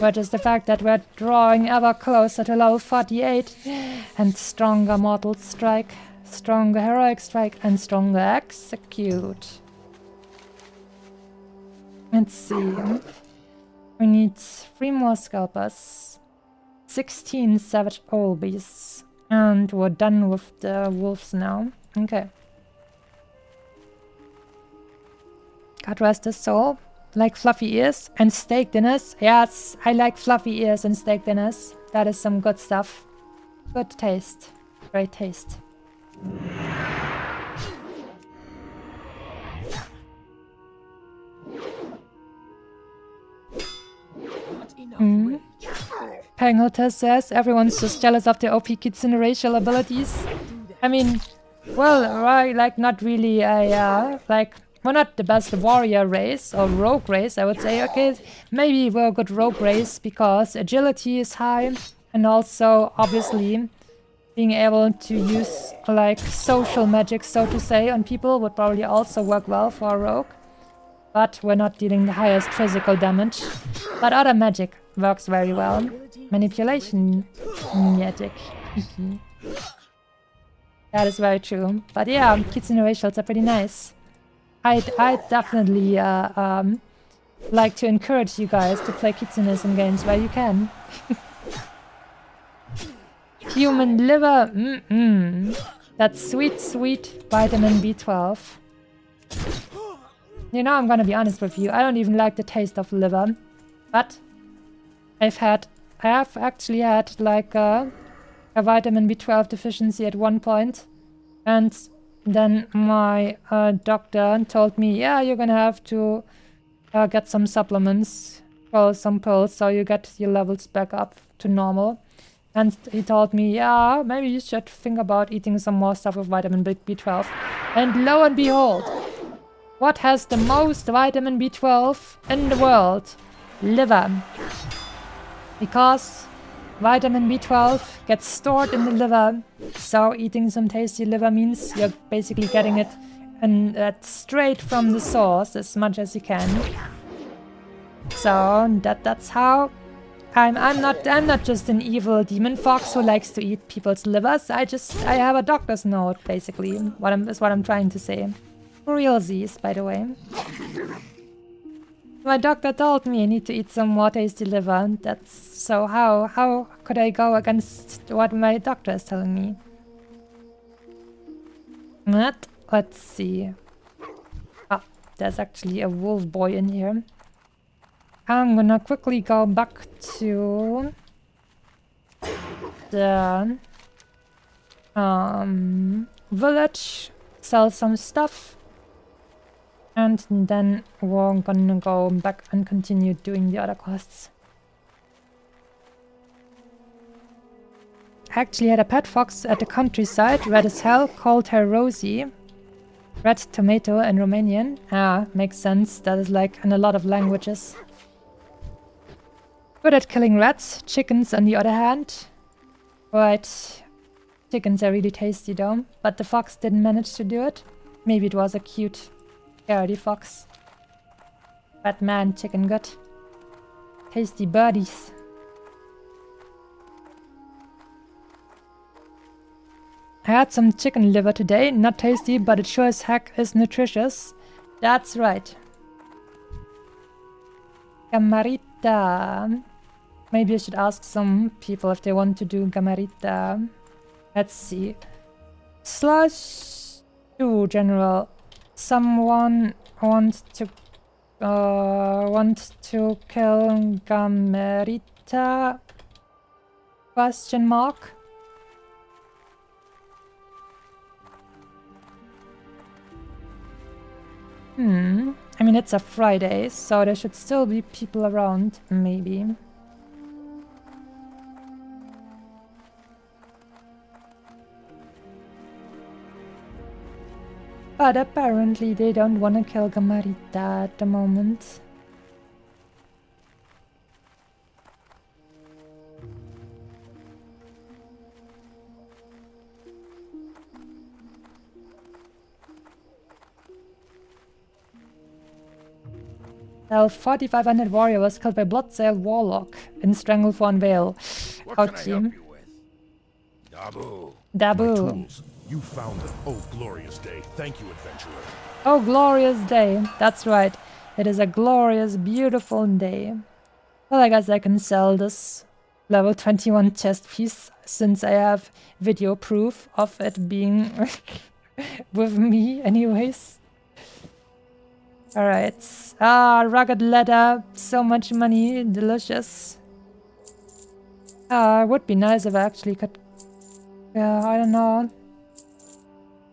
Which is the fact that we're drawing ever closer to level 48 and stronger Mortal Strike, stronger Heroic Strike, and stronger Execute. Let's see. We need 3 more Scalpers, 16 Savage Owl Beasts, and we're done with the wolves now. Okay. God rest his soul. Like fluffy ears and steak dinners. Yes, I like fluffy ears and steak dinners. That is some good stuff. Good taste. Great taste. Panghotel says everyone's just jealous of the OP Kitsune racial abilities. I mean, well, right, like not really like we're not the best warrior race or rogue race, I would say. Okay, maybe we're a good rogue race because agility is high and also obviously being able to use like social magic, so to say, on people would probably also work well for a rogue. But we're not dealing the highest physical damage. But other magic works very well. Manipulation magic. That is very true. But yeah, Kitsune racials are pretty nice. I definitely like to encourage you guys to play Kitsunes in games where you can. Human liver, That's sweet, sweet vitamin B12. You know, I'm gonna be honest with you, I don't even like the taste of liver. But I have actually had like a vitamin B12 deficiency at one point. And then my doctor told me, yeah, you're gonna have to get some supplements, well, some pills, so you get your levels back up to normal. And he told me, yeah, maybe you should think about eating some more stuff with vitamin B12. And lo and behold, what has the most vitamin B12 in the world? Liver. Because vitamin B12 gets stored in the liver, so eating some tasty liver means you're basically getting it straight from the source as much as you can. So that's how I'm not just an evil demon fox who likes to eat people's livers. I have a doctor's note, basically. Is what I'm trying to say. For realsies, by the way. My doctor told me I need to eat some more tasty liver. That's so how could I go against what my doctor is telling me? Let's see. Ah, there's actually a wolf boy in here. I'm gonna quickly go back to the village, sell some stuff. And then we're gonna go back and continue doing the other quests. I actually had a pet fox at the countryside, red as hell, called her Rosie. Red tomato in Romanian. Ah, makes sense. That is like in a lot of languages. Good at killing rats. Chickens on the other hand. Right. Chickens are really tasty though. But the fox didn't manage to do it. Maybe it was a cute carroty fox. But man, chicken good. Tasty birdies. I had some chicken liver today. Not tasty, but it sure as heck is nutritious. That's right. Gamarita. Maybe I should ask some people if they want to do Gamarita. Let's see. /2 general. Someone wants to kill Gamarita? Question mark. I mean, it's a Friday, so there should still be people around, maybe. But apparently they don't want to kill Gamarita at the moment. Well, 4,500 warrior was killed by Bloodsail Warlock in Stranglethorn Vale. What can I Ouchie. help you with? Dabu. Dabu. Tools. You found them. Oh, glorious day. Thank you, adventurer. Oh, glorious day. That's right. It is a glorious, beautiful day. Well, I guess I can sell this level 21 chest piece since I have video proof of it being with me anyways. Alright. Ah, rugged leather. So much money. Delicious. It would be nice if I actually could... Yeah, I don't know.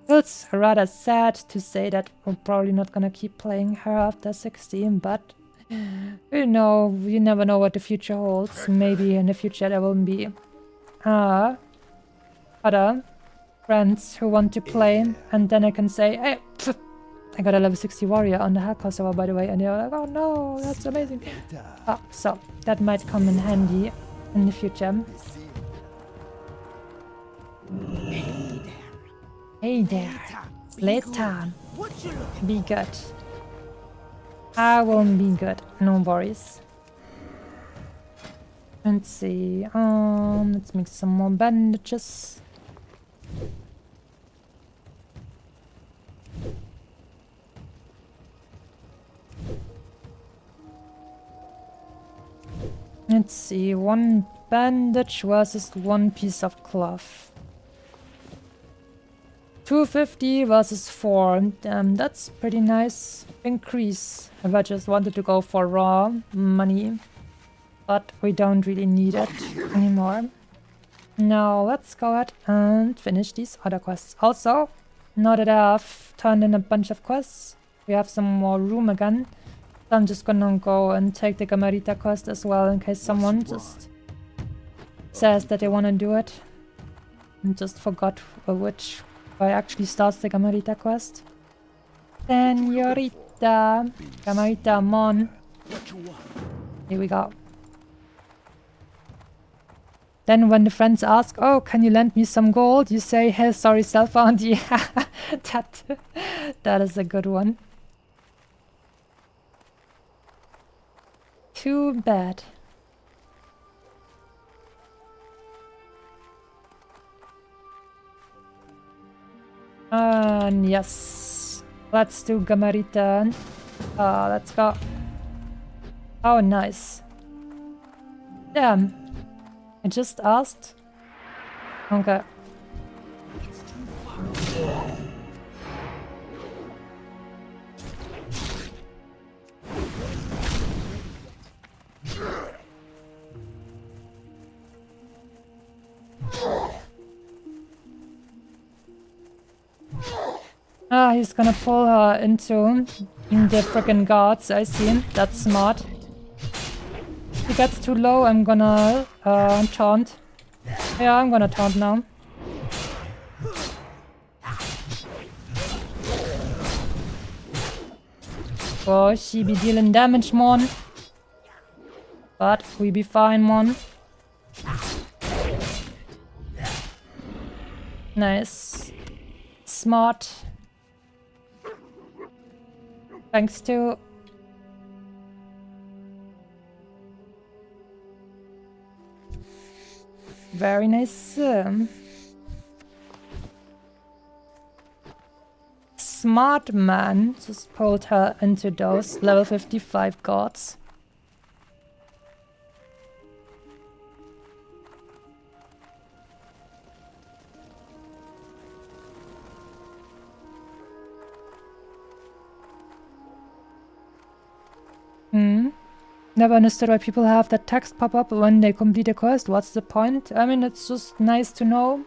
It's rather sad to say that we're probably not gonna keep playing her after 16, but... You know, you never know what the future holds. Maybe in the future there will be... other friends who want to play, and then I can say, hey, pff, I got a level 60 warrior on the hardcore server, by the way, and they're like, oh no, that's amazing. So that might come in handy in the future. Hey there, later. Be good. I won't be good, no worries. Let's see, let's make some more bandages. Let's see, one bandage versus one piece of cloth. 250 versus 4. That's pretty nice increase if I just wanted to go for raw money. But we don't really need it anymore. Now let's go ahead and finish these other quests. Also, now that I have turned in a bunch of quests, we have some more room again. So I'm just gonna go and take the Gamarita quest as well in case someone just says that they wanna do it. I just forgot which I actually starts the Gamarita quest. Senorita, Gamarita Mon. Here we go. Then when the friends ask, oh, can you lend me some gold? You say, hey, sorry, self-found. Yeah, that is a good one. Too bad. And yes, let's do Gamarita. Let's go. Oh, nice. Damn. I just asked. Okay. He's gonna pull her into the frickin' guards, I see. That's smart. If he gets too low, I'm gonna taunt. Yeah, I'm gonna taunt now. Oh, she be dealing damage, mon. But we be fine, mon. Nice. Smart. Thanks to... Very nice. Smart man just pulled her into those level 55 guards. Never understood why people have that text pop up when they complete a quest. What's the point? I mean, it's just nice to know.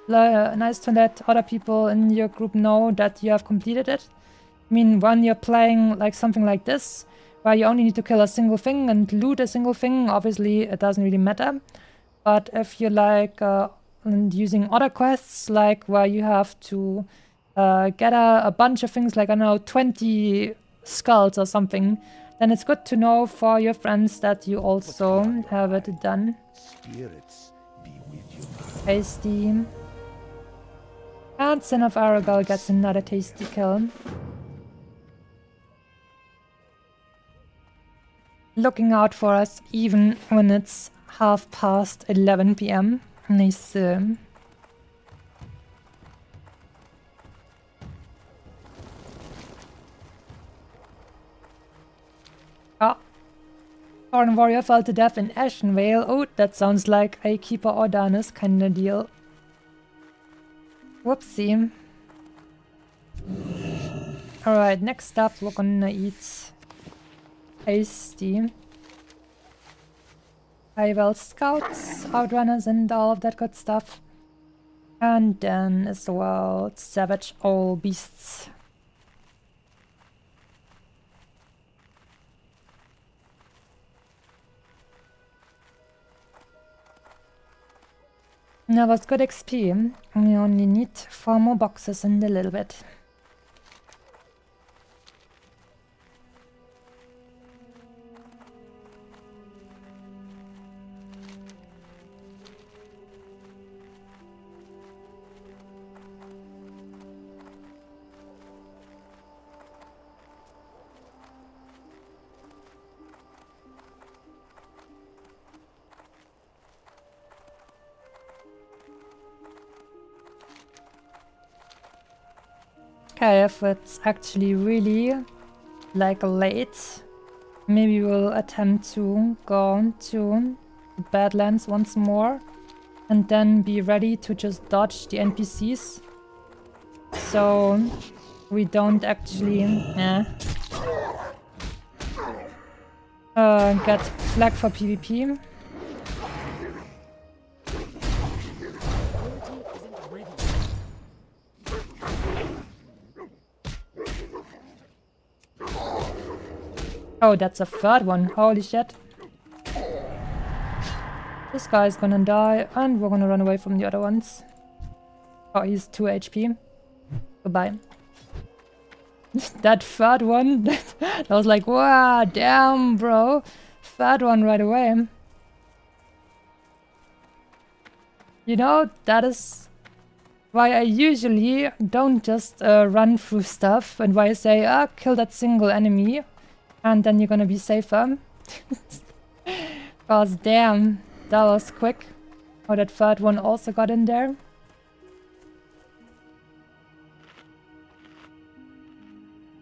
Nice to let other people in your group know that you have completed it. I mean, when you're playing like something like this, where you only need to kill a single thing and loot a single thing, obviously it doesn't really matter. But if you like using other quests, like where you have to get a bunch of things like, I don't know, 20 skulls or something, then it's good to know for your friends that you also have it done. Spirits be with you, my Tasty. And Sin of Aragal gets another tasty kill. Looking out for us even when it's 11:30 p.m. Nice. Oh. Thorn Warrior fell to death in Ashenvale. Oh, that sounds like a Keeper Ordanis kind of deal. Whoopsie. Alright, next up we're gonna eat tasty. Well, scouts, outrunners, and all of that good stuff. And then as well, savage all beasts. That was good XP. We only need 4 more boxes in a little bit. Okay, if it's actually really like late, maybe we'll attempt to go to the Badlands once more and then be ready to just dodge the NPCs so we don't actually get flagged for PvP. Oh, that's a third one. Holy shit. This guy's gonna die, and we're gonna run away from the other ones. Oh, he's 2 HP. Goodbye. That third one, that was like, wow, damn, bro. Third one right away. You know, that is why I usually don't just run through stuff, and why I say, ah, kill that single enemy. And then you're gonna be safer. Cause damn, that was quick. Oh, that third one also got in there.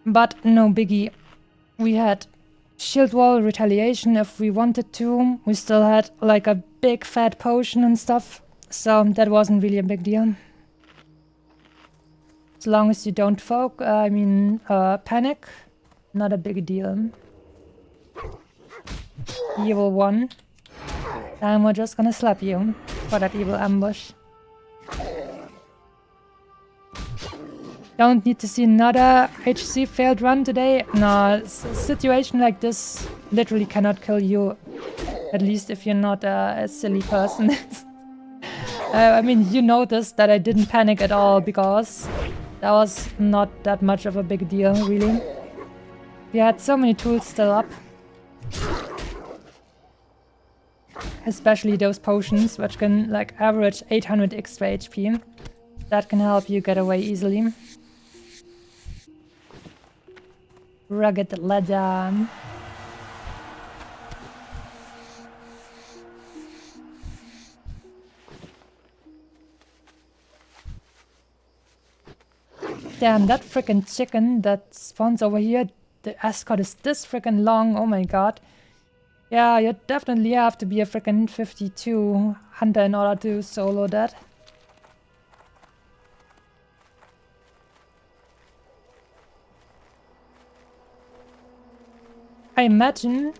But no biggie. We had shield wall retaliation if we wanted to. We still had like a big fat potion and stuff. So that wasn't really a big deal. As long as you don't panic. Not a big deal. Evil one. And we're just gonna slap you for that evil ambush. Don't need to see another HC failed run today. No, a situation like this literally cannot kill you. At least if you're not a silly person. I mean, you noticed that I didn't panic at all because that was not that much of a big deal, really. We had so many tools still up. Especially those potions, which can like average 800 extra HP. That can help you get away easily. Rugged ladder. Damn, that freaking chicken that spawns over here. The escort is this freaking long, oh my god. Yeah, you definitely have to be a freaking 52 hunter in order to solo that. I imagine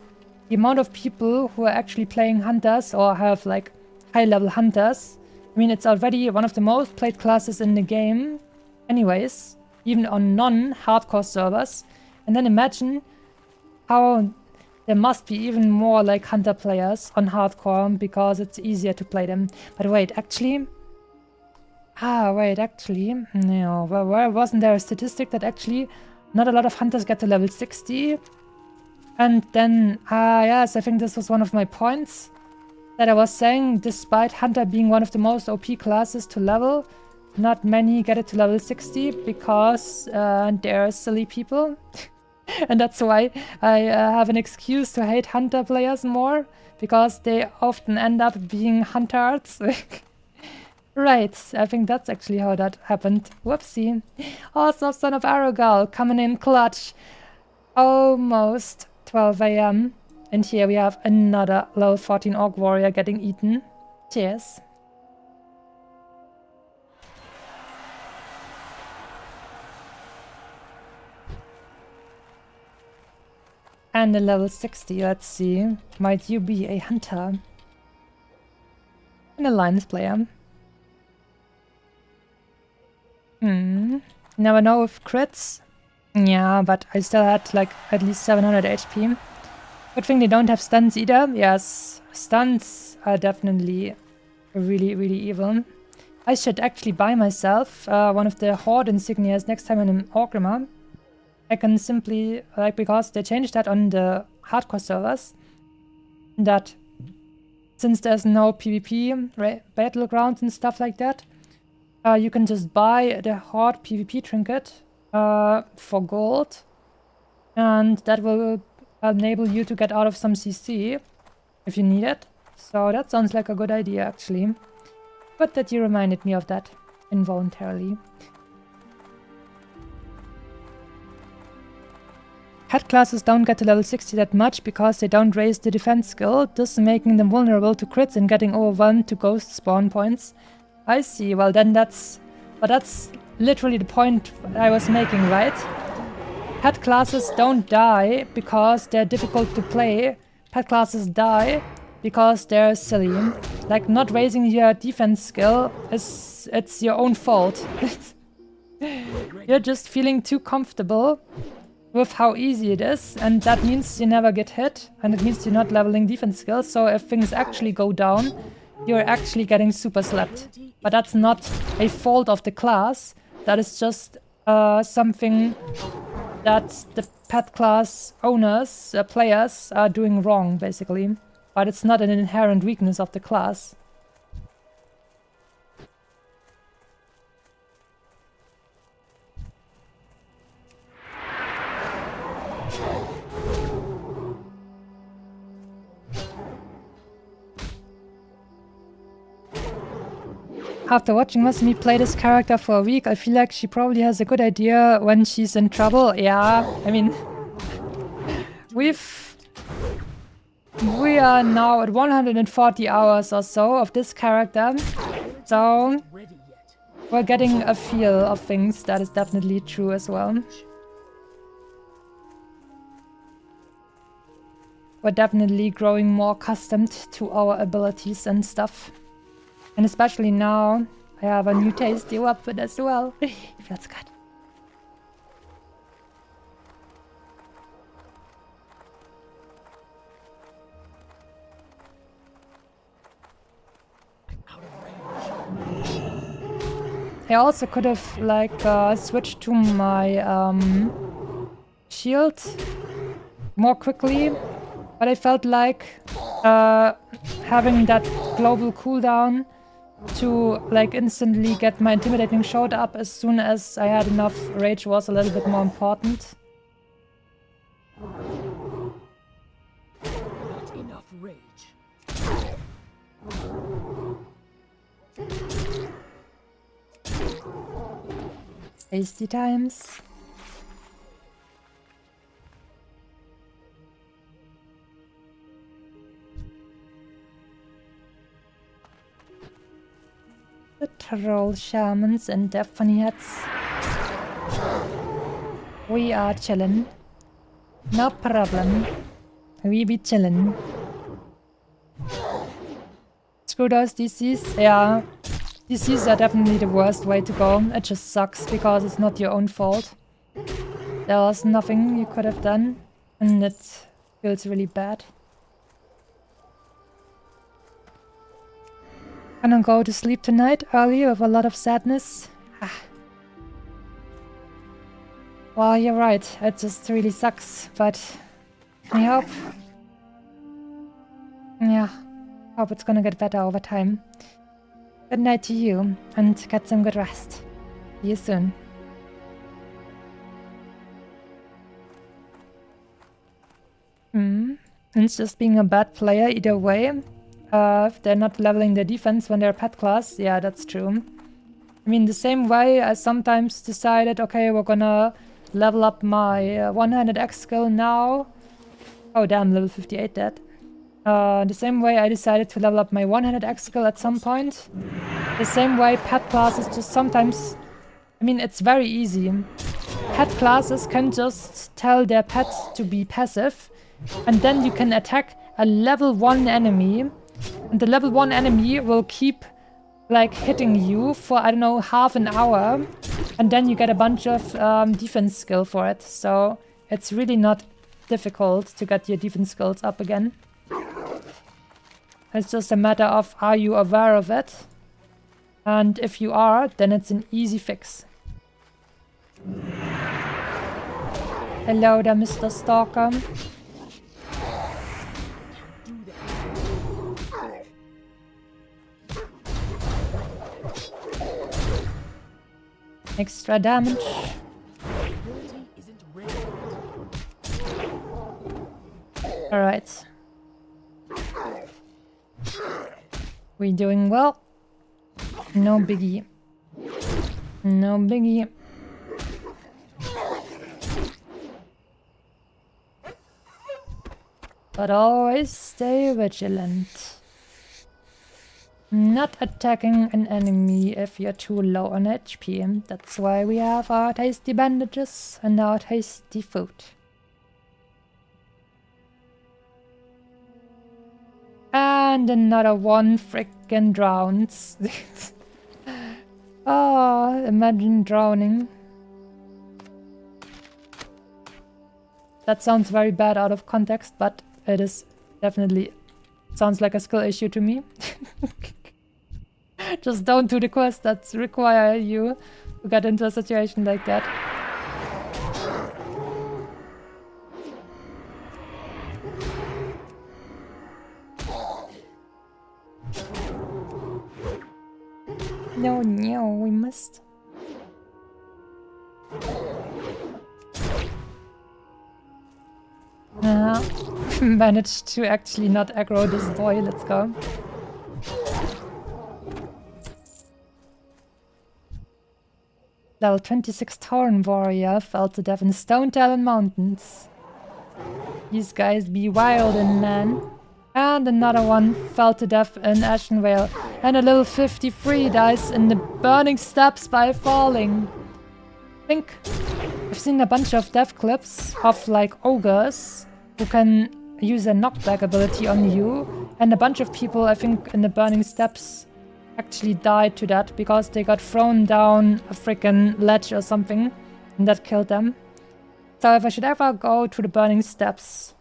the amount of people who are actually playing hunters or have like high level hunters. I mean, it's already one of the most played classes in the game anyways, even on non-hardcore servers. And then imagine how there must be even more like hunter players on hardcore because it's easier to play them. But wait, actually, Ah, wait, actually, no. Well, wasn't there a statistic that actually not a lot of hunters get to level 60? And then, yes, I think this was one of my points that I was saying, despite hunter being one of the most OP classes to level, not many get it to level 60 because they're silly people. And that's why I have an excuse to hate hunter players more, because they often end up being huntards. Right, I think that's actually how that happened. Whoopsie. Awesome, son of Arrogal, coming in clutch. Almost 12 AM. And here we have another level 14 Orc Warrior getting eaten. Cheers. And a level 60, let's see. Might you be a hunter? An alliance player. Never know if crits. Yeah, but I still had like at least 700 HP. Good thing they don't have stuns either. Yes, stuns are definitely really, really evil. I should actually buy myself one of the Horde insignias next time in an Orgrimmar. I can simply, like, because they changed that on the hardcore servers, that since there's no PvP battlegrounds and stuff like that, you can just buy the Horde PvP trinket for gold, and that will enable you to get out of some CC if you need it. So that sounds like a good idea, actually. But that you reminded me of that involuntarily. Head classes don't get to level 60 that much because they don't raise the defense skill, thus making them vulnerable to crits and getting overwhelmed to ghost spawn points. I see, well then that's literally the point I was making, right? Pet classes don't die because they're difficult to play. Pet classes die because they're silly. Like, not raising your defense skill it's your own fault. You're just feeling too comfortable with how easy it is, and that means you never get hit, and it means you're not leveling defense skills, so if things actually go down, you're actually getting super slapped. But that's not a fault of the class, that is just something that the pet class owners, players, are doing wrong, basically. But it's not an inherent weakness of the class. After watching Masumi play this character for a week, I feel like she probably has a good idea when she's in trouble. Yeah, I mean, we are now at 140 hours or so of this character, so we're getting a feel of things. That is definitely true as well. We're definitely growing more accustomed to our abilities and stuff. And especially now, I have a new tasty weapon as well. Feels good. I also could have, like, switched to my shield more quickly, but I felt like having that global cooldown to, like, instantly get my intimidating shot up as soon as I had enough rage was a little bit more important. Not enough rage. Tasty times. The troll shamans and their funny hats. We are chillin'. No problem. We be chillin'. Screw those DCs. Yeah. DCs are definitely the worst way to go. It just sucks because it's not your own fault. There was nothing you could have done, and it feels really bad. Gonna go to sleep tonight early with a lot of sadness. Well, you're right. It just really sucks, but I hope... Yeah, hope it's gonna get better over time. Good night to you, and get some good rest. See you soon. It's just being a bad player either way. If they're not leveling their defense when they're pet class, yeah, that's true. I mean, the same way I sometimes decided, okay, we're gonna level up my one-handed X skill now. Oh damn, level 58 dead. The same way I decided to level up my one-handed X skill at some point. The same way pet classes just sometimes... I mean, it's very easy. Pet classes can just tell their pet to be passive, and then you can attack a level 1 enemy, and the level 1 enemy will keep like hitting you for, I don't know, half an hour, and then you get a bunch of defense skill for it. So it's really not difficult to get your defense skills up again. It's just a matter of, are you aware of it? And if you are, then it's an easy fix. Hello there, Mr. Stalker. Extra damage. Alright. We doing well? No biggie. No biggie. But always stay vigilant. Not attacking an enemy if you're too low on HP. That's why we have our tasty bandages and our tasty food. And another one frickin' drowns. Oh, imagine drowning. That sounds very bad out of context, but it is definitely... sounds like a skill issue to me. Just don't do the quests that require you to get into a situation like that. No, we must. Managed to actually not aggro this boy. Let's go. Level 26 Tauren Warrior fell to death in Stone Talon Mountains. These guys be wild and man. And another one fell to death in Ashen Vale. And a little 53 dies in the burning steps by falling. I think I've seen a bunch of death clips of like ogres who can use a knockback ability on you. And a bunch of people, I think, in the burning steps actually died to that because they got thrown down a freaking ledge or something and that killed them. So if I should ever go to the burning steps,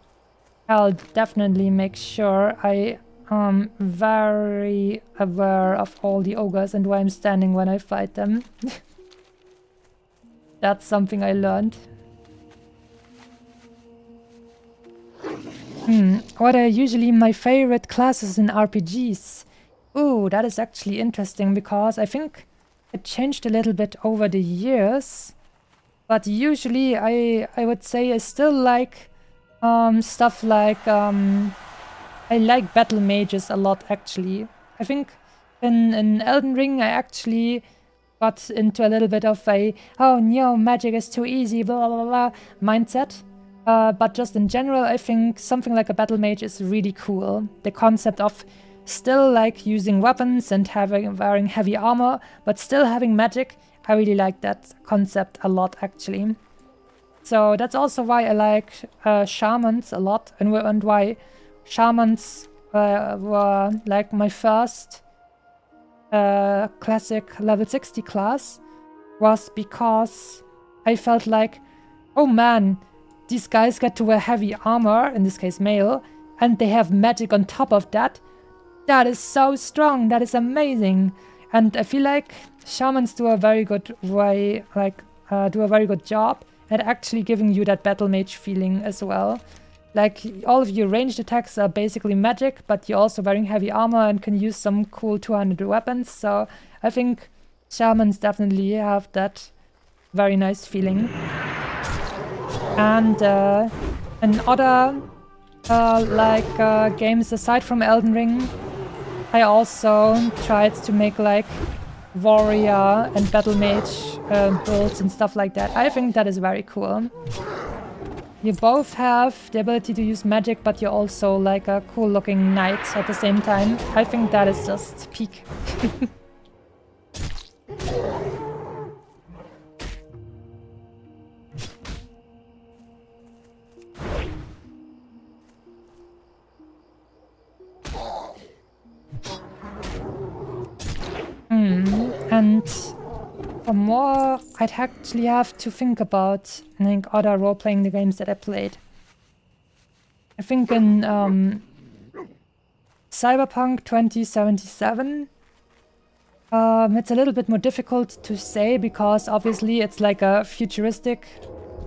I'll definitely make sure I am very aware of all the ogres and where I'm standing when I fight them. That's something I learned. What are usually my favorite classes in RPGs? Ooh, that is actually interesting because I think it changed a little bit over the years. But usually I would say I still like stuff like... I like battle mages a lot actually. I think in Elden Ring I actually got into a little bit of a oh no, magic is too easy, blah blah blah mindset. But just in general I think something like a battle mage is really cool. The concept of still like using weapons and wearing heavy armor, but still having magic. I really like that concept a lot actually. So that's also why I like shamans a lot, and why shamans were like my first classic level 60 class, was because I felt like, oh man, these guys get to wear heavy armor, in this case mail, and they have magic on top of that. That is so strong. That is amazing. And I feel like shamans do a very good way, do a very good job at actually giving you that battle mage feeling as well. Like, all of your ranged attacks are basically magic, but you're also wearing heavy armor and can use some cool 200 weapons. So I think shamans definitely have that very nice feeling. And in other games aside from Elden Ring, I also tried to make like warrior and battle mage builds and stuff like that. I think that is very cool. You both have the ability to use magic, but you're also like a cool looking knight at the same time. I think that is just peak. And for more, I'd actually have to think about, I think, other role-playing the games that I played. I think in Cyberpunk 2077, it's a little bit more difficult to say because obviously it's like a futuristic,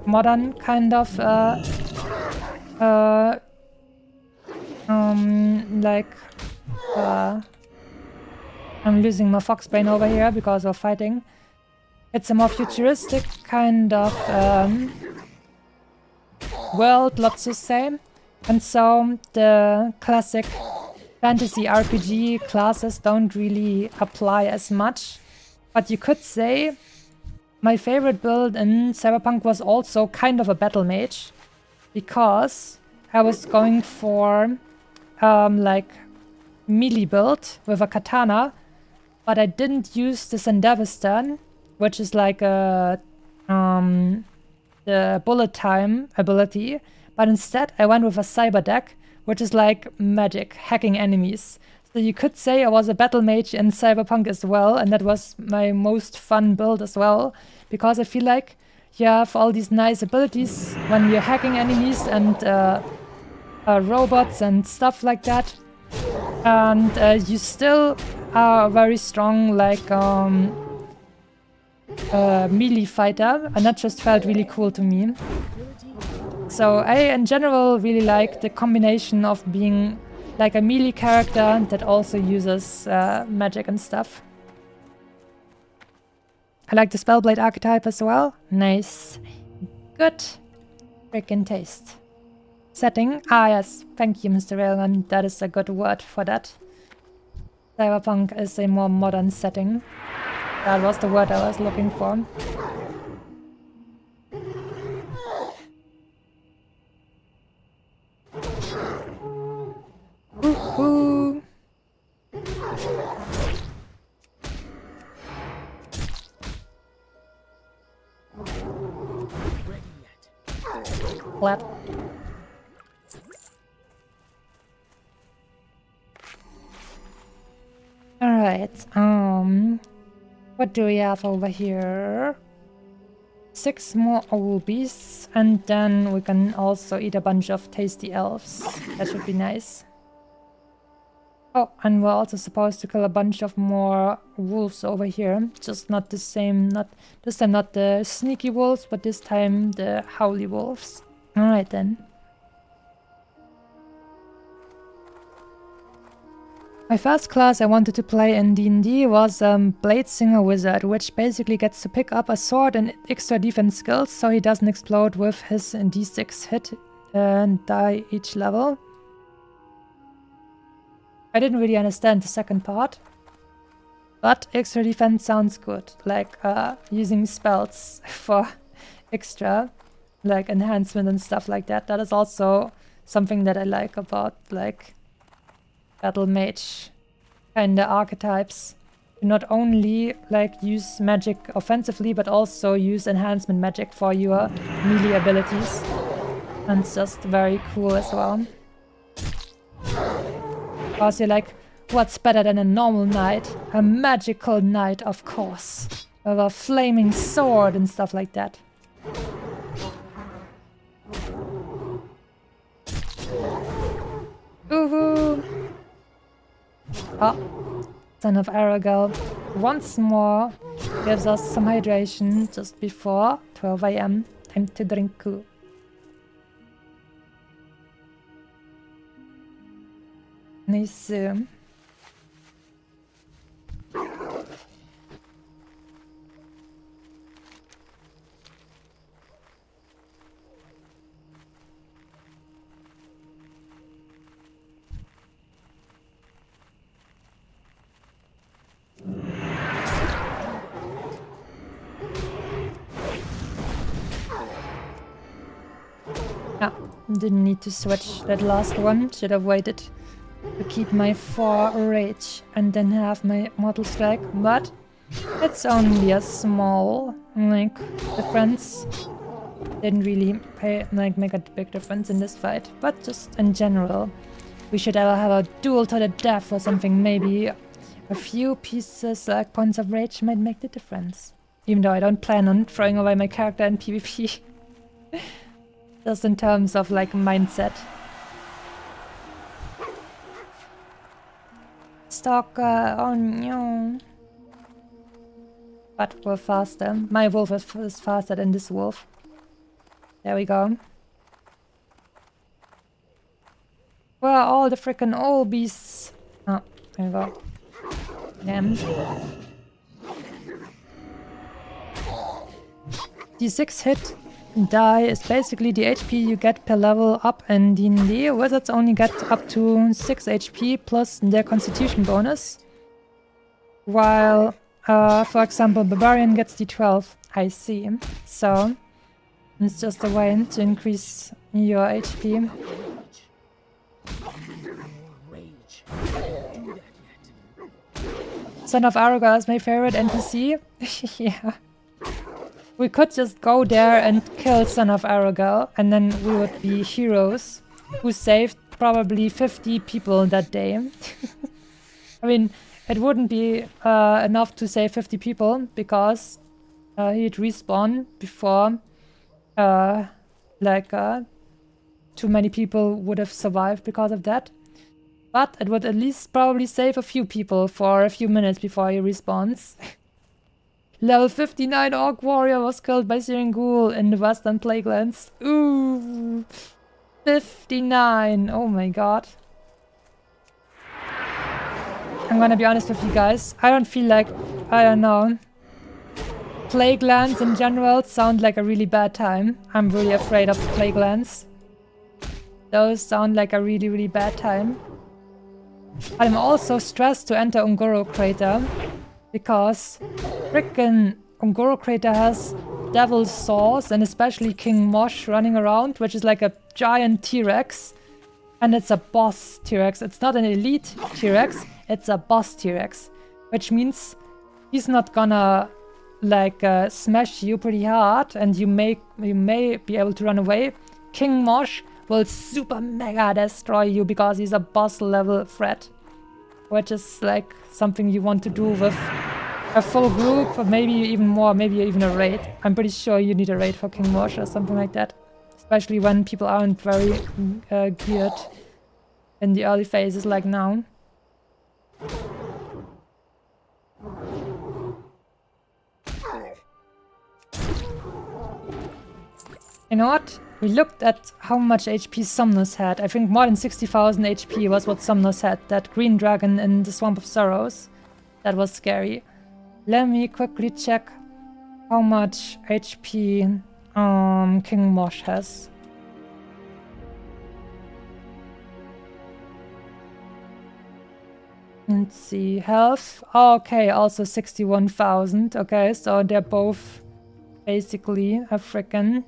modern kind of I'm losing my fox brain over here because of fighting. It's a more futuristic kind of world, let's just say. And so the classic fantasy RPG classes don't really apply as much. But you could say my favorite build in Cyberpunk was also kind of a battle mage. Because I was going for like melee build with a katana. But I didn't use the Sandevistan, which is like the bullet time ability. But instead I went with a cyber deck, which is like magic, hacking enemies. So you could say I was a battle mage in Cyberpunk as well, and that was my most fun build as well. Because I feel like you have all these nice abilities when you're hacking enemies and robots and stuff like that. And you still are very strong, like melee fighter, and that just felt really cool to me. So I, in general, really like the combination of being like a melee character that also uses magic and stuff. I like the Spellblade archetype as well. Nice. Good. Freaking taste. Setting. Ah, yes. Thank you, Mr. Railman. That is a good word for that. Cyberpunk is a more modern setting. That was the word I was looking for. Woohoo! Flat. Alright, what do we have over here? 6 more owl beasts, and then we can also eat a bunch of tasty elves. That should be nice. Oh, and we're also supposed to kill a bunch of more wolves over here. Just not the same, not this time not the sneaky wolves, but this time the howly wolves. Alright then. My first class I wanted to play in D&D was Bladesinger Wizard, which basically gets to pick up a sword and extra defense skills so he doesn't explode with his D6 hit and die each level. I didn't really understand the second part, but extra defense sounds good, like using spells for extra, like enhancement and stuff like that. That is also something that I like about like battle mage kinda archetypes. You not only like use magic offensively, but also use enhancement magic for your melee abilities. And it's just very cool as well. Because you're like, what's better than a normal knight? A magical knight, of course. With a flaming sword and stuff like that. Woohoo! Oh, Son of Aragal once more gives us some hydration just before 12 AM. Time to drink cool. Nice. Yeah, didn't need to switch that last one. Should have waited to keep my 4 rage and then have my mortal strike, but it's only a small difference. Didn't really make a big difference in this fight, but just in general, we should ever have a duel to the death or something. Maybe a few pieces points of rage might make the difference. Even though I don't plan on throwing away my character in PvP. Just in terms of mindset. Stalker, oh no. But we're faster. My wolf is faster than this wolf. There we go. Where are all the frickin' old beasts? Oh, there we go. Damn. D6 hit die is basically the HP you get per level up in D&D. Wizards only get up to 6 HP plus their constitution bonus. While, for example, Barbarian gets D12. I see. So, it's just a way to increase your HP. Son of Aragal is my favorite NPC. Yeah. We could just go there and kill Son of Aragal, and then we would be heroes who saved probably 50 people that day. I mean, it wouldn't be enough to save 50 people, because he'd respawn before too many people would have survived because of that. But it would at least probably save a few people for a few minutes before he respawns. Level 59 Orc Warrior was killed by Searing Ghoul in the Western Plaguelands. Ooh, 59. Oh my god. I'm gonna be honest with you guys. I don't feel like, I don't know. Plaguelands in general sound like a really bad time. I'm really afraid of Plaguelands. Those sound like a really, really bad time. But I'm also stressed to enter Ungoro Crater, because frickin' Ungoro Crater has Devil Saws and especially King Mosh running around, which is like a giant T-Rex. And it's a boss T-Rex. It's not an elite T-Rex, it's a boss T-Rex. Which means he's not gonna smash you pretty hard and you may be able to run away. King Mosh will super mega destroy you because he's a boss level threat. Which is something you want to do with a full group, or maybe even more, maybe even a raid. I'm pretty sure you need a raid for King Mosh or something like that. Especially when people aren't very geared in the early phases like now. You know what? We looked at how much HP Somnus had. I think more than 60,000 HP was what Somnus had. That green dragon in the Swamp of Sorrows. That was scary. Let me quickly check how much HP King Mosh has. Let's see. Health. Oh, okay, also 61,000. Okay, so they're both basically a frickin'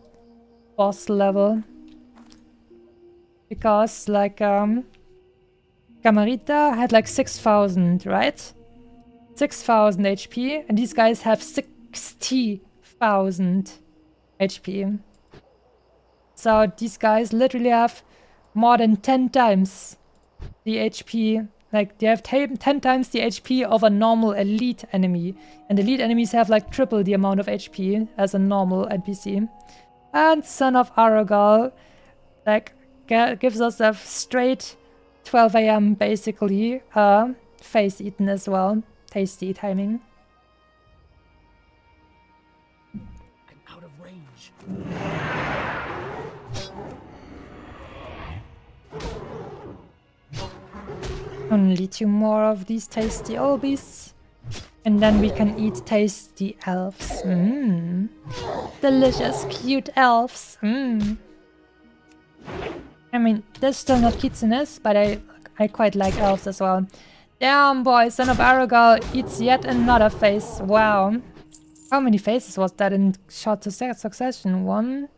boss level, because Camarita had 6,000, right? 6,000 HP, and these guys have 60,000 HP. So these guys literally have more than 10 times the HP. They have 10 times the HP of a normal elite enemy, and elite enemies have triple the amount of HP as a normal NPC. And Son of Aragal gives us a straight 12 AM basically face eaten as well. Tasty timing. I'm out of range. Only 2 more of these tasty olbies. And then we can eat tasty elves. Mmm. Delicious, cute elves. Mmm. I mean, they're still not kitsunes, but I quite like elves as well. Damn, boy, Son of Aragal eats yet another face. Wow. How many faces was that in short succession? 1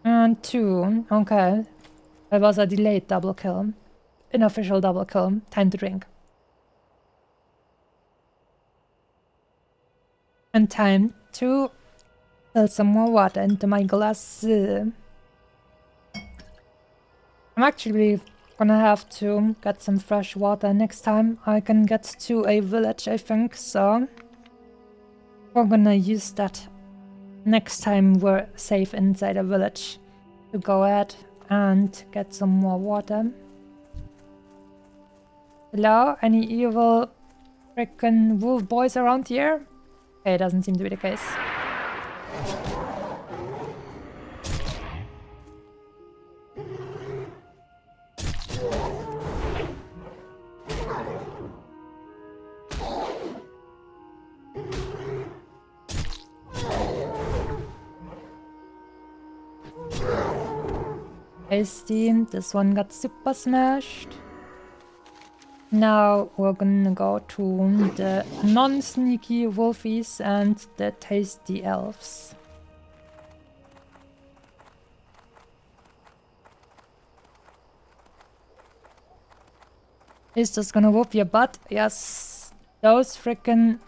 and 2. Okay. That was a delayed double kill. Unofficial double kill. Time to drink. And time to fill some more water into my glass. I'm actually gonna have to get some fresh water next time I can get to a village, I think, so we're gonna use that next time we're safe inside a village to go ahead and get some more water. Hello? Any evil frickin' wolf boys around here? Okay, it doesn't seem to be the case. Tasty. This one got super smashed. Now we're gonna go to the non-sneaky wolfies and the tasty elves. Is this gonna whoop your butt? Yes. Those freaking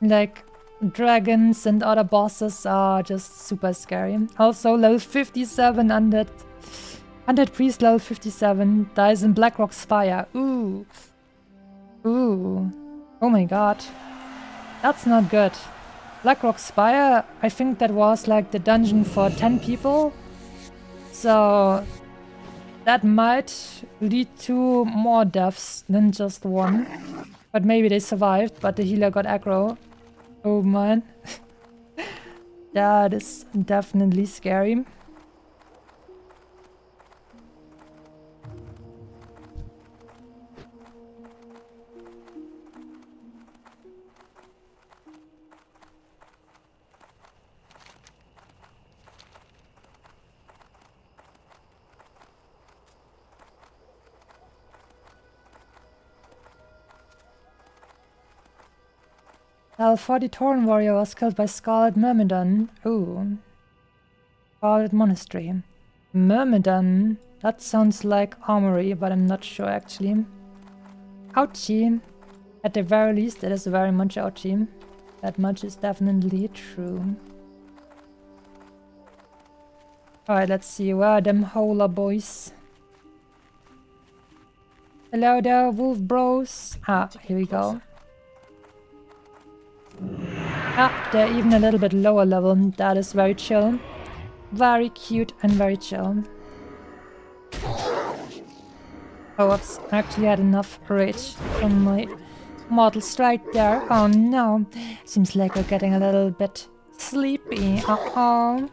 like dragons and other bosses are just super scary. Also level 57 undead priest level 57 dies in Blackrock's fire. Ooh. Ooh. Oh my god. That's not good. Blackrock's fire, I think that was like the dungeon for 10 people. So that might lead to more deaths than just 1. But maybe they survived, but the healer got aggro. Oh man. That is definitely scary. Level 40 Tauren warrior was killed by Scarlet Myrmidon. Ooh. Scarlet Monastery. Myrmidon. That sounds like armory, but I'm not sure actually. Ouchie. At the very least, it is very much ouchie. That much is definitely true. Alright, let's see. Where are them hola boys? Hello there, wolf bros. Ah, here we go. Ah, they're even a little bit lower level. That is very chill. Very cute and very chill. Oh, oops. I actually had enough rage from my mortal strike there. Oh no. Seems like we're getting a little bit sleepy. Uh-oh.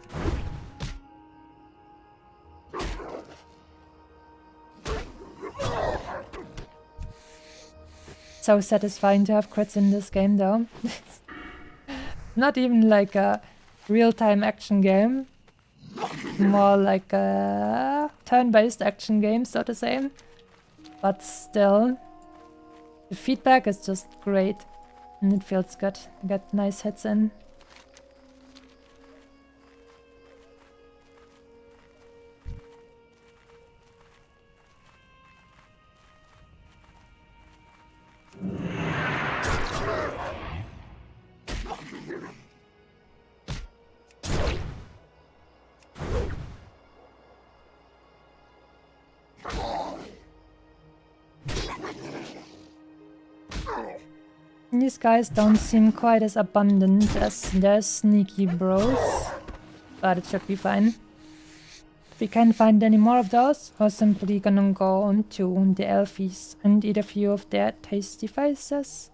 So satisfying to have crits in this game though. Not even like a real-time action game. More like a turn-based action game, so to say. But still, the feedback is just great. And it feels good. Get nice hits in. These guys don't seem quite as abundant as their sneaky bros, but it should be fine. we can't find any more of those, we're simply gonna go into the Elfies and eat a few of their tasty faces,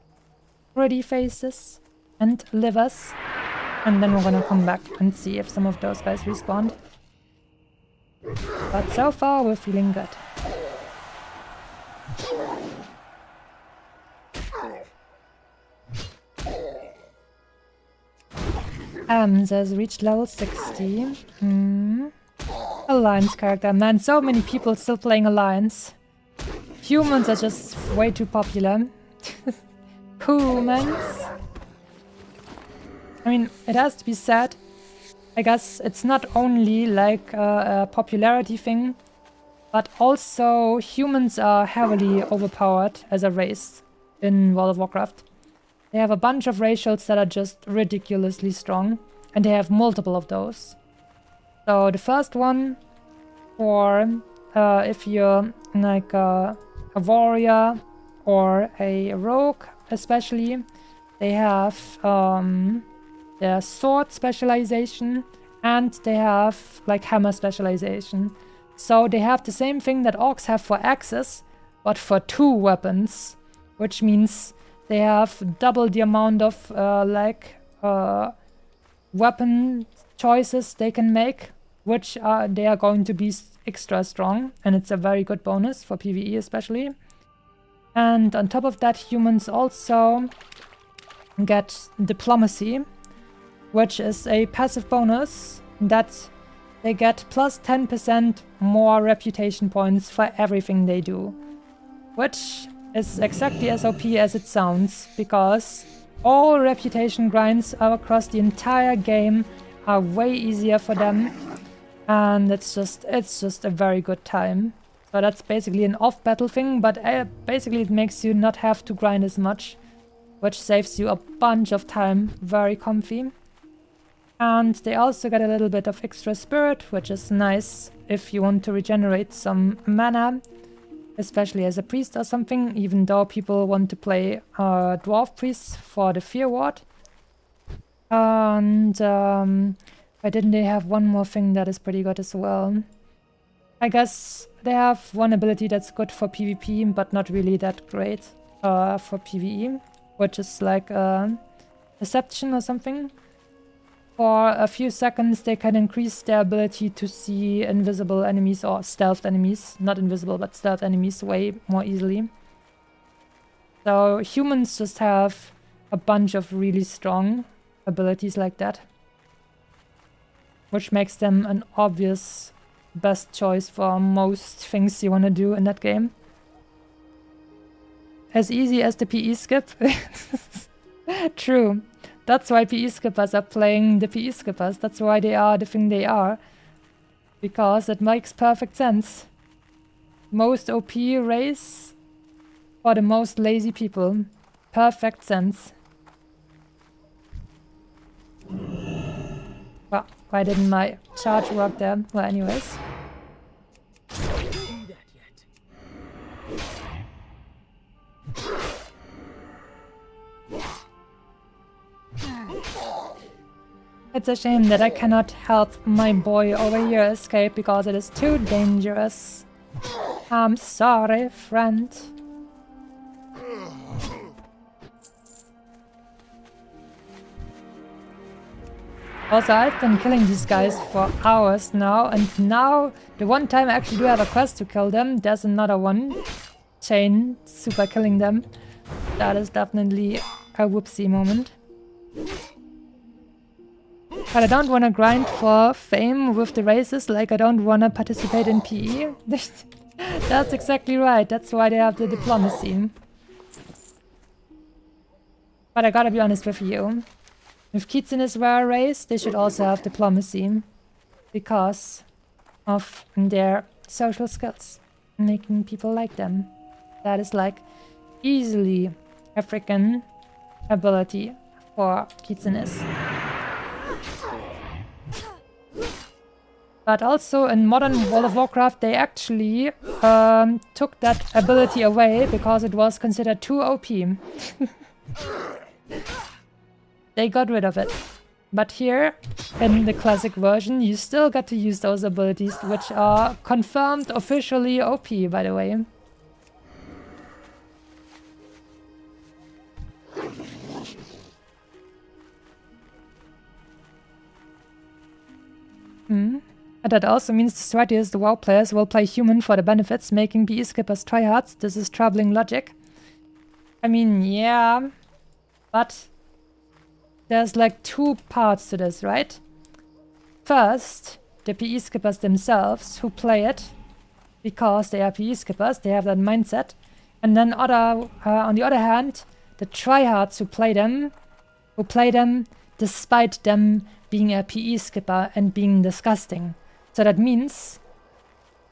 pretty faces, and livers. And then we're gonna come back and see if some of those guys respawned. But so far, we're feeling good. Says reached level 60. Alliance character. Man, so many people still playing Alliance. Humans are just way too popular. Humans. I mean, it has to be said. I guess it's not only like a popularity thing, but also humans are heavily overpowered as a race in World of Warcraft. They have a bunch of racials that are just ridiculously strong, and they have multiple of those. So the first one, for if you're like a warrior or a rogue especially, they have their sword specialization and they have like hammer specialization. So they have the same thing that orcs have for axes, but for 2 weapons, which means they have double the amount of weapon choices they can make, which they are going to be extra strong, and it's a very good bonus for PvE especially. And on top of that, humans also get diplomacy, which is a passive bonus that they get plus 10% more reputation points for everything they do, which is exactly as OP as it sounds, because all reputation grinds across the entire game are way easier for them, and it's just a very good time. So that's basically an off-battle thing, but basically it makes you not have to grind as much, which saves you a bunch of time. Very comfy. And they also get a little bit of extra spirit, which is nice if you want to regenerate some mana, especially as a priest or something, even though people want to play dwarf priests for the fear ward. And why didn't they have one more thing that is pretty good as well? I guess they have one ability that's good for PvP, but not really that great for PvE, which is like deception or something. For a few seconds, they can increase their ability to see invisible enemies or stealth enemies. Not invisible, but stealth enemies way more easily. So humans just have a bunch of really strong abilities like that, which makes them an obvious best choice for most things you want to do in that game. As easy as the PE skip. True. That's why PE skippers are playing the PE skippers. That's why they are the thing they are. Because it makes perfect sense. Most OP race for the most lazy people. Perfect sense. Well, why didn't my charge work there? Well, anyways. It's a shame that I cannot help my boy over here escape because it is too dangerous. I'm sorry, friend. Also, I've been killing these guys for hours now, and now the one time I actually do have a quest to kill them, there's another one. Chain super killing them. That is definitely a whoopsie moment. But I don't want to grind for fame with the races, like I don't want to participate in PE. That's exactly right, that's why they have the diplomacy. But I gotta be honest with you. If Kitsunes were a race, they should also have diplomacy. Because of their social skills. Making people like them. That is like easily African ability for Kitsunes. But also in modern World of Warcraft, they actually took that ability away because it was considered too OP. They got rid of it. But here, in the classic version, you still get to use those abilities, which are confirmed officially OP, by the way. And that also means the strategy is the WoW players will play human for the benefits, making PE skippers tryhards. This is troubling logic. I mean, yeah, but there's like two parts to this, right? First, the PE skippers themselves who play it because they are PE skippers, they have that mindset. And then on the other hand, the tryhards who play them despite them being a PE skipper and being disgusting. So that means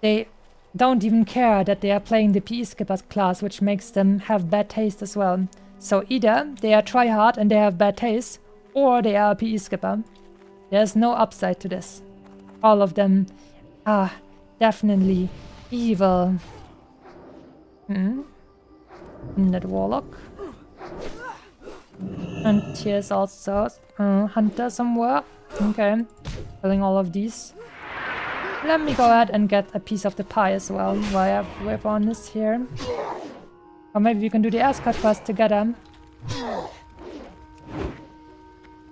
they don't even care that they are playing the PE skippers class, which makes them have bad taste as well. So either they are tryhard and they have bad taste, or they are a PE skipper. There's no upside to this. All of them are definitely evil. And that warlock. And here's also hunter somewhere. Okay, killing all of these. Let me go ahead and get a piece of the pie as well, while I have Wyvern is here. Or maybe we can do the escort quest together.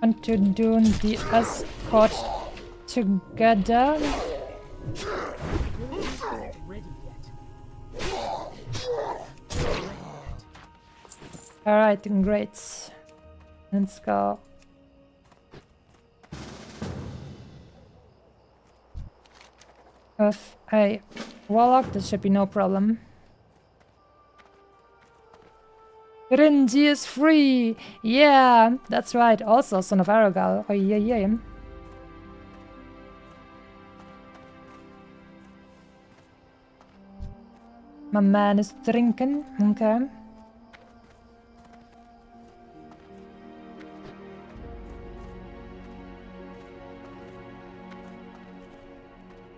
And to do the escort together. Alright, great. Let's go. With a warlock, this should be no problem. Rinji is free! Yeah, that's right. Also, son of Aragal. Oh, yeah. My man is drinking. Okay.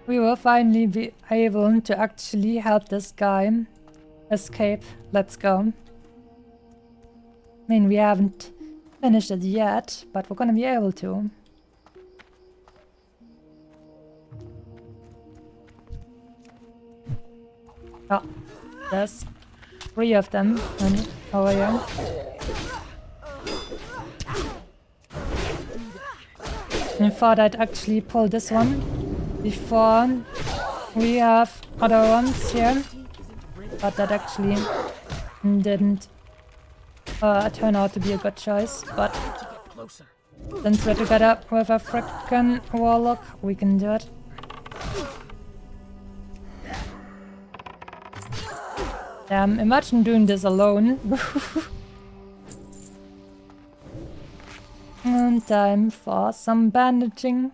We will finally be able to actually help this guy escape. Let's go. I mean, we haven't finished it yet, but we're gonna be able to. Oh, there's 3 of them over here. I thought I'd actually pull this one before we have other ones here, but that actually didn't turn out to be a good choice. But since we're together with a frickin' warlock, we can do it. Damn, imagine doing this alone. And time for some bandaging.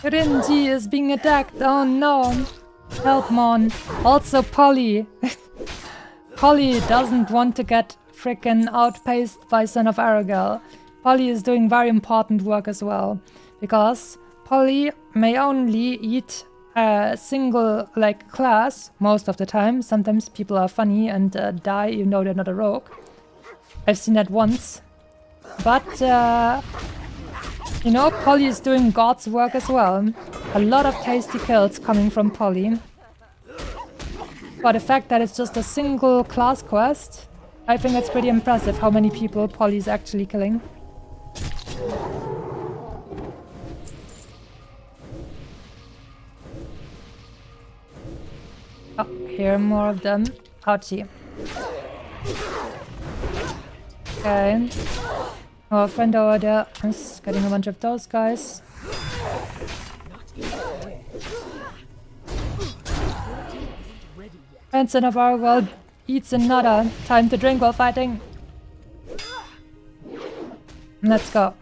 Rinji is being attacked. Oh no. Help, Mon. Also Polly. Polly doesn't want to get frickin' outpaced by Son of Aragal. Polly is doing very important work as well, because Polly may only eat a single class most of the time. Sometimes people are funny and die even though they're not a rogue. I've seen that once. But you know, Polly is doing God's work as well. A lot of tasty kills coming from Polly. For the fact that it's just a single class quest, I think it's pretty impressive how many people Polly is actually killing. Oh, here are more of them. Ouchie. Okay. Our friend over there is getting a bunch of those guys. And Son of Arwell eats another. Time to drink while fighting. Let's go.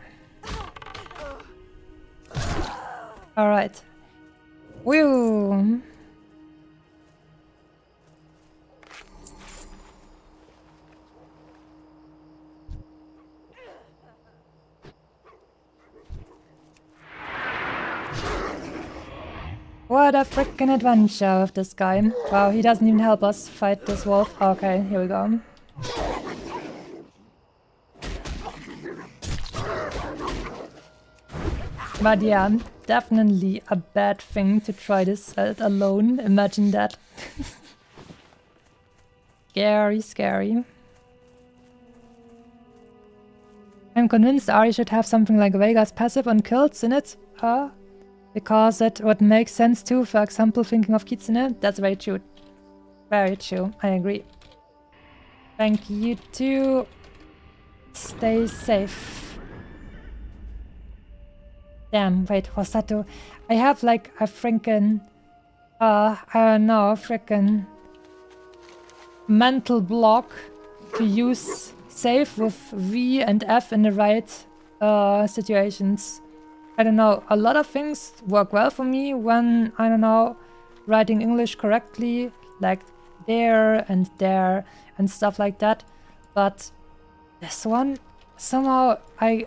Alright. Woo! What a freaking adventure with this guy. Wow, he doesn't even help us fight this wolf. Okay, here we go. But yeah, definitely a bad thing to try this out alone. Imagine that. Scary, scary. I'm convinced Ari should have something like Vega's passive on kills in it. Because that would make sense too. For example, thinking of Kitsune. That's very true. Very true. I agree. Thank you too. Stay safe. Damn, wait, was that too? I have like a freaking, I don't know, freaking mental block to use save with V and F in the right situations. I don't know, a lot of things work well for me when, I don't know, writing English correctly, like there and stuff like that. But this one, somehow I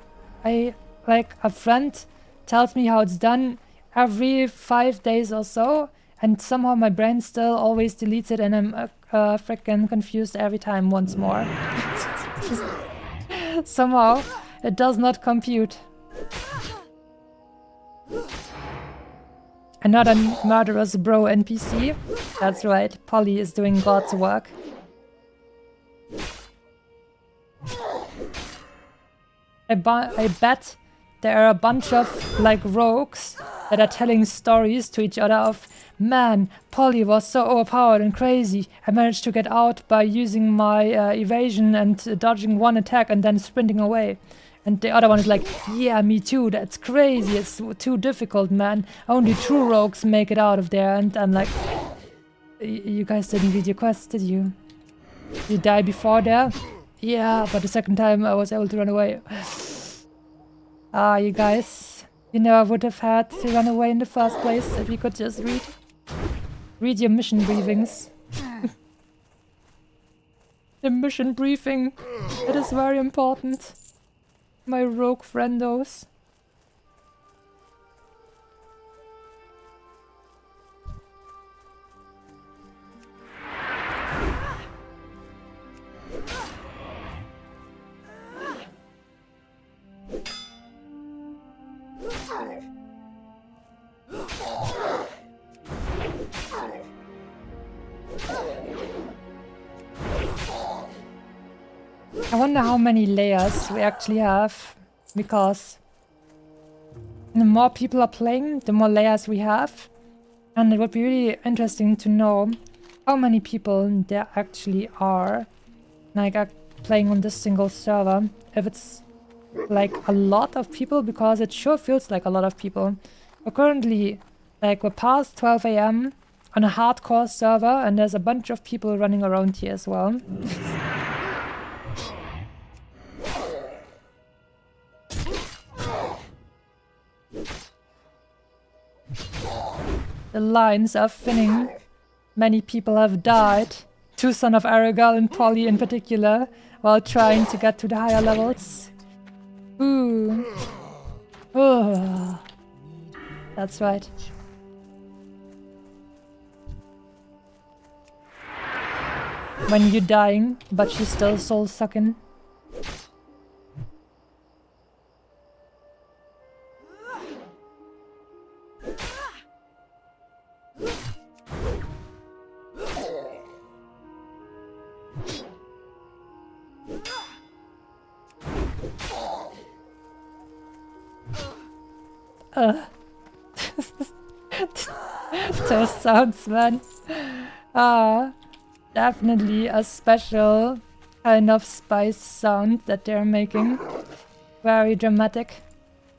like a friend tells me how it's done every 5 days or so, and somehow my brain still always deletes it, and I'm freaking confused every time once more. Somehow it does not compute. Another murderous bro NPC. That's right, Polly is doing God's work. I bet there are a bunch of like rogues that are telling stories to each other of, man, Polly was so overpowered and crazy. I managed to get out by using my evasion and dodging one attack and then sprinting away. And the other one is like, yeah, me too, that's crazy, it's too difficult, man. Only true rogues make it out of there. And I'm like, you guys didn't read your quest, did you? You die before there? Yeah, but the second time I was able to run away. You guys, you know I would have had to run away in the first place if you could just read your mission briefings. The mission briefing, it is very important. My rogue friendos. I wonder how many layers we actually have, because the more people are playing, the more layers we have. And it would be really interesting to know how many people there actually are, like playing on this single server. If it's like a lot of people, because it sure feels like a lot of people. We're currently, like, we're past 12 AM on a hardcore server, and there's a bunch of people running around here as well. The lines are thinning. Many people have died. Two Son of Aragal and Polly in particular, while trying to get to the higher levels. Ooh. Oh. That's right. When you're dying, but you're still soul-sucking. Those sounds, man. Definitely a special kind of spice sound that they're making. Very dramatic.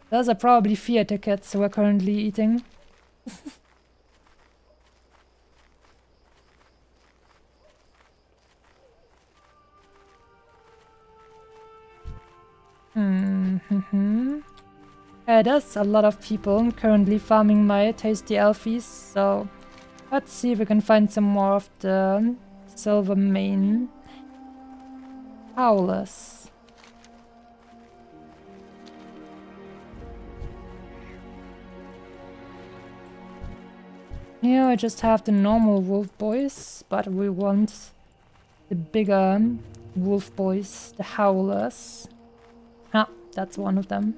Those are probably fear tickets we're currently eating. There's a lot of people currently farming my tasty elfies, so let's see if we can find some more of the silver mane howlers. Here I just have the normal wolf boys, but we want the bigger wolf boys, the howlers. Ah, that's one of them.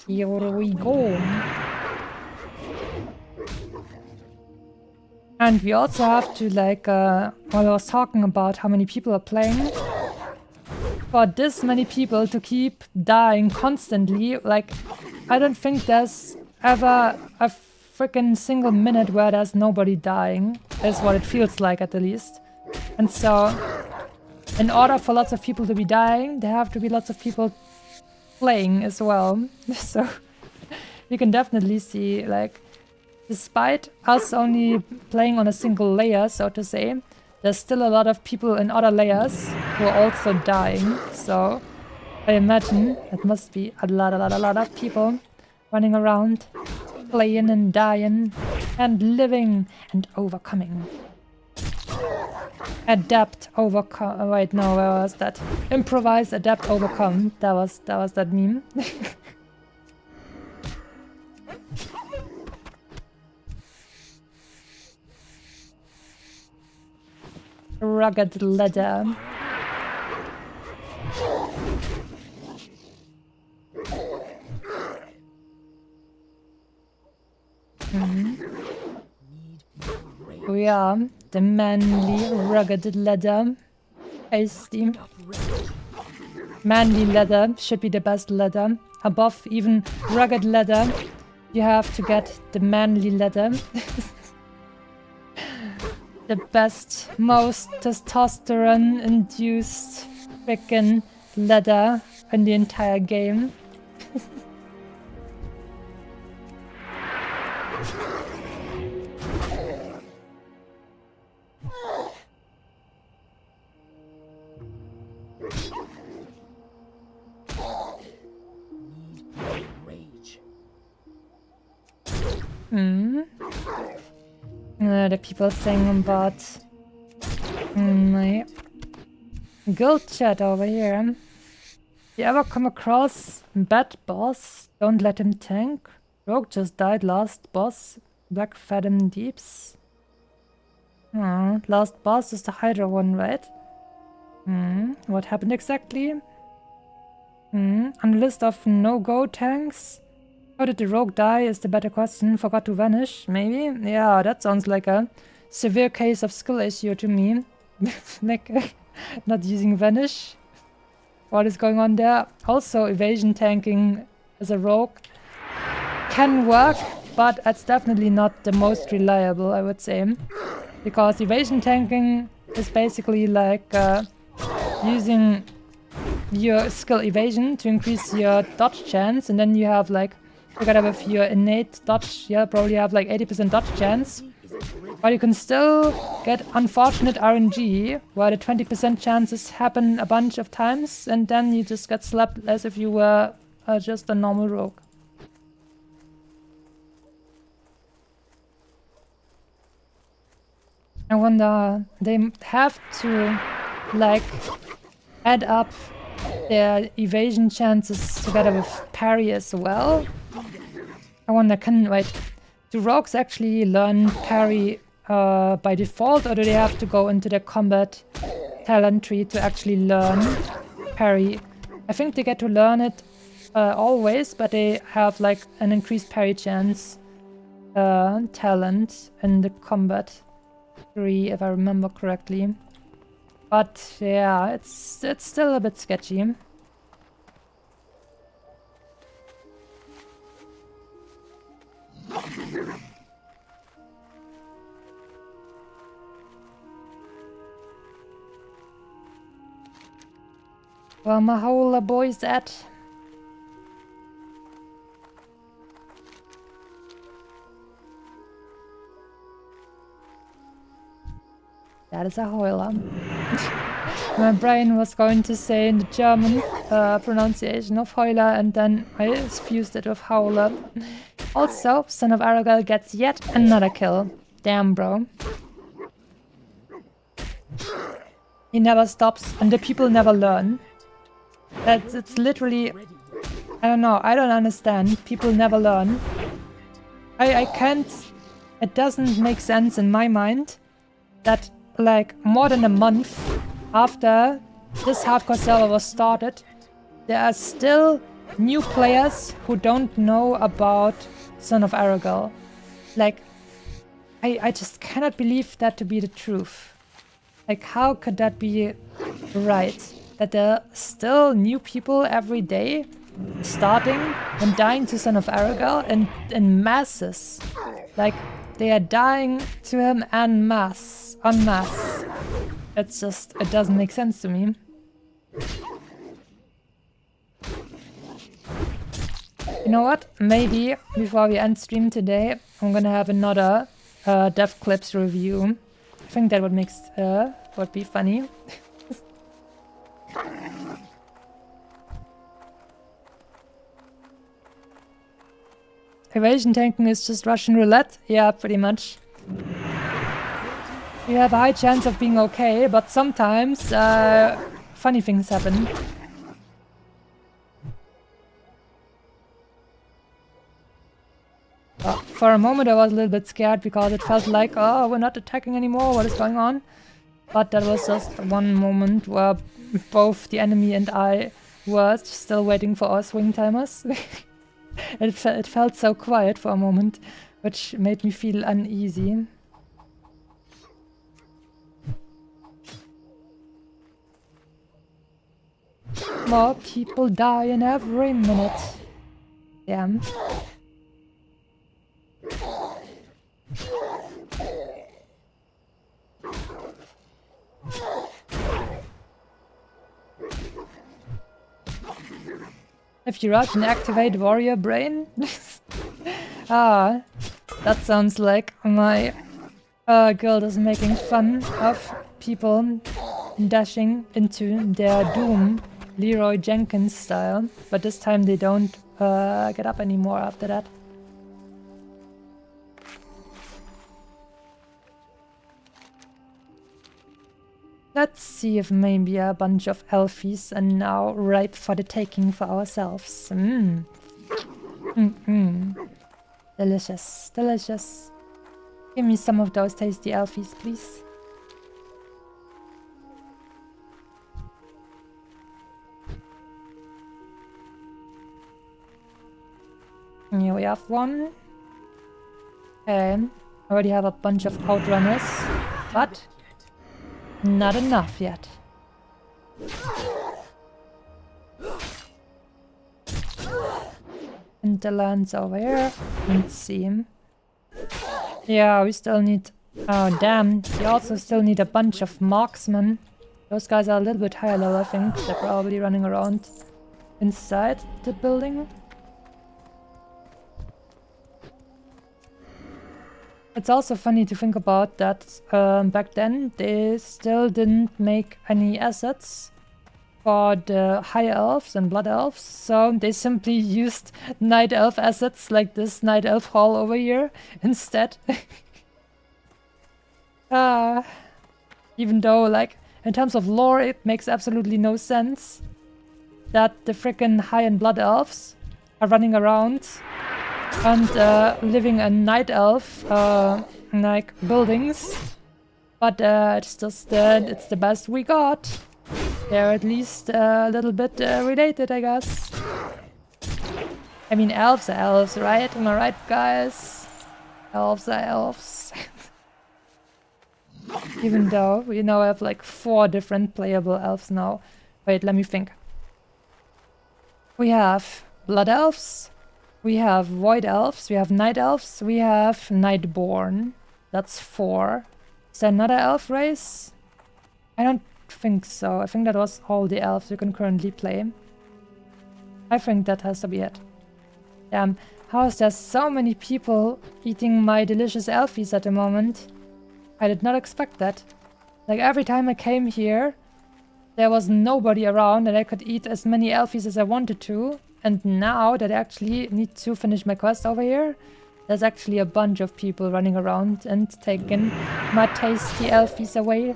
Here we go. And we also have to, like, while I was talking about how many people are playing, for this many people to keep dying constantly, like, I don't think there's ever a freaking single minute where there's nobody dying, is what it feels like at the least. And so, in order for lots of people to be dying, there have to be lots of people playing as well. So, you can definitely see, like, despite us only playing on a single layer, so to say, there's still a lot of people in other layers who are also dying. So I imagine it must be a lot of people running around, playing and dying and living and overcoming. Adapt, overcome. Wait, no, where was that? Improvise, adapt, overcome. That was that meme. Rugged leather. We are the manly rugged leather. Tasty. Manly leather should be the best leather. Above even rugged leather, you have to get the manly leather. The best, most testosterone-induced frickin' leather in the entire game. The people saying about my guild chat over here. You ever come across bad boss? Don't let him tank. Rogue just died last boss. Black Fathom Deeps. Last boss is the Hydra one, right? What happened exactly? On the list of no-go tanks? How did the rogue die is the better question. Forgot to vanish, maybe? Yeah, that sounds like a severe case of skill issue to me. Like, not using vanish. What is going on there? Also, evasion tanking as a rogue can work, but it's definitely not the most reliable, I would say. Because evasion tanking is basically like using your skill evasion to increase your dodge chance, and then you have like, together with your innate dodge, you probably have like 80% dodge chance. But you can still get unfortunate RNG, where the 20% chances happen a bunch of times, and then you just get slapped as if you were just a normal rogue. I wonder, they have to like add up their evasion chances together with parry as well. I wonder, do rogues actually learn parry by default, or do they have to go into the combat talent tree to actually learn parry? I think they get to learn it always, but they have like an increased parry chance talent in the combat tree, if I remember correctly. But yeah, it's still a bit sketchy. Where my whole boys at? That is a howler. My brain was going to say in the German pronunciation of howler, and then I fused it with howler. Also, Son of Aragel gets yet another kill. Damn, bro. He never stops, and the people never learn. It's literally... I don't know, I don't understand. People never learn. I can't it doesn't make sense in my mind that like more than a month after this hardcore server was started, there are still new players who don't know about Son of Aragal. Like, I just cannot believe that to be the truth. Like, how could that be right? That there are still new people every day starting and dying to Son of Aragal in masses. Like, they are dying to him en masse. It's just, it doesn't make sense to me. You know what? Maybe before we end stream today, I'm gonna have another Dev Clips review. I think that would be funny. Evasion tanking is just Russian roulette? Yeah, pretty much. You have a high chance of being okay, but sometimes funny things happen. For a moment I was a little bit scared because it felt like, oh, we're not attacking anymore, what is going on? But that was just one moment where both the enemy and I were still waiting for our swing timers. It felt so quiet for a moment, which made me feel uneasy. More people dying every minute. Damn. If you rush and activate warrior brain? Ah, that sounds like my guild is making fun of people dashing into their doom, Leroy Jenkins style, but this time they don't get up anymore after that. Let's see if maybe a bunch of elfies are now ripe for the taking for ourselves. Delicious, delicious. Give me some of those tasty elfies, please. Here we have one. Okay, already have a bunch of outrunners, but not enough yet. And the land's over here. Let's see. Yeah, we still need... Oh, damn. We also still need a bunch of marksmen. Those guys are a little bit higher level, I think. They're probably running around inside the building. It's also funny to think about that back then they still didn't make any assets for the high elves and blood elves, so they simply used night elf assets like this night elf hall over here instead. Even though, like, in terms of lore it makes absolutely no sense that the frickin' high and blood elves are running around and living in night elf like buildings, but it's just it's the best we got. They're at least a little bit related, I guess. I mean, elves are elves, right? Am I right, guys? Elves are elves. Even though we now have like 4 different playable elves now. Wait, let me think. We have blood elves. We have void elves, we have night elves, we have nightborn. That's 4. Is there another elf race? I don't think so. I think that was all the elves you can currently play. I think that has to be it. Damn, how is there so many people eating my delicious elfies at the moment? I did not expect that. Like, every time I came here, there was nobody around and I could eat as many elfies as I wanted to. And now that I actually need to finish my quest over here, there's actually a bunch of people running around and taking my tasty elfies away.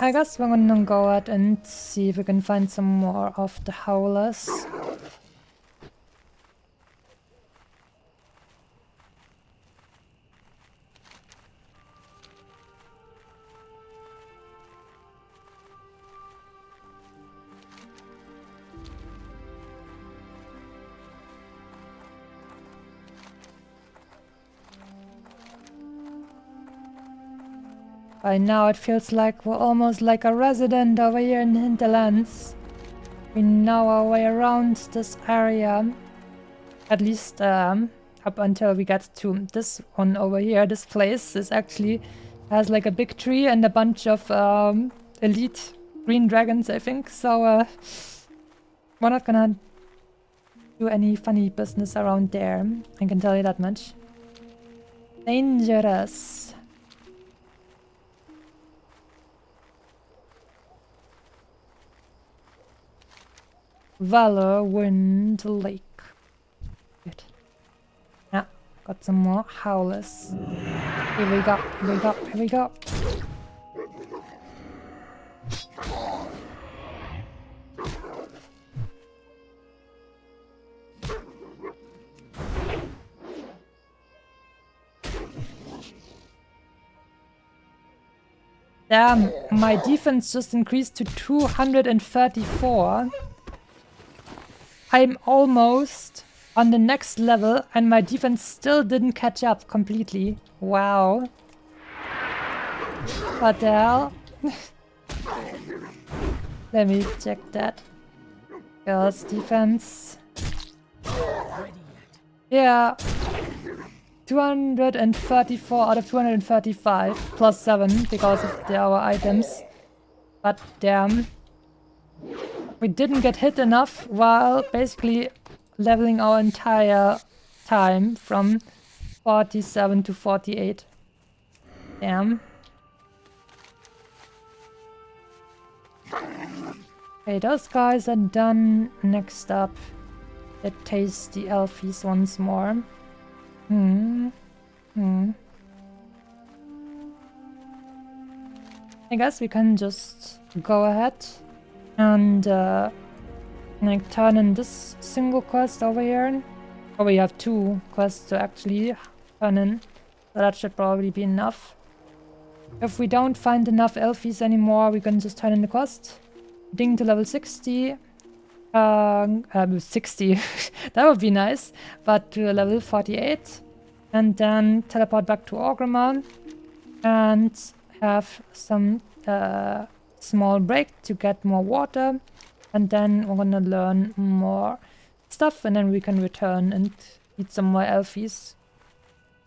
I guess we're gonna go out and see if we can find some more of the howlers. By now it feels like we're almost like a resident over here in Hinterlands. We know our way around this area. At least up until we get to this one over here. This place is actually has like a big tree and a bunch of elite green dragons, I think. So we're not gonna do any funny business around there. I can tell you that much. Dangerous. Valor, Wind, Lake. Good. Yeah, got some more howlers. Here we go, here we go, here we go. Damn, my defense just increased to 234. I'm almost on the next level and my defense still didn't catch up completely. Wow. What the hell? Let me check that. Girls defense. Yeah. 234 out of 235 plus 7 because of our items. But damn. We didn't get hit enough while basically leveling our entire time from 47 to 48. Damn. Okay, those guys are done. Next up, let's taste the Elfies once more. I guess we can just go ahead and like turn in this single quest over here. Or we have 2 quests to actually turn in, so that should probably be enough. If we don't find enough Elfies anymore, we can just turn in the quest. Ding to level 60. 60. That would be nice. But to level 48. And then teleport back to Orgrimmar. And have some small break to get more water. And then we're gonna learn more stuff. And then we can return and eat some more Elfies.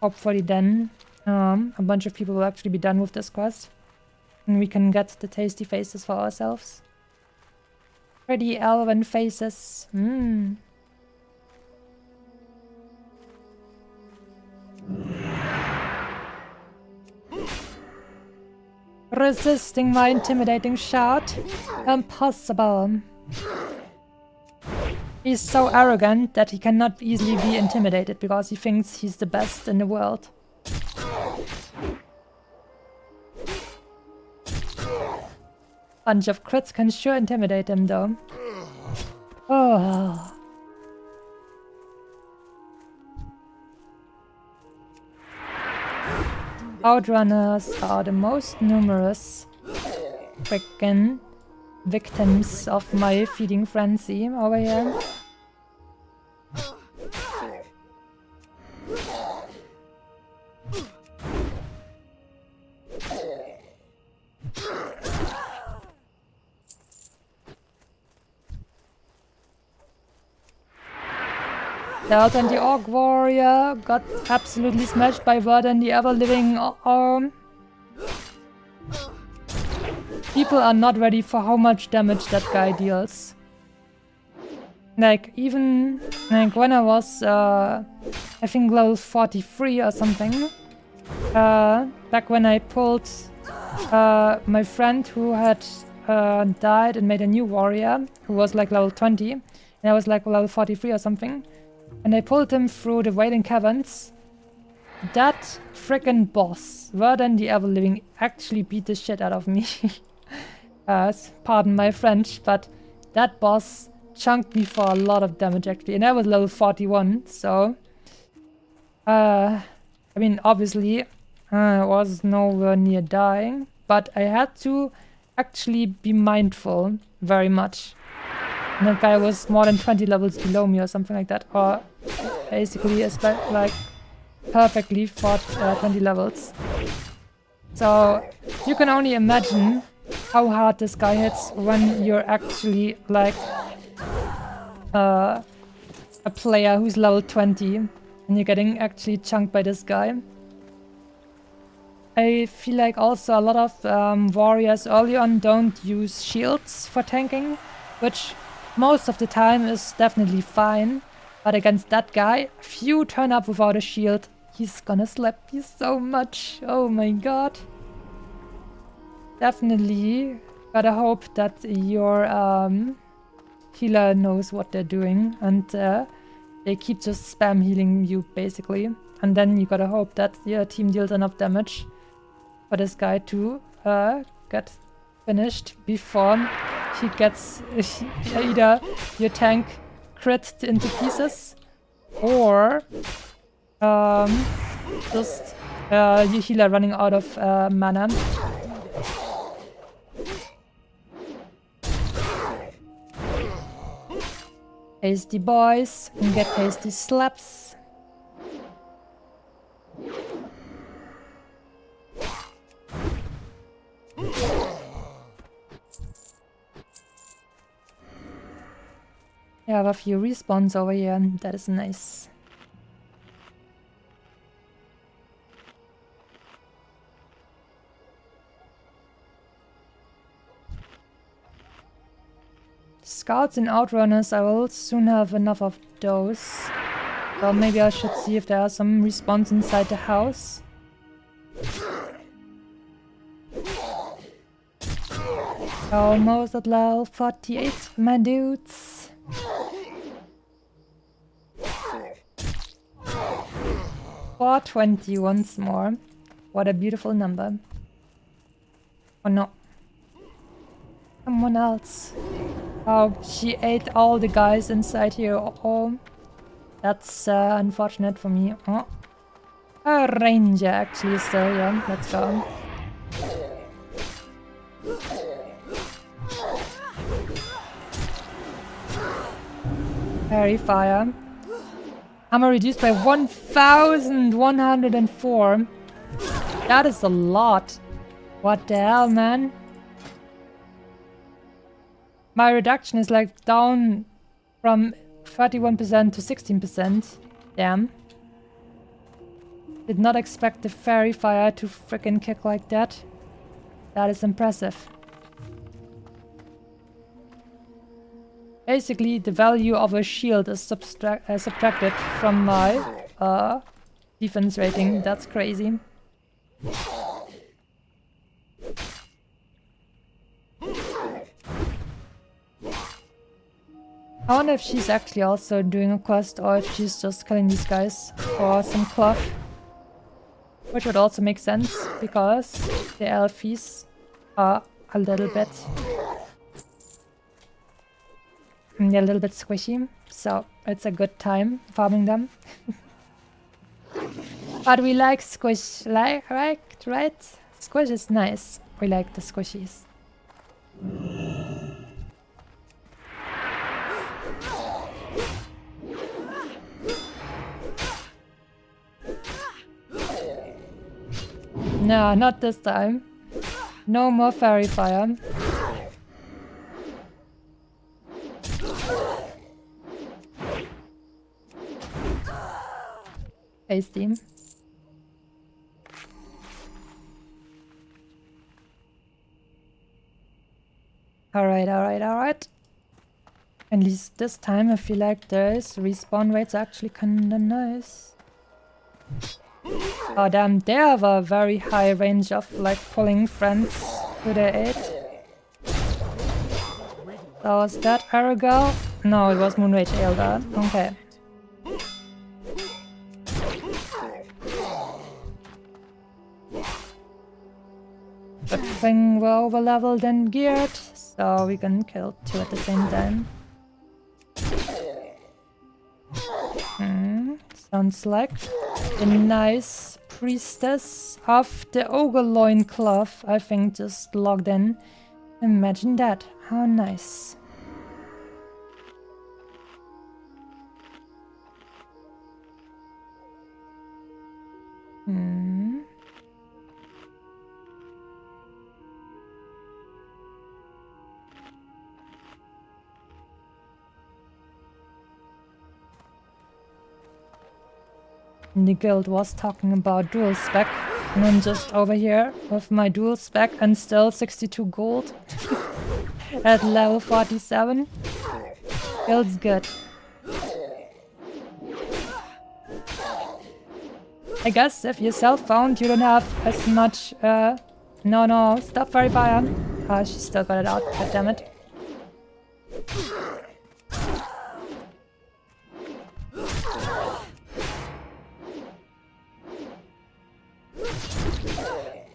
Hopefully then a bunch of people will actually be done with this quest. And we can get the tasty faces for ourselves. Pretty elven faces. Resisting my intimidating shout? Impossible. He's so arrogant that he cannot easily be intimidated because he thinks he's the best in the world. Bunch of crits can sure intimidate him though. Oh. Outrunners are the most numerous frickin' victims of my feeding frenzy over here. Then the Orc Warrior got absolutely smashed by Verden, the ever-living arm. People are not ready for how much damage that guy deals. Like, even like when I was, I think level 43 or something, back when I pulled my friend who had died and made a new warrior, who was like level 20, and I was like level 43 or something. And I pulled him through the Wailing Caverns. That frickin' boss, Verden the Ever-Living, actually beat the shit out of me. Pardon my French, but that boss chunked me for a lot of damage actually. And I was level 41, so... I mean, obviously, I was nowhere near dying, but I had to actually be mindful very much. And that guy was more than 20 levels below me or something like that, or basically like perfectly fought 20 levels. So you can only imagine how hard this guy hits when you're actually like a player who's level 20 and you're getting actually chunked by this guy. I feel like also a lot of warriors early on don't use shields for tanking, which most of the time is definitely fine. But against that guy, if you turn up without a shield, he's gonna slap you so much. Oh my god. Definitely gotta hope that your healer knows what they're doing and they keep just spam healing you basically. And then you gotta hope that your team deals enough damage for this guy to get finished before he gets either your tank crit into pieces or just your healer running out of mana. Tasty boys and get tasty slaps. I have a few respawns over here, that is nice. Scouts and outrunners, I will soon have enough of those. Well, maybe I should see if there are some respawns inside the house. Almost at level 48, my dudes. 420 once more. What a beautiful number. Oh no. Someone else. Oh, she ate all the guys inside here. Oh, that's unfortunate for me. Oh, a ranger actually still here. Let's go. Fairy fire. Armor reduced by 1,104. That is a lot. What the hell, man? My reduction is like down from 31% to 16%. Damn. Did not expect the fairy fire to frickin' kick like that. That is impressive. Basically, the value of a shield is subtracted from my defense rating. That's crazy. I wonder if she's actually also doing a quest or if she's just killing these guys for some cloth. Which would also make sense because the elfies are a little bit squishy, so it's a good time farming them. But we like squish, right? Squish is nice. We like the squishies. No, not this time. No more fairy fire. Tasty. Alright. At least this time I feel like there's respawn rates actually kinda nice. Oh damn, they have a very high range of like pulling friends to their aid. So was that Aragorn? No, it was Moonrage Eldar. Okay. But thing were over leveled and geared, so we can kill 2 at the same time. Sounds like a nice priestess of the ogre loincloth, I think, just logged in. Imagine that. How nice. The guild was talking about dual spec, and I'm just over here with my dual spec and still 62 gold at level 47. Feels good. I guess if you're self-found, you don't have as much. No, stop fairy fire. She still got it out. God damn it.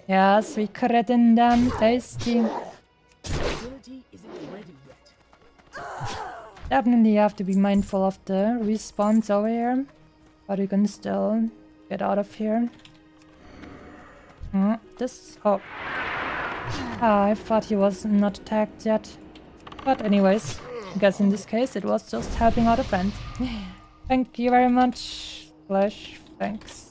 Yes, we critting them, tasty. Definitely have to be mindful of the respawns over here, but we can still get out of here. Oh. I thought he was not tagged yet. But anyways, I guess in this case it was just helping out a friend. Thank you very much, Flash. Thanks.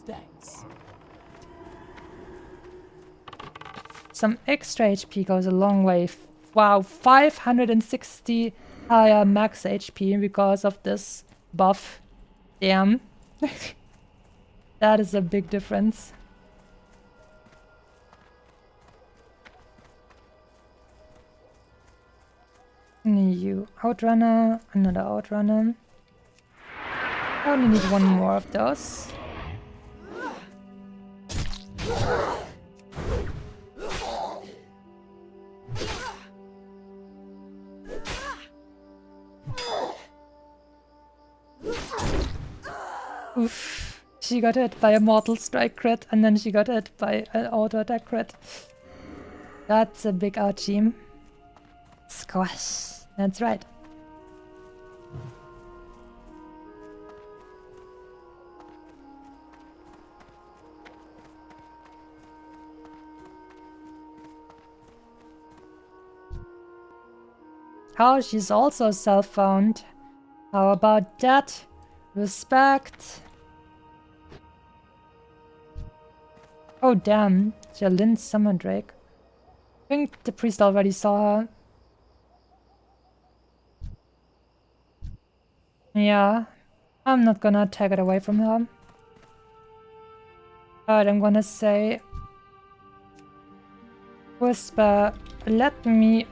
Some extra HP goes a long way. Wow, 560 higher max HP because of this buff. Damn. That is a big difference. You outrunner, another outrunner. I only need 1 more of those. Oof. She got hit by a mortal strike crit, and then she got hit by an auto attack crit. That's a big ouchie. Squash. That's right. Oh, she's also self-found. How about that? Respect. Oh damn, Jalin's Summer Drake. I think the priest already saw her. Yeah, I'm not gonna take it away from her. But I'm gonna say... Whisper, let me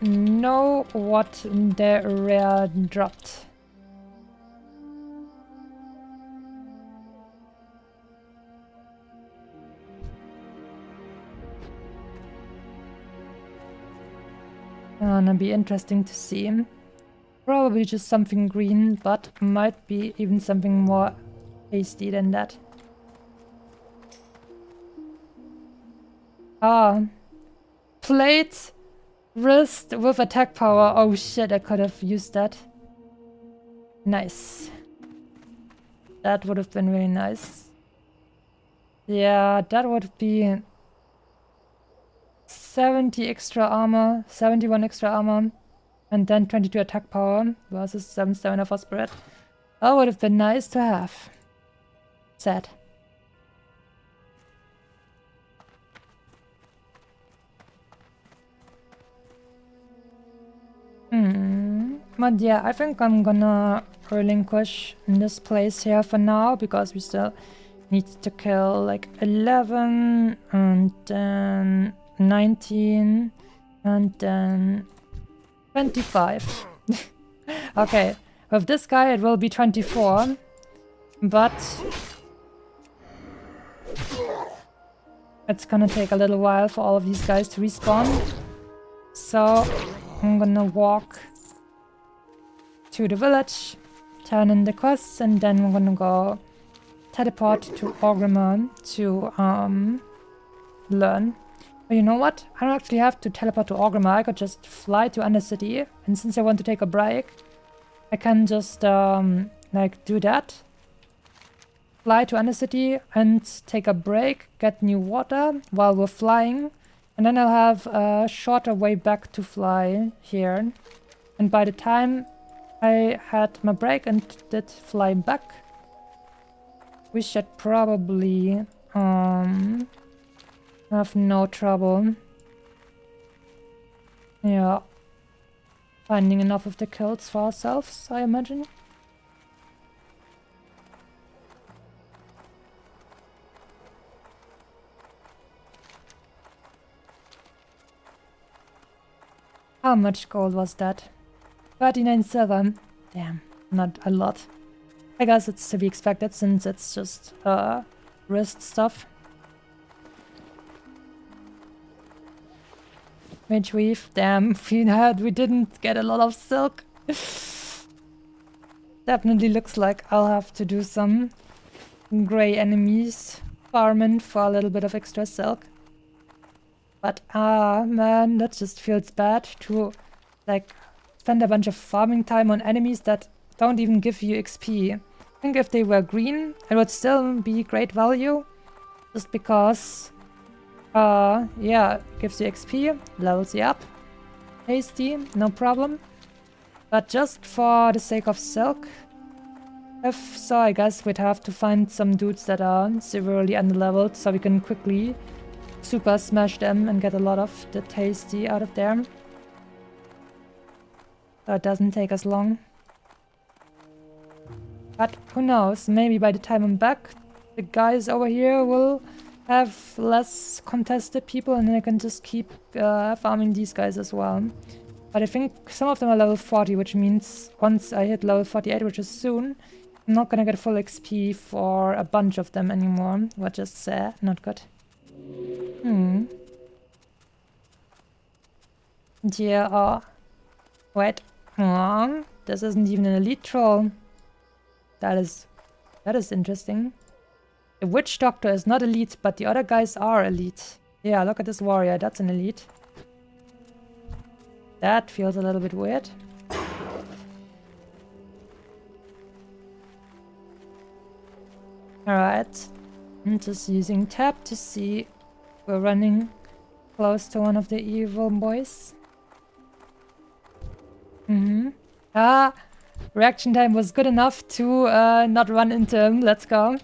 know what the rare dropped. Gonna be interesting to see. Probably just something green, but might be even something more hasty than that. Ah. Plate wrist with attack power. Oh shit, I could have used that. Nice. That would have been really nice. Yeah, that would be 70 extra armor, 71 extra armor, and then 22 attack power versus 7 stamina for spread. That would have been nice to have. Sad. But yeah, I think I'm gonna relinquish in this place here for now, because we still need to kill like 11 and then 19 and then 25. Okay, with this guy it will be 24, but it's gonna take a little while for all of these guys to respawn. So I'm gonna walk to the village, turn in the quests, and then we're gonna go teleport to Orgrimmar to learn. Oh, you know what? I don't actually have to teleport to Orgrimmar. I could just fly to Undercity. And since I want to take a break, I can just, like, do that. Fly to Undercity and take a break, get new water while we're flying. And then I'll have a shorter way back to fly here. And by the time I had my break and did fly back, we should probably have no trouble. Yeah. Finding enough of the kills for ourselves, I imagine. How much gold was that? 39 silver. Damn, not a lot. I guess it's to be expected since it's just wrist stuff. Mage weave. Damn, we didn't get a lot of silk. Definitely looks like I'll have to do some grey enemies farming for a little bit of extra silk. But man, that just feels bad to like spend a bunch of farming time on enemies that don't even give you XP. I think if they were green, it would still be great value. Just because, yeah, it gives you XP, levels you up. Hasty, no problem. But just for the sake of silk, if so, I guess we'd have to find some dudes that are severely underleveled so we can quickly super smash them and get a lot of the tasty out of there. So it doesn't take us long. But who knows, maybe by the time I'm back, the guys over here will have less contested people and then I can just keep farming these guys as well. But I think some of them are level 40, which means once I hit level 48, which is soon, I'm not gonna get full XP for a bunch of them anymore, which is not good. Yeah, wait. This isn't even an elite troll. That is interesting. The witch doctor is not elite, but the other guys are elite. Yeah, look at this warrior. That's an elite. That feels a little bit weird. Alright. I'm just using tab to see we're running close to one of the evil boys. Reaction time was good enough to not run into him. Let's go.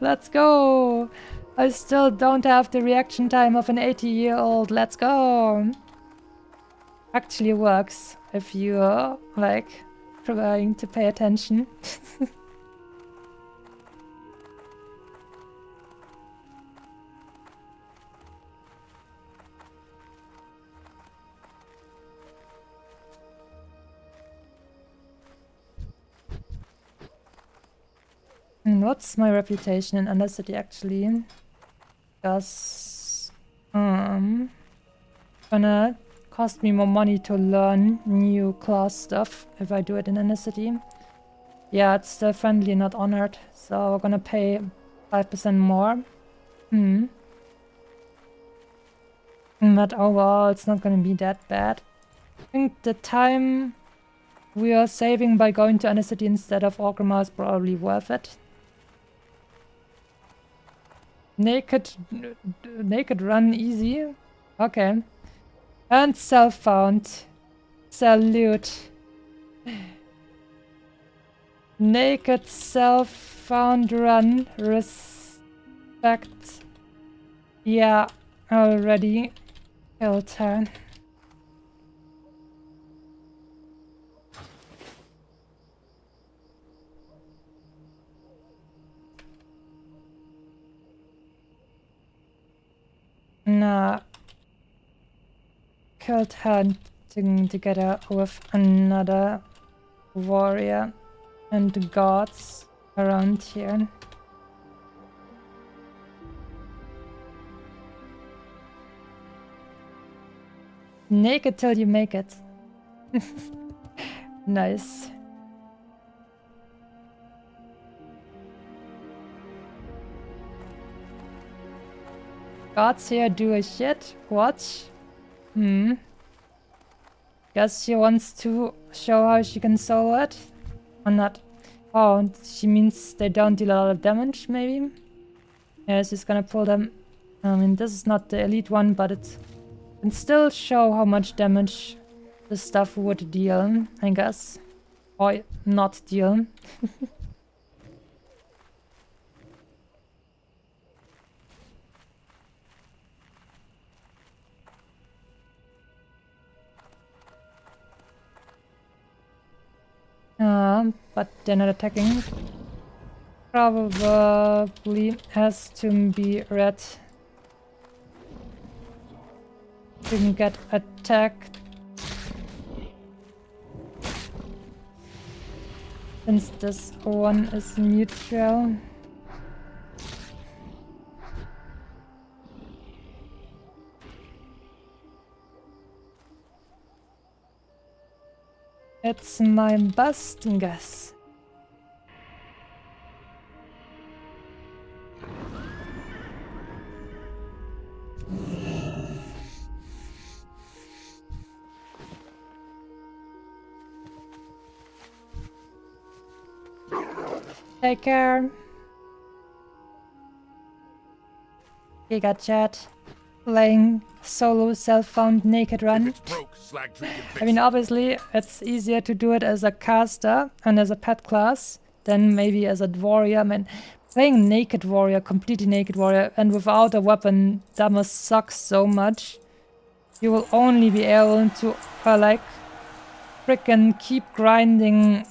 Let's go. I still don't have the reaction time of an 80-year-old. Let's go. Actually works if you're like trying to pay attention. What's my reputation in Undercity actually? Because gonna cost me more money to learn new class stuff if I do it in Undercity. Yeah, it's still friendly, not honored, so we're gonna pay 5% more. But overall, it's not gonna be that bad. I think the time we are saving by going to Undercity instead of Orgrimmar is probably worth it. Naked run easy. Okay. And self-found. Salute. Naked self-found run. Respect. Yeah, already killed her. Nah. Killed her together with another warrior and gods around here. Naked till you make it. Nice. gods here do a shit. What? Guess she wants to show how she can solo it. Or not. Oh, she means they don't deal a lot of damage, maybe? Yeah, she's gonna pull them. I mean, this is not the elite one, but it can still show how much damage this stuff would deal, I guess. Or not deal. But they're not attacking. Probably has to be red. Didn't get attacked. Since this one is neutral. It's my best guess. Take care. Giga Chat. Playing solo self-found naked run. I mean, obviously, it's easier to do it as a caster and as a pet class than maybe as a warrior. I mean, playing naked warrior, completely naked warrior, and without a weapon, that must suck so much. You will only be able to, like, frickin' keep grinding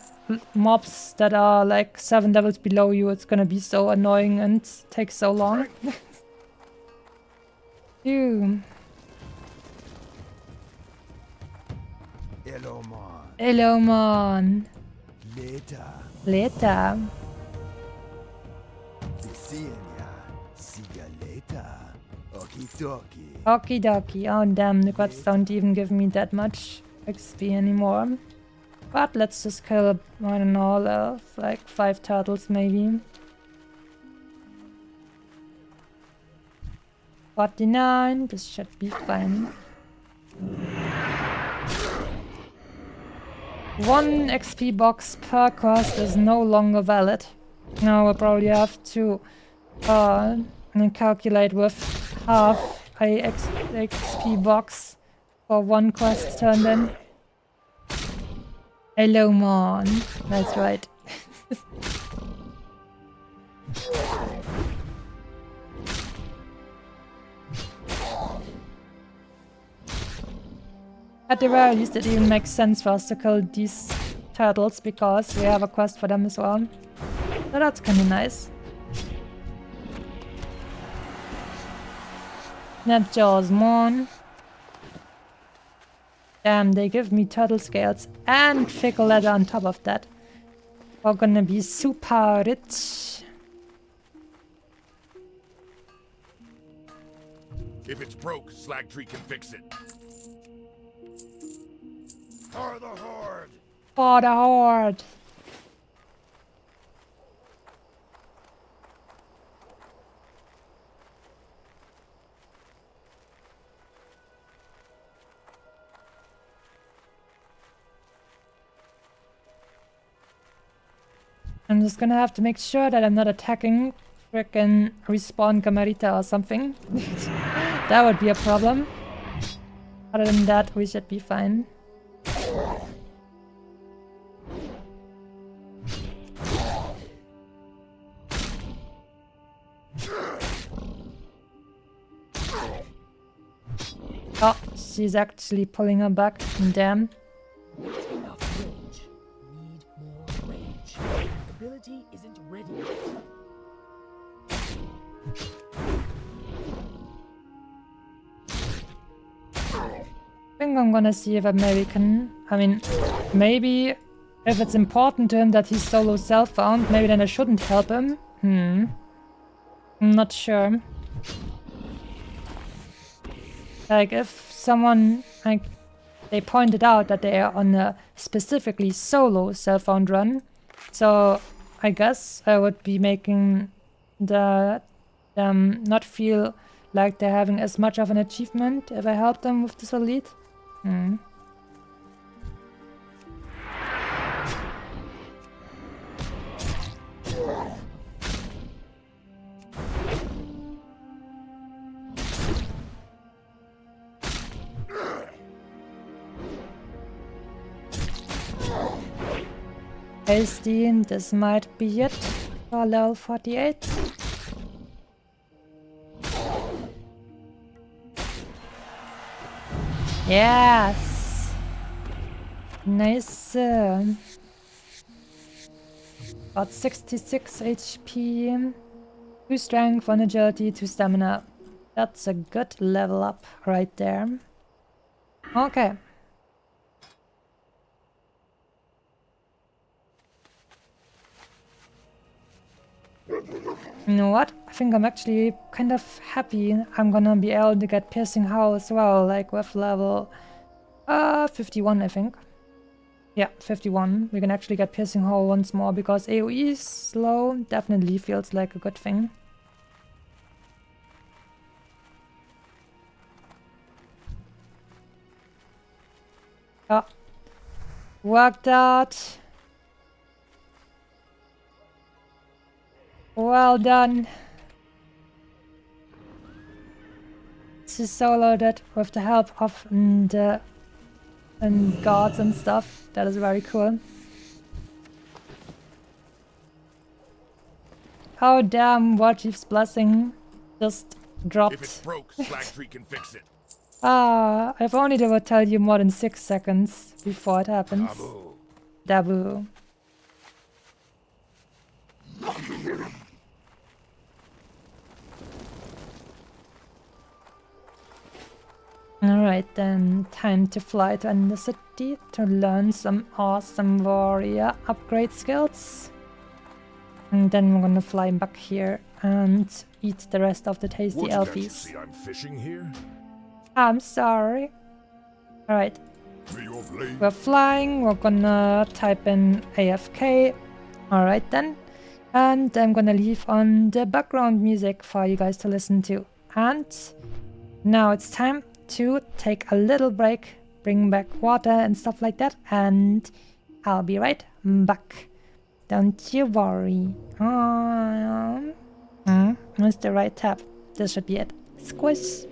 mobs that are like 7 levels below you. It's gonna be so annoying and take so long. Ew. Hello, man. Hello, man. Later. Later. See ya later. Okie dokie. Okie dokie. Oh damn, the gods don't even give me that much XP anymore. But let's just kill, I don't know, like 5 turtles maybe. 49, this should be fine. 1 XP box per quest is no longer valid. Now we'll probably have to calculate with half a XP box for 1 quest turned in. Hello, Mon. That's right. At the very least, it even makes sense for us to kill these turtles because we have a quest for them as well. So that's kind of nice. Snapjaws, Mon. Damn, they give me turtle scales and fickle leather on top of that. We're gonna be super rich. If it's broke, Slagtree can fix it. For the Horde! For the Horde! I'm just gonna have to make sure that I'm not attacking frickin' respawn Gamarita or something. That would be a problem. Other than that, we should be fine. Oh, she's actually pulling her back. Damn. Not enough rage. Need more rage. The ability isn't ready yet. I think I'm gonna see if maybe can... I mean, maybe if it's important to him that he's solo self-found, maybe then I shouldn't help him. I'm not sure. Like, if someone... like, they pointed out that they are on a specifically solo self-found run, so I guess I would be making the not feel like they're having as much of an achievement if I help them with this elite. Hmm. Hasty, this might be it for level 48. Yes! Nice. Got 66 HP, 2 strength, 1 agility, 2 stamina. That's a good level up right there. Okay. You know what? I think I'm actually kind of happy I'm gonna be able to get Piercing Howl as well, like with level 51, I think. Yeah, 51. We can actually get Piercing Howl once more because AoE is slow. Definitely feels like a good thing. Yeah. Worked out. Well done. She soloed it with the help of the guards and stuff. That is very cool. Oh damn, Warchief's blessing just dropped. If it's broke, Slagtree can fix it. Ah, if only they would tell you more than 6 seconds before it happens. Dabu. Dabu. Alright then, time to fly to Ender City to learn some awesome warrior upgrade skills. And then we're gonna fly back here and eat the rest of the tasty Can't you elfies. see I'm fishing here? I'm sorry. Alright, May your blade we're flying, we're gonna type in AFK. Alright then. And I'm gonna leave on the background music for you guys to listen to. And now it's time to take a little break, bring back water and stuff like that, and I'll be right back. Don't you worry. That's the right tab. This should be it. Squish.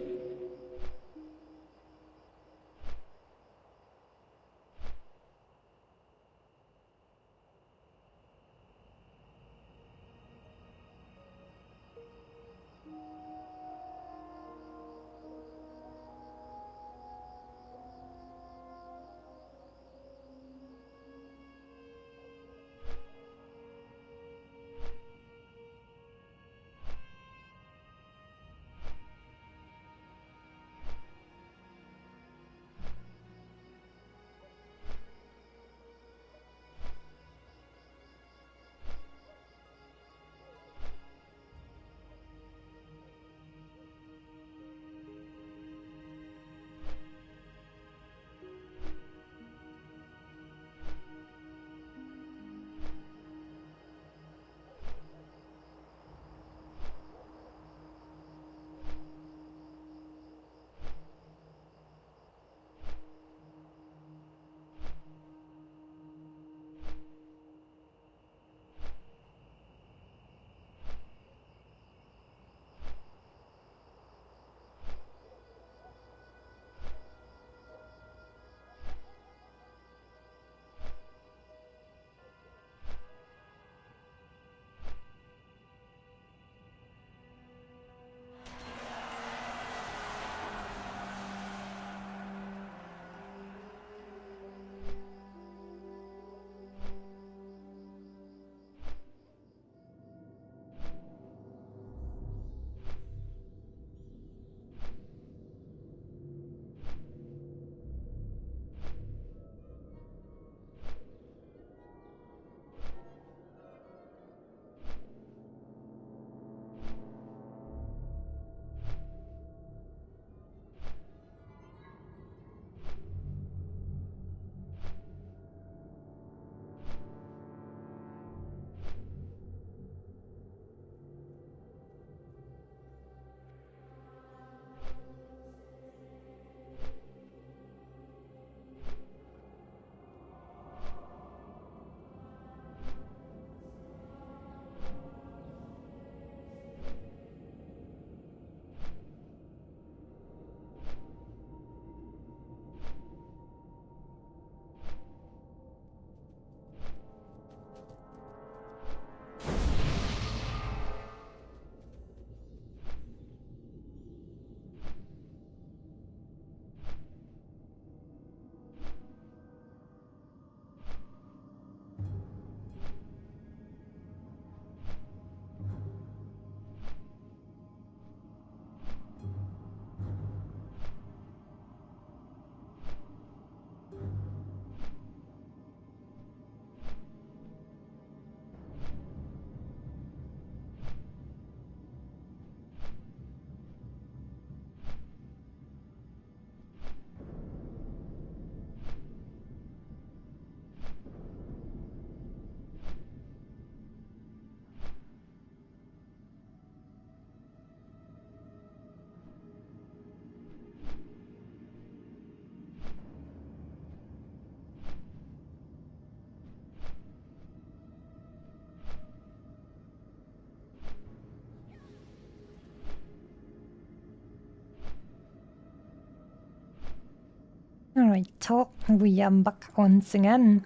Alright, so we are back once again,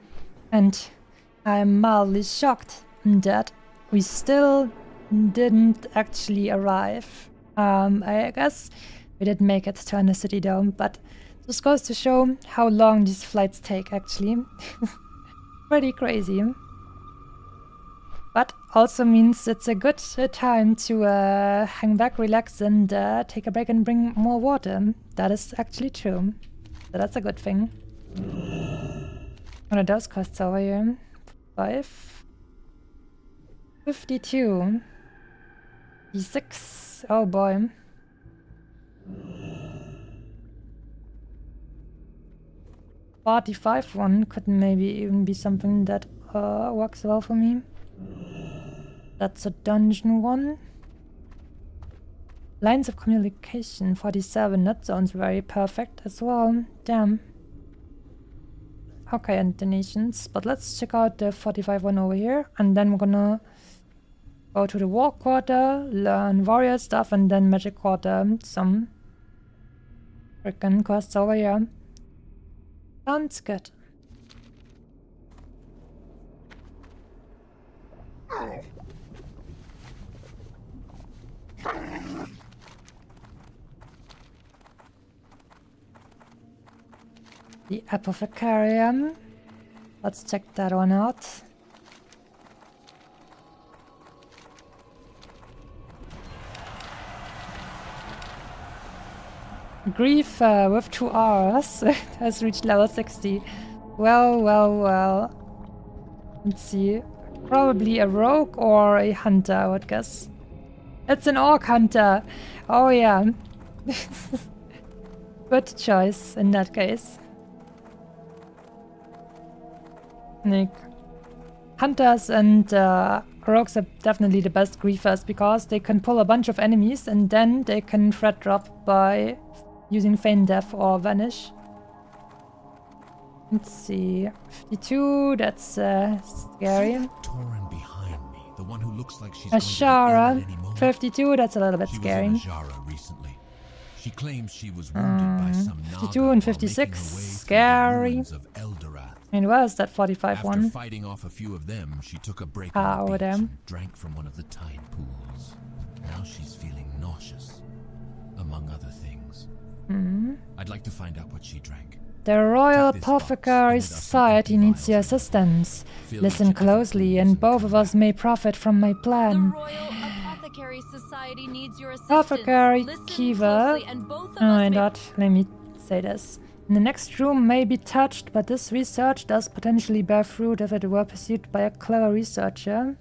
and I'm mildly shocked that we still didn't actually arrive. I guess we did make it to Under City Dome, but this goes to show how long these flights take actually. Pretty crazy. But also means it's a good time to hang back, relax, and take a break and bring more water. That is actually true. So that's a good thing. What are those costs over here? 5. 52. 56. Oh boy. $45 one could maybe even be something that works well for me. That's a dungeon one. Lines of communication 47. That sounds very perfect as well. Damn. Okay, and donations. But let's check out the 45 one over here. And then we're gonna go to the War Quarter, learn warrior stuff, and then Magic Quarter. Some freaking quests over here. Sounds good. The Apothecarium. Let's check that one out. Grief with 2 R's has reached level 60. Well, well, well. Let's see. Probably a rogue or a hunter, I would guess. It's an orc hunter. Oh yeah. Good choice in that case. Like, hunters and rogues are definitely the best griefers because they can pull a bunch of enemies and then they can threat drop by using Feign Death or Vanish. Let's see. 52, that's scary. Tauren behind me, the one who looks like she's Ashara, 52, that's a little bit scary. She was in Ajara recently. She claims she was wounded by some 52 and 56, scary. And where is that 45 one? After fighting off a few of them, she took a break on the beach and drank from one of the tide pools. Now she's feeling nauseous, among other things. I'd like to find out what she drank. The Royal Apothecary Society needs your assistance. Listen closely and both of us may profit from my plan. The Royal Apothecary Society needs your assistance. Apothecary Listen Kiva. closely and both of Oh us my may god, let me say this. The next room may be touched, but this research does potentially bear fruit if it were pursued by a clever researcher.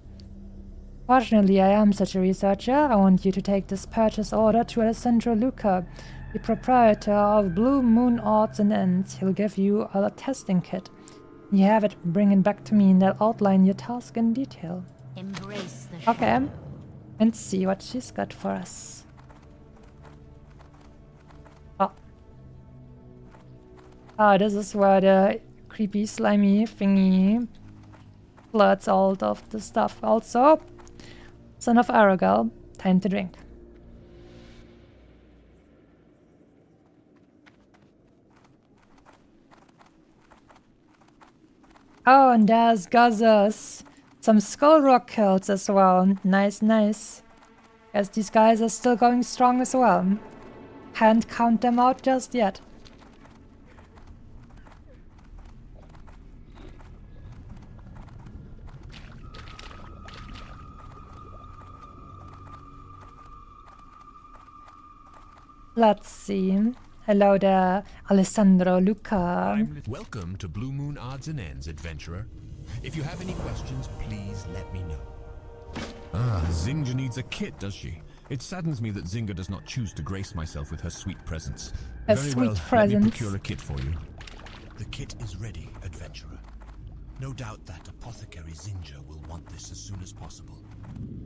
Fortunately, I am such a researcher. I want you to take this purchase order to Alessandro Luca, the proprietor of Blue Moon Odds and Ends. He'll give you a testing kit. You have it, bring it back to me and I'll outline your task in detail. embrace the Okay, and see what she's got for us. Ah, this is where the creepy, slimy thingy flirts all of the stuff. Also, son of Aragal, time to drink. Oh, and there's Guzzers. Some Skull Rock kills as well. Nice, nice. Guess these guys are still going strong as well. Can't count them out just yet. Let's see. Hello there, Alessandro Luca. Welcome to Blue Moon Odds and Ends, adventurer. If you have any questions, please let me know. Ah, Zinga needs a kit, does she? It saddens me that Zinga does not choose to grace myself with her sweet presence. Very well, let me procure a kit for you. The kit is ready, adventurer. No doubt that Apothecary Zinja will want this as soon as possible.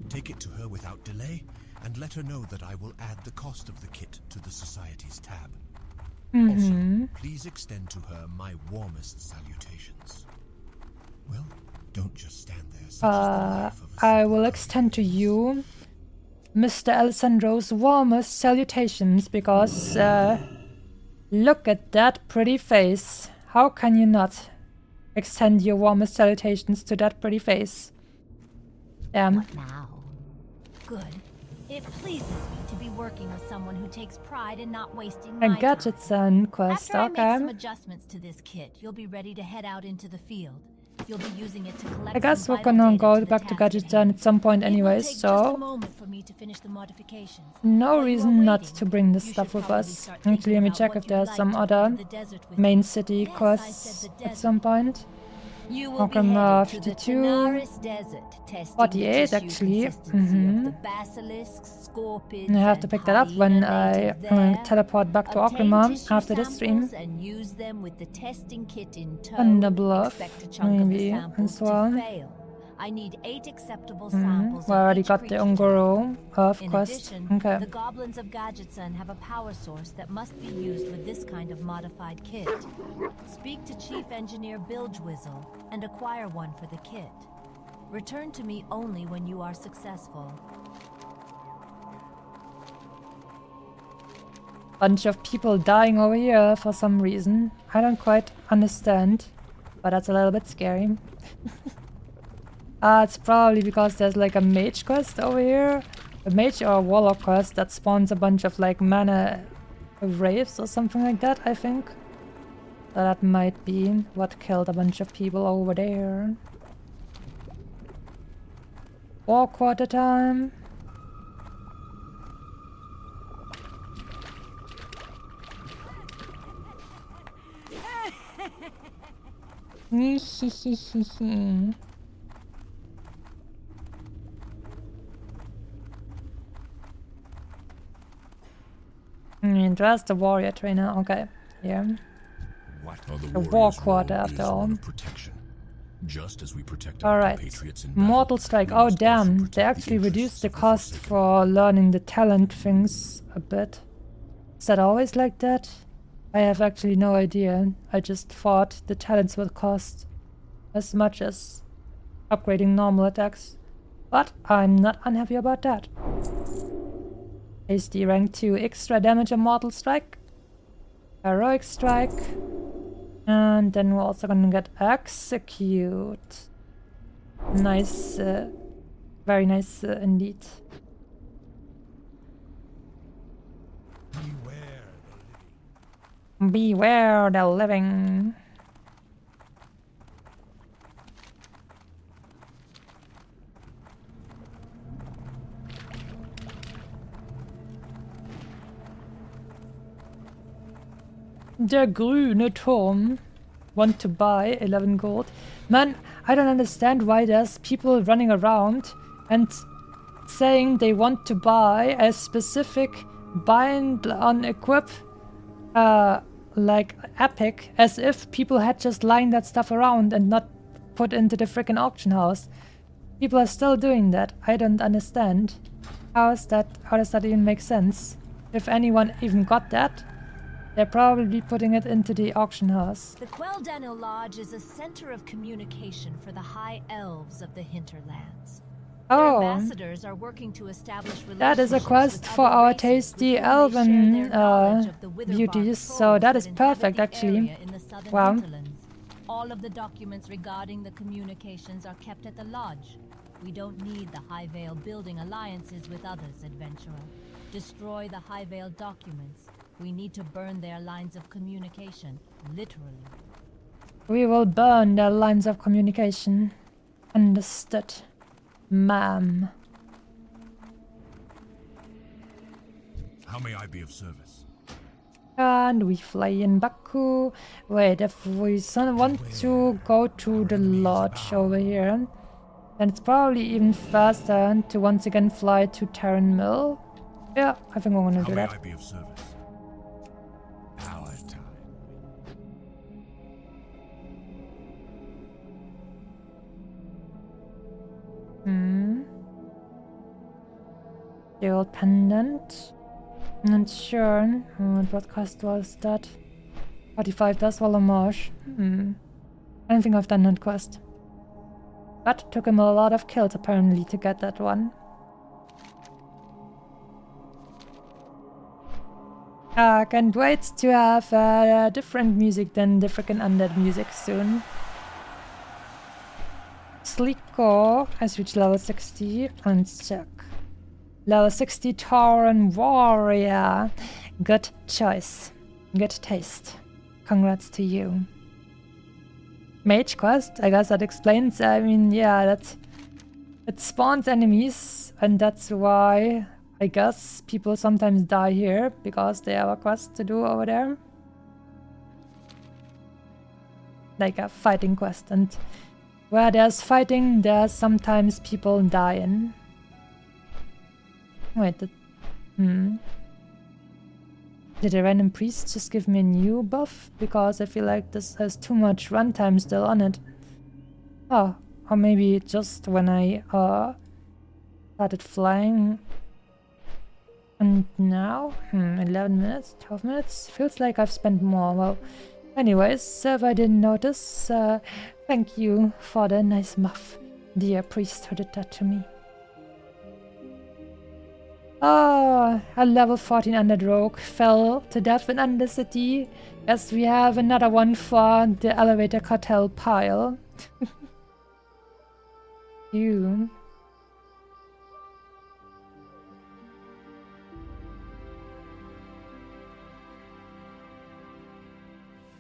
Take it to her without delay, and let her know that I will add the cost of the kit to the Society's tab. Also, please extend to her my warmest salutations. Well, don't just stand there. Such is the life of a I will extend to you Mr. Alessandro's warmest salutations because Look at that pretty face. How can you not extend your warmest salutations to that pretty face? What now? Good. It pleases me to be working with someone who takes pride in not wasting my A gadgets and quest, After I make some okay. adjustments to this kit, you'll be ready to head out into the field. You'll be using it to collect I guess some we're vital gonna data go the back to task gadgets at then hand. at some point It will anyway, take just a so moment for me to finish the modifications. no While you are reason not waiting, to bring this you stuff should with probably us. start Actually, thinking let me about check what if you'd there's like some to go other to the desert with. main city Yes, I quests said the at desert. some point. You will be Welcome, headed to the 52. Tanaris Desert, testing 48 the actually. consistency of the basilisks, scorpions, I have to pick that up when I teleport back to Oklahoma after this stream. And use them with the testing kit in tow. Thunder Bluff, Expect a chunk of the maybe samples as well. to fail. I need 8 acceptable samples. We already of each got the creature Ungoro Earth In quest. addition, Okay. the goblins of Gadgetson have a power source that must be used with this kind of modified kit. Speak to Chief Engineer Bilgewizzle and acquire one for the kit. Return to me only when you are successful. Bunch of people dying over here for some reason. I don't quite understand, but that's a little bit scary. It's probably because there's like a mage quest over here. A mage or a warlock quest that spawns a bunch of like mana wraiths or something like that, I think. So that might be what killed a bunch of people over there. War quarter time. Just the warrior trainer, okay. Yeah. What? A war quarter after all. Protection. Just as we protect our Alright. compatriots in battle, Mortal Strike. we Oh must also damn, protect they the actually interests reduced the of cost Forsaken. for learning the talent things a bit. Is that always like that? I have actually no idea. I just thought the talents would cost as much as upgrading normal attacks. But I'm not unhappy about that. Hasty rank 2, extra damage on Mortal Strike. Heroic Strike. And then we're also gonna get Execute. Nice, very nice indeed. Beware the living. Der grüne Turm. Want to buy 11 gold. Man, I don't understand why there's people running around and saying they want to buy a specific bind on equip like epic, as if people had just lying that stuff around and not put into the freaking auction house. People are still doing that. I don't understand. How does that even make sense? If anyone even got that, they're probably putting it into the auction house. The Queldanil Lodge is a center of communication for the High Elves of the Hinterlands. Oh, Their ambassadors are working to establish that is a relationships quest with for other our races tasty with whom they share elven their knowledge of the Witherbark beauties, so trolls that is inhabit perfect the actually. area in the southern Wow. hinterlands. All of the documents regarding the communications are kept at the lodge. We don't need the High Vale building alliances with others, adventurer. Destroy the High Vale documents. We need to burn their lines of communication, literally. We will burn their lines of communication. Understood, ma'am. How may I be of service? And we fly in Baku. Wait, if we want to go to the lodge over here, then it's probably even faster to once again fly to Terran Mill. Yeah, I think we're gonna How do may that. I be of service? Our time. The old pendant. Not sure. What cost was that? 45 does Marsh. I don't think I've done that quest. But took him a lot of kills apparently to get that one. Can't wait to have different music than the frickin' undead music soon. Slicko has reached level 60 and Chuck. Level 60 Tauren Warrior. Good choice. Good taste. Congrats to you. Mage quest, I guess that explains. I mean, yeah, it spawns enemies, and that's why I guess people sometimes die here because they have a quest to do over there. Like a fighting quest, and where there's fighting, there's sometimes people dying. Wait, did a random priest just give me a new buff? Because I feel like this has too much runtime still on it. Oh, or maybe just when I started flying. And now? 11 minutes? 12 minutes? Feels like I've spent more. Well, anyways, if I didn't notice, thank you for the nice muff, dear priest who did that to me. Oh, a level 14 undead rogue fell to death in Undercity. Yes, we have another one for the elevator cartel pile. You.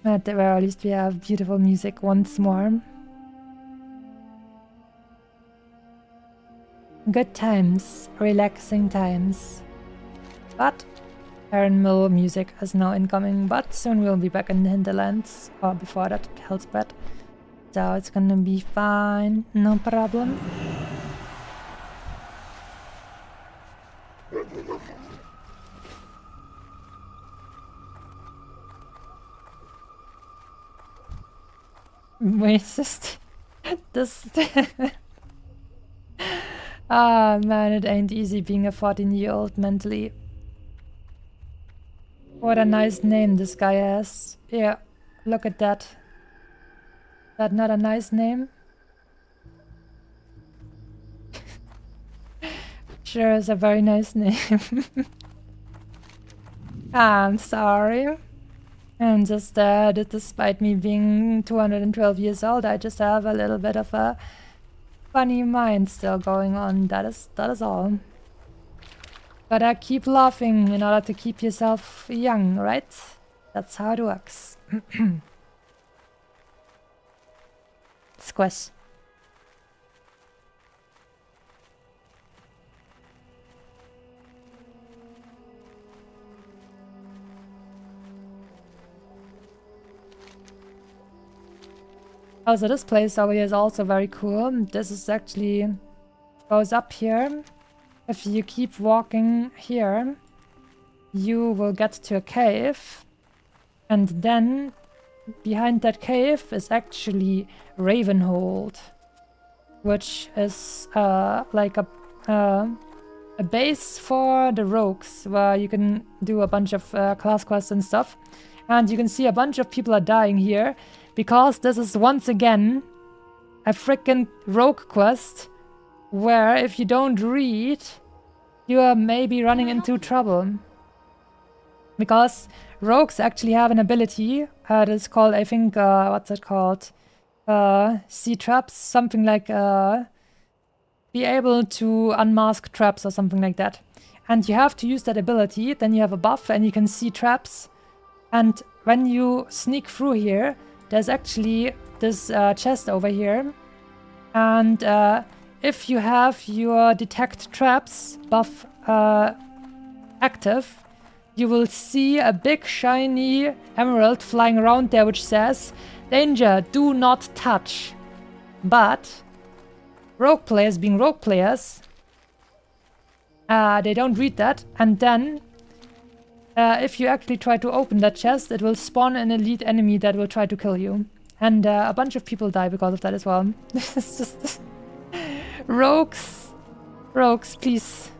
At the very least, we have beautiful music once more. Good times, relaxing times. But Iron Mill music is now incoming, but soon we'll be back in the hinterlands, or before that, Hell's Bed. So it's gonna be fine, no problem. Wait, just this. Ah, man, it ain't easy being a 14-year-old mentally. What a nice name this guy has. Yeah, look at that. That not a nice name? Sure is a very nice name. I'm sorry. And just despite me being 212 years old, I just have a little bit of a funny mind still going on. That is all. Gotta keep laughing in order to keep yourself young, right? That's how it works. Squish. Also, this place over here is also very cool. This is actually goes up here. If you keep walking here, you will get to a cave. And then behind that cave is actually Ravenhold, which is like a base for the rogues, where you can do a bunch of class quests and stuff. And you can see a bunch of people are dying here, because this is once again a freaking rogue quest, where if you don't read, you are maybe running into trouble. Because rogues actually have an ability that is called, I think, what's it called? See traps, something like be able to unmask traps or something like that. And you have to use that ability, then you have a buff and you can see traps. And when you sneak through here, there's actually this chest over here. And if you have your detect traps buff active, you will see a big shiny emerald flying around there which says, "Danger, do not touch." But rogue players, being rogue players, they don't read that, and then if you actually try to open that chest, it will spawn an elite enemy that will try to kill you. And a bunch of people die because of that as well. It's just... Rogues, please.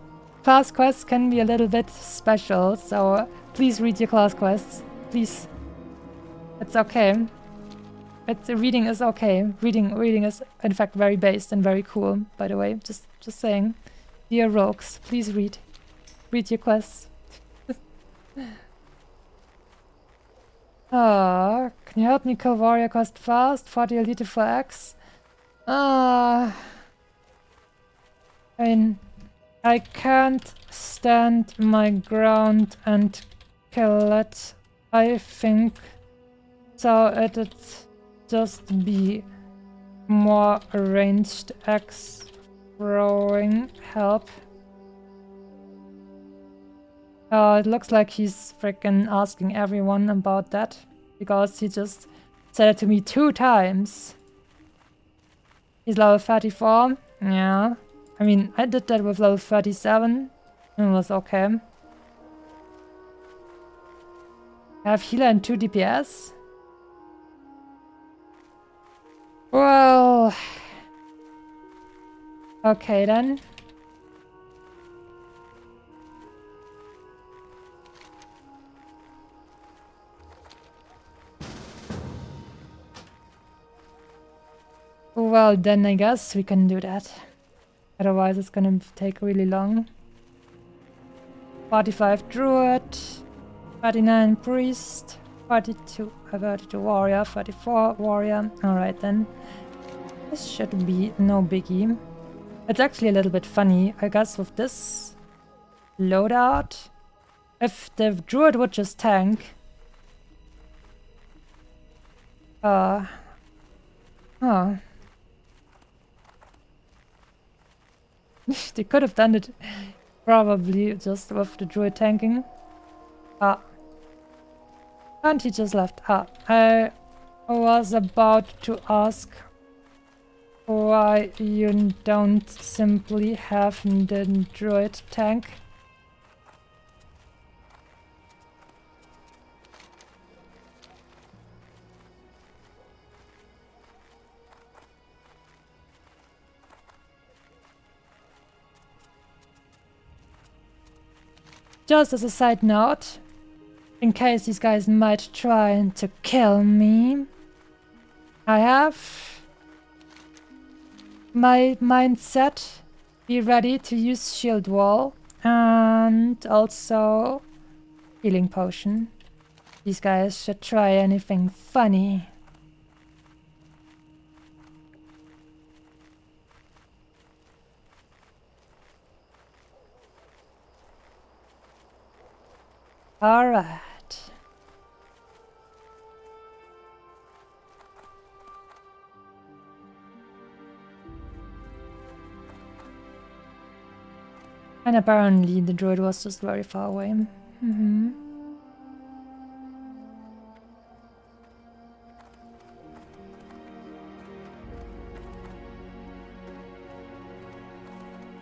Class quests can be a little bit special, so please read your class quests. Please. It's okay. Reading is okay. Reading is in fact very based and very cool, by the way. Just saying. Dear rogues, please read. Read your quests. Ah, can you help me kill warrior cost fast? 40 elite for X. I mean, I can't stand my ground and kill it, I think. So it'd just be more ranged X throwing help. It looks like he's freaking asking everyone about that, because he just said it to me 2 times. He's level 34. Yeah. I mean, I did that with level 37. And it was okay. I have healer and 2 DPS. Well... Okay then. Well, then I guess we can do that. Otherwise it's gonna take really long. 45 druid, 39 priest, 42 warrior, 34 warrior. Alright then. This should be no biggie. It's actually a little bit funny, I guess, with this loadout. If the druid would just tank. Huh. They could have done it probably just with the druid tanking. And he just left. I was about to ask why you don't simply have the druid tank. Just as a side note, in case these guys might try to kill me, I have my mindset, be ready to use shield wall and also healing potion. These guys should try anything funny. Alright. And apparently the druid was just very far away.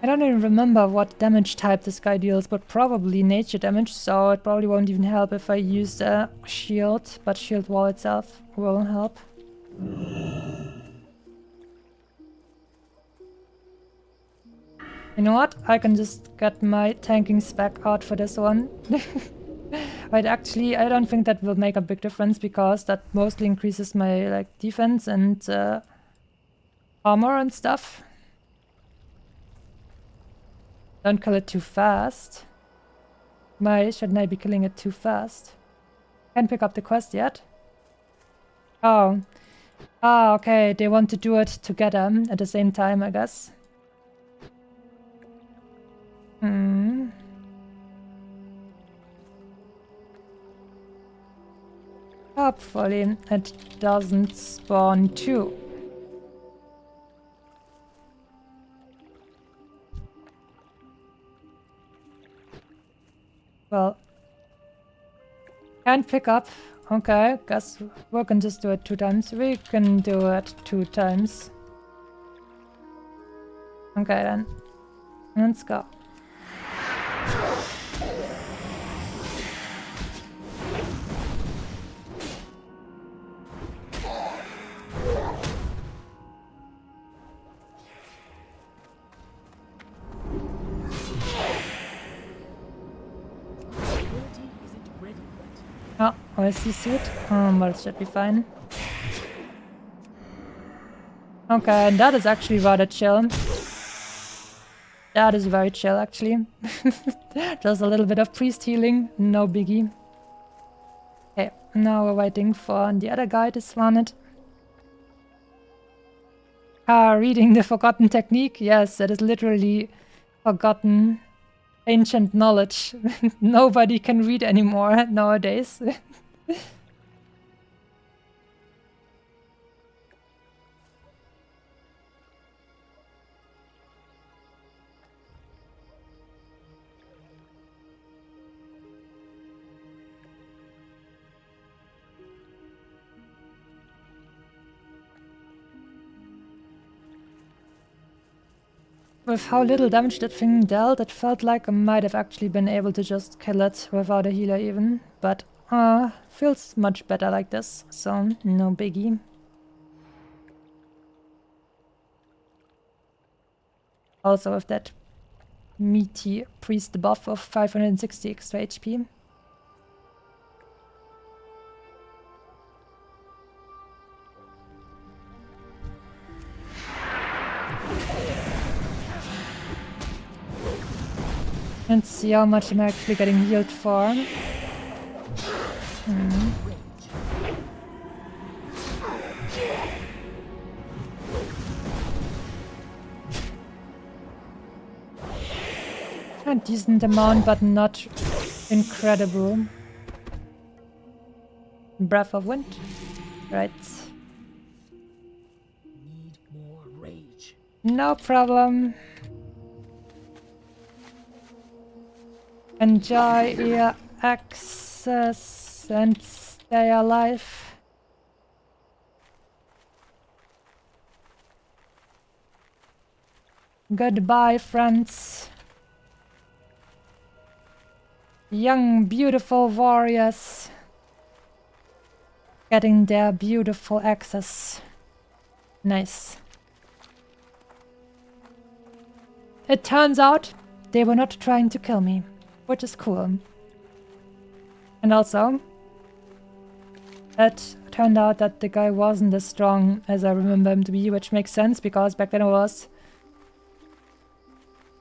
I don't even remember what damage type this guy deals, but probably nature damage, so it probably won't even help if I use a shield, but shield wall itself will help. You know what? I can just get my tanking spec out for this one. But actually, I don't think that will make a big difference, because that mostly increases my defense and armor and stuff. Don't kill it too fast. Why shouldn't I be killing it too fast? Can't pick up the quest yet. Oh. Ah, okay. They want to do it together at the same time, I guess. Hopefully it doesn't spawn too. Well, can't pick up. Okay, guess we can just do it 2 times. We can do it 2 times. Okay then. Let's go. Oh, OSC suit? Well, it should be fine. Okay, that is actually rather chill. That is very chill, actually. Just a little bit of priest healing, no biggie. Okay, now we're waiting for the other guy to spawn it. Reading the forgotten technique. Yes, that is literally forgotten ancient knowledge. Nobody can read anymore nowadays. With how little damage that thing dealt, it felt like I might have actually been able to just kill it without a healer even. But feels much better like this, so no biggie. Also with that meaty priest buff of 560 extra HP. Let's see how much I'm actually getting healed for. A decent amount, but not incredible. Breath of Wind. Right. Need more rage. No problem. Enjoy your access and stay alive. Goodbye, friends. Young, beautiful warriors getting their beautiful access. Nice. It turns out they were not trying to kill me, which is cool. And also, it turned out that the guy wasn't as strong as I remember him to be, which makes sense because back then I was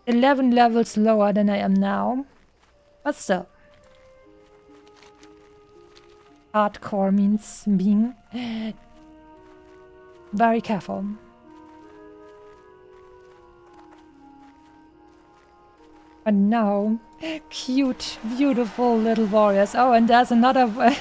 11 levels lower than I am now. But still. Hardcore means being very careful. And now, cute, beautiful little warriors. Oh, and there's another...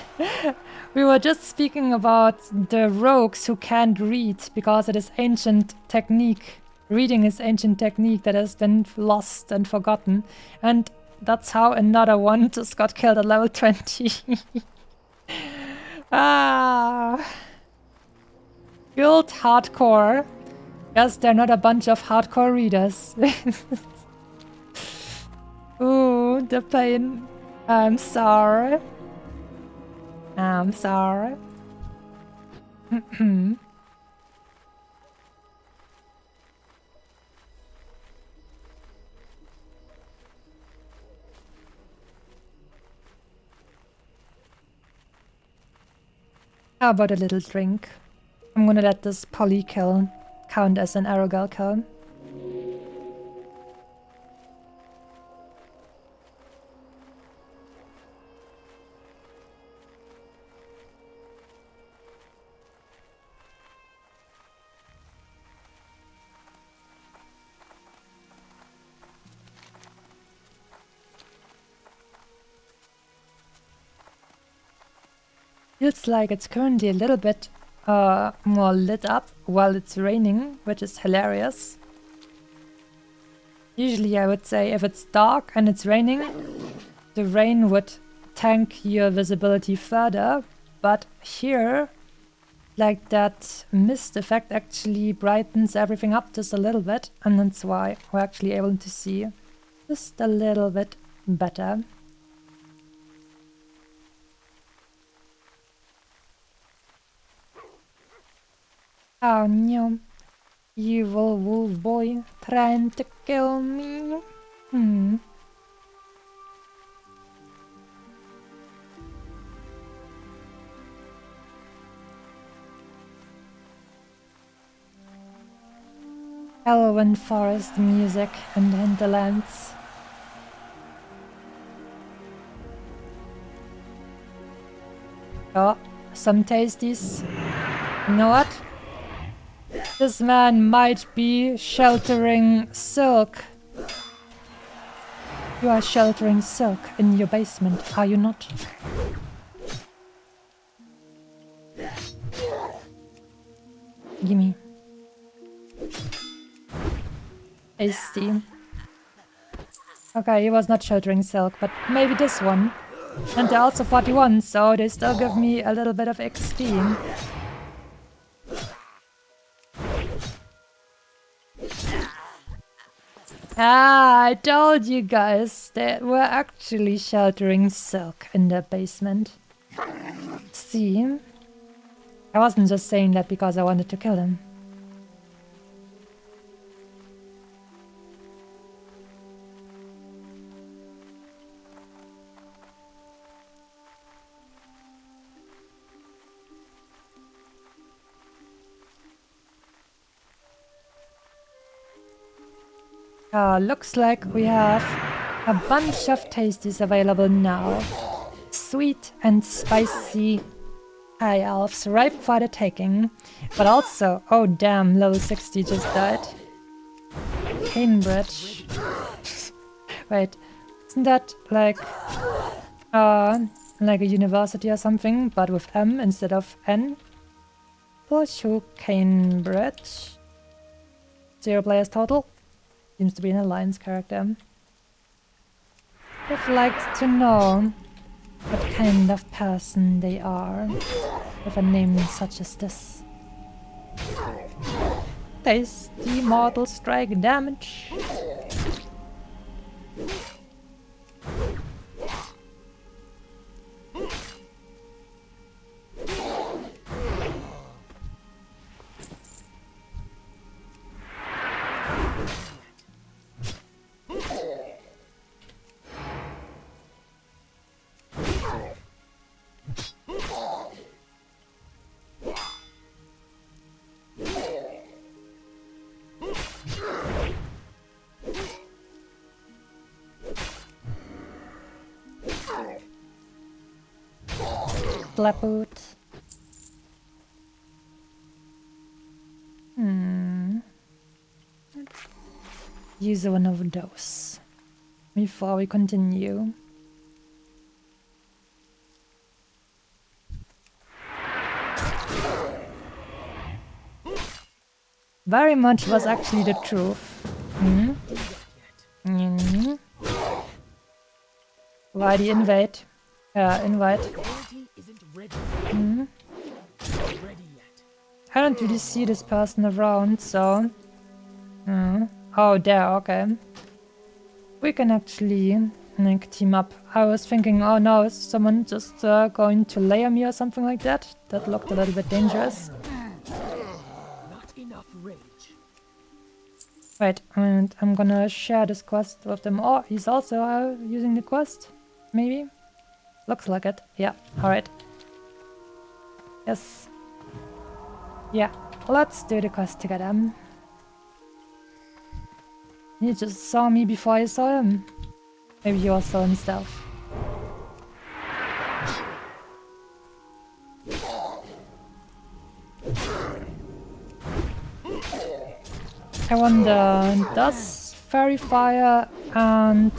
We were just speaking about the rogues who can't read because it is ancient technique. Reading is ancient technique that has been lost and forgotten. And that's how another one just got killed at level 20. Guild hardcore. Yes, they're not a bunch of hardcore readers. Ooh, the pain. I'm sorry. I'm sorry. How about a little drink? I'm gonna let this poly kill count as an Arrogal kill. Feels like it's currently a little bit more lit up while it's raining, which is hilarious. Usually I would say if it's dark and it's raining, the rain would tank your visibility further, but here, like that mist effect actually brightens everything up just a little bit, and that's why we're actually able to see just a little bit better. Oh no, evil wolf boy trying to kill me. Elven forest music and hinterlands. Oh, some tasties. You know what? This man might be sheltering Silk. You are sheltering Silk in your basement, are you not? Gimme. Tasty. Okay, he was not sheltering Silk, but maybe this one. And they're also 41, so they still give me a little bit of XP. Ah, I told you guys, they were actually sheltering Silk in their basement. See? I wasn't just saying that because I wanted to kill him. Looks like we have a bunch of tasties available now. Sweet and spicy high elves ripe for the taking. But also, oh damn, level 60 just died. Cambridge. Wait, isn't that like a university or something, but with M instead of N? Pursue Cambridge. 0 players total. Seems to be an alliance character. I'd like to know what kind of person they are with a name such as this. Tasty mortal strike damage. Clapboot. Use one of those before we continue. Very much was actually the truth. Why the invade? Invite. I don't really see this person around, so... Oh, there, okay. We can actually like, team up. I was thinking, oh no, is someone just going to layer me or something like that? That looked a little bit dangerous. Not enough rage. Wait, and I'm gonna share this quest with them. Oh, he's also using the quest? Maybe? Looks like it. Yeah, alright. Yes. Yeah, let's do the quest together. He just saw me before I saw him. Maybe he was still in stealth. I wonder, does Fairy Fire and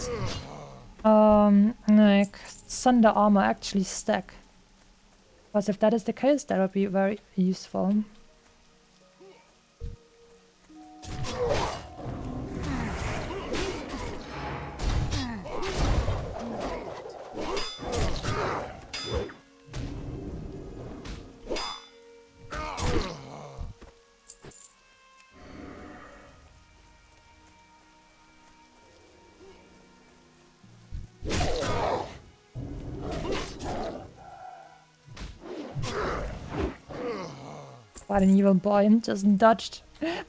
like Thunder Armor actually stack? Because if that is the case, that would be very useful. What an evil boy, just dodged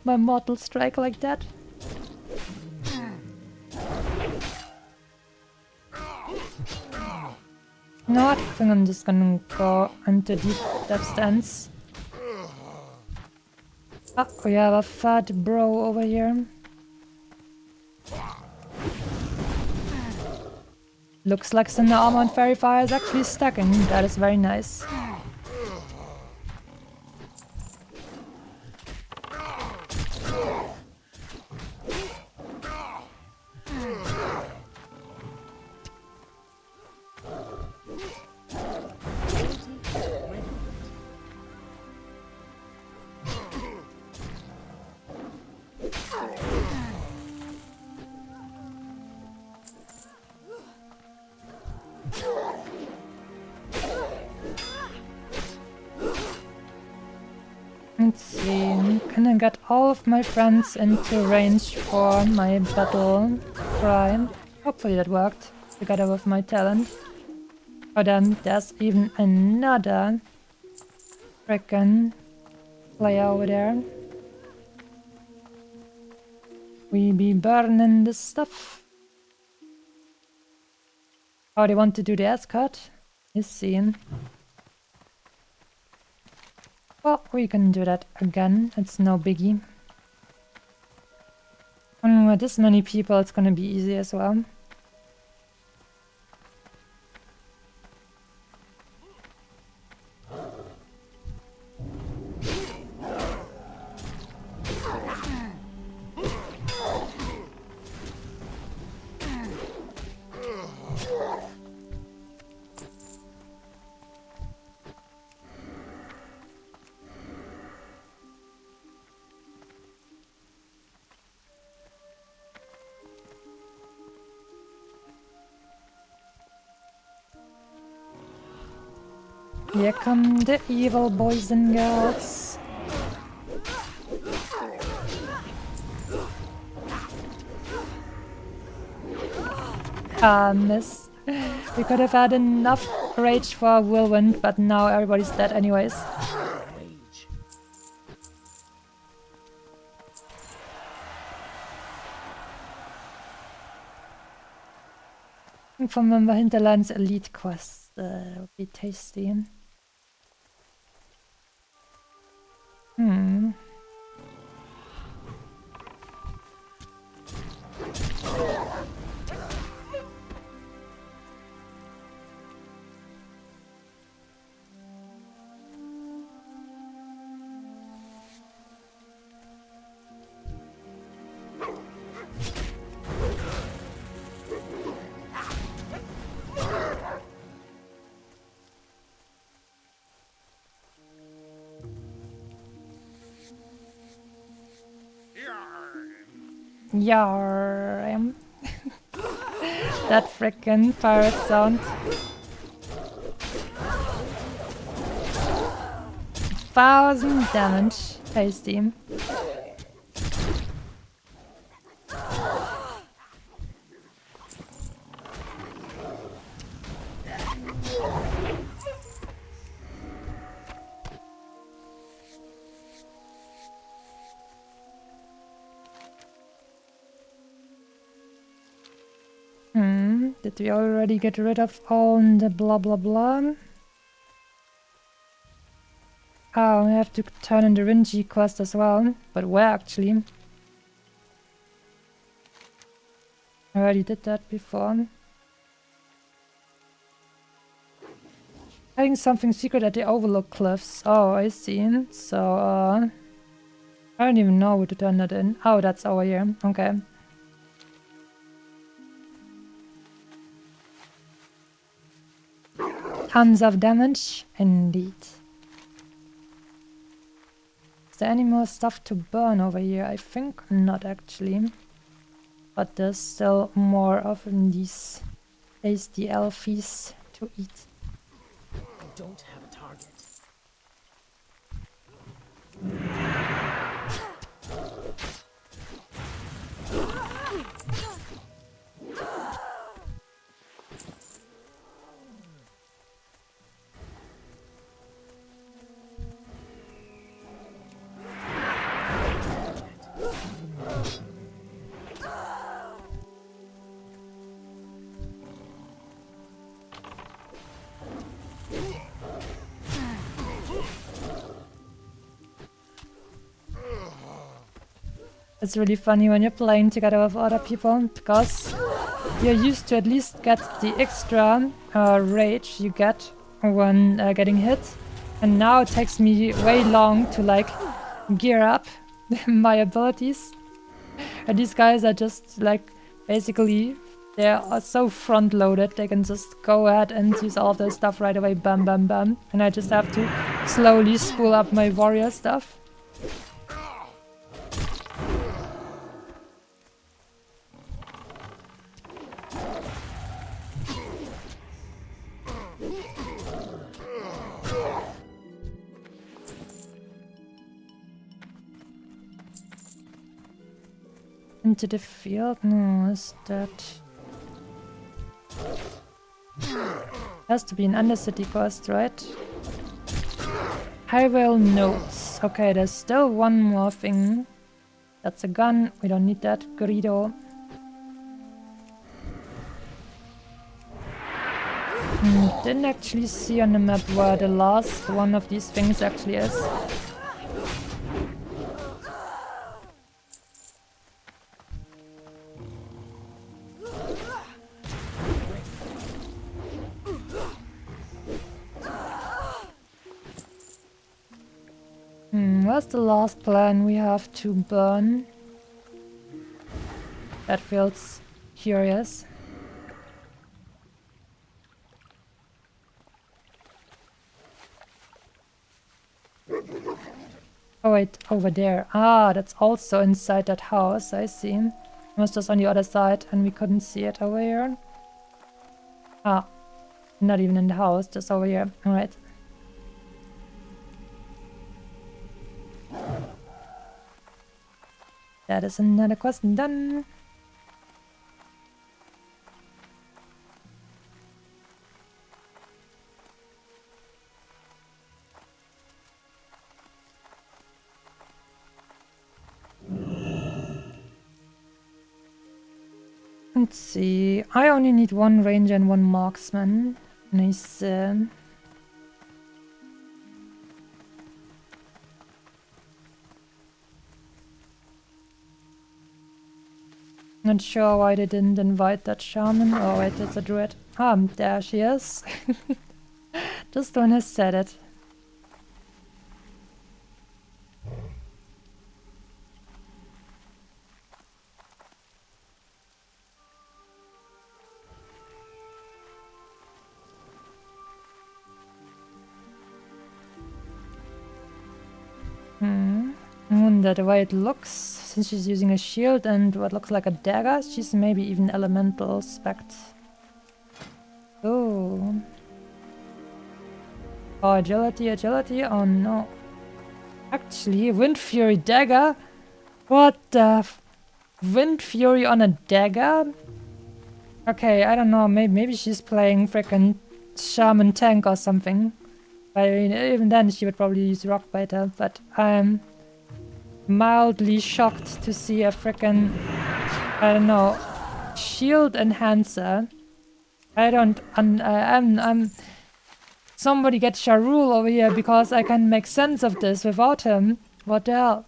my mortal strike like that. You know what? I think I'm just gonna go into deep death stance. Oh, we have a fat bro over here. Looks like Thunder Armor and Fairy Fire is actually stacking. That is very nice. and get all of my friends into range for my battle cry. Hopefully that worked, together with my talent. Oh damn, there's even another frickin' player over there. We be burning this stuff. Oh, they want to do the escort? Is seen. Well, we can do that again. It's no biggie. And with this many people, it's gonna be easy as well. Here come the evil boys and girls. Ah, miss. We could have had enough rage for a whirlwind, but now everybody's dead anyways. Rage. From Member Hinterlands Elite Quest. Would be tasty. Yarm. That frickin' pirate sound. 1000 damage. Tasty. Did we already get rid of all the blah blah blah? Oh, I have to turn in the Rinji quest as well. But where actually? I already did that before. Having something secret at the Overlook Cliffs. Oh, I see. So, I don't even know where to turn that in. Oh, that's over here. Okay. Tons of damage, indeed. Is there any more stuff to burn over here? I think not actually. But there's still more of these tasty elfies to eat. I don't have a target. It's really funny when you're playing together with other people, because you're used to at least get the extra rage you get when getting hit. And now it takes me way long to like gear up my abilities. And these guys are just like basically, they are so front loaded, they can just go ahead and use all of their stuff right away, bam bam bam. And I just have to slowly spool up my warrior stuff. Into the field? No, is that... Has to be an Undercity quest, right? Highwell notes. Okay, there's still one more thing. That's a gun. We don't need that. Greedo. Didn't actually see on the map where the last one of these things actually is. Where's the last plan we have to burn? That feels curious. Oh wait, over there. Ah, that's also inside that house, I see. It was just on the other side and we couldn't see it over here. Ah, not even in the house, just over here. Alright. That is another question done. Let's see. I only need one ranger and one marksman. Nice. Not sure why they didn't invite that shaman. Oh wait, it's a druid. Ah, there she is. Just when I said it. I wonder the way it looks, since she's using a shield and what looks like a dagger, she's maybe even elemental spect. Oh. Oh, agility, agility, oh no. Actually, Wind Fury dagger? What the Wind Fury on a dagger? Okay, I don't know, maybe she's playing frickin' Shaman tank or something. I mean, even then she would probably use Rock Biter, but I'm mildly shocked to see a frickin', I don't know, shield enhancer. I'm somebody get Sharul over here because I can make sense of this without him. What the hell?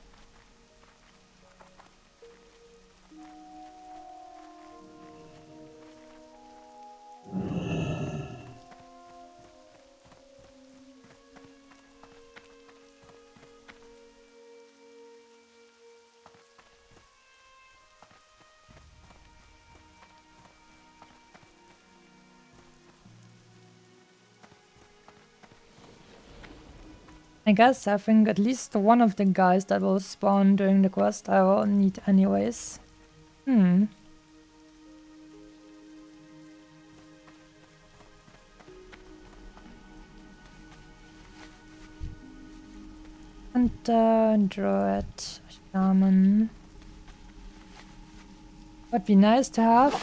I guess I think at least one of the guys that will spawn during the quest I will need anyways. And druid, shaman. Would be nice to have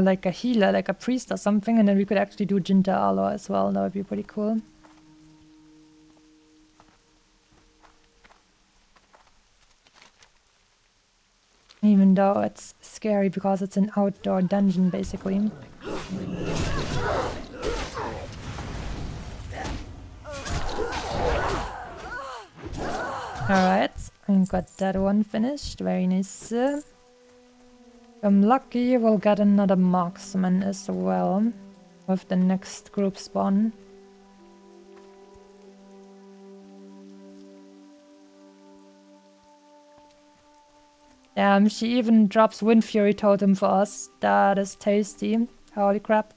like a healer, like a priest or something, and then we could actually do Jinta Alo as well. That would be pretty cool. Even though it's scary because it's an outdoor dungeon, basically. Alright, I got that one finished. Very nice. If I'm lucky, we'll get another marksman as well with the next group spawn. Damn, she even drops Wind Fury Totem for us. That is tasty. Holy crap.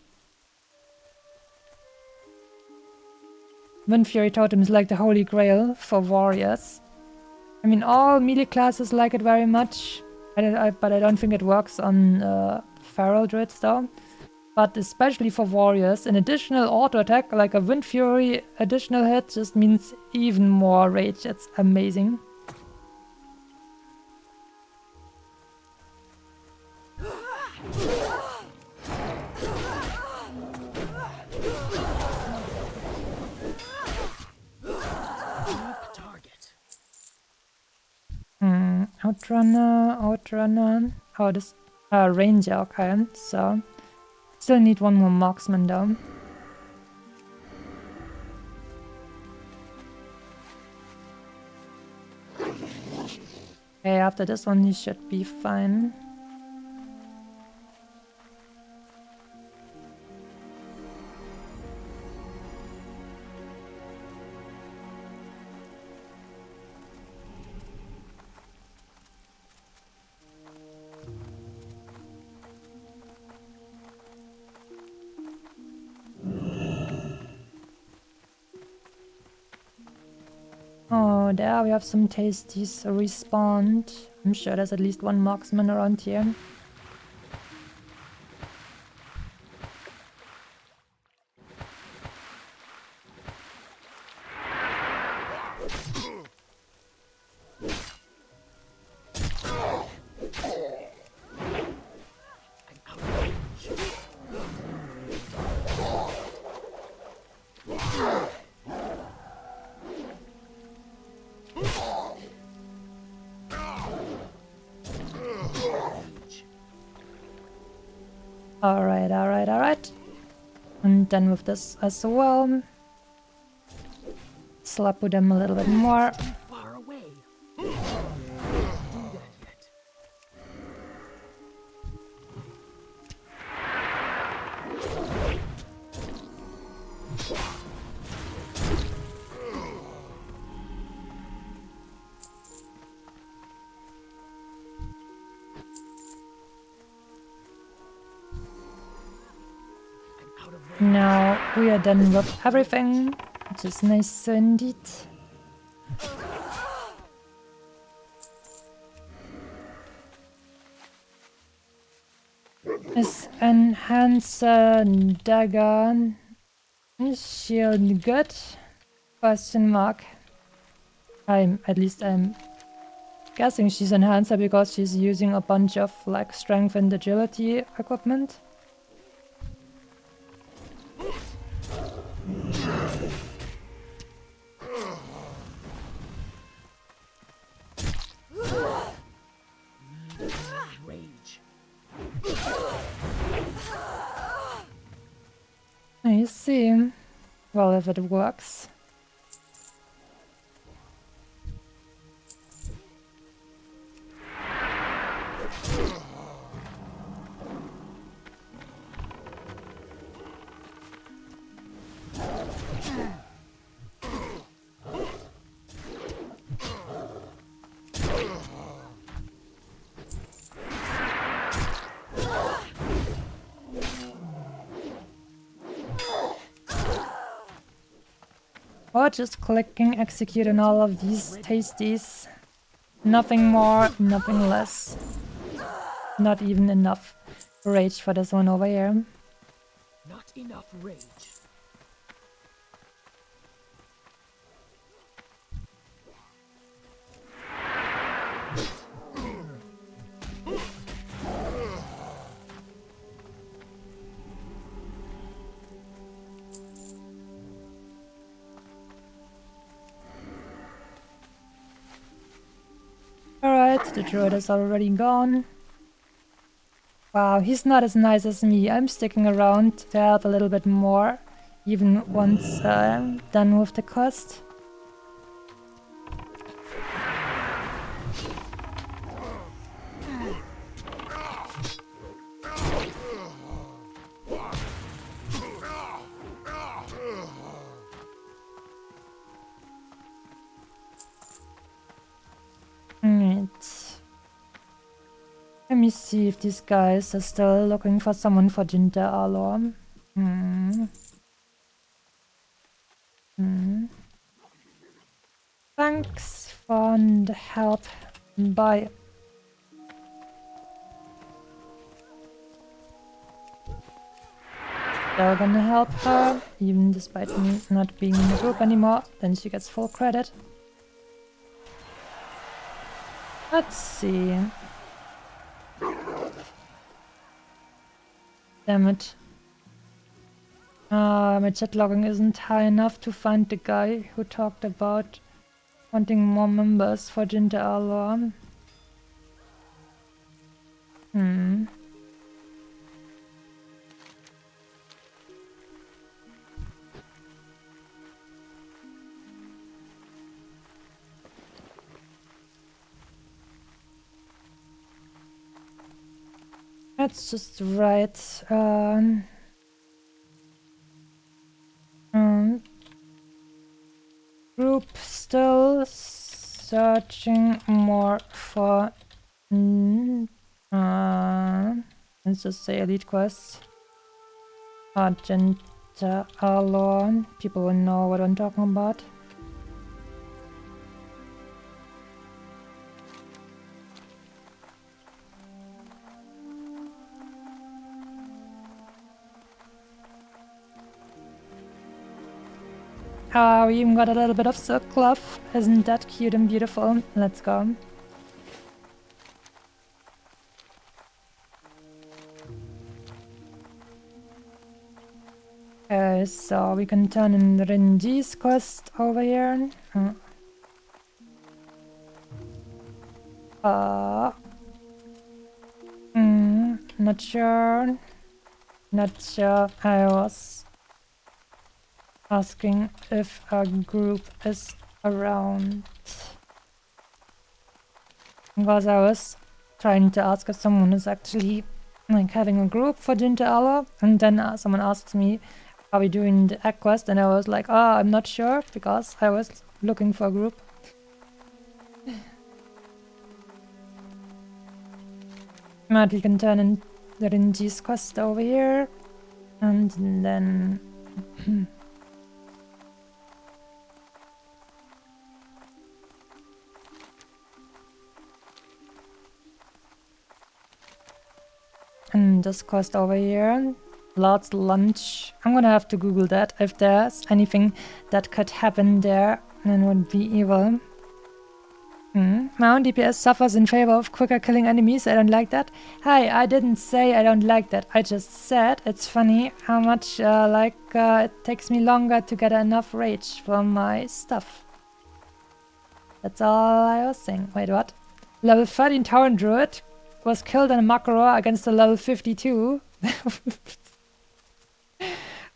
Wind Fury Totem is like the holy grail for warriors. I mean, all melee classes like it very much. But I don't think it works on Feral Druids though. But especially for warriors, an additional auto attack like a Wind Fury additional hit just means even more rage. It's amazing. Outrunner. Oh, this Ranger, okay. So, still need one more marksman though. Okay, after this one, he should be fine. Oh, there we have some tasties respawned. I'm sure there's at least one marksman around here. Alright. And done with this as well. Slap with them a little bit more. Far away. Do that yet. Now we are done with everything, which is nice indeed. Is enhancer dagger shield good? Question mark. I'm guessing she's enhancer because she's using a bunch of like strength and agility equipment. Rage. I see. Well, if it works. Or just clicking execute on all of these tasties. Nothing more, nothing less. Not even enough rage for this one over here. Not enough rage. Alright, the druid is already gone. Wow, he's not as nice as me. I'm sticking around to help a little bit more, even once I'm done with the quest. Let me see if these guys are still looking for someone for Jinta Alor. Thanks for the help. Bye. They're gonna help her, even despite me not being in the group anymore. Then she gets full credit. Let's see. Damn it. My chat logging isn't high enough to find the guy who talked about wanting more members for Jinta Alor. Let's just write group still searching more for let's just say elite quests. Argent Alone. People will know what I'm talking about. We even got a little bit of silk cloth. Isn't that cute and beautiful? Let's go. Okay, so we can turn in Renji's quest over here. Not sure. Not sure. I was asking if a group is around. Because I was trying to ask if someone is actually like having a group for Jinta, and then someone asks me, are we doing the egg quest? And I was like, oh, I'm not sure, because I was looking for a group. But we can turn in the Rinji's quest over here, and then and this quest over here, Lord's Lunch. I'm gonna have to Google that. If there's anything that could happen there, then it would be evil. My own DPS suffers in favor of quicker killing enemies. I don't like that. Hi, I didn't say I don't like that. I just said it's funny how much it takes me longer to get enough rage from my stuff. That's all I was saying. Wait, what? Level 13 Tauren Druid was killed in a Makarov against a level 52.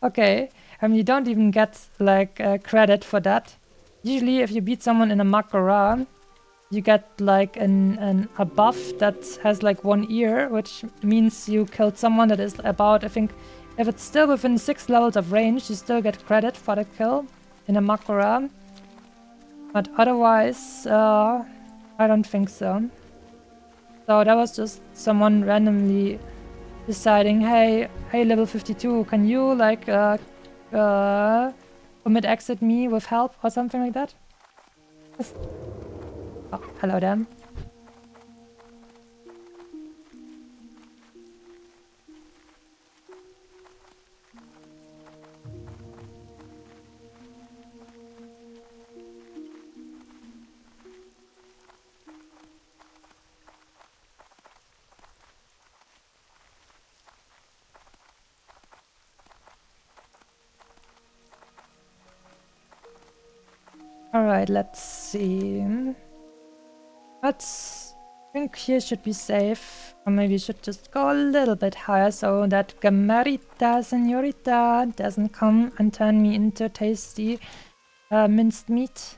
Okay, you don't even get credit for that. Usually if you beat someone in a Makarov, you get a buff that has one ear, which means you killed someone that is about, I think, if it's still within 6 levels of range, you still get credit for the kill in a Makura. But otherwise, I don't think so. So that was just someone randomly deciding, hey, level 52, can you commit exit me with help or something like that? Oh, hello there. Alright, let's see. I think here should be safe. Or maybe we should just go a little bit higher so that Gamarita Senorita doesn't come and turn me into tasty minced meat.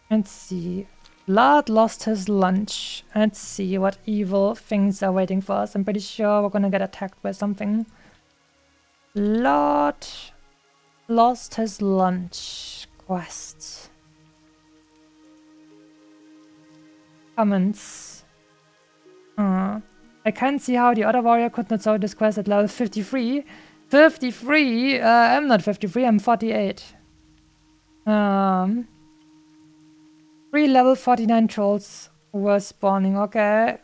Let's see. Lord lost his lunch. Let's see what evil things are waiting for us. I'm pretty sure we're gonna get attacked by something. Lord lost his lunch. Quest. Comments. I can't see how the other warrior could not solve this quest at level 53. 53? I'm not 53, I'm 48. 3 level 49 trolls were spawning, okay.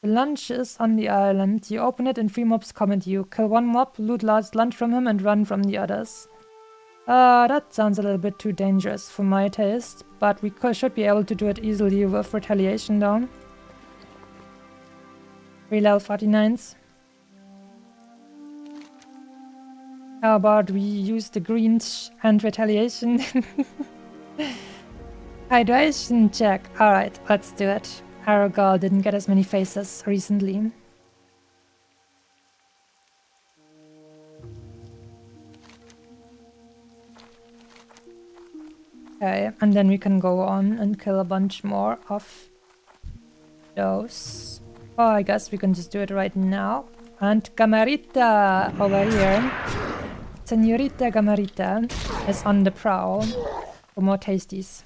The lunch is on the island. You open it and 3 mobs come at you. Kill 1 mob, loot last lunch from him and run from the others. That sounds a little bit too dangerous for my taste, but we should be able to do it easily with retaliation though. 3 level 49s. How about we use the green and retaliation? Hydration check. Alright, let's do it. Our girl didn't get as many faces recently. Okay, and then we can go on and kill a bunch more of those. Oh, I guess we can just do it right now. And Gamarita over here, Senorita Gamarita, is on the prowl for more tasties.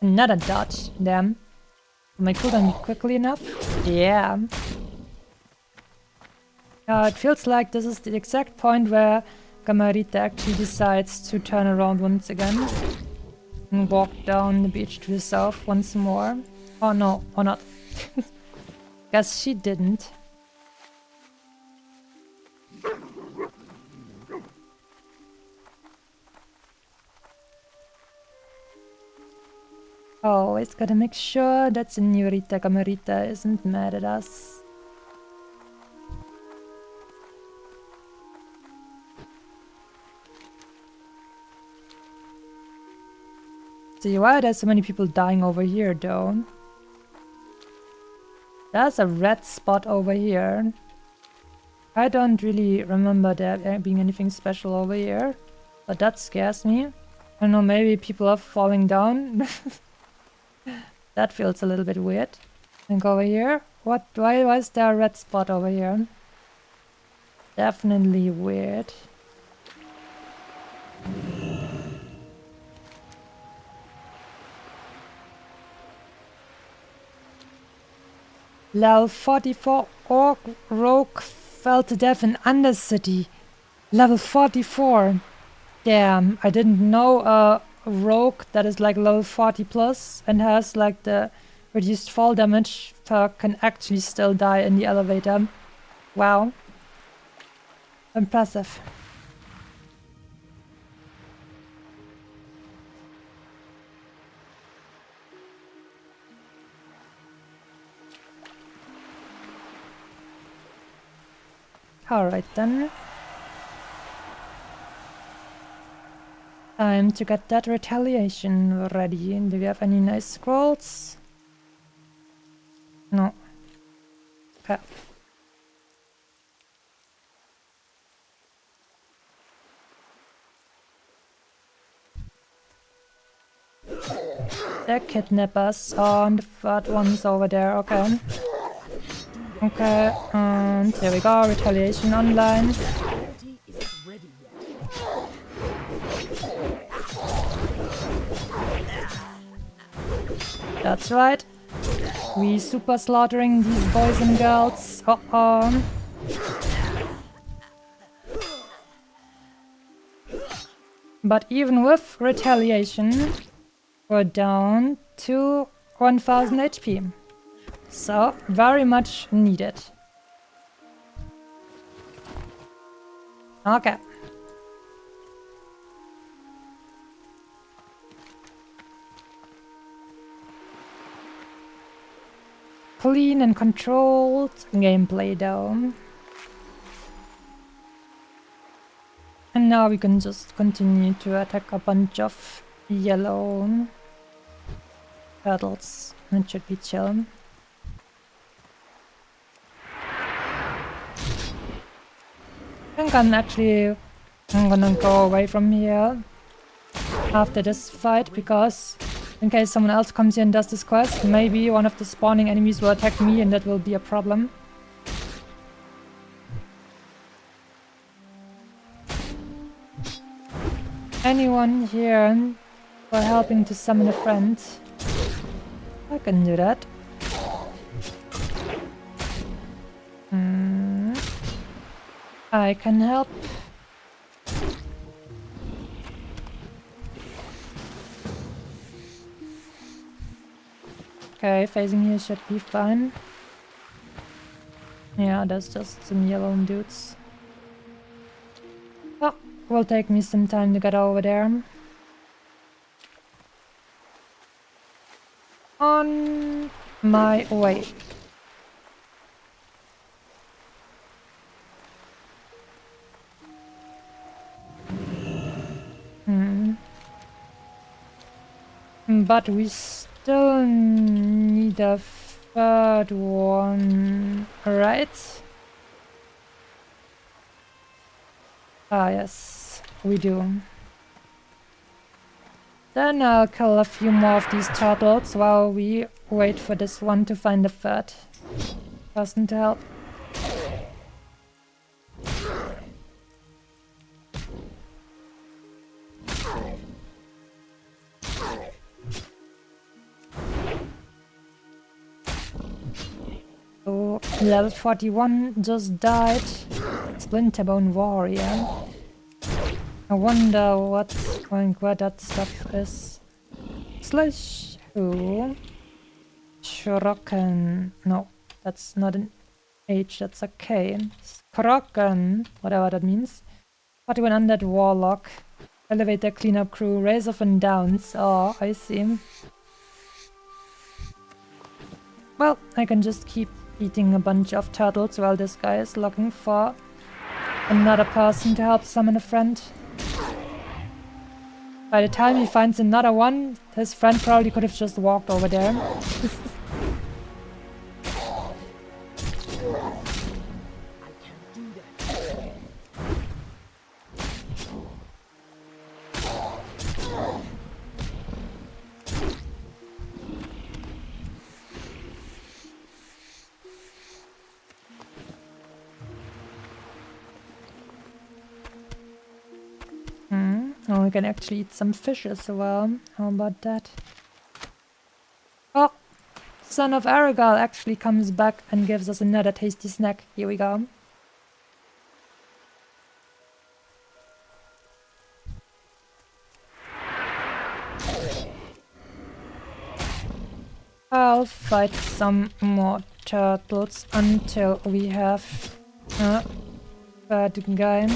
Another dodge, damn. Am I cooldown quickly enough? Yeah. It feels like this is the exact point where Gamarita actually decides to turn around once again and walk down the beach to the south once more. Oh no, or not. Guess she didn't. Always gotta make sure that Senorita Gamarita isn't mad at us. See, why are there so many people dying over here, though? There's a red spot over here. I don't really remember there being anything special over here, but that scares me. I don't know, maybe people are falling down. That feels a little bit weird. And go over here. What? Why is there a red spot over here? Definitely weird. Level 44 Orc Rogue fell to death in Undercity. Level 44. Damn, I didn't know a rogue that is like level 40 plus and has like the reduced fall damage perk can actually still die in the elevator. Wow. Impressive. Alright then. Time to get that retaliation ready. Do we have any nice scrolls? No. Okay. The kidnappers on the third one's over there, okay. Okay, and here we go, retaliation online. That's right. We super slaughtering these boys and girls. Uh-oh. But even with retaliation, we're down to 1000 HP. So, very much needed. Okay. Clean and controlled gameplay though. And now we can just continue to attack a bunch of yellow turtles. It should be chill. I think I'm gonna go away from here after this fight, because in case someone else comes here and does this quest, maybe one of the spawning enemies will attack me and that will be a problem. Anyone here for helping to summon a friend? I can do that. I can help. Okay, phasing here should be fine. Yeah, there's just some yellow dudes. Oh, will take me some time to get over there. On my way. But we still need a Third one, right? Ah, yes, we do. Then I'll kill a few more of these turtles while we wait for this one to find a third person to help. So, level 41 just died. Splinterbone Warrior. I wonder where that stuff is. Slash who? Shrocken. No, that's not an H, that's a K. Skrocken, whatever that means. 41 Undead Warlock. Elevator cleanup crew. Raise of and Downs. Oh, I see. Well, I can just keep eating a bunch of turtles while this guy is looking for another person to help summon a friend. By the time he finds another one, his friend probably could have just walked over there. Oh, we can actually eat some fish as well. How about that? Oh! Son of Aragal actually comes back and gives us another tasty snack. Here we go. I'll fight some more turtles until we have a bad guy.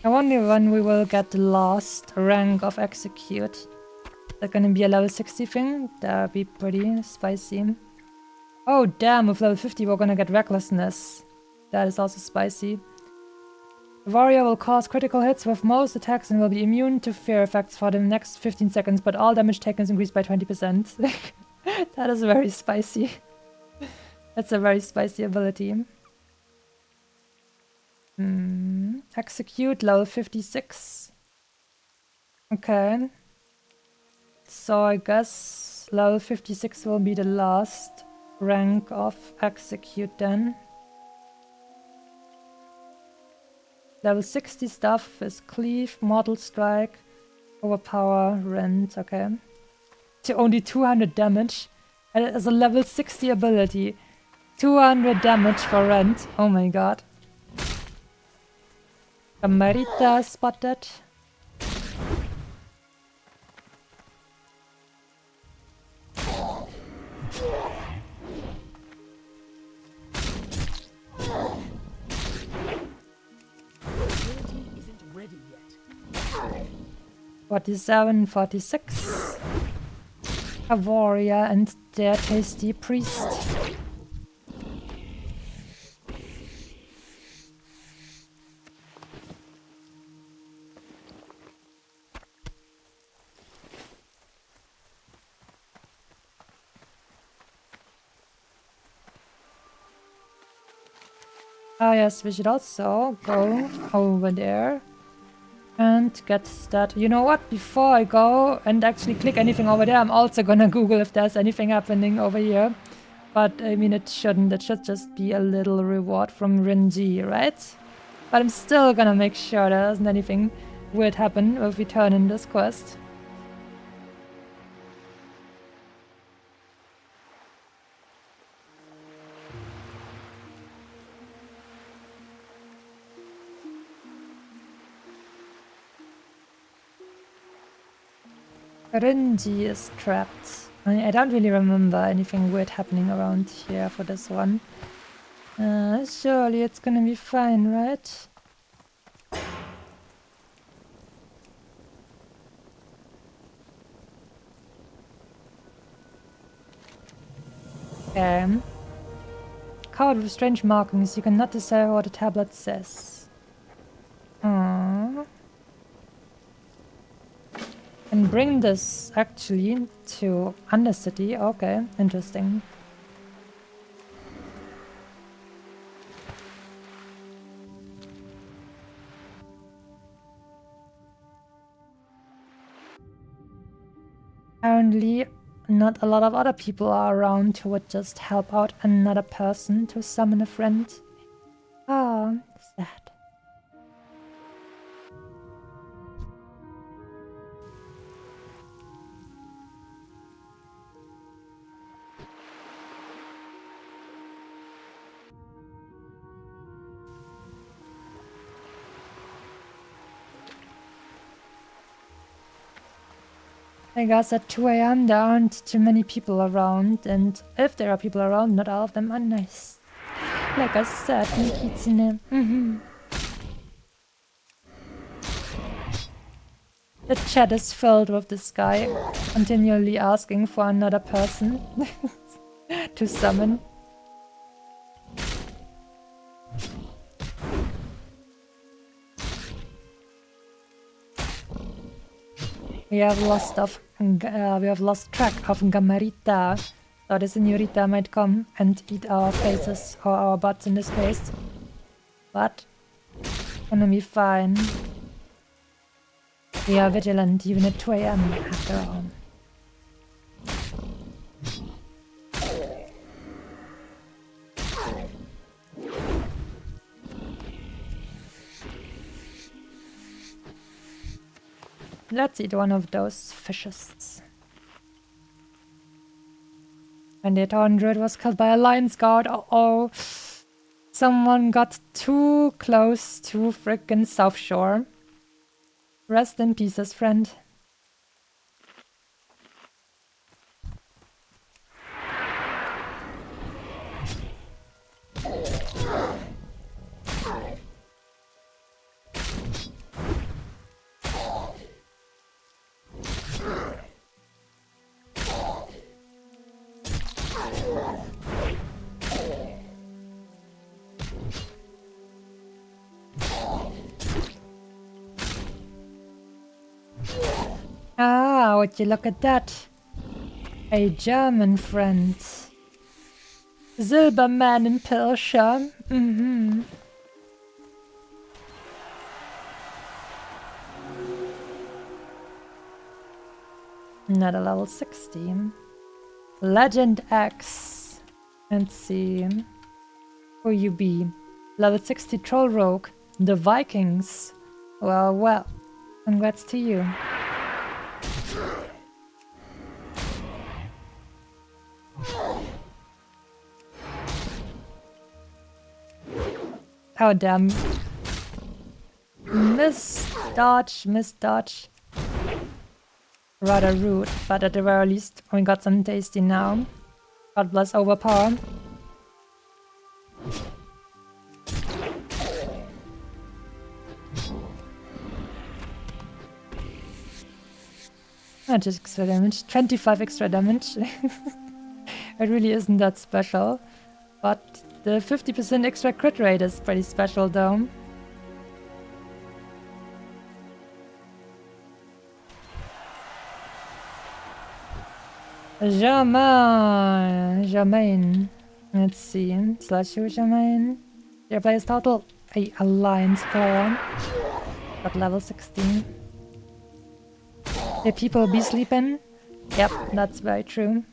I wonder when we will get the last rank of Execute. Is that gonna be a level 60 thing? That'd be pretty spicy. Oh damn, with level 50 we're gonna get Recklessness. That is also spicy. The warrior will cause critical hits with most attacks and will be immune to fear effects for the next 15 seconds, but all damage taken is increased by 20%. That is very spicy. That's a very spicy ability. Execute level 56. Okay. So I guess level 56 will be the last rank of Execute then. Level 60 stuff is Cleave, Mortal Strike, Overpower, Rend, okay. To only 200 damage. And it is a level 60 ability. 200 damage for Rend. Oh my god. Camarita spotted. Isn't ready yet. 47, 46. A warrior and their tasty priest. Ah yes, we should also go over there and get that. You know what? Before I go and actually click anything over there, I'm also gonna Google if there's anything happening over here. But I mean, it shouldn't. It should just be a little reward from Renji, right? But I'm still gonna make sure there isn't anything weird happen if we turn in this quest. Renji is trapped. I don't really remember anything weird happening around here for this one. Surely it's gonna be fine, right? Okay. Card with strange markings. You cannot decipher what the tablet says. Aww. And bring this actually to Undercity. Okay, interesting. Apparently, not a lot of other people are around who would just help out another person to summon a friend. Ah, sad. I guess at 2 AM there aren't too many people around, and if there are people around, not all of them are nice. Like I said, Nikitsune. The chat is filled with this guy continually asking for another person to summon. We have lost track of Gamarita. So the senorita might come and eat our faces, or our butts in this case. But gonna be fine. We are vigilant even at 2 AM after all. Let's eat one of those fishes. And the 800 was killed by a lion's guard. Uh-oh. Someone got too close to frickin' South Shore. Rest in pieces, friend. Ah, would you look at that? A German friend. Silberman in Pilscher. Not a level 16. Legend X. Let's see. Who you be? Level 60 Troll Rogue. The Vikings. Well, well. Congrats to you. Oh damn. Miss dodge. Rather rude, but at the very least we got some tasty now. God bless overpower. Just extra damage. 25 extra damage. It really isn't that special. But the 50% extra crit rate is pretty special though. Germain. Let's see. Slash who Germain. Their players total. A alliance player. At level 16. The people be sleeping? Yep, that's very true.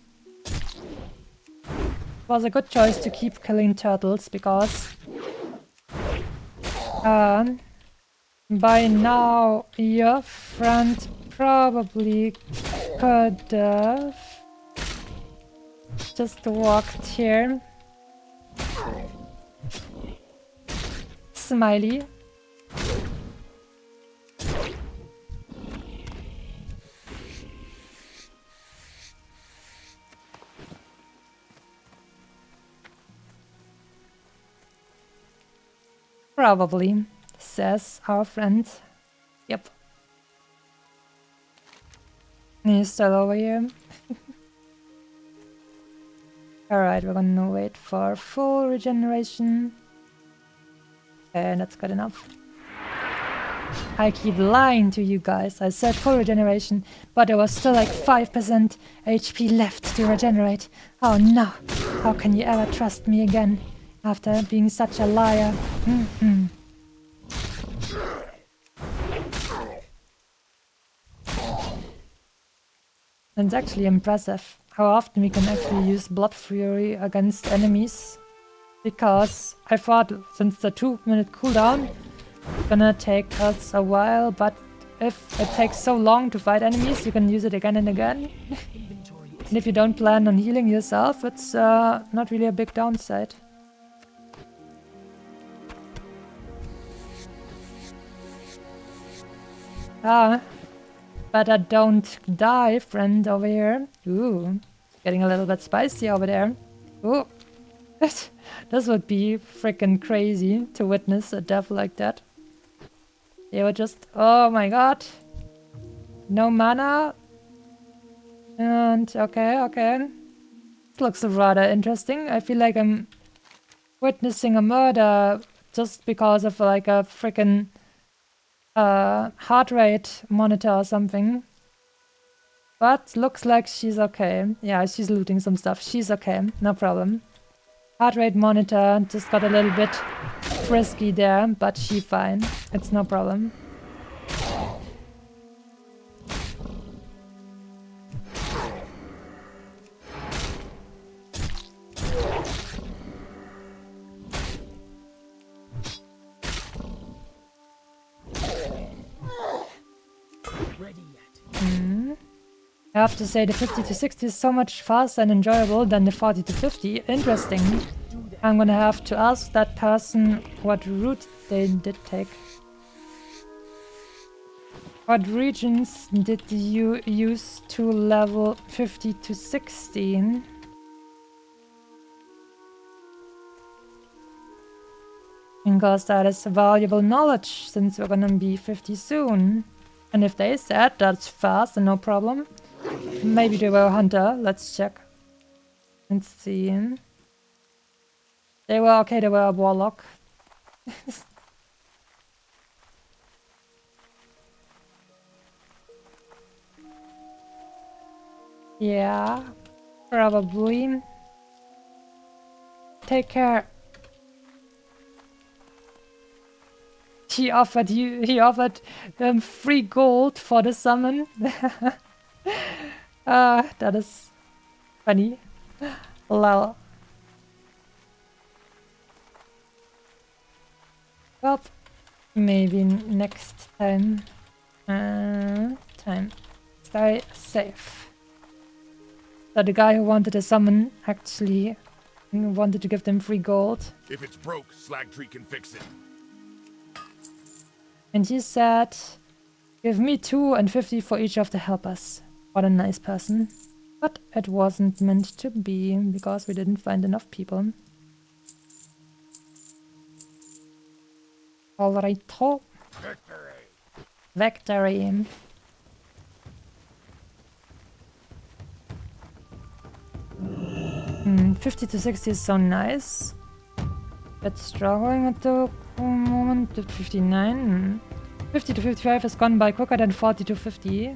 It was a good choice to keep killing turtles because by now your friend probably could have just walked here. Smiley. Probably, says our friend. Yep. He's still over here. Alright, we're gonna wait for full regeneration. And that's good enough. I keep lying to you guys. I said full regeneration, but there was still like 5% HP left to regenerate. Oh no. How can you ever trust me again after being such a liar? It's actually impressive how often we can actually use Blood Fury against enemies. Because I thought since the 2-minute cooldown, it's gonna take us a while, but if it takes so long to fight enemies, you can use it again and again. And if you don't plan on healing yourself, it's not really a big downside. Ah, but I don't die, friend over here. Ooh, getting a little bit spicy over there. Ooh. This would be freaking crazy to witness a death like that. They were just... Oh my god. No mana. And... Okay. This looks rather interesting. I feel like I'm witnessing a murder just because of like a freaking heart rate monitor or something. But looks like she's okay. Yeah, she's looting some stuff. She's okay. No problem. Heart rate monitor just got a little bit frisky there, but she fine. It's no problem. Ready yet? I have to say the 50 to 60 is so much faster and enjoyable than the 40 to 50. Interesting. I'm gonna have to ask that person what route they did take. What regions did you use to level 50 to 16? Because that is valuable knowledge since we're gonna be 50 soon. And if they said that's fast and no problem. Maybe they were a hunter. Let's check. Let's see. They were okay, they were a warlock. Yeah, probably. Take care. He offered them free gold for the summon. That is funny. Lol. Well, maybe next time. Stay safe. So the guy who wanted to summon actually wanted to give them free gold. If it's broke, Slagtree can fix it. And he said, give me 2 and 50 for each of the helpers. What a nice person. But it wasn't meant to be, because we didn't find enough people. Alright. Victory. 50 to 60 is so nice. But struggling at the moment to 59. 50 to 55 has gone by quicker than 40 to 50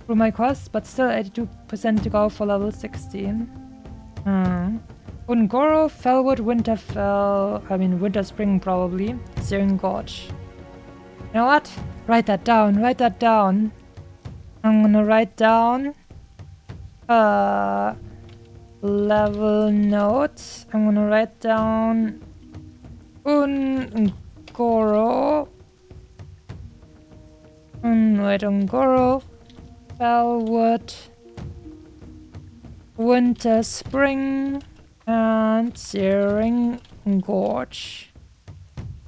through my quest, but still 82% to go for level 16. Ungoro, Fellwood, Winter Spring probably. Searing Gorge. You know what? Write that down, I'm gonna write down level notes. I'm gonna write down Ungoro. Ungoro, Fellwood, Winter Spring, and Searing Gorge.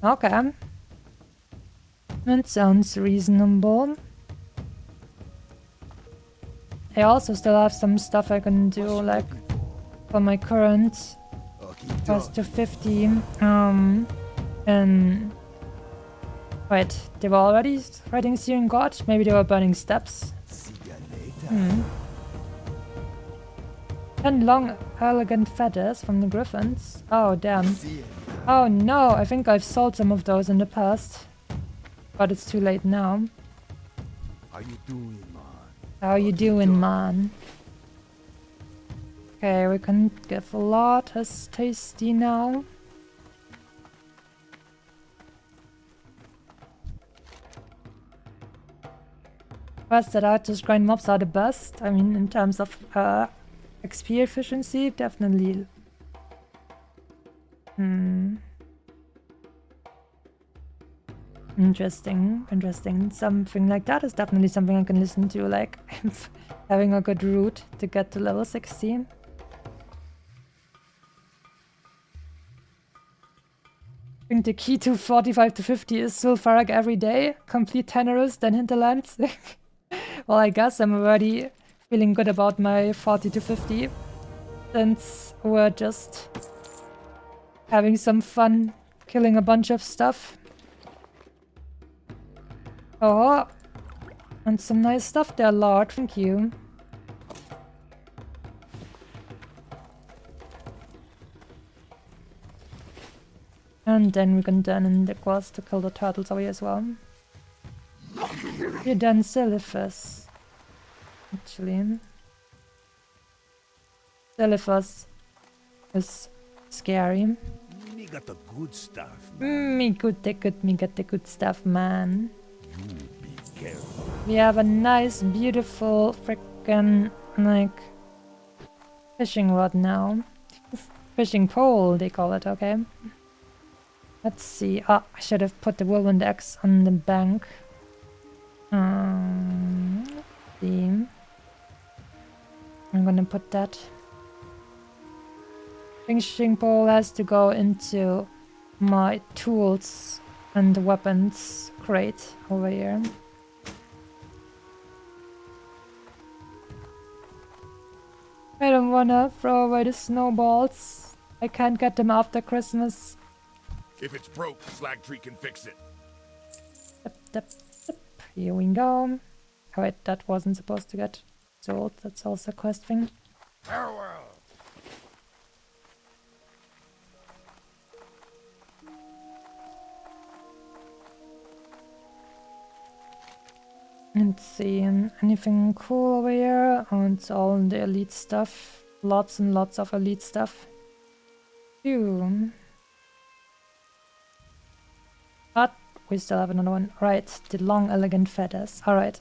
Okay. That sounds reasonable. I also still have some stuff I can do, like for my current quest to 50. And wait, they were already writing Searing Gorge? Maybe they were burning steps. 10 long, elegant feathers from the griffins. Oh, damn. Oh no, I think I've sold some of those in the past. But it's too late now. How you doing, man? How you doing, man? Okay, we can give a lot as tasty now. First that out, just grind mobs are the best. I mean, in terms of XP efficiency, definitely. Interesting, interesting. Something like that is definitely something I can listen to, like having a good route to get to level 16. I think the key to 45 to 50 is Sulfuric every day, complete Tenorus, then Hinterlands. Well, I guess I'm already feeling good about my 40 to 50, since we're just having some fun killing a bunch of stuff. Oh, and some nice stuff there, Lord. Thank you. And then we can turn in the quest to kill the turtles away as well. You're done Silithus. Actually. Silithus is scary. Me got the good stuff. Me got the good stuff, man. You be careful. We have a nice, beautiful, frickin' like fishing rod now. Fishing pole, they call it, okay. Let's see. Ah, I should have put the whirlwind axe on the bank. Let's see. I'm gonna put that. Fishing pole has to go into my tools and weapons crate over here. I don't wanna throw away the snowballs. I can't get them after Christmas. If it's broke, Slagtree can fix it. Yep. Here we go. Oh wait, that wasn't supposed to get sold. That's also a quest thing. Farewell. Let's see, anything cool over here? Oh, it's all the elite stuff. Lots and lots of elite stuff. Phew. But we still have another one. Right, the long elegant feathers. Alright.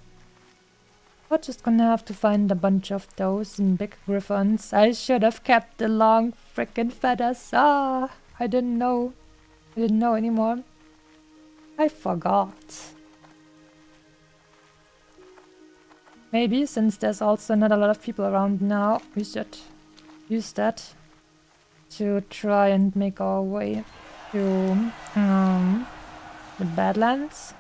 We're just gonna have to find a bunch of those in big griffins. I should have kept the long frickin' feathers. Ah, I didn't know. I didn't know anymore. I forgot. Maybe, since there's also not a lot of people around now, we should use that to try and make our way to the Badlands.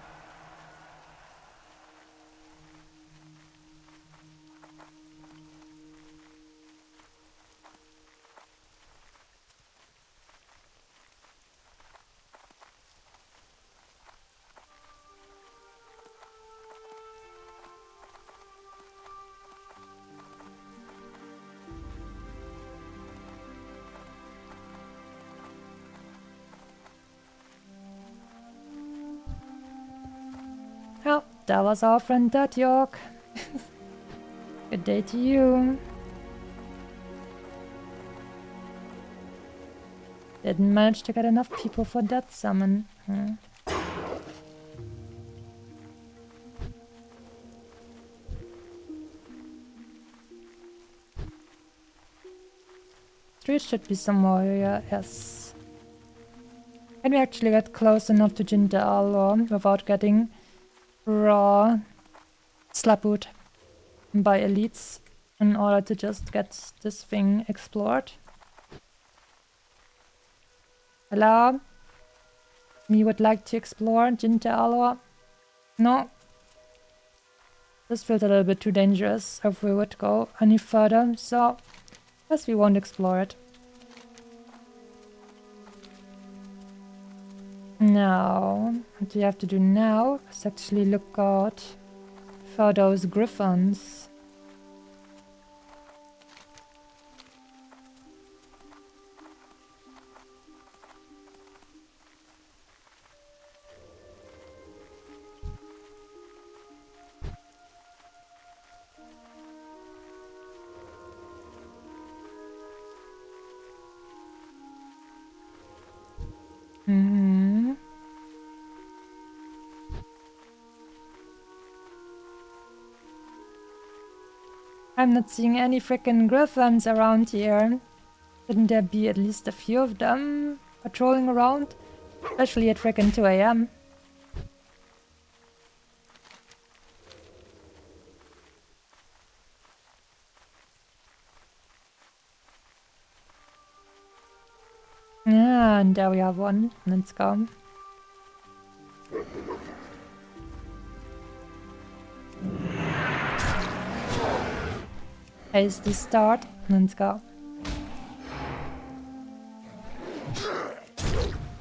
Well, that was our friend Dad York. Good day to you. Didn't manage to get enough people for that summon. Street should be somewhere here, yes. Can we actually get close enough to Jinta Alor without getting raw slapoot by elites in order to just get this thing explored? Hello? Me would like to explore Jinta Alor? No? This feels a little bit too dangerous if we would go any further, so guess we won't explore it. Now, what we have to do now is actually look out for those griffins. I'm not seeing any freaking griffins around here. Shouldn't there be at least a few of them patrolling around? Especially at freaking 2 AM. Yeah, and there we have one. Let's go. Hasty start. Let's go.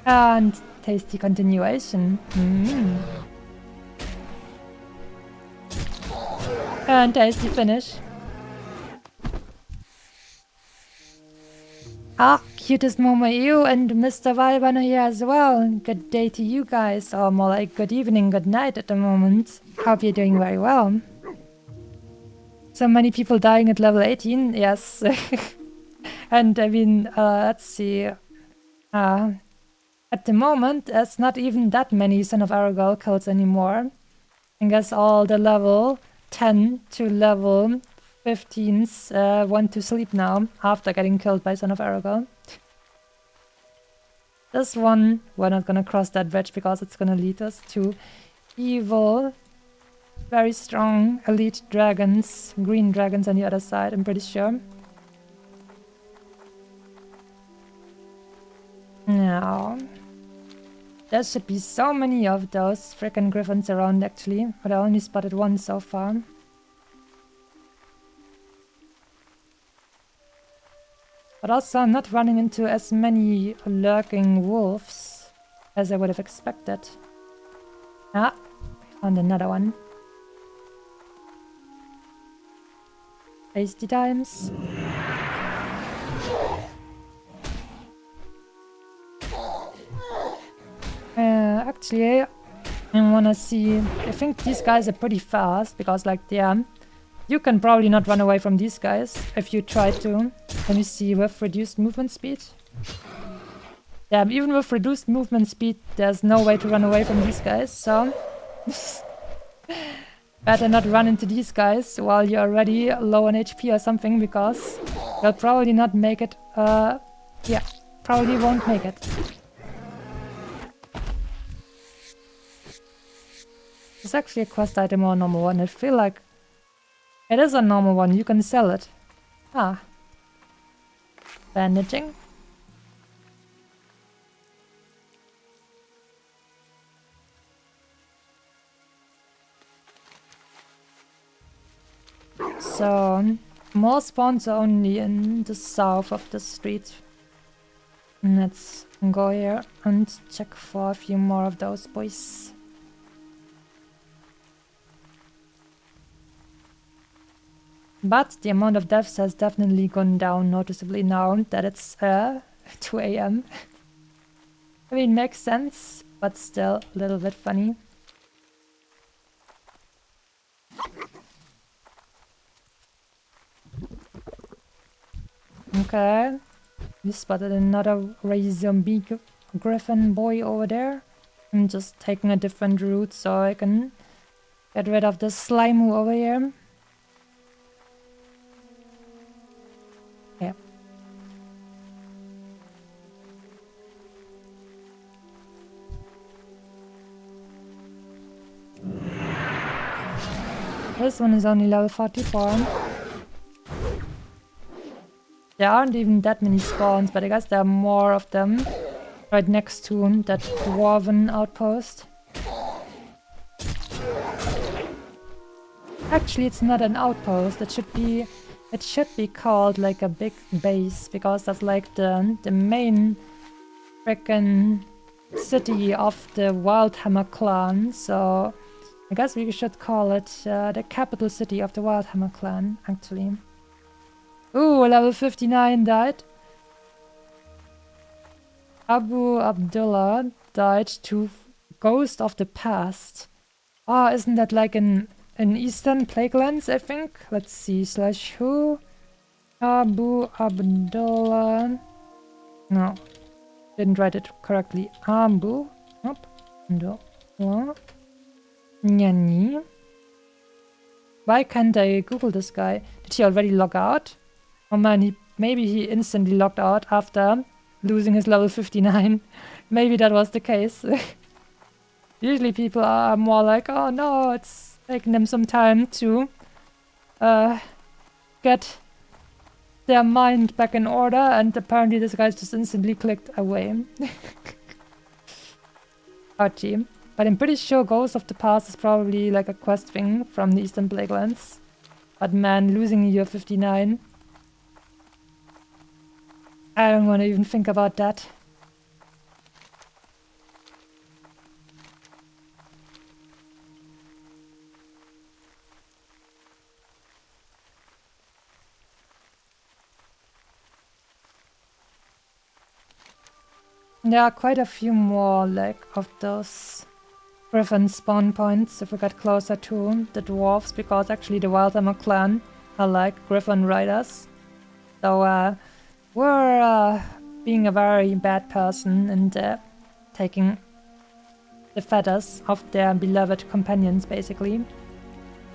And tasty continuation. And tasty finish. Ah, cutest Momo EU and Mr. Vibano here as well. Good day to you guys, or more like good evening, good night at the moment. Hope you're doing very well. So many people dying at level 18, yes. And I mean, let's see. At the moment, there's not even that many Son of Aragorn kills anymore. I guess all the level 10 to level 15s went to sleep now after getting killed by Son of Aragorn. This one, we're not gonna cross that bridge because it's gonna lead us to evil, very strong elite dragons, green dragons on the other side, I'm pretty sure. Now, there should be so many of those frickin' griffins around actually, but I only spotted one so far. But also I'm not running into as many lurking wolves as I would have expected. Ah, I found another one. Tasty times. Actually, I wanna see. I think these guys are pretty fast because, like, you can probably not run away from these guys if you try to. Let me see, with reduced movement speed. Yeah, even with reduced movement speed, there's no way to run away from these guys, so better not run into these guys while you're already low on HP or something, because they'll probably not make it. Yeah, probably won't make it. It's actually a quest item or a normal one. I feel like it is a normal one. You can sell it. Ah. Bandaging. So, more spawns are only in the south of the street. Let's go here and check for a few more of those boys. But the amount of deaths has definitely gone down noticeably now that it's 2 AM. I mean, makes sense, but still a little bit funny. Okay, we spotted another ray zombie griffin boy over there. I'm just taking a different route so I can get rid of the slime over here. Yeah. This one is only level 44. There aren't even that many spawns, but I guess there are more of them right next to that dwarven outpost. Actually, it's not an outpost. It should be called like a big base, because that's like the main frickin' city of the Wildhammer clan. So I guess we should call it the capital city of the Wildhammer clan, actually. Ooh, level 59 died. Abu Abdullah died to Ghost of the Past. Oh, isn't that like an Eastern Plaguelands, I think? Let's see, /who? Abu Abdullah. No, didn't write it correctly. Abu. Nope. No. Nyani. Why can't I Google this guy? Did he already log out? Oh man, maybe he instantly logged out after losing his level 59. Maybe that was the case. Usually people are more like, oh no, it's taking them some time to get their mind back in order, and apparently this guy just instantly clicked away. Ouchie. But I'm pretty sure Ghost of the Past is probably like a quest thing from the Eastern Plaguelands. But man, losing a year 59. I don't want to even think about that. There are quite a few more like of those Griffin spawn points if we get closer to the dwarves, because actually the Wildhammer clan are like Griffin riders. So we're being a very bad person and taking the feathers of their beloved companions basically.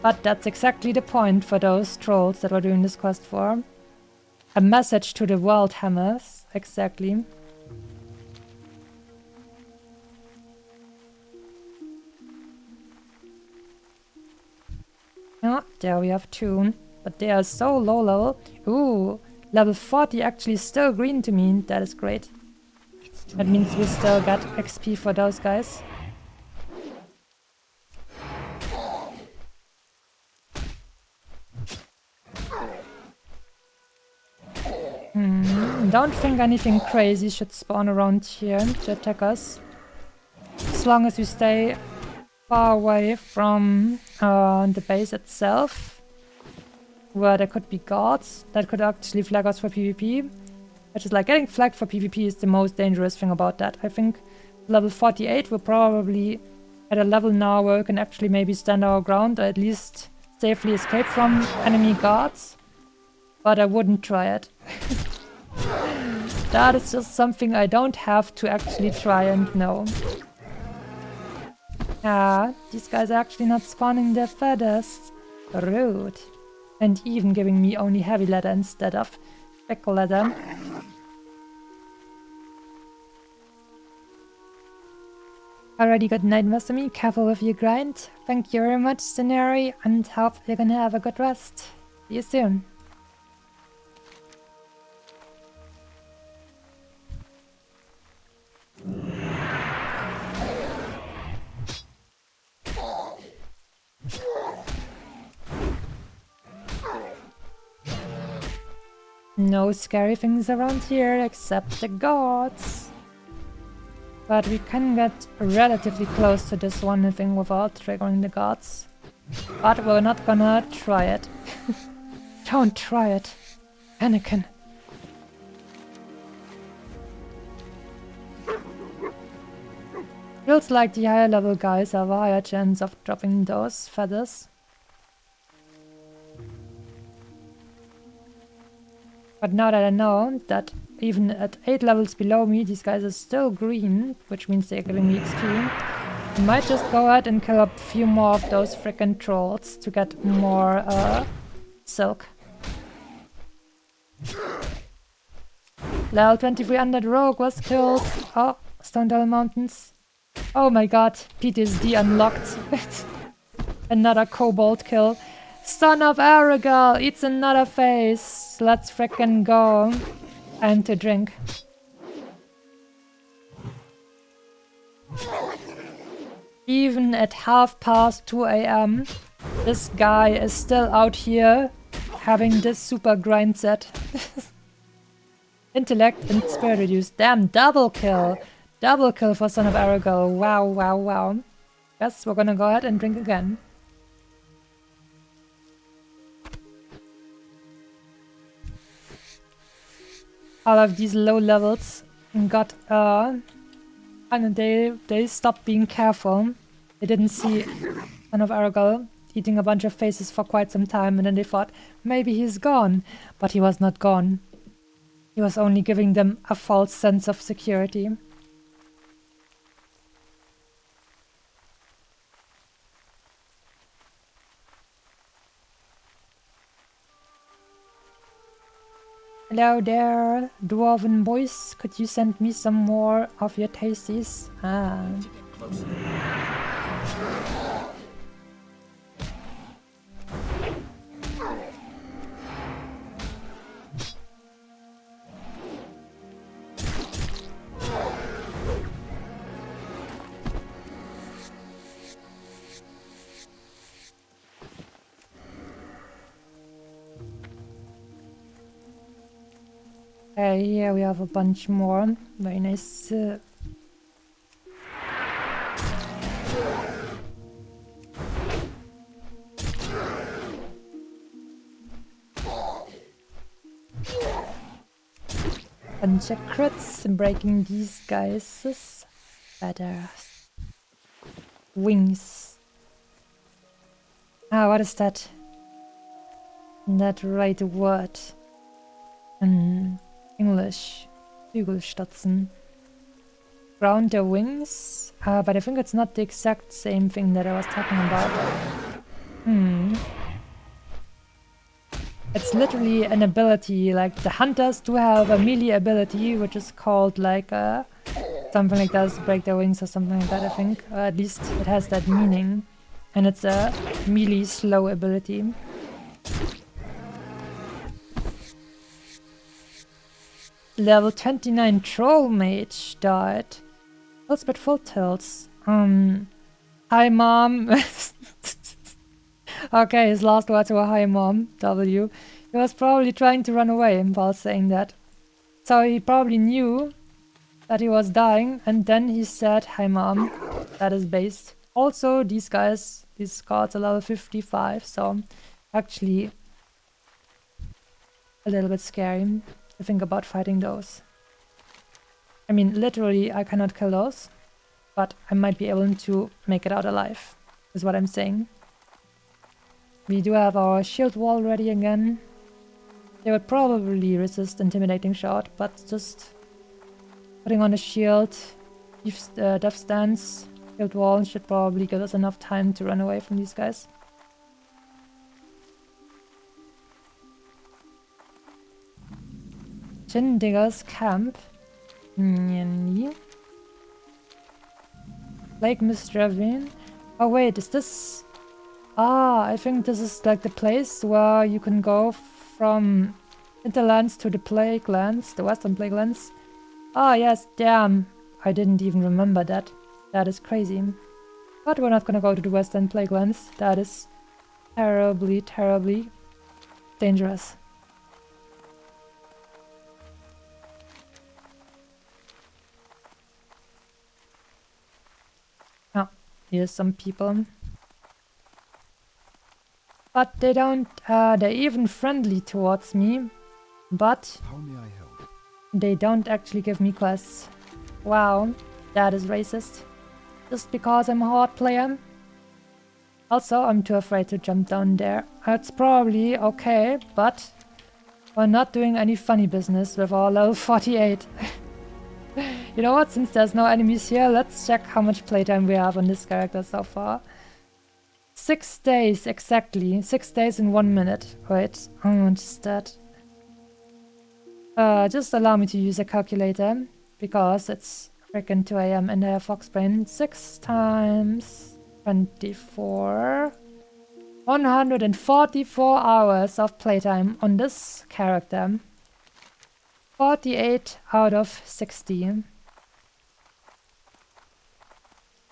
But that's exactly the point for those trolls that we're doing this quest for. A message to the Wildhammers, exactly. Oh, there we have 2. But they are so low level. Ooh, level 40 actually still green to me. That is great. That means we still get XP for those guys. Don't think anything crazy should spawn around here to attack us. As long as we stay far away from the base itself, where there could be guards that could actually flag us for PvP. Which is like, getting flagged for PvP is the most dangerous thing about that. I think level 48 we're probably at a level now where we can actually maybe stand our ground, or at least safely escape from enemy guards. But I wouldn't try it. That is just something I don't have to actually try and know. Ah, these guys are actually not spawning their feathers. Rude. And even giving me only heavy leather instead of thick leather. Already got night me. Careful with your grind. Thank you very much, Scenery, and hope you're gonna have a good rest. See you soon. No scary things around here except the gods. But we can get relatively close to this one, I think, without triggering the gods. But we're not gonna try it. Don't try it, Anakin. Feels like the higher level guys have a higher chance of dropping those feathers. But now that I know that even at 8 levels below me, these guys are still green, which means they're giving me XP, I might just go ahead and kill a few more of those frickin' trolls to get more silk. Level 23 undead rogue was killed. Oh, Stone Devil Mountains. Oh my god, PTSD unlocked. Another kobold kill. Son of Aragal eats another face. Let's frickin' go. And to drink. Even at 2:30 AM, this guy is still out here having this super grind set. Intellect and spirit reduced. Damn, double kill. Double kill for Son of Aragal. Wow, wow, wow. Guess we're gonna go ahead and drink again. All of these low levels got and they stopped being careful. They didn't see Son of Aragal eating a bunch of faces for quite some time, and then they thought maybe he's gone, but he was not gone. He was only giving them a false sense of security. Hello there, dwarven boys. Could you send me some more of your tasties? Ah. Here we have a bunch more. Very nice. Bunch of crits breaking these guys' better wings. Ah, what is that? That right word in English. Flügelstützen. Ground their wings. But I think it's not the exact same thing that I was talking about. It's literally an ability, like the hunters do have a melee ability, which is called like something like that, break their wings or something like that, I think. At least it has that meaning. And it's a melee slow ability. Level 29 Troll Mage died. Elspeth Full Tilts. Hi mom. Okay, his last words were hi mom, W. He was probably trying to run away while saying that. So he probably knew that he was dying and then he said hi mom. That is based. Also, these guys, these guards are level 55, so actually a little bit scary to think about fighting those. I mean, literally I cannot kill those, but I might be able to make it out alive, is what I'm saying. We do have our shield wall ready again. They would probably resist intimidating shot, but just putting on a shield, death stance, shield wall should probably give us enough time to run away from these guys. Chin Digger's camp. Lake Mist Ravine. Oh wait, is this... Ah, I think this is like the place where you can go from Hinterlands to the Plaguelands, the Western Plaguelands. Ah yes, damn. I didn't even remember that. That is crazy. But we're not gonna go to the Western Plaguelands. That is terribly, terribly dangerous. Oh, here's some people. But they don't, they're even friendly towards me. But How may I help? they don't actually give me quests. Wow, that is racist. Just because I'm a horde player. Also, I'm too afraid to jump down there. It's probably okay, but we're not doing any funny business with our level 48. You know what, since there's no enemies here, let's check how much playtime we have on this character so far. 6 days, exactly. 6 days in 1 minute. Wait, how much is that? Just allow me to use a calculator, because it's freaking 2 AM and I have Foxbrain. 6 times 24. 144 hours of playtime on this character. 48 out of 60.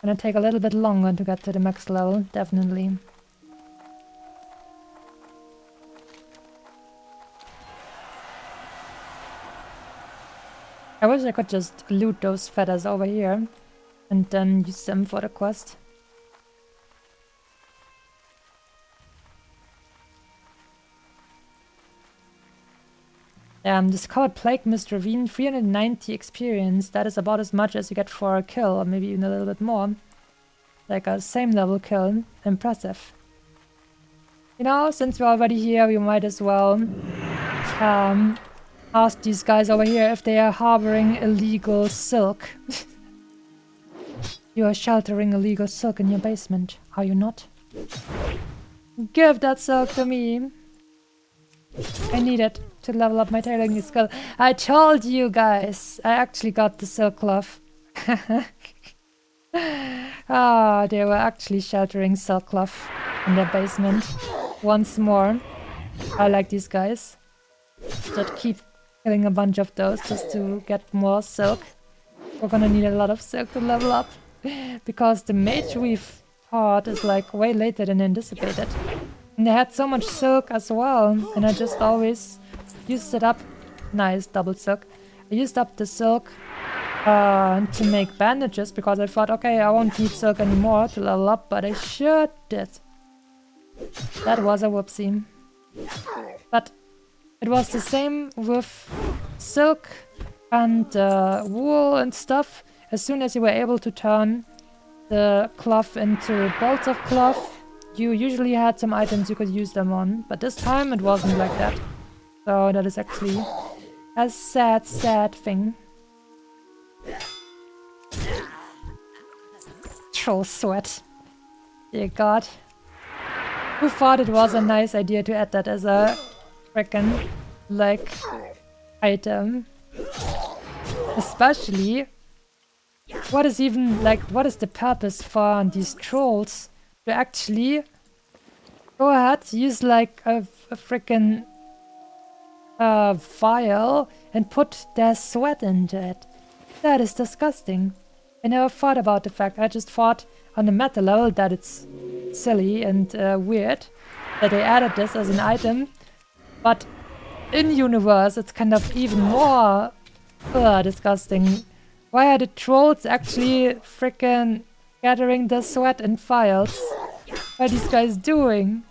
Gonna take a little bit longer to get to the max level, definitely. I wish I could just loot those feathers over here and then use them for the quest. Discovered Plague Mist Ravine, 390 experience. That is about as much as you get for a kill, or maybe even a little bit more. Like a same level kill. Impressive. You know, since we're already here, we might as well ask these guys over here if they are harboring illegal silk. You are sheltering illegal silk in your basement, are you not? Give that silk to me. I need it. to level up my tailoring skill. I told you guys, I actually got the silk cloth. Ah, they were actually sheltering silk cloth in their basement. Once more. I like these guys. Just keep killing a bunch of those just to get more silk. We're gonna need a lot of silk to level up. Because the mage weave part is like way later than anticipated. And they had so much silk as well. And I just always used it up. Nice, double silk. I used up the silk to make bandages because I thought, okay, I won't need silk anymore to level up, but I sure did. That was a whoopsie. But it was the same with silk and wool and stuff. As soon as you were able to turn the cloth into bolts of cloth, you usually had some items you could use them on. But this time it wasn't like that. So that is actually a sad, sad thing. Troll sweat. Dear God. Who thought it was a nice idea to add that as a frickin' like item? Especially, what is even like, what is the purpose for these trolls to actually go ahead, use like a frickin' vial and put their sweat into it? That is disgusting. I never thought about the fact. I just thought on the meta level that it's silly and weird that they added this as an item. But in universe, it's kind of even more disgusting. Why are the trolls actually freaking gathering the sweat in vials? What are these guys doing?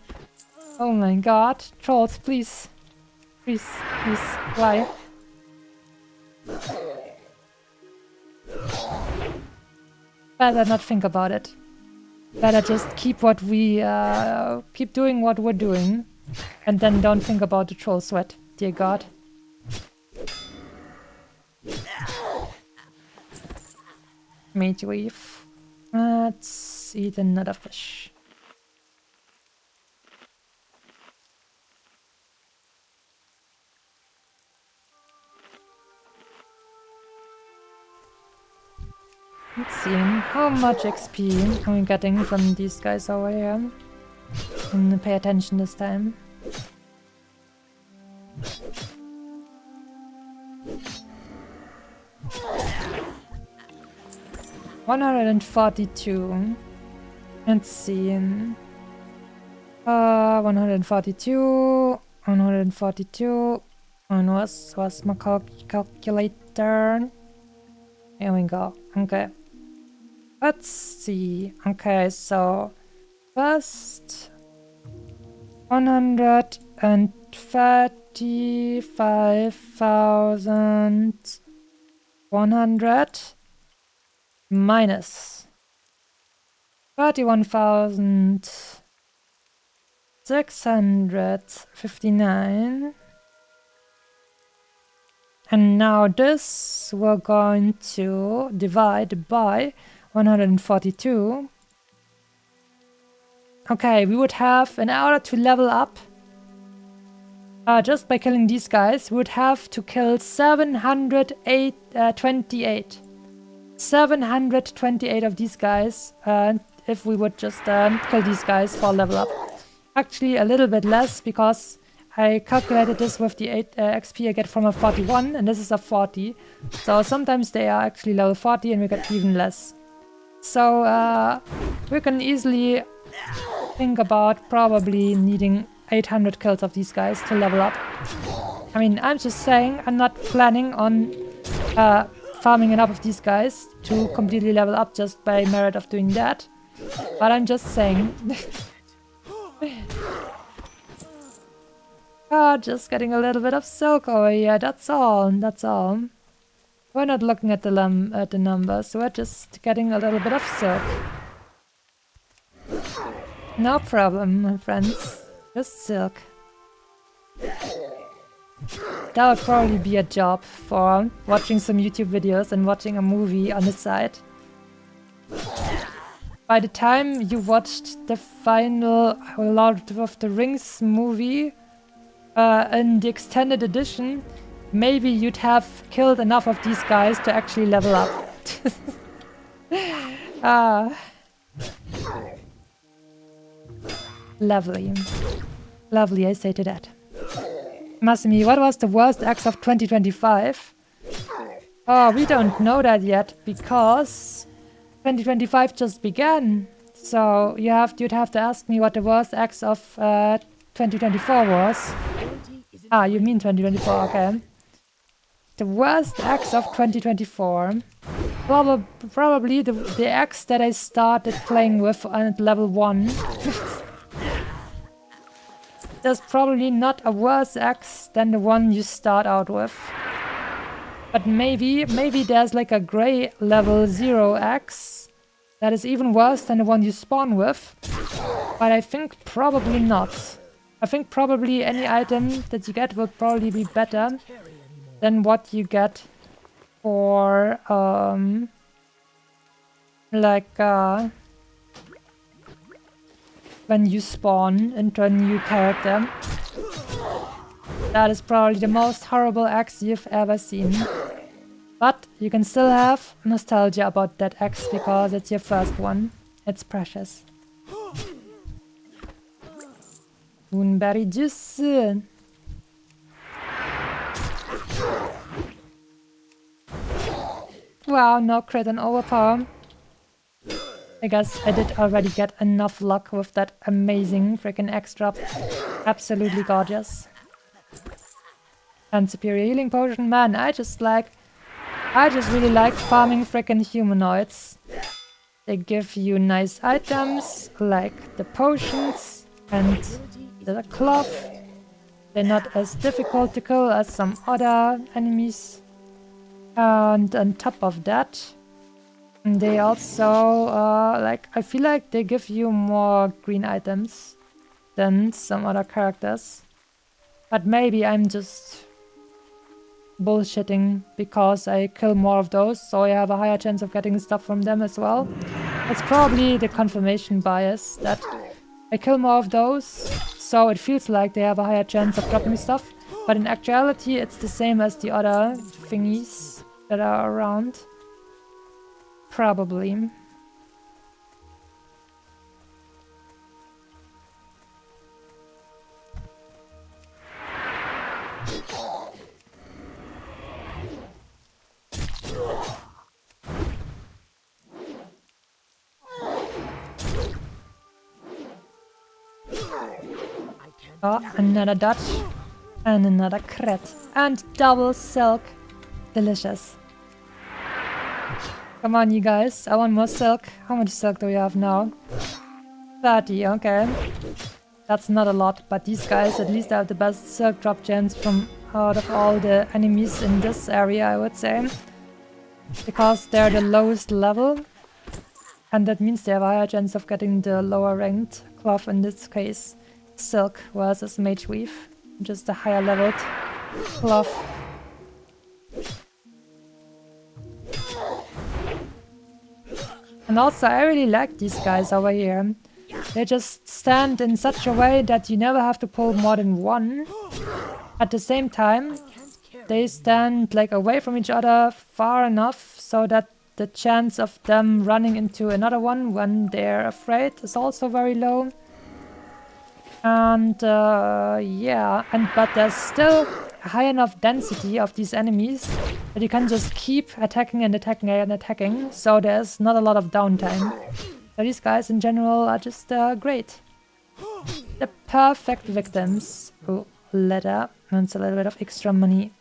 Oh my god. Trolls, please. Please, please. Why? Better not think about it. Better just keep what we keep doing what we're doing, and then don't think about the troll sweat. Dear God. Mage weave. Let's eat another fish. Let's see, how much XP are we getting from these guys over here? And pay attention this time. $142. Let's see. 142. 142. And what's my calculator? Here we go. Okay. Let's see. Okay, so first 135,100 minus 31,659. And now this we're going to divide by 142. Okay, we would have, in order to level up, just by killing these guys, we would have to kill 728. 728 of these guys, if we would just kill these guys for level up. Actually, a little bit less, because I calculated this with the 8 XP I get from a 41, and this is a 40. So sometimes they are actually level 40 and we get even less. So we can easily think about probably needing 800 kills of these guys to level up. I mean, I'm just saying, I'm not planning on farming enough of these guys to completely level up just by merit of doing that. But I'm just saying. Just getting a little bit of silk over here, that's all, that's all. We're not looking at the numbers, we're just getting a little bit of silk. No problem, my friends, just silk. That would probably be a job for watching some YouTube videos and watching a movie on the side. By the time you watched the final Lord of the Rings movie, in the extended edition, maybe you'd have killed enough of these guys to actually level up. Lovely. Lovely, I say to that. Masumi, what was the worst axe of 2025? Oh, we don't know that yet, because 2025 just began. So you'd have to ask me what the worst axe of 2024 was. Ah, you mean 2024, okay. The worst axe of 2024. Probably the axe that I started playing with at level 1. There's probably not a worse axe than the one you start out with. But maybe there's like a grey level 0 axe that is even worse than the one you spawn with. But I think probably not. I think probably any item that you get will probably be better than what you get for when you spawn into a new character. That is probably the most horrible axe you've ever seen. But you can still have nostalgia about that axe because it's your first one. It's precious. Moonberry juice. Wow, no crit and overpower. I guess I did already get enough luck with that amazing freaking axe drop. Absolutely gorgeous. And superior healing potion, man, I just really like farming freaking humanoids. They give you nice items, like the potions and the cloth. They're not as difficult to kill as some other enemies. And on top of that, they also, I feel like they give you more green items than some other characters. But maybe I'm just bullshitting because I kill more of those, so I have a higher chance of getting stuff from them as well. It's probably the confirmation bias that I kill more of those, so it feels like they have a higher chance of dropping stuff. But in actuality, it's the same as the other thingies that are around. Probably. Oh, another dodge. And another crit. And double silk. Delicious. Come on, you guys. I want more silk. How much silk do we have now? 30, okay. That's not a lot, but these guys at least have the best silk drop chance from out of all the enemies in this area, I would say. Because they're the lowest level. And that means they have a higher chance of getting the lower ranked cloth, in this case silk versus mage weave. Just a higher leveled cloth. And also I really like these guys over here. They just stand in such a way that you never have to pull more than one. At the same time, they stand like away from each other far enough so that the chance of them running into another one when they're afraid is also very low. And yeah, but there's still a high enough density of these enemies that you can just keep attacking and attacking and attacking, so there's not a lot of downtime. So these guys in general are just great. The perfect victims. Oh, leather. And a little bit of extra money.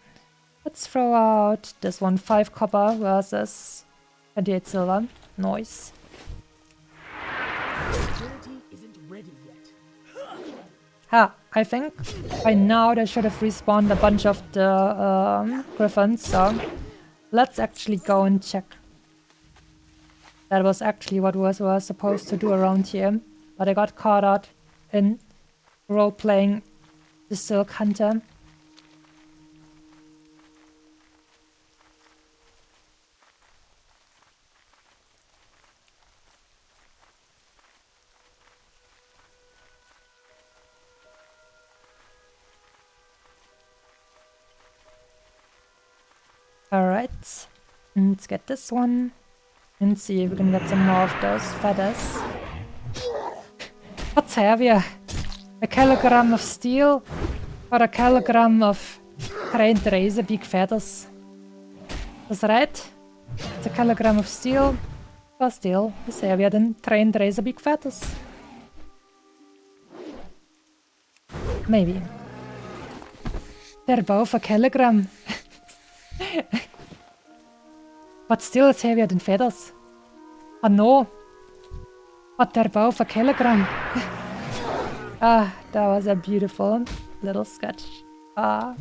Let's throw out this one, 5 copper versus 28 silver. Nice. I think by now they should have respawned a bunch of the griffins, so let's actually go and check. That was actually what we were supposed to do around here, but I got caught out in role-playing the Silk Hunter. Alright. Let's get this one. And see if we can get some more of those feathers. What's heavier? A kilogram of steel or a kilogram of trained razor beak feathers? That's right. It's a kilogram of steel. But steel is heavier than trained razor beak feathers. Maybe. They're both a kilogram. But still it's heavier than feathers. Oh no. But they're both a kilogram. Ah, that was a beautiful little sketch. Ah.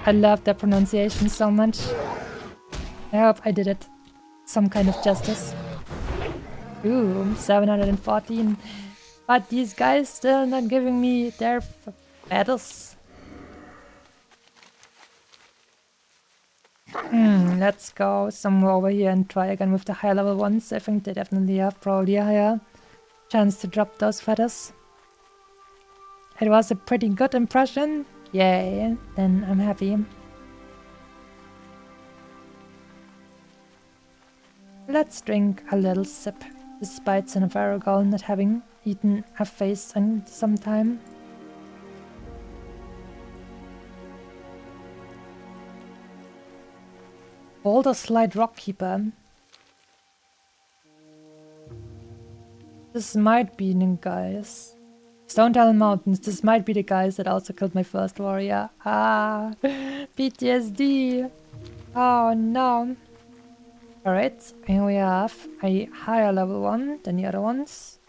I love the pronunciation so much. I hope I did it some kind of justice. Ooh, 714. But these guys still not giving me their feathers. Let's go somewhere over here and try again with the high level ones. I think they definitely have probably a higher chance to drop those feathers. It was a pretty good impression. Yay, then I'm happy. Let's drink a little sip, despite Cinnavaragol not having eaten a face in some time. Boulder Slide Rockkeeper. This might be the guys. Stone Talon Mountains. This might be the guys that also killed my first warrior. Ah, PTSD. Oh no. Alright, here we have a higher level one than the other ones.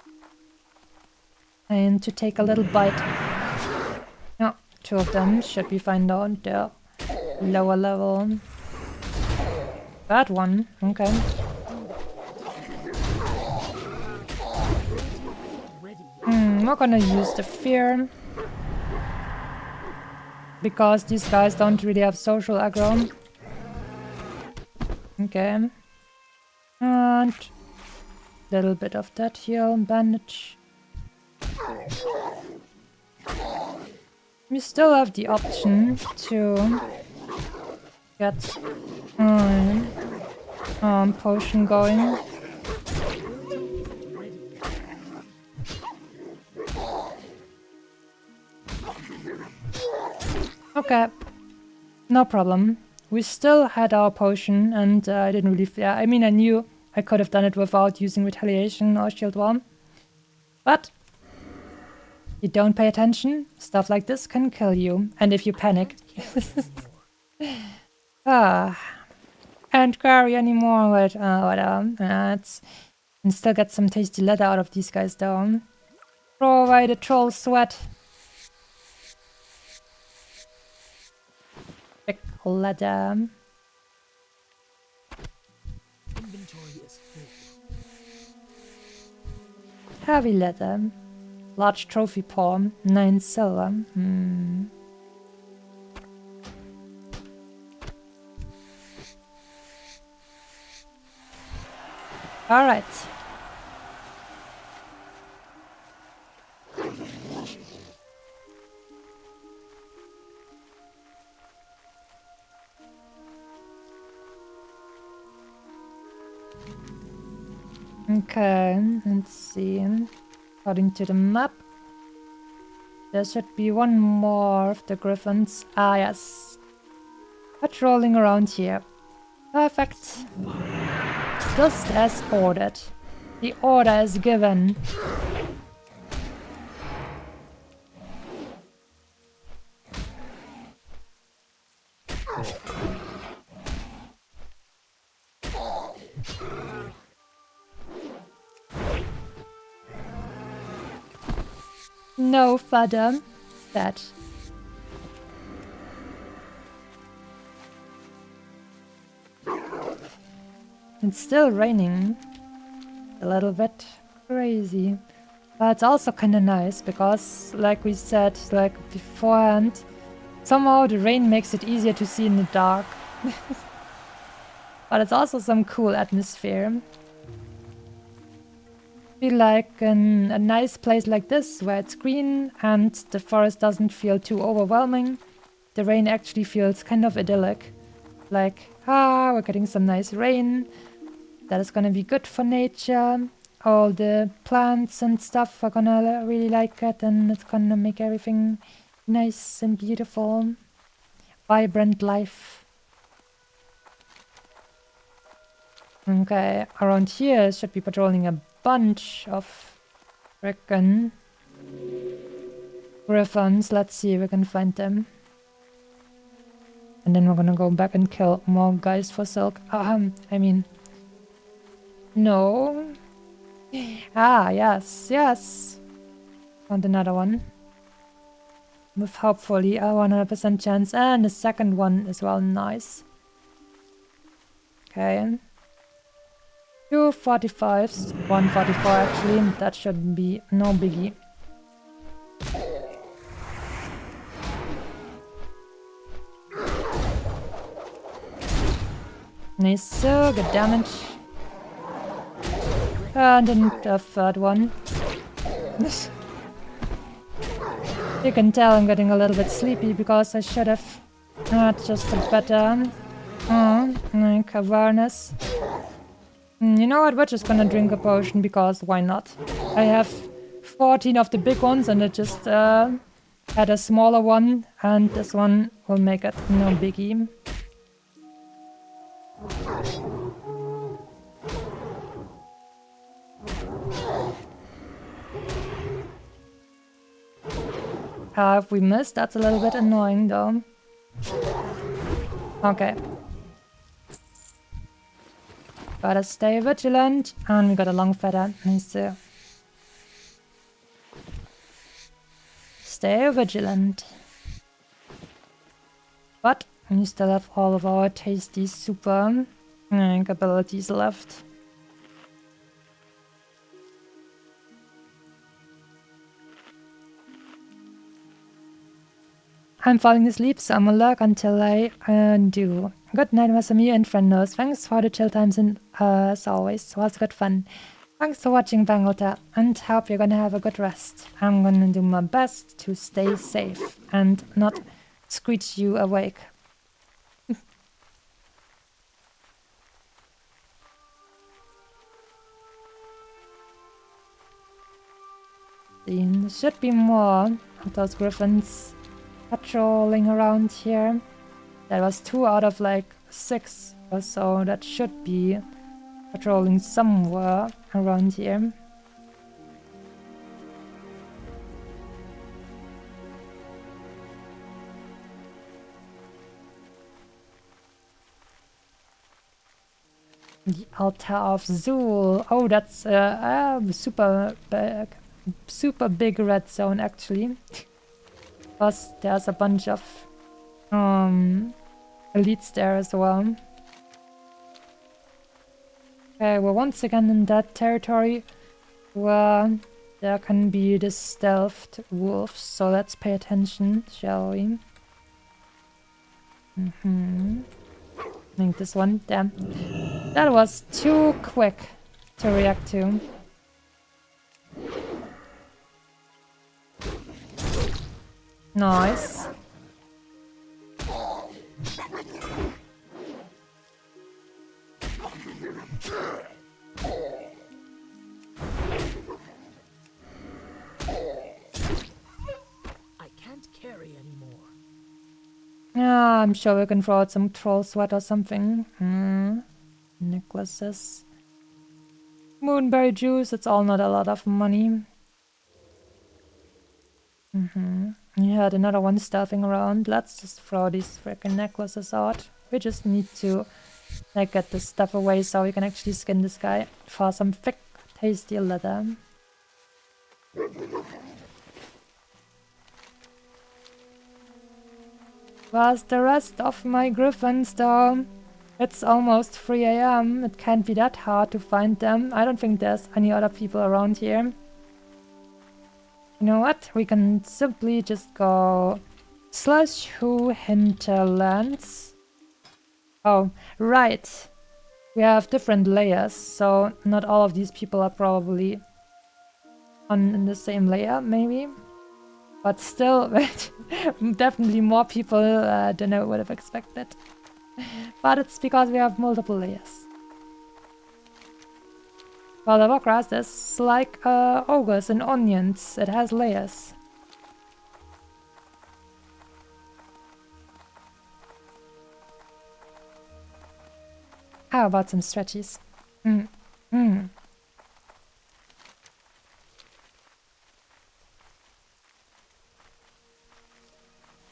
And to take a little bite. Yeah, two of them should be fine down. They're lower level. That one, okay. We're gonna use the fear. Because these guys don't really have social aggro. Okay. And a little bit of that heal bandage. We still have the option to get potion going. Okay, no problem. We still had our potion and I didn't really fear. I mean, I knew I could have done it without using retaliation or shield wall. But you don't pay attention, stuff like this can kill you. And if you panic. Can't carry anymore, but whatever. And still get some tasty leather out of these guys though. Throw away the troll sweat. Thick leather. Inventory is full. Heavy leather. Large trophy paw. 9 silver. Alright. Okay, let's see. According to the map, there should be one more of the griffins. Ah, yes. Patrolling around here. Perfect. Just as ordered. The order is given. No further. That. It's still raining. A little bit crazy. But it's also kind of nice because, like we said, like beforehand, somehow the rain makes it easier to see in the dark. But it's also some cool atmosphere. Feel like a nice place like this where it's green and the forest doesn't feel too overwhelming. The rain actually feels kind of idyllic. like, we're getting some nice rain. That is gonna be good for nature. All the plants and stuff are gonna really like it, and it's gonna make everything nice and beautiful. Vibrant life. Okay, around here should be patrolling a bunch of frickin' griffins. Let's see if we can find them. And then we're gonna go back and kill more guys for silk. I mean... No. Yes, yes. Found another one. With hopefully a 100% chance. And the second one as well. Nice. Okay. 2 45s. 144 actually. That should be no biggie. Nice, so good damage. And then the third one. You can tell I'm getting a little bit sleepy because I should have had just a better like awareness. You know what, we're just gonna drink a potion because why not? I have 14 of the big ones and I just had a smaller one, and this one will make it no biggie. If we missed, that's a little bit annoying though. Okay. Gotta stay vigilant, and we got a long feather. Nice to stay vigilant. But we still have all of our tasty super abilities left. I'm falling asleep, so I'm alert until I do. Good night, Masami and friendos. Thanks for the chill times, and as always, it was good fun. Thanks for watching, Bangalter, and hope you're gonna have a good rest. I'm gonna do my best to stay safe and not screech you awake. There should be more of those griffins patrolling around here. That was 2 out of like 6 or so that should be patrolling somewhere around here. The altar of Zul. Oh, that's a super big red zone actually. Plus there's a bunch of elites there as well. Okay, we're once again in that territory where there can be the stealthed wolves, so let's pay attention, shall we? I think this one, damn. That was too quick to react to. Nice. I can't carry anymore. Yeah, I'm sure we can throw out some troll sweat or something. Necklaces. Moonberry juice, it's all not a lot of money. You had another one stealthing around. Let's just throw these freaking necklaces out. We just need to like get this stuff away so we can actually skin this guy for some thick, tasty leather. Where's the rest of my griffins though? It's almost 3 AM. It can't be that hard to find them. I don't think there's any other people around here. You know what? We can simply just go /who hinterlands. Oh, right. We have different layers, so not all of these people are probably in the same layer, maybe. But still, definitely more people than I would have expected. But it's because we have multiple layers. Well, the Warcraft is like ogres and onions. It has layers. How about some stretchies?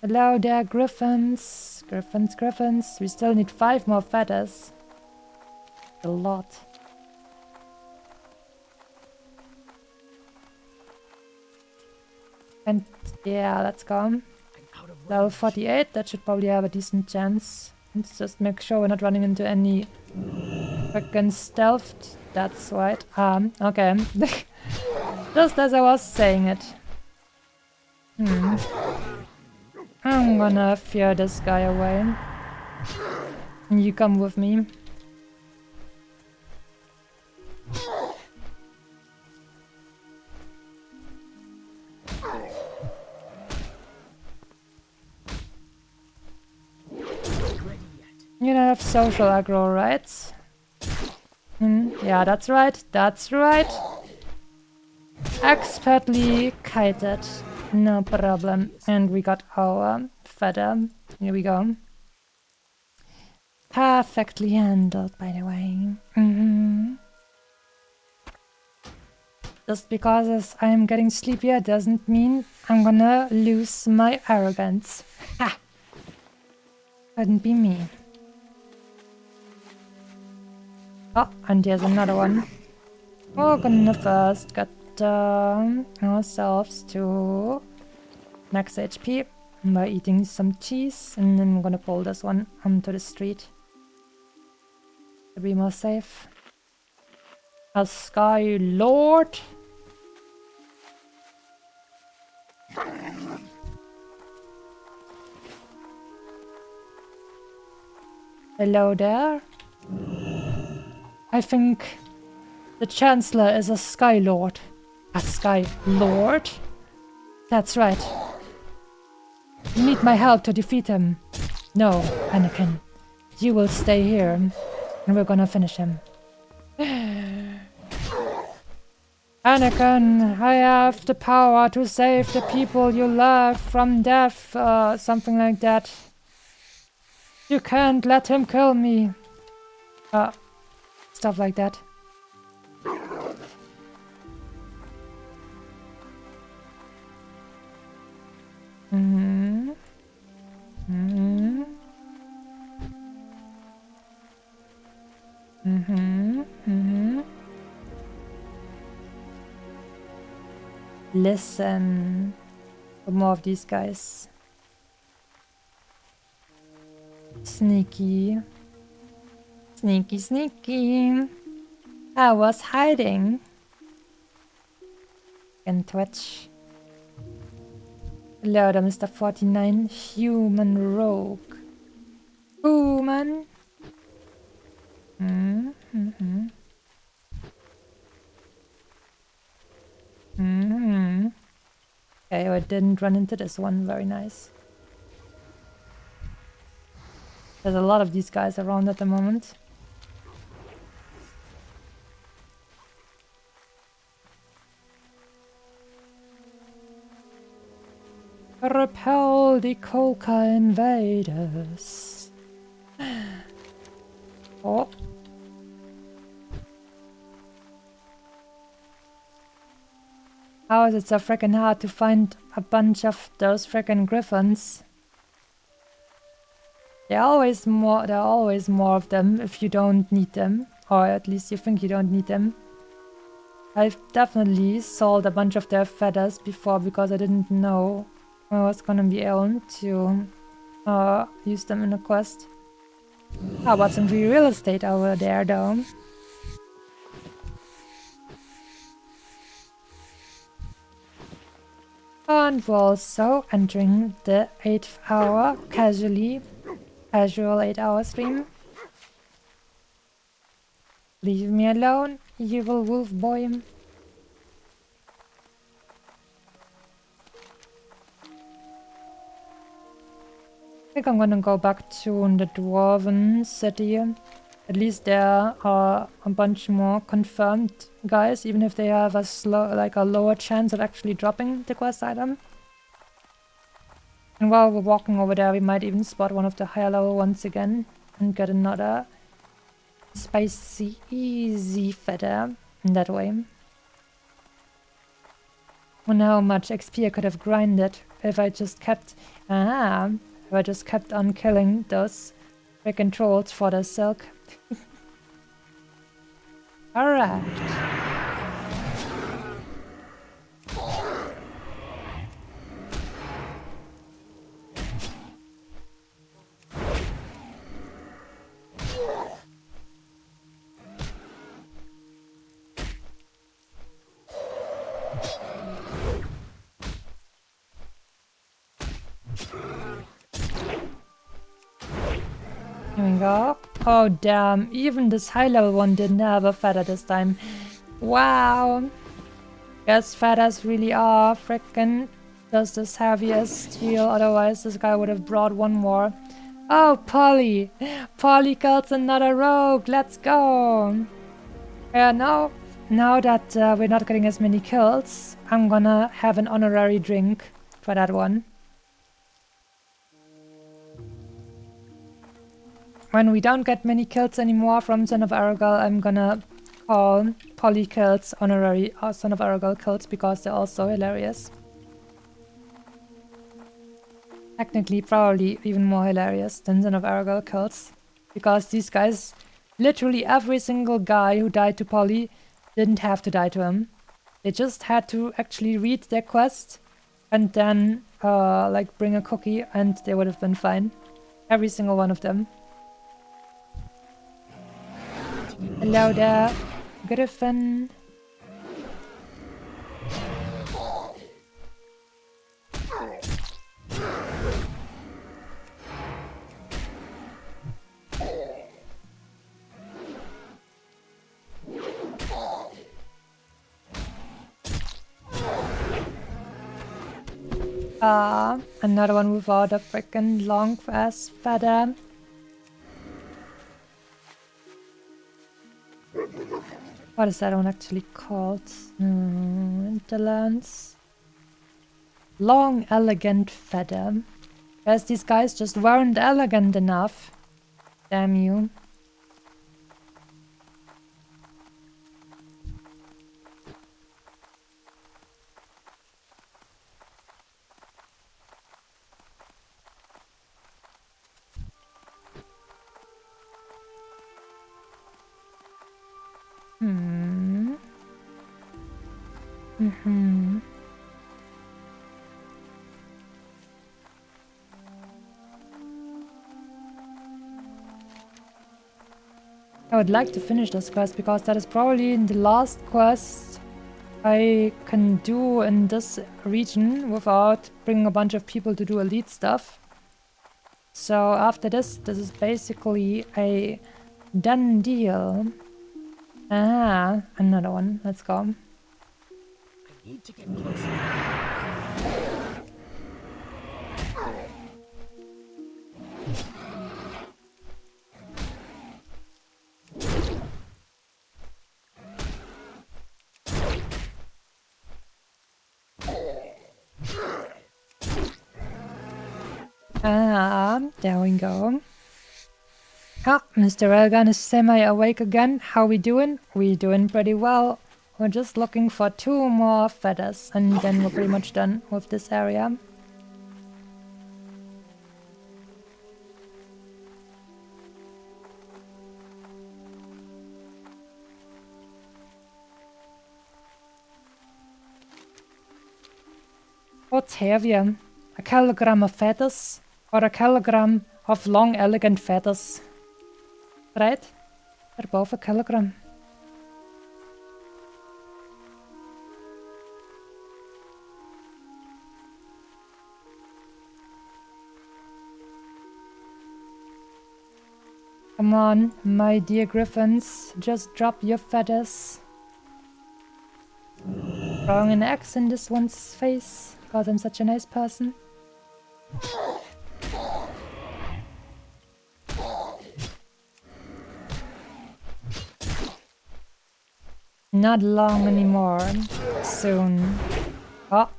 Hello there, griffins. Griffins. We still need 5 more feathers. A lot. And yeah, let's go. Level 48, that should probably have a decent chance. Let's just make sure we're not running into any frickin' stealth. That's right. Okay. Just as I was saying it. I'm gonna fear this guy away. You come with me. You don't have social aggro, right? Yeah, that's right. That's right. Expertly kited. No problem. And we got our feather. Here we go. Perfectly handled, by the way. Just because I'm getting sleepier doesn't mean I'm gonna lose my arrogance. Ha! Couldn't be me. Oh, and here's another one. We're gonna first get ourselves to max HP by eating some cheese, and then we're gonna pull this one onto the street to be more safe. A Sky Lord. Hello there. I think the Chancellor is a Sky Lord. A Sky Lord? That's right. You need my help to defeat him. No, Anakin. You will stay here, and we're gonna finish him. Anakin, I have the power to save the people you love from death, something like that. You can't let him kill me. Stuff like that. Listen for more of these guys. Sneaky. Sneaky, sneaky. I was hiding. And Twitch. Hello there, Mr. 49. Human rogue. Human. Okay, I didn't run into this one. Very nice. There's a lot of these guys around at the moment. Repel the Coca invaders. Oh. How is it so freaking hard to find a bunch of those freaking griffins? There are always more of them if you don't need them. Or at least you think you don't need them. I've definitely sold a bunch of their feathers before because I didn't know I was gonna be able to use them in a quest. How about some free real estate over there though? And we're also entering the 8th hour casual 8-hour stream. Leave me alone, evil wolf boy. think I'm gonna go back to the Dwarven city. At least there are a bunch more confirmed guys, even if they have a a lower chance of actually dropping the quest item. And while we're walking over there, we might even spot one of the higher level ones again and get another spicy, easy feather in that way. Wonder how much XP I could have grinded if I just kept on killing those freaking trolls for the silk. Alright. Here we go. Oh damn, even this high level one didn't have a feather this time. Wow. Guess feathers really are frickin' just as heavy as steel, otherwise this guy would have brought one more. Oh, Polly! Polly kills another rogue, let's go! Yeah, now that we're not getting as many kills, I'm gonna have an honorary drink for that one. When we don't get many kills anymore from Son of Aragal, I'm gonna call Polly kills honorary Son of Aragal kills because they're also hilarious. Technically, probably even more hilarious than Son of Aragal kills. Because these guys, literally every single guy who died to Polly didn't have to die to him. They just had to actually read their quest and then like bring a cookie and they would have been fine. Every single one of them. Hello there, Griffin. Another one without a freaking long ass feather. What is that one actually called? Interlands. Long, elegant feather. Guess these guys just weren't elegant enough. Damn you. I would like to finish this quest because that is probably the last quest I can do in this region without bringing a bunch of people to do elite stuff. So after this is basically a done deal. Ah, another one. Let's go. I need to get closer. There we go. Ah, Mr. Elgan is semi-awake again. How we doing? We doing pretty well. We're just looking for 2 more feathers and then we're pretty much done with this area. What's heavier? A kilogram of feathers or a kilogram of long, elegant feathers? Right? They're both a kilogram. Come on, my dear griffins, just drop your feathers. Throwing an axe in this one's face because I'm such a nice person. Not long anymore. Soon. Oh.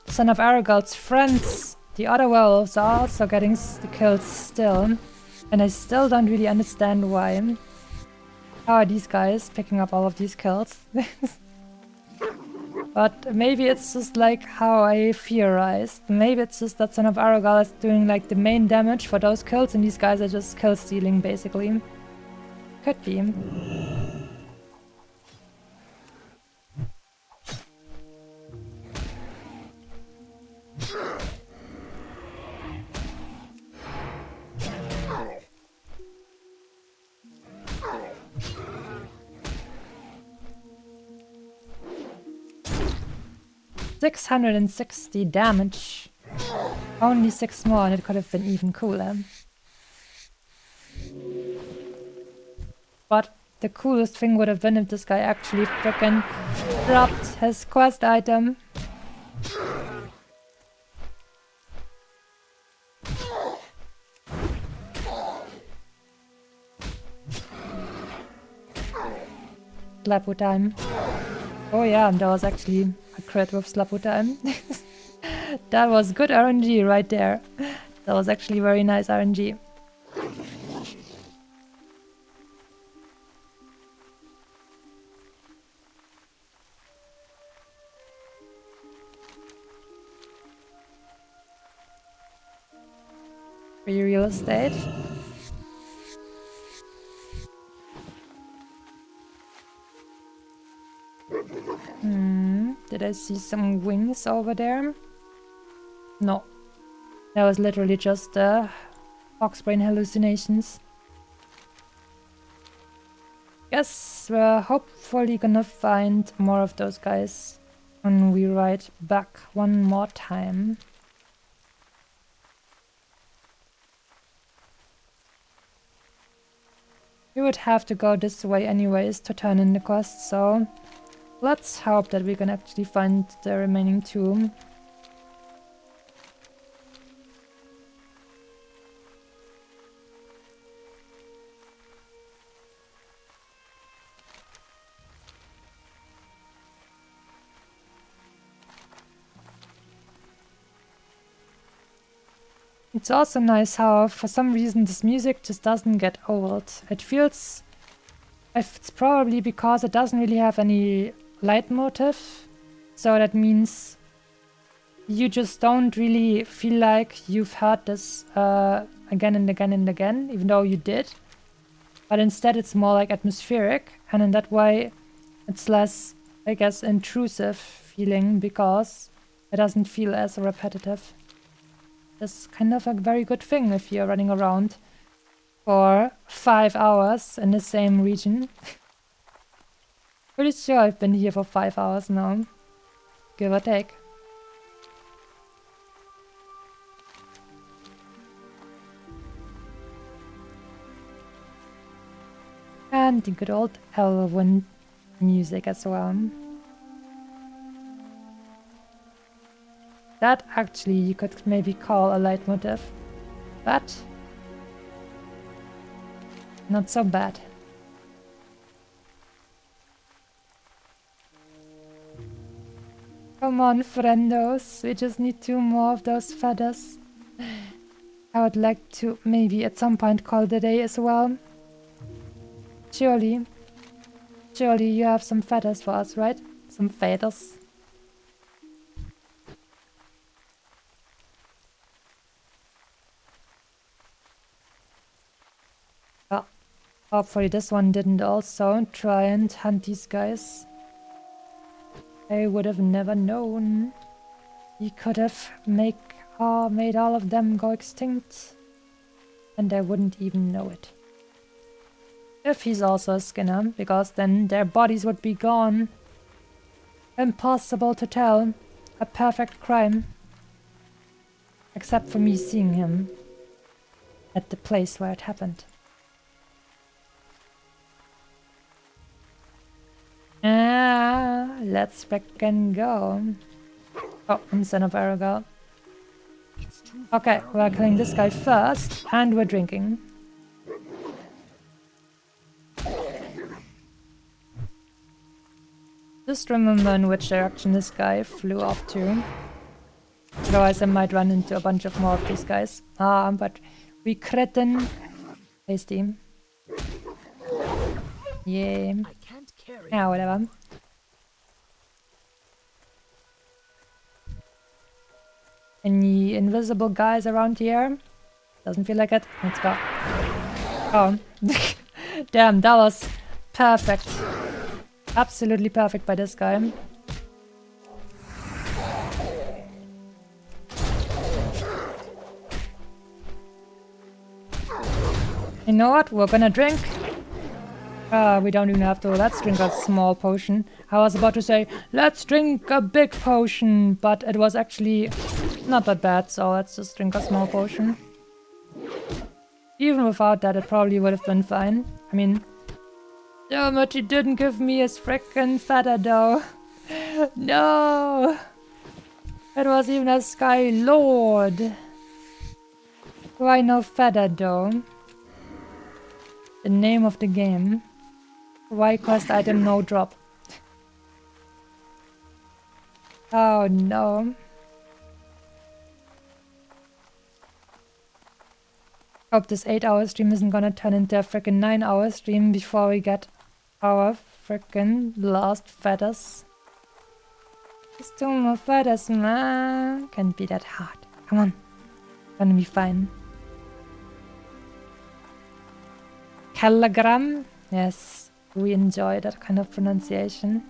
Son of Aragorn's friends. The other werewolves are also getting the kills still. And I still don't really understand why. How are these guys picking up all of these kills? But maybe it's just like how I theorized. Maybe it's just that Son of Aragorn is doing like the main damage for those kills and these guys are just kill stealing basically. Could be. 660 damage. Only 6 more and it could have been even cooler. But the coolest thing would have been if this guy actually frickin' dropped his quest item. Slapu time. Oh yeah, that was actually a crit with Slapu time. That was good RNG right there. That was actually very nice RNG. Free real estate. Did I see some wings over there? No. That was literally just fox brain hallucinations. Guess we're hopefully gonna find more of those guys when we ride back one more time. We would have to go this way anyways to turn in the quest, so let's hope that we can actually find the remaining 2. It's also nice how, for some reason, this music just doesn't get old. It feels... It's probably because it doesn't really have any leitmotif. So that means you just don't really feel like you've heard this again and again and again, even though you did. But instead it's more like atmospheric, and in that way it's less, I guess, intrusive feeling because it doesn't feel as repetitive. That's kind of a very good thing if you're running around for 5 hours in the same region. Pretty sure I've been here for 5 hours now, give or take. And the good old Elven music as well. That actually you could maybe call a leitmotif, but not so bad. Come on, friendos, we just need 2 more of those feathers. I would like to maybe at some point call the day as well. Surely you have some feathers for us, right? Some feathers. Well, hopefully this one didn't also try and hunt these guys. I would have never known. He could have made all of them go extinct. And I wouldn't even know it. If he's also a skinner, because then their bodies would be gone. Impossible to tell. A perfect crime. Except for me seeing him at the place where it happened. Let's frickin' go. Oh, and Son of Aragorn. Okay, we're killing this guy first, and we're drinking. Just remember in which direction this guy flew off to. Otherwise I might run into a bunch of more of these guys. But we critten. Tasty. Yeah. I can't carry. Yeah, whatever. Any invisible guys around here? Doesn't feel like it. Let's go. Oh. Damn, that was perfect. Absolutely perfect by this guy. You know what? We're gonna drink. We don't even have to. Let's drink a small potion. I was about to say, let's drink a big potion, but it was actually not that bad, so let's just drink a small potion. Even without that, it probably would have been fine. I mean, damn it, he didn't give me his frickin' feather though. No! It was even a Sky Lord. Why no feather though? The name of the game. Why quest item no drop? Oh no. Hope this 8-hour stream isn't gonna turn into a frickin' 9-hour stream before we get our frickin' last feathers. Just 2 more feathers, man. Can't be that hard. Come on. Gonna be fine. Kilogram? Yes, we enjoy that kind of pronunciation.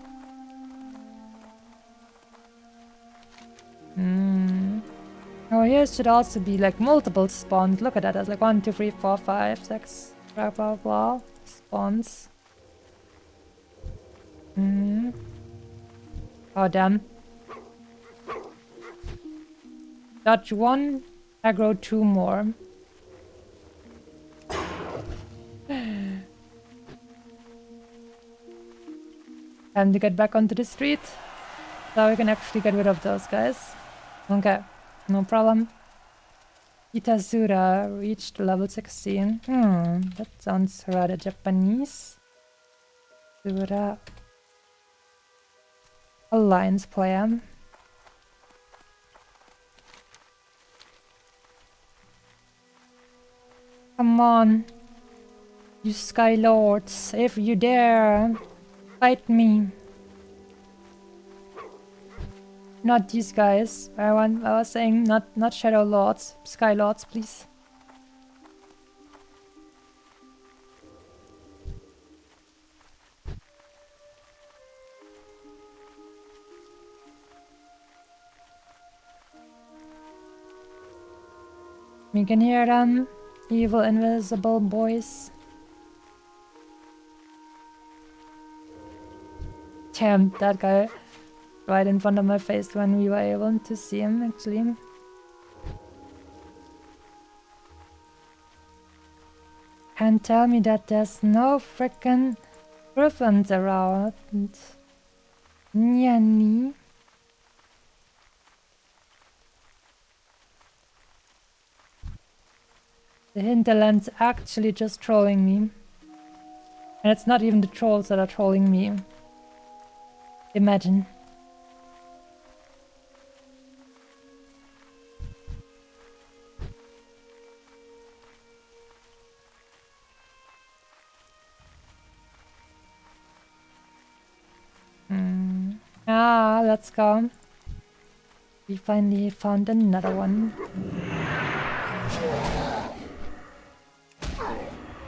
Oh, here should also be like multiple spawns. Look at that. There's like 1, 2, 3, 4, 5, 6, blah blah blah spawns. Oh damn. Dodge 1, aggro 2 more. Time to get back onto the street. So we can actually get rid of those guys. Okay, no problem. Itasura reached level 16. That sounds rather Japanese. Sura. Alliance player. Come on. You Sky Lords, if you dare, fight me. Not these guys. I was saying not Shadow Lords, Sky Lords, please. We can hear them, evil invisible boys. Damn, that guy right in front of my face when we were able to see him, actually. Can't tell me that there's no frickin' griffins around. Nyanny. The hinterland's actually just trolling me. And it's not even the trolls that are trolling me. Imagine. Let's go. We finally found another one.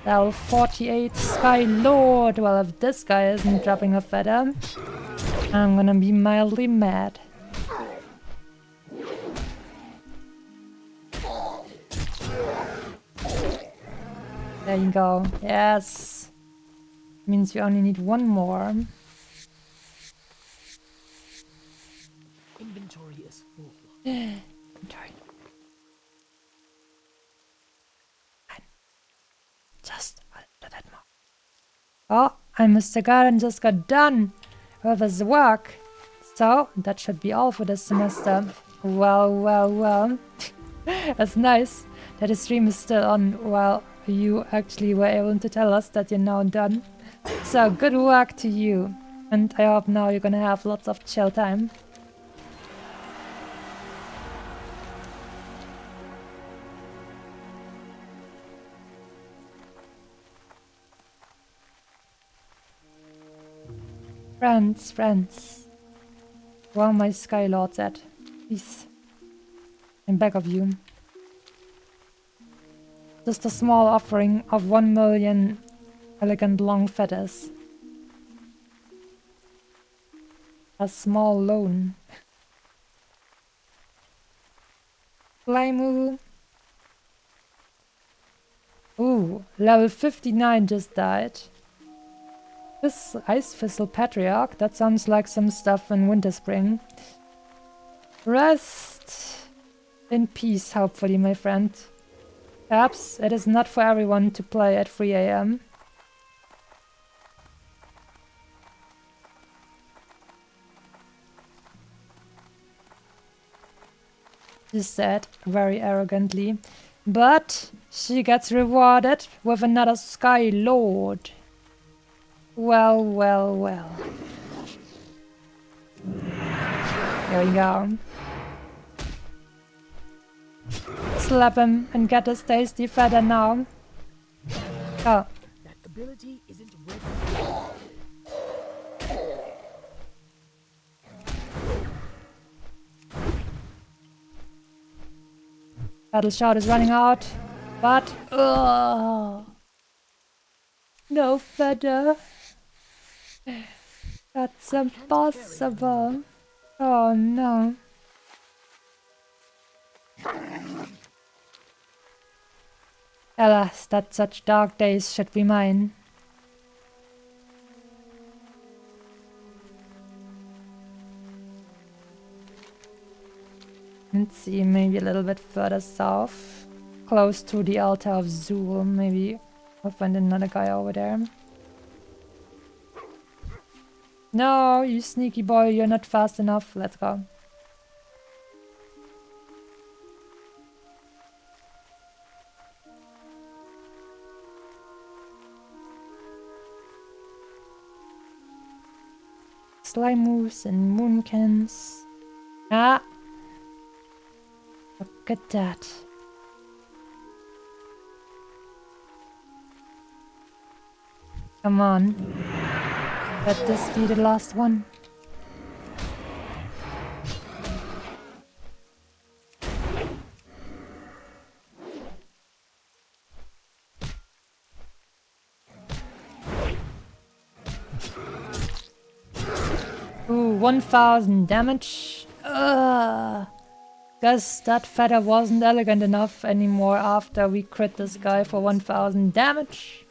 Level 48 Sky Lord. Well, if this guy isn't dropping a feather, I'm gonna be mildly mad. There you go. Yes. Means you only need one more. Inventory is full. Inventory. Just a little bit more. Oh, and Mr. Garden just got done with his work. So, that should be all for this semester. Well. That's nice that the stream is still on while you actually were able to tell us that you're now done. So, good work to you. And I hope now you're gonna have lots of chill time. Friends. Where are my Sky Lords at? Please. I'm back of you. Just a small offering of 1 million elegant long feathers. A small loan. Flymoo. Ooh, level 59 just died. This Ice Thistle Patriarch, that sounds like some stuff in Winterspring. Rest in peace, hopefully, my friend. Perhaps it is not for everyone to play at 3 AM. She said very arrogantly. But she gets rewarded with another Sky Lord. Well. Here we go. Slap him and get his tasty feather now. Oh. That ability isn't ready. Battle Shout is running out, but no feather. That's impossible. Oh no. Alas, that such dark days should be mine. Let's see, maybe a little bit further south. Close to the altar of Zool. Maybe I'll find another guy over there. No, you sneaky boy, you're not fast enough. Let's go. Slimemoose and Moonkins. Ah! Look at that. Come on. Let this be the last one. Ooh, 1000 damage. Guess that feather wasn't elegant enough anymore after we crit this guy for 1000 damage.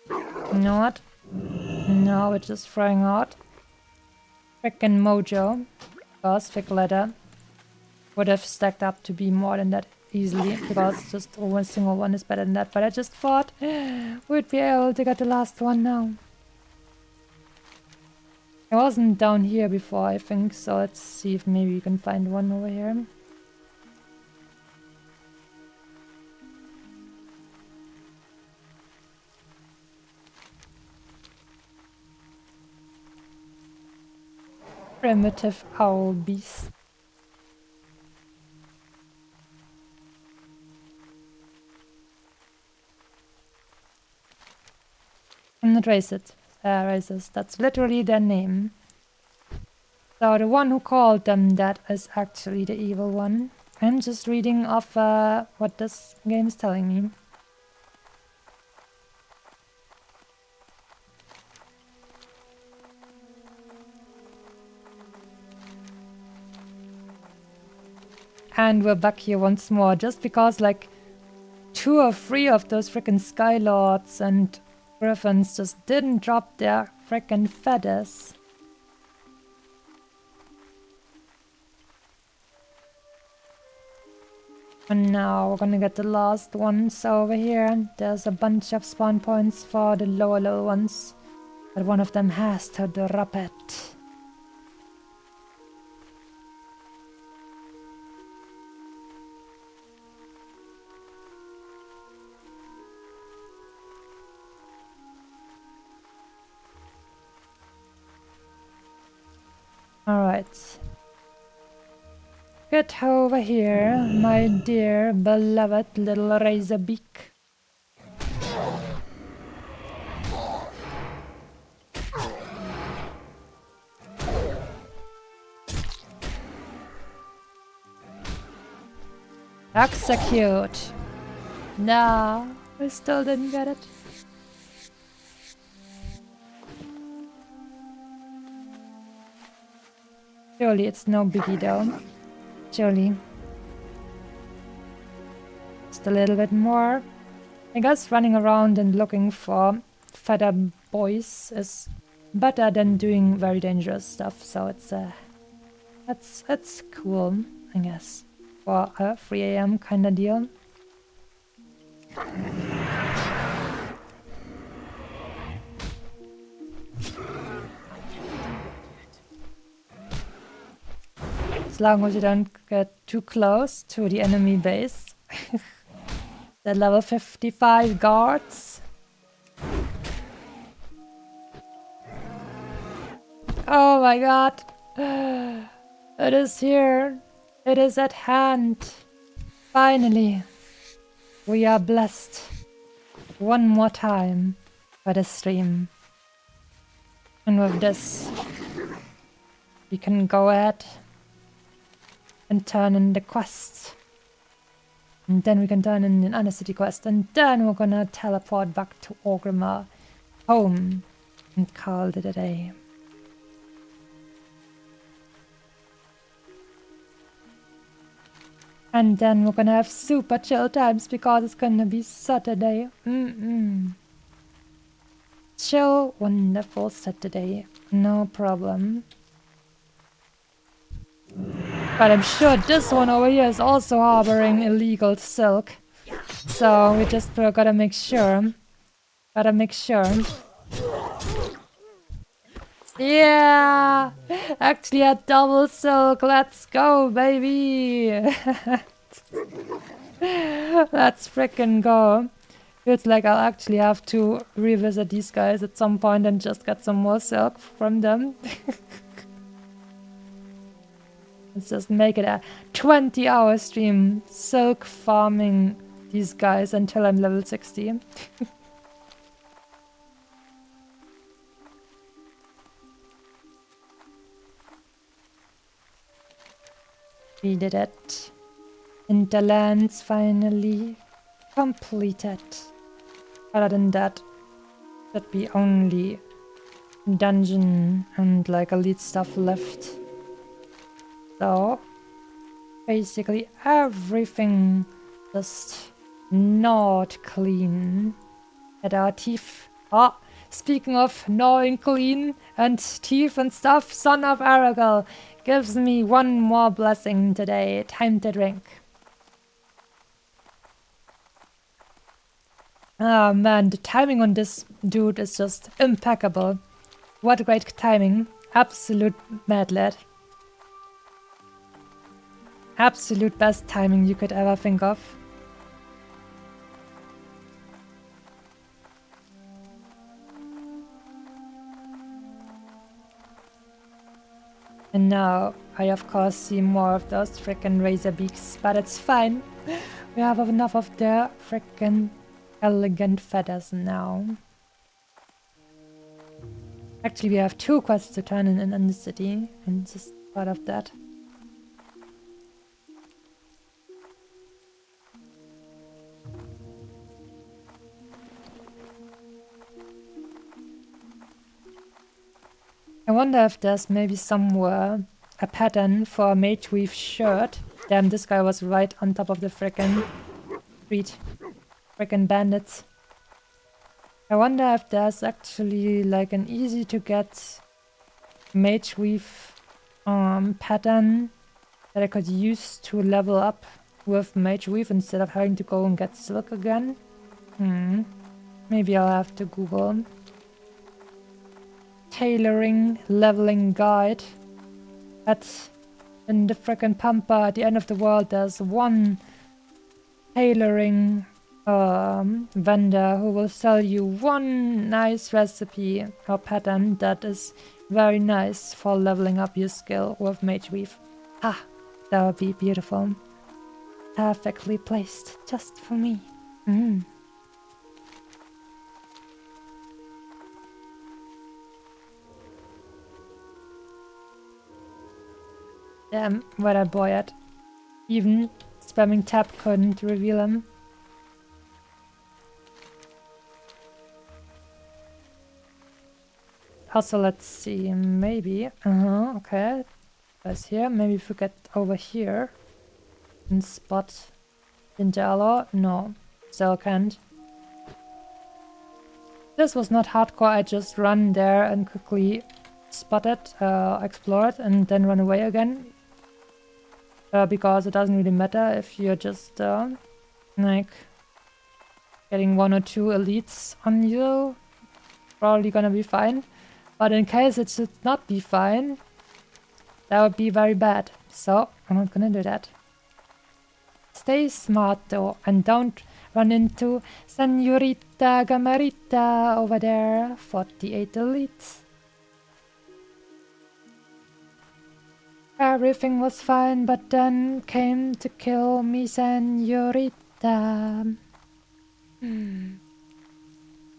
You know what? No, we're just throwing out. Frickin' mojo. Because thick leather would have stacked up to be more than that easily. Because just one single one is better than that. But I just thought we'd be able to get the last one now. I wasn't down here before, I think, so let's see if maybe we can find one over here. Primitive owl beast. I'm not racist. Racist. That's literally their name. So the one who called them that is actually the evil one. I'm just reading off what this game is telling me. And we're back here once more, just because like 2 or 3 of those freaking Skylords and Griffins just didn't drop their freaking feathers. And now we're gonna get the last ones over here. There's a bunch of spawn points for the lower level ones, but one of them has to drop it. Alright. Get over here, my dear beloved little razorbeak. Execute. No, I still didn't get it. Surely it's no biggie though. Surely. Just a little bit more. I guess running around and looking for feather boys is better than doing very dangerous stuff, so it's that's cool, I guess. For a 3 AM kinda deal. As long as you don't get too close to the enemy base. The level 55 guards. Oh my god. It is here. It is at hand. Finally. We are blessed. One more time for the stream. And with this, we can go ahead and turn in the quest. And then we can turn in another city quest. And then we're gonna teleport back to Orgrimmar home and call it a day. And then we're gonna have super chill times because it's gonna be Saturday. Chill, wonderful Saturday. No problem. But I'm sure this one over here is also harboring illegal silk. So we just gotta make sure. Gotta make sure. Yeah! Actually a double silk. Let's go, baby! Let's frickin' go. Feels like I'll actually have to revisit these guys at some point and just get some more silk from them. Let's just make it a 20-hour stream. Silk farming these guys until I'm level 60. We did it. Interlands finally completed. Other than that, that'd be only dungeon and like elite stuff left. So basically everything just not clean. At our teeth. Oh, speaking of gnawing clean and teeth and stuff, Son of Aragorn gives me one more blessing today. Time to drink. Oh man, the timing on this dude is just impeccable. What great timing. Absolute mad lad. Absolute best timing you could ever think of. And now I of course see more of those frickin' razor beaks, but it's fine. We have enough of their frickin' elegant feathers now. Actually, we have 2 quests to turn in the city, and this is part of that. I wonder if there's maybe somewhere a pattern for a mage weave shirt. Damn, this guy was right on top of the frickin' street. Frickin' bandits. I wonder if there's actually like an easy to get mage weave pattern that I could use to level up with mage weave instead of having to go and get silk again. Maybe I'll have to Google. Tailoring leveling guide. In the frickin' Pampa at the end of the world there's one tailoring vendor who will sell you one nice recipe or pattern that is very nice for leveling up your skill with Mage Weave. Ah, that would be beautiful. Perfectly placed, just for me. Damn, where that boy at? Even spamming tab couldn't reveal him. Also, let's see, maybe, okay, that's here, maybe if we get over here and spot Ninjalo, no, still can't. This was not hardcore, I just run there and quickly spot it, explore it, and then run away again. Because it doesn't really matter if you're just, like, getting 1 or 2 elites on you, probably gonna be fine. But in case it should not be fine, that would be very bad. So, I'm not gonna do that. Stay smart though, and don't run into Senorita Gamarita over there. 48 elites. Everything was fine, but then came to kill me, Senorita.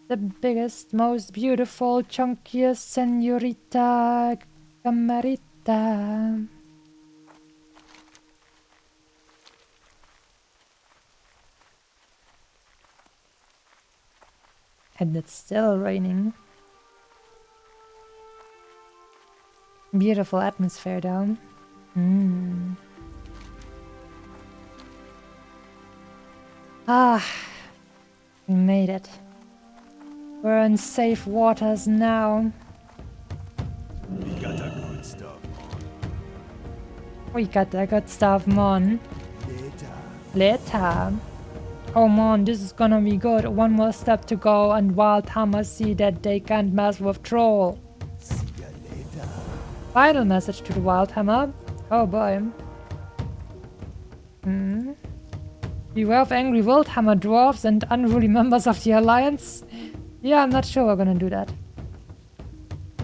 The biggest, most beautiful, chunkiest Senorita Gamarita. And it's still raining. Beautiful atmosphere though. Ah, we made it. We're in safe waters now. We got that good stuff, We got that good stuff, man. Later. Oh man, this is gonna be good. One more step to go and Wildhammer see that they can't mess with Troll. See ya later. Final message to the Wildhammer. Oh boy. Beware of angry Wildhammer dwarves and unruly members of the Alliance. Yeah, I'm not sure we're gonna do that.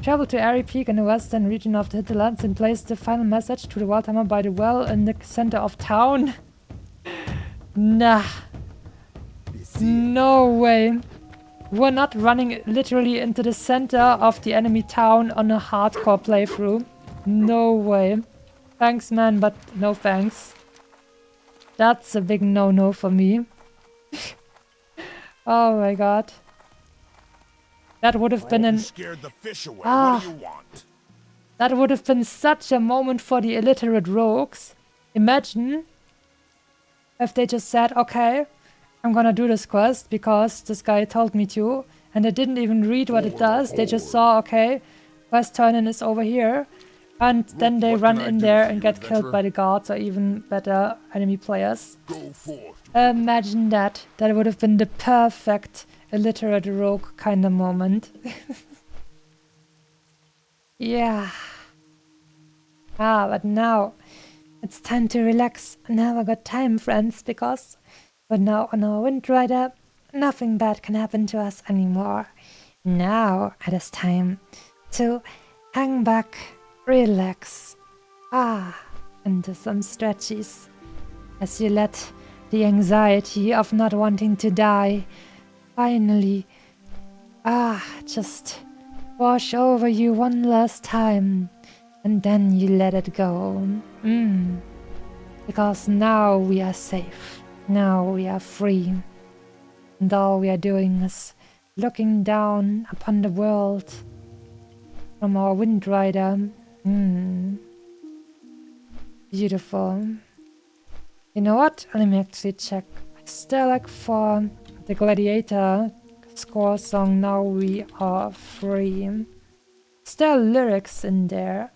Travel to Airy Peak in the western region of the hinterlands and place the final message to the Wildhammer by the well in the center of town. Nah. No way. We're not running literally into the center of the enemy town on a hardcore playthrough. No way. Thanks, man, but no thanks. That's a big no-no for me. Oh my god. That would have been an... Scared the fish away. What do you want? That would have been such a moment for the illiterate rogues. Imagine if they just said, okay, I'm gonna do this quest because this guy told me to, and they didn't even read what it does. They just saw, okay, quest turn-in is over here, and then they run in there and get killed by the guards or even better enemy players. Go forth. Imagine that. That would have been the perfect illiterate rogue kind of moment. Yeah. But now it's time to relax. Now I got time, friends, because we're now on our Wind Rider. Nothing bad can happen to us anymore. Now it is time to hang back, relax, and do some stretches as you let the anxiety of not wanting to die finally, just wash over you one last time, and then you let it go. Because now we are safe. Now we are free. And all we are doing is looking down upon the world from our Wind Rider. Beautiful. You know what? Let me actually check. Still, like, for the Gladiator score song, now we are free. Still lyrics in there.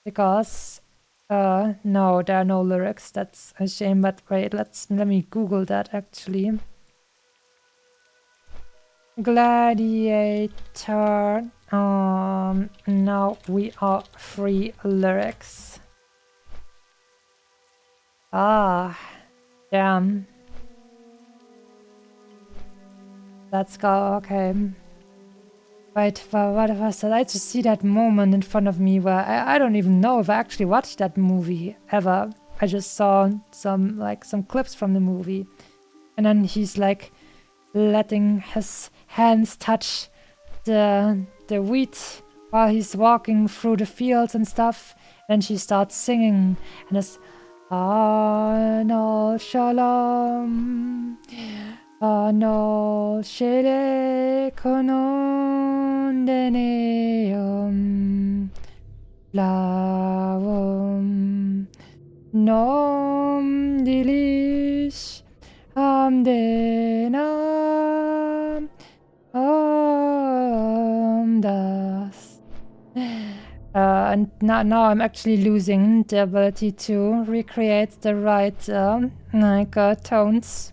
Because, no, there are no lyrics. That's a shame, but wait, let me Google that actually. Gladiator, now we are free lyrics. Damn. Let's go, okay. Right, well, what was that? I just see that moment in front of me where I don't even know if I actually watched that movie ever. I just saw some clips from the movie. And then he's like letting his hands touch the wheat while he's walking through the fields and stuff. And she starts singing and it's Ano Shalom. Ano Shele Konon Deneum Lavum Nom Dilish Amdenam Das. And now I'm actually losing the ability to recreate the right tones.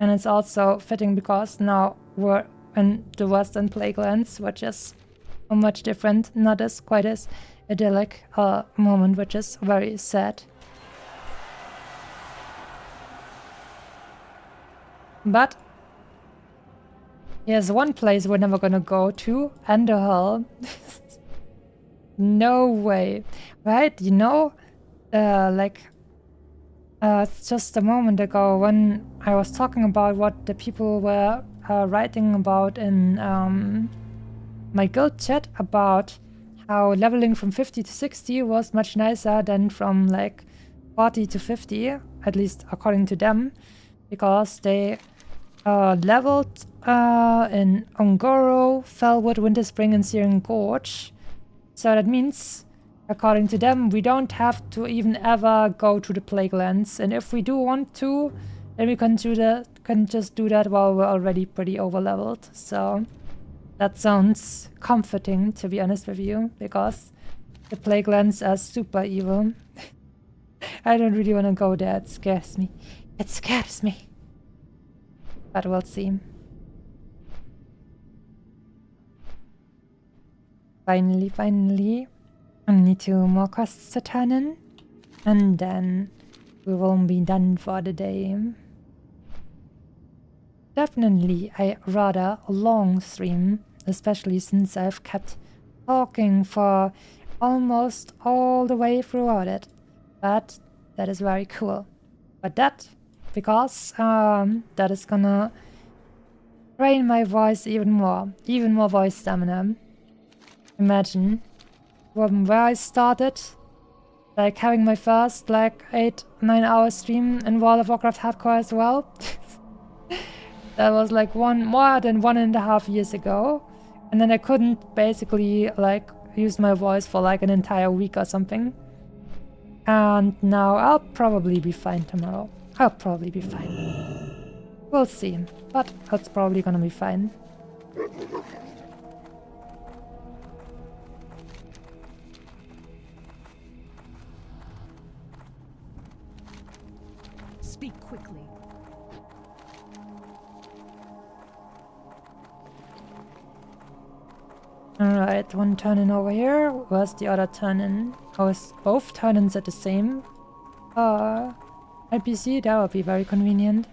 And it's also fitting because now we're in the Western Plaguelands, which is much different, not as quite as idyllic moment, which is very sad. But here's one place we're never gonna go to, Underhill. No way, right? You know, just a moment ago when I was talking about what the people were writing about in my guild chat about how leveling from 50 to 60 was much nicer than from like 40 to 50, at least according to them, because they leveled in Ongoro, Felwood, Winterspring, and Searing Gorge. So that means, according to them, we don't have to even ever go to the Plaguelands. And if we do want to, then we can just do that while we're already pretty overleveled. So that sounds comforting, to be honest with you, because the Plaguelands are super evil. I don't really want to go there. It scares me. It scares me. But we'll see. Finally. I need 2 more quests to turn in. And then we will be done for the day. Definitely a rather long stream, especially since I've kept talking for almost all the way throughout it. But that is very cool. But that, because that is gonna train my voice even more voice stamina. Imagine from where I started, like having my first like 8-9 hour stream in World of Warcraft Hardcore as well. That was like more than 1.5 years ago, and then I couldn't basically like use my voice for like an entire week or something. And now I'll probably be fine tomorrow. I'll probably be fine. We'll see, but it's probably gonna be fine. Speak quickly. Alright, one turn-in over here. Where's the other turn-in? Oh, is both turn-ins at the same NPC? That would be very convenient.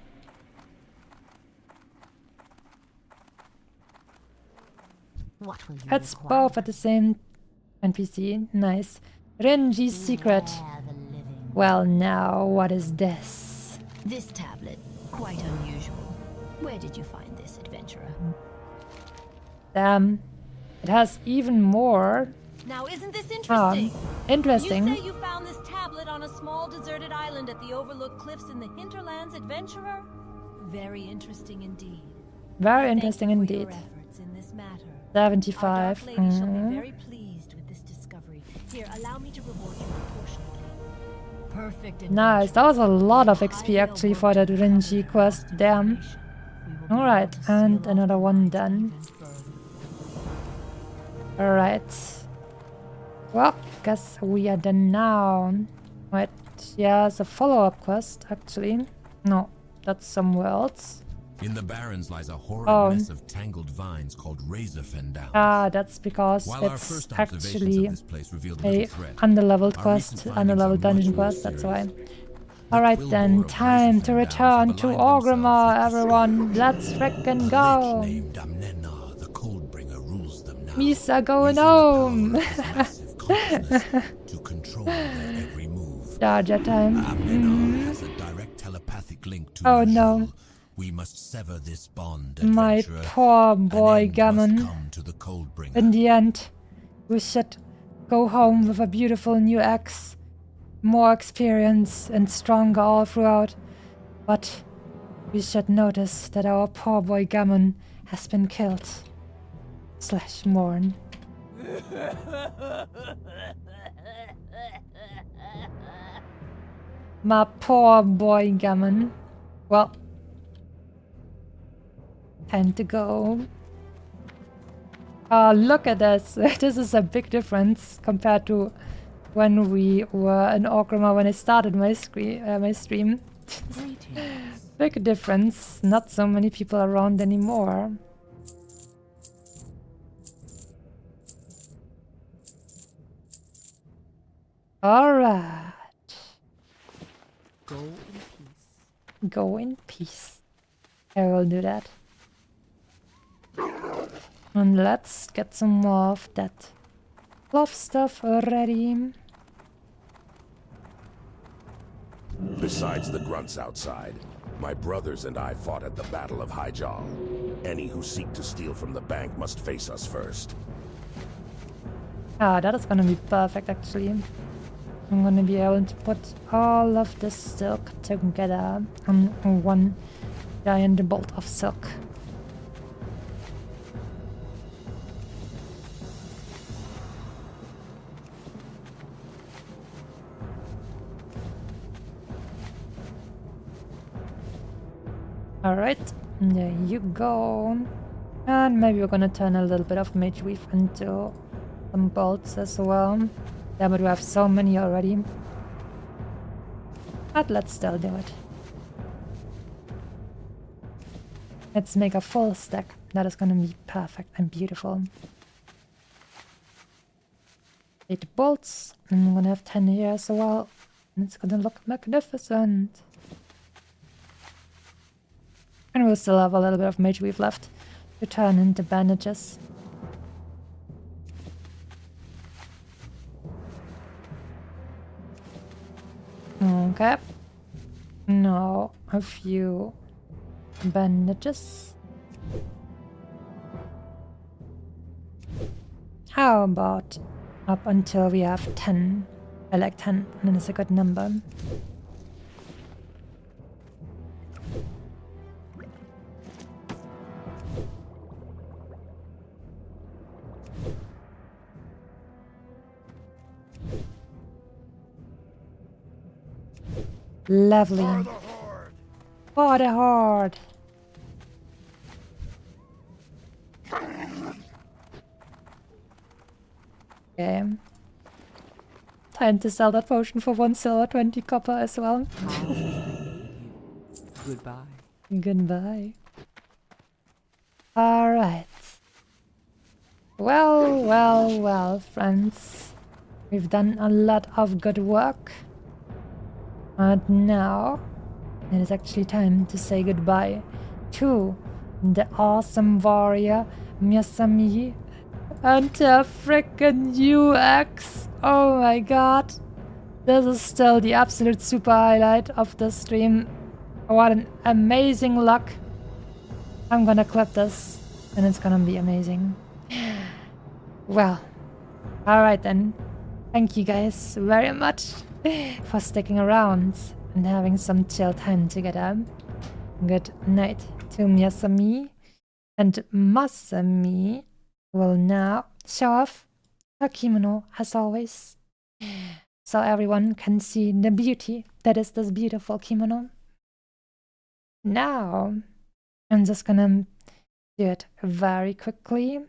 What will you It's require? both at the same NPC. Nice. Renji's secret. Beware the living. Well, now, what is this? This tablet, quite unusual. Where did you find this, adventurer? Damn. It has even more. Now, isn't this interesting? Interesting. You say you found this tablet on a small deserted island at the overlooked cliffs in the hinterlands, adventurer? Very interesting indeed. Very interesting Thank you for indeed. your efforts in this matter. 75. Our Dark Lady shall be very pleased with this discovery. Here, allow me to reward you proportionately. Perfect. Nice. That was a lot of XP actually for that Renji quest. Damn. Alright, and another one done. Alright. Well, guess we are done now. Wait, yeah, it's a follow-up quest, actually. No, that's somewhere else. In the Barrens lies a horrid mess of tangled vines called Razorfen Down. Ah, that's because While our it's first observations actually of this place revealed a little threat, underleveled our quest, recent findings underleveled are dungeon much more quest, that's why. serious. Alright Quillbore then, of time to Razorfen return Downs to have aligned Orgrimmar, themselves with the everyone. Let's frickin' A lich go! named Amnena, the Coldbringer, rules them now. Misa going home. To control their every move. Charger time. Amnenar has a direct telepathic link to Oh Najal. no. We must sever this bond, My adventurer. poor boy An end Gammon. must come to the Coldbringer. In the end, we should go home with a beautiful new axe. More experience and stronger all throughout. But we should notice that our poor boy Gammon has been killed. / mourn. My poor boy Gammon. Well, time to go. Look at this. This is a big difference compared to when we were in Orgrimmar when I started my stream. Big difference. Not so many people around anymore. Alright. Go in peace. Go in peace. I will do that. And let's get some more of that love stuff ready. Besides the grunts outside, my brothers and I fought at the Battle of Hyjal. Any who seek to steal from the bank must face us first. That is gonna be perfect actually. I'm gonna be able to put all of this silk together on one giant bolt of silk. Alright, there you go. And maybe we're gonna turn a little bit of mage weave into some bolts as well. Yeah, but we have so many already. But let's still do it. Let's make a full stack. That is gonna be perfect and beautiful. 8 bolts. And I'm gonna have 10 here as well. And it's gonna look magnificent. And we'll still have a little bit of mage weave left to turn into bandages. Okay. Now a few bandages. How about up until we have 10? I like 10, and then it's a good number. Lovely. For the horde. Okay. Time to sell that potion for 1 silver, 20 copper as well. Goodbye. Goodbye. Alright. Well, friends. We've done a lot of good work. And now, it is actually time to say goodbye to the awesome warrior, Miyasami, and her frickin' UX. Oh my god. This is still the absolute super highlight of the stream. What an amazing luck. I'm gonna clip this, and it's gonna be amazing. Well, alright then. Thank you guys very much for sticking around and having some chill time together. Good night to Miyasami, and Masami will now show off her kimono as always, so everyone can see the beauty that is this beautiful kimono. Now, I'm just gonna do it very quickly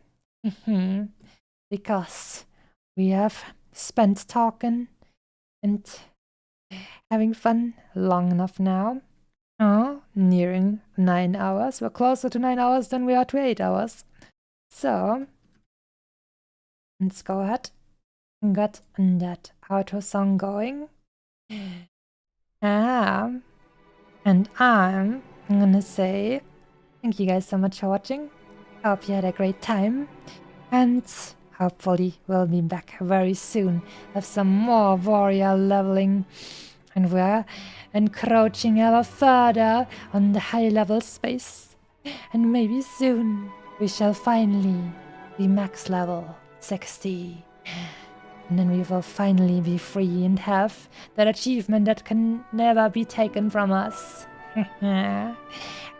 because we have spent talking and having fun long enough now. Oh, nearing 9 hours. We're closer to 9 hours than we are to 8 hours. So, let's go ahead and get that outro song going. And I'm gonna say thank you guys so much for watching. I hope you had a great time. And hopefully we'll be back very soon with some more warrior leveling. And we're encroaching ever further on the high level space. And maybe soon we shall finally be max level 60. And then we will finally be free and have that achievement that can never be taken from us.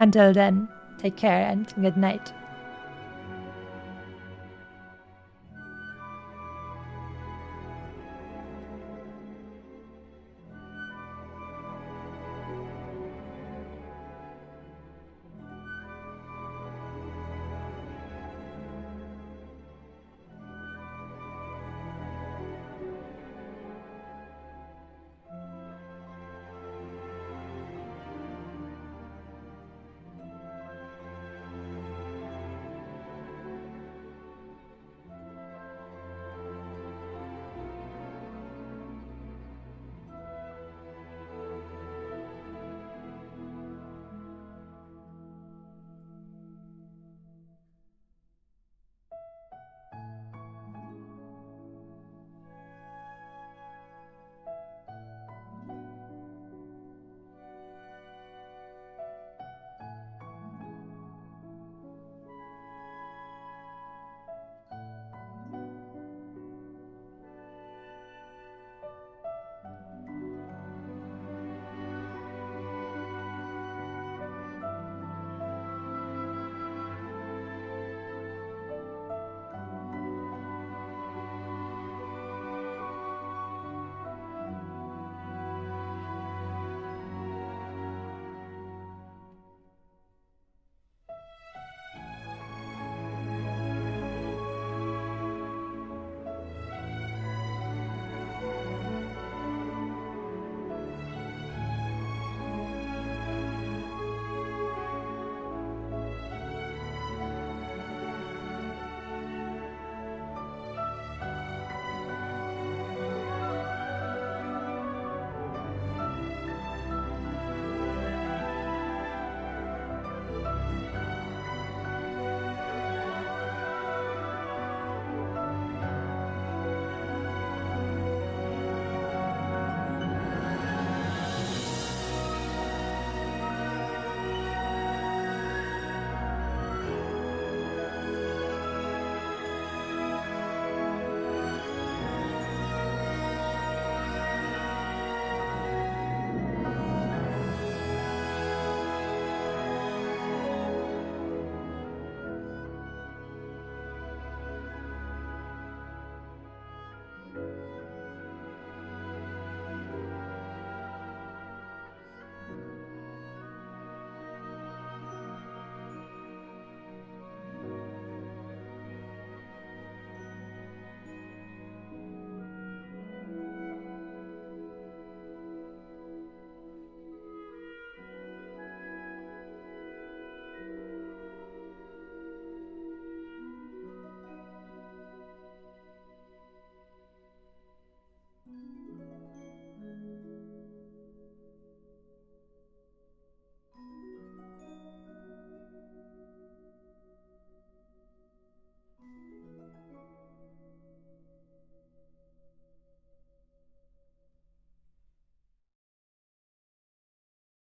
Until then, take care and good night.